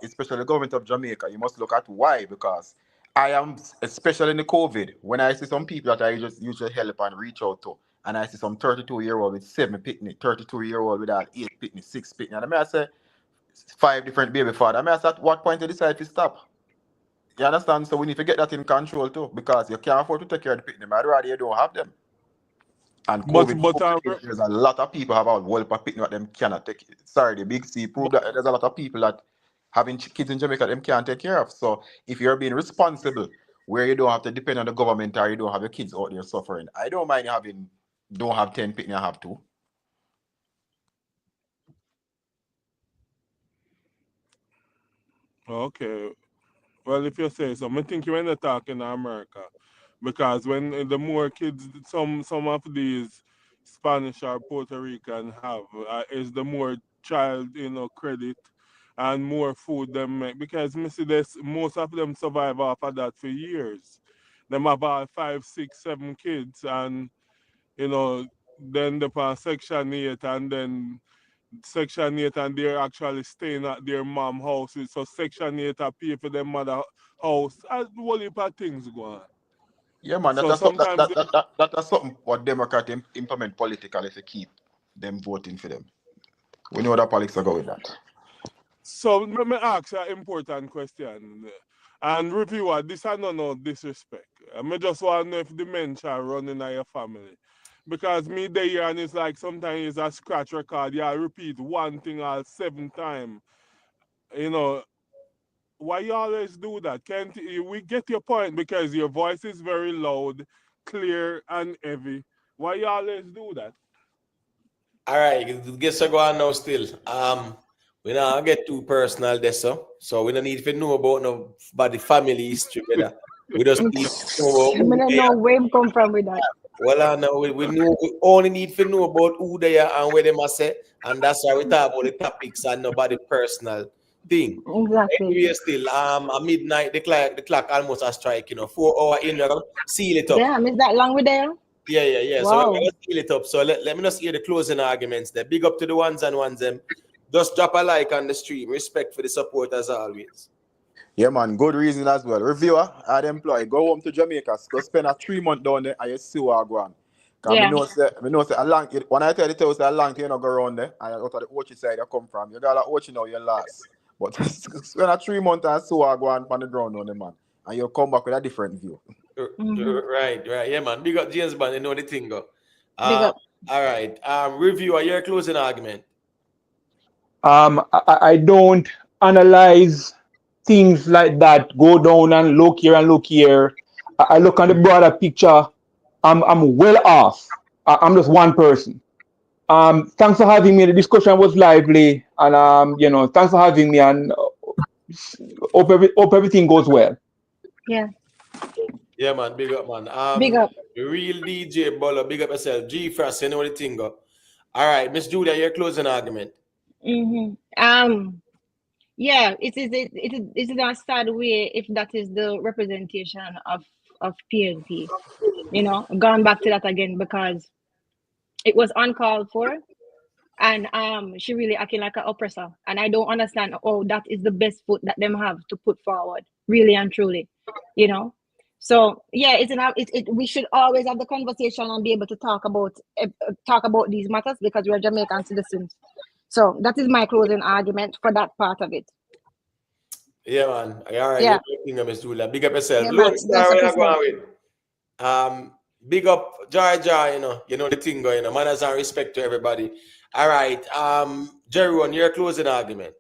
especially the government of Jamaica, you must look at why, because I am, especially in the COVID, when I see some people that I just usually help and reach out to, and I see some 32-year-old with 7 picnic, 32-year-old with 8 picnic, 6 picnic, and I say 5 different baby father. I say, at what point you decide to stop? You understand? So we need to get that in control too, because you can't afford to take care of the picnic. I'd rather you don't have them. And COVID, there's a lot of people have a whole picnic that them cannot take. Sorry, the Big C proved that there's a lot of people that having kids in Jamaica them can't take care of. So if you're being responsible, where you don't have to depend on the government or you don't have your kids out there suffering, I don't mind don't have 10 picnic, I have 2. Okay. Well, if you say so, I think you're in the talk in America. Because when the more kids some of these Spanish or Puerto Rican have, is the more child, credit and more food them make. Because me see this, most of them survive off of that for years. Them have about 5, 6, 7 kids, and then the on Section 8, and then Section 8, and they're actually staying at their mom houses. So Section 8 are pay for their mother house. And a whole heap of things go on. Yeah, man, So that's sometimes something what Democrats implement politically to keep them voting for them. We know that politics are going with that. So let me ask you an important question. And reviewer, this is no disrespect. I just want to know if dementia running in your family. Because me there and it's like sometimes it's a scratch record. Yeah, repeat one thing all 7 times. You know, why you always do that? Can't we get your point because your voice is very loud, clear, and heavy. Why you always do that? All right, guess I go on now still. We not get too personal there, so we don't need to know about the family history, better. We just need to know I about who don't they know are. where him come from with that. Well, I know we know we only need to know about who they are and where they must say, and that's why we talk about the topics and nobody personal thing. Exactly. Anyway, still, at midnight the clock almost a strike, 4 hour in, we're gonna seal it up. Damn, is that long with there? Yeah. So Wow. we're gonna seal it up. So let me just hear the closing arguments there. Big up to the ones and ones them. Just drop a like on the stream. Respect for the support as always. Yeah, man, good reason as well. Reviewer, I'd employ, go home to Jamaica, go spend a 3 month down there and you see what I go on. Because Yeah. I know say a long, when I tell the tale, say a long time you not go around there, and out of the Ochi side you come from. You got like Ochi now, you last. But spend a 3 months and see what I go on the ground on the man. And you'll come back with a different view. Right. Yeah, man. Big up James Bond, you know the thing go. Big up. All right. Reviewer, your closing argument. I don't analyze things like that. Go down and look here and look here. I look at the broader picture. I'm well off. I'm just one person. Thanks for having me. The discussion was lively, and thanks for having me. And hope everything goes well. Yeah. Yeah, man. Big up, man. Big up. The real DJ Bolo. Big up yourself. G Frost, you know the thing go. All right, Miss Julia, your closing argument. Yeah, it is a sad way if that is the representation of PNP. Gone back to that again because it was uncalled for, and she really acting like an oppressor, and I don't understand. Oh, that is the best foot that them have to put forward, really and truly. So yeah, we should always have the conversation and be able to talk about these matters because we are Jamaican citizens. So that is my closing argument for that part of it. Yeah, man. All right, Yeah. Miss Julia. Big up yourself. Yeah, Lone man. Star, where you going with? Big up Jar, you know the thing going, manners and respect to everybody. All right. Jeroen, your closing argument.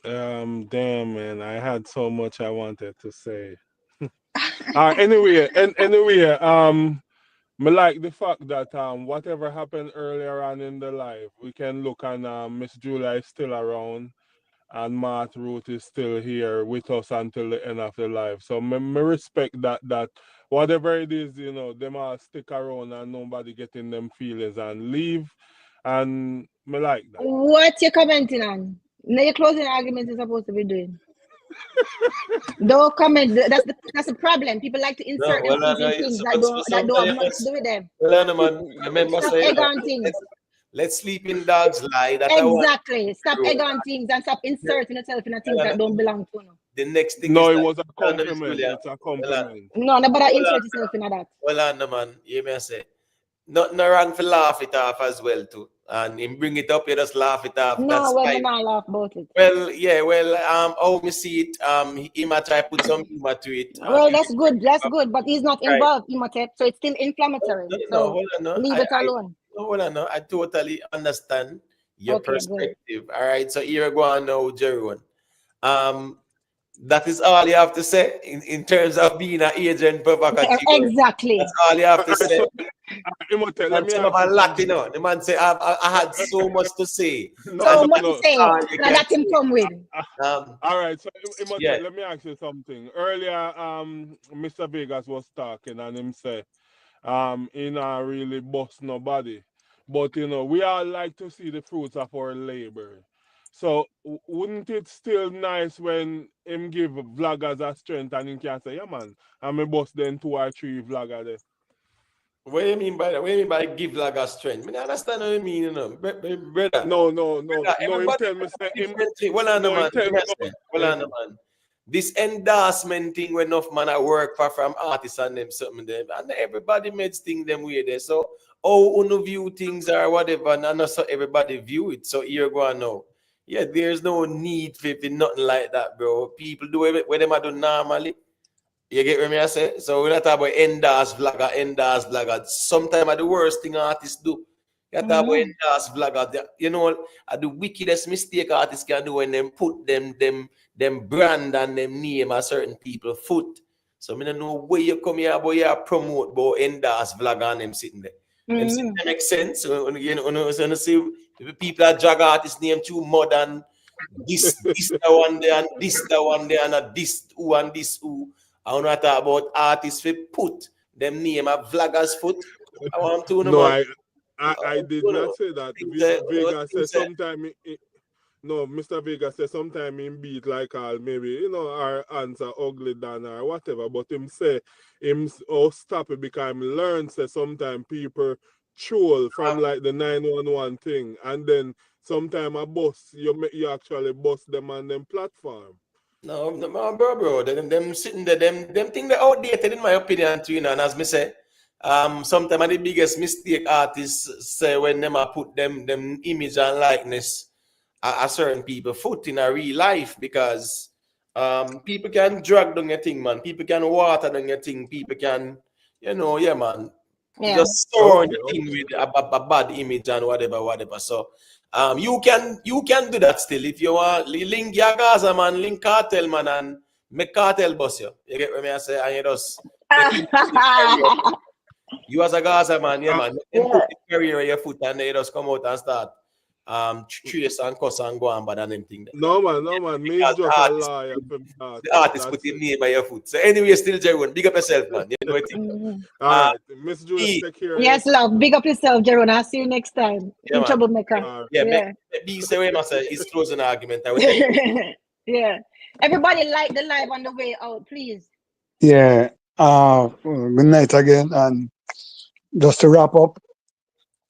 Damn, man, I had so much I wanted to say. Anyway, I like the fact that whatever happened earlier on in the life, we can look and Miss Julia is still around, and Matt Root is still here with us until the end of the life. So me respect that whatever it is, them all stick around and nobody getting them feelings and leave, and me like that. What you commenting on? No, your closing argument is supposed to be doing. Don't comment. That's the problem. People like to insert things that don't have much to do with them. Stop egg on things. Let sleeping dogs lie. Exactly. Stop egg on things and stop inserting yourself in things that don't belong to you. The next thing no, is it was a compliment. It's a compliment. No, nobody insert yourself in that. Well, man, you may say nothing wrong for laugh it off as well too. And him bring it up, you just laugh it off. No, we're not laugh about it. Well, yeah, how me see it, he might try put some humor to it. Well, that's good, but he's not involved, Imhotep, so it's still inflammatory. Leave it alone. No, I totally understand your perspective. All right, so here we go on now, Jeroen. That is all you have to say in terms of being an agent provocateur. Exactly. That's all you have to say. The man say I had so much to say. So much to say. That him come with. All right, so let me ask you something. Earlier, Mr. Vegas was talking and him say, he not really boss nobody. But we all like to see the fruits of our labor. So wouldn't it still nice when him give vloggers a strength and him can say, yeah man, I'm a boss then 2 or 3 vloggers there. What do you mean by that? What do you mean by give vlogger strength? I mean, I understand what you mean, brother. No. Him tell me say Well, man. this endorsement thing when enough man I work for from artists and them something them and everybody made thing them way there. So how uno view things or whatever, and not so everybody view it. So here go on now. Yeah, there's no need for nothing like that, bro. People do it where them I do normally. You get what I say? So we're not talking about endorse vlogger. Sometimes the worst thing artists do. You talk about endorse vlogger. You know, the wickedest mistake artists can do when them put them brand and them name a certain people foot. So I don't know where you come here, but you promote about endorse vlogger and them sitting there. Them sitting there make sense. So, you know, so see people that drag artists name too modern. This the one there and this the one there and this who and this who. I want to talk about artists we put them name a vlogger's foot. I want to know. No, I did not say that. Vega said sometime. No, Mr. Vega said sometime in beat like all maybe you know our hands are ugly than or whatever. But him say him stop it because him learn say sometimes people troll from like the 911 thing and then sometime a boss you actually boss them on them platform. No, bro. Them sitting there, them think they're outdated in my opinion too, you know. And as me say, sometimes the biggest mistake artists say when them put them image and likeness a certain people foot in a real life because people can drag down your thing, man. People can water down your thing. People can, you know, yeah, man. Yeah. Just store your thing with a bad image and whatever. So you can do that still if you want. Link your Gaza man, link Kartel man, and make Kartel boss you. You get what I say? And you just you as a Gaza man, yeah man. You put the career in your foot and they just come out and start trace and cuss and go on, but and them thing. No man, me just a liar. The artist put his name by your foot. So anyway, still Jerome, big up yourself, man. You know what all right, Miss Julie, take care. Yes, love. Big up yourself, Jerome. I'll see you next time. Yeah, in Troublemaker. Be say we must say his closing argument. Yeah. Everybody like the live on the way out, please. Yeah. Good night again. And just to wrap up,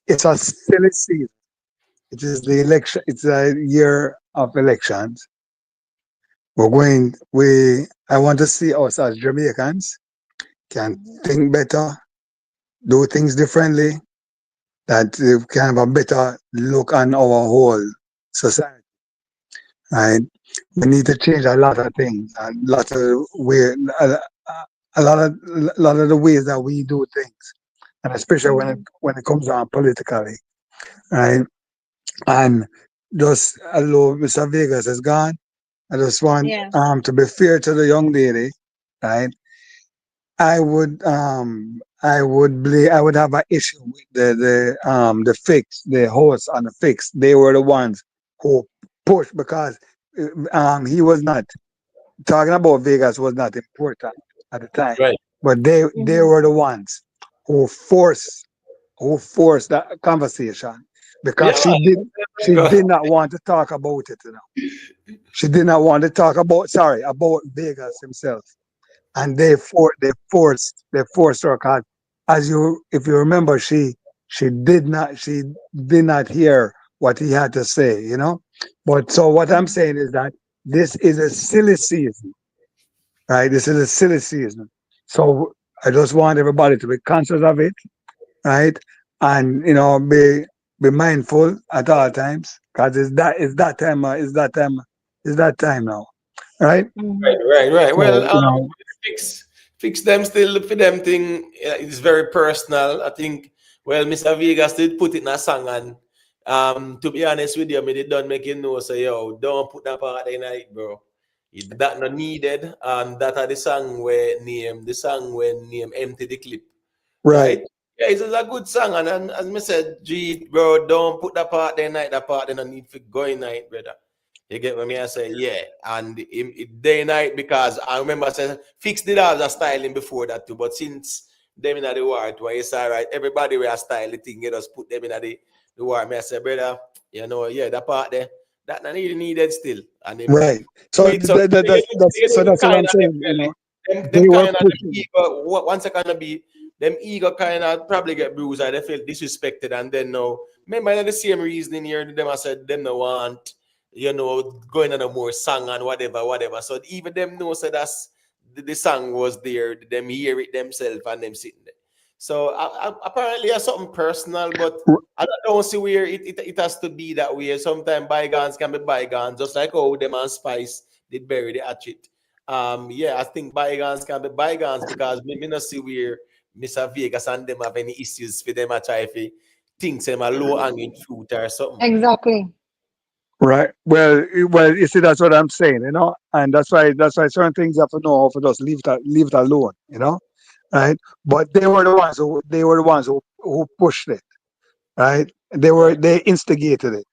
it's a silly season. It is the election. It's a year of elections. I want to see us as Jamaicans can think better, do things differently, that we can have a better look on our whole society. Right? We need to change a lot of things, a lot of the ways that we do things, and especially when it comes on politically, right? And just although Mr. Vegas is gone, I just want to be fair to the young lady, right? I would have an issue with the fix, the host on the fix. They were the ones who pushed because he was not talking about Vegas was not important at the time. Right. But they were the ones who forced that conversation because she did not want to talk about it, you know. She did not want to talk about Vegas himself. And they forced her because if you remember, she did not hear what he had to say, you know. But so what I'm saying is that this is a silly season, right? This is a silly season. So I just want everybody to be conscious of it, right? And you know, be mindful at all times because it's that time now, right? Right. So, Well, you know, fix them still for them thing. It's very personal. I think. Well, Mr. Vegas did put it in a song, and to be honest with you, they don't make it know. So yo, don't put that part in it, bro. That not needed, and that are the song where name empty the clip. right. Yeah, it's a good song, and as I said, G, bro, don't put that part there night. That part they don't need for going night, brother. You get what I say? Yeah, and it day night because I remember saying Fix did have a styling before that too, but since them in the war, it's all right. Everybody wear a style thing, you just put them in the war. I say, brother, you know, yeah, that part there, that not needed still. And they, right. So that's what I'm saying. You know, them kind of ego, once I kind of be them ego kind of probably get bruised and they feel disrespected, and then now remember the same reasoning here. Them I said them no want going on a more song and whatever. So even them know so that's the song was there, them hear it themselves and them sitting there. So apparently it's something personal, but I don't see where it has to be that way. Sometimes bygones can be bygones, just like how them and Spice did bury the hatchet. Yeah, I think bygones can be bygones because me not see where Mr. Vegas and them have any issues for them. I try to think them a low hanging fruit or something. Exactly. Right. Well, you see, that's what I'm saying, and that's why certain things you have to know how to just leave it alone, right? But they were the ones who pushed it, right? They instigated it,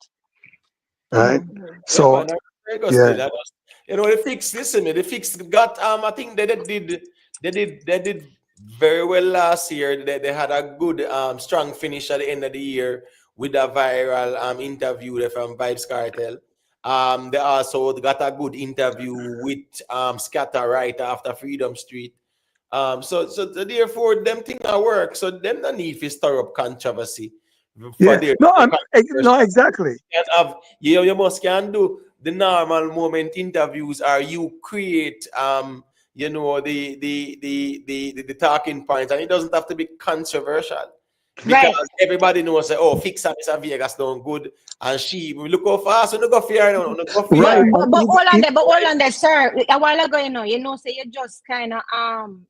right? Mm-hmm. Yeah, So man, I go yeah, still. They fixed. Listen, they fixed. Got I think they did very well last year. They had a good strong finish at the end of the year with a viral interview there from Vybz Kartel. They also got a good interview with Scatter right after Freedom Street. So therefore them thing at work. So them no need to stir up controversy for yeah. their No, controversial. no, exactly. You must can do the normal moment interviews or you create the talking points, and it doesn't have to be controversial because Right. everybody knows that fix up Mr. Vegas done good and she we look how fast and go fear no go Right. fear. But hold on there, sir. A while ago, say you just kind of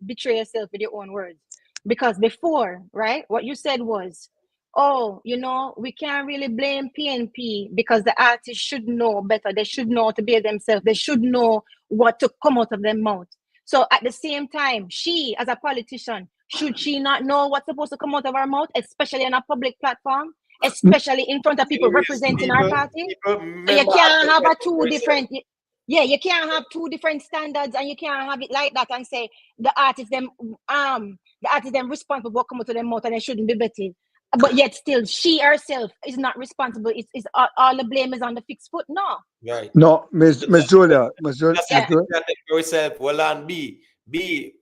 betray yourself with your own words. Because before, right, what you said was, we can't really blame PNP because the artists should know better. They should know to behave themselves. They should know what to come out of their mouth. So at the same time, she, as a politician, should she not know what's supposed to come out of her mouth, especially on a public platform, especially in front of people representing our party? So you Remember can't have you can't have two different standards, and you can't have it like that and say the artists them responsible for what come out of their mouth and they shouldn't be betting. But yet still she herself is not responsible. It's all the blame is on the fixed foot. No. right. No, Miss Julia, That's yourself. Well, and B.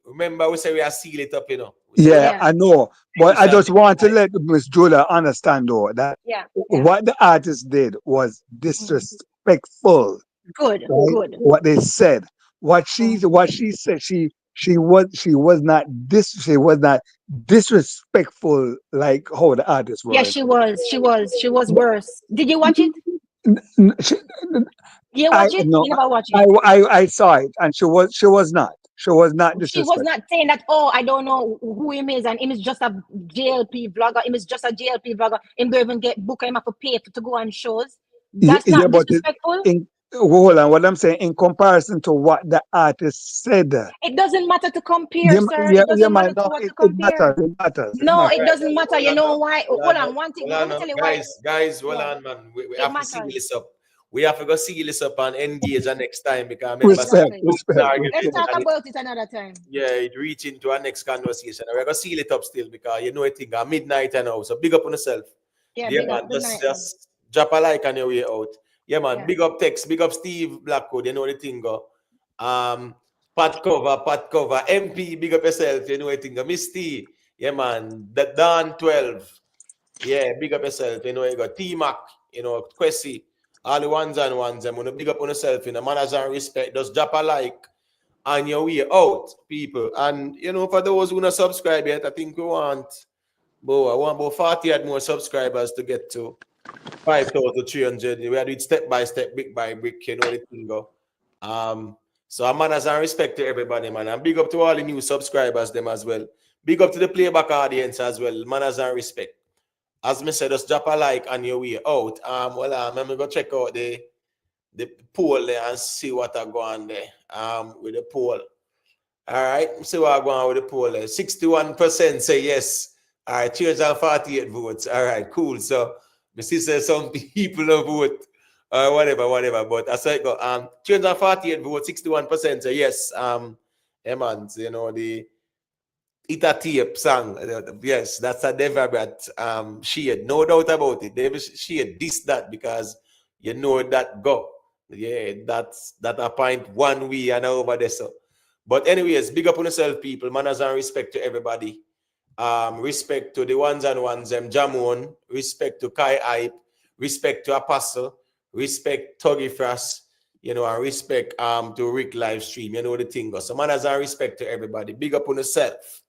Remember, we say we are seal it up, We say we yeah, are I know, but I just want to let Miss Julia understand though that what the artist did was disrespectful. Good. What they said, what she said, she was not disrespectful like how the artists Yeah, were. she was worse. Did you watch it? She, You I watch it? no, You never watch it. I saw it, and she was not She was disrespectful. not saying that, I don't know who him is, and him is just a JLP vlogger. Him is just a JLP vlogger. Him don't even get book. Him have to pay to go on shows. That's Yeah, not but disrespectful. hold on, what I'm saying in comparison to what the artist said. It doesn't matter to compare, sir. It doesn't matter to what to compare. It matters. No, it doesn't matter. You know why? Hold on, one thing. Let me tell you why. Guys, hold on, man. We have to seal this up. We have to go seal this up and engage the next time because respect. Let's talk about it another time. Yeah, it reach into our next conversation. We're gonna seal it up still because I think at midnight and now. So big up on yourself. Yeah, Yeah, big man. up. Good night, Just drop a like on your way out. Yeah, man. Big up Tex, big up Steve Blackwood. You know the thing go. Pat cover. MP, big up yourself. You know the thing go. Misty. Yeah, man. The Dan 12. Yeah, big up yourself. You know you got T-Mac. Kwesi. All the ones and ones. I'm gonna big up on yourself. Manners and respect. Just drop a like on your way out, people. And for those who not subscribe yet, I think I want about 40 and more subscribers to get to 5,300. We are doing step by step, brick by brick. You know the thing go. So manners and respect to everybody, man. And big up to all the new subscribers, them as well. Big up to the playback audience as well. Manners and respect. As me said, just drop a like on your way out. I'm gonna go check out the poll there and see what I go on there. With the poll. All right, see what I go on with the poll there. 61% say yes. All right, 348 votes. All right, cool. So my sister, some people don't vote or whatever. But I said go 348 votes, 61% say yes. Man, the Ita Tape song. Yes, that's a DEVA BRATT shade. No doubt about it. They shade this, that, because that go. Yeah, that's a point one way and over there. So. But anyways, big up on yourself, people. Manners and respect to everybody. Respect to the ones and ones, Jamon. Respect to Kai Hype. Respect to Apostle. respect Tuggy Frost, you know, and respect to Rick live stream. You know the thing goes. So manners and respect to everybody. Big up on yourself.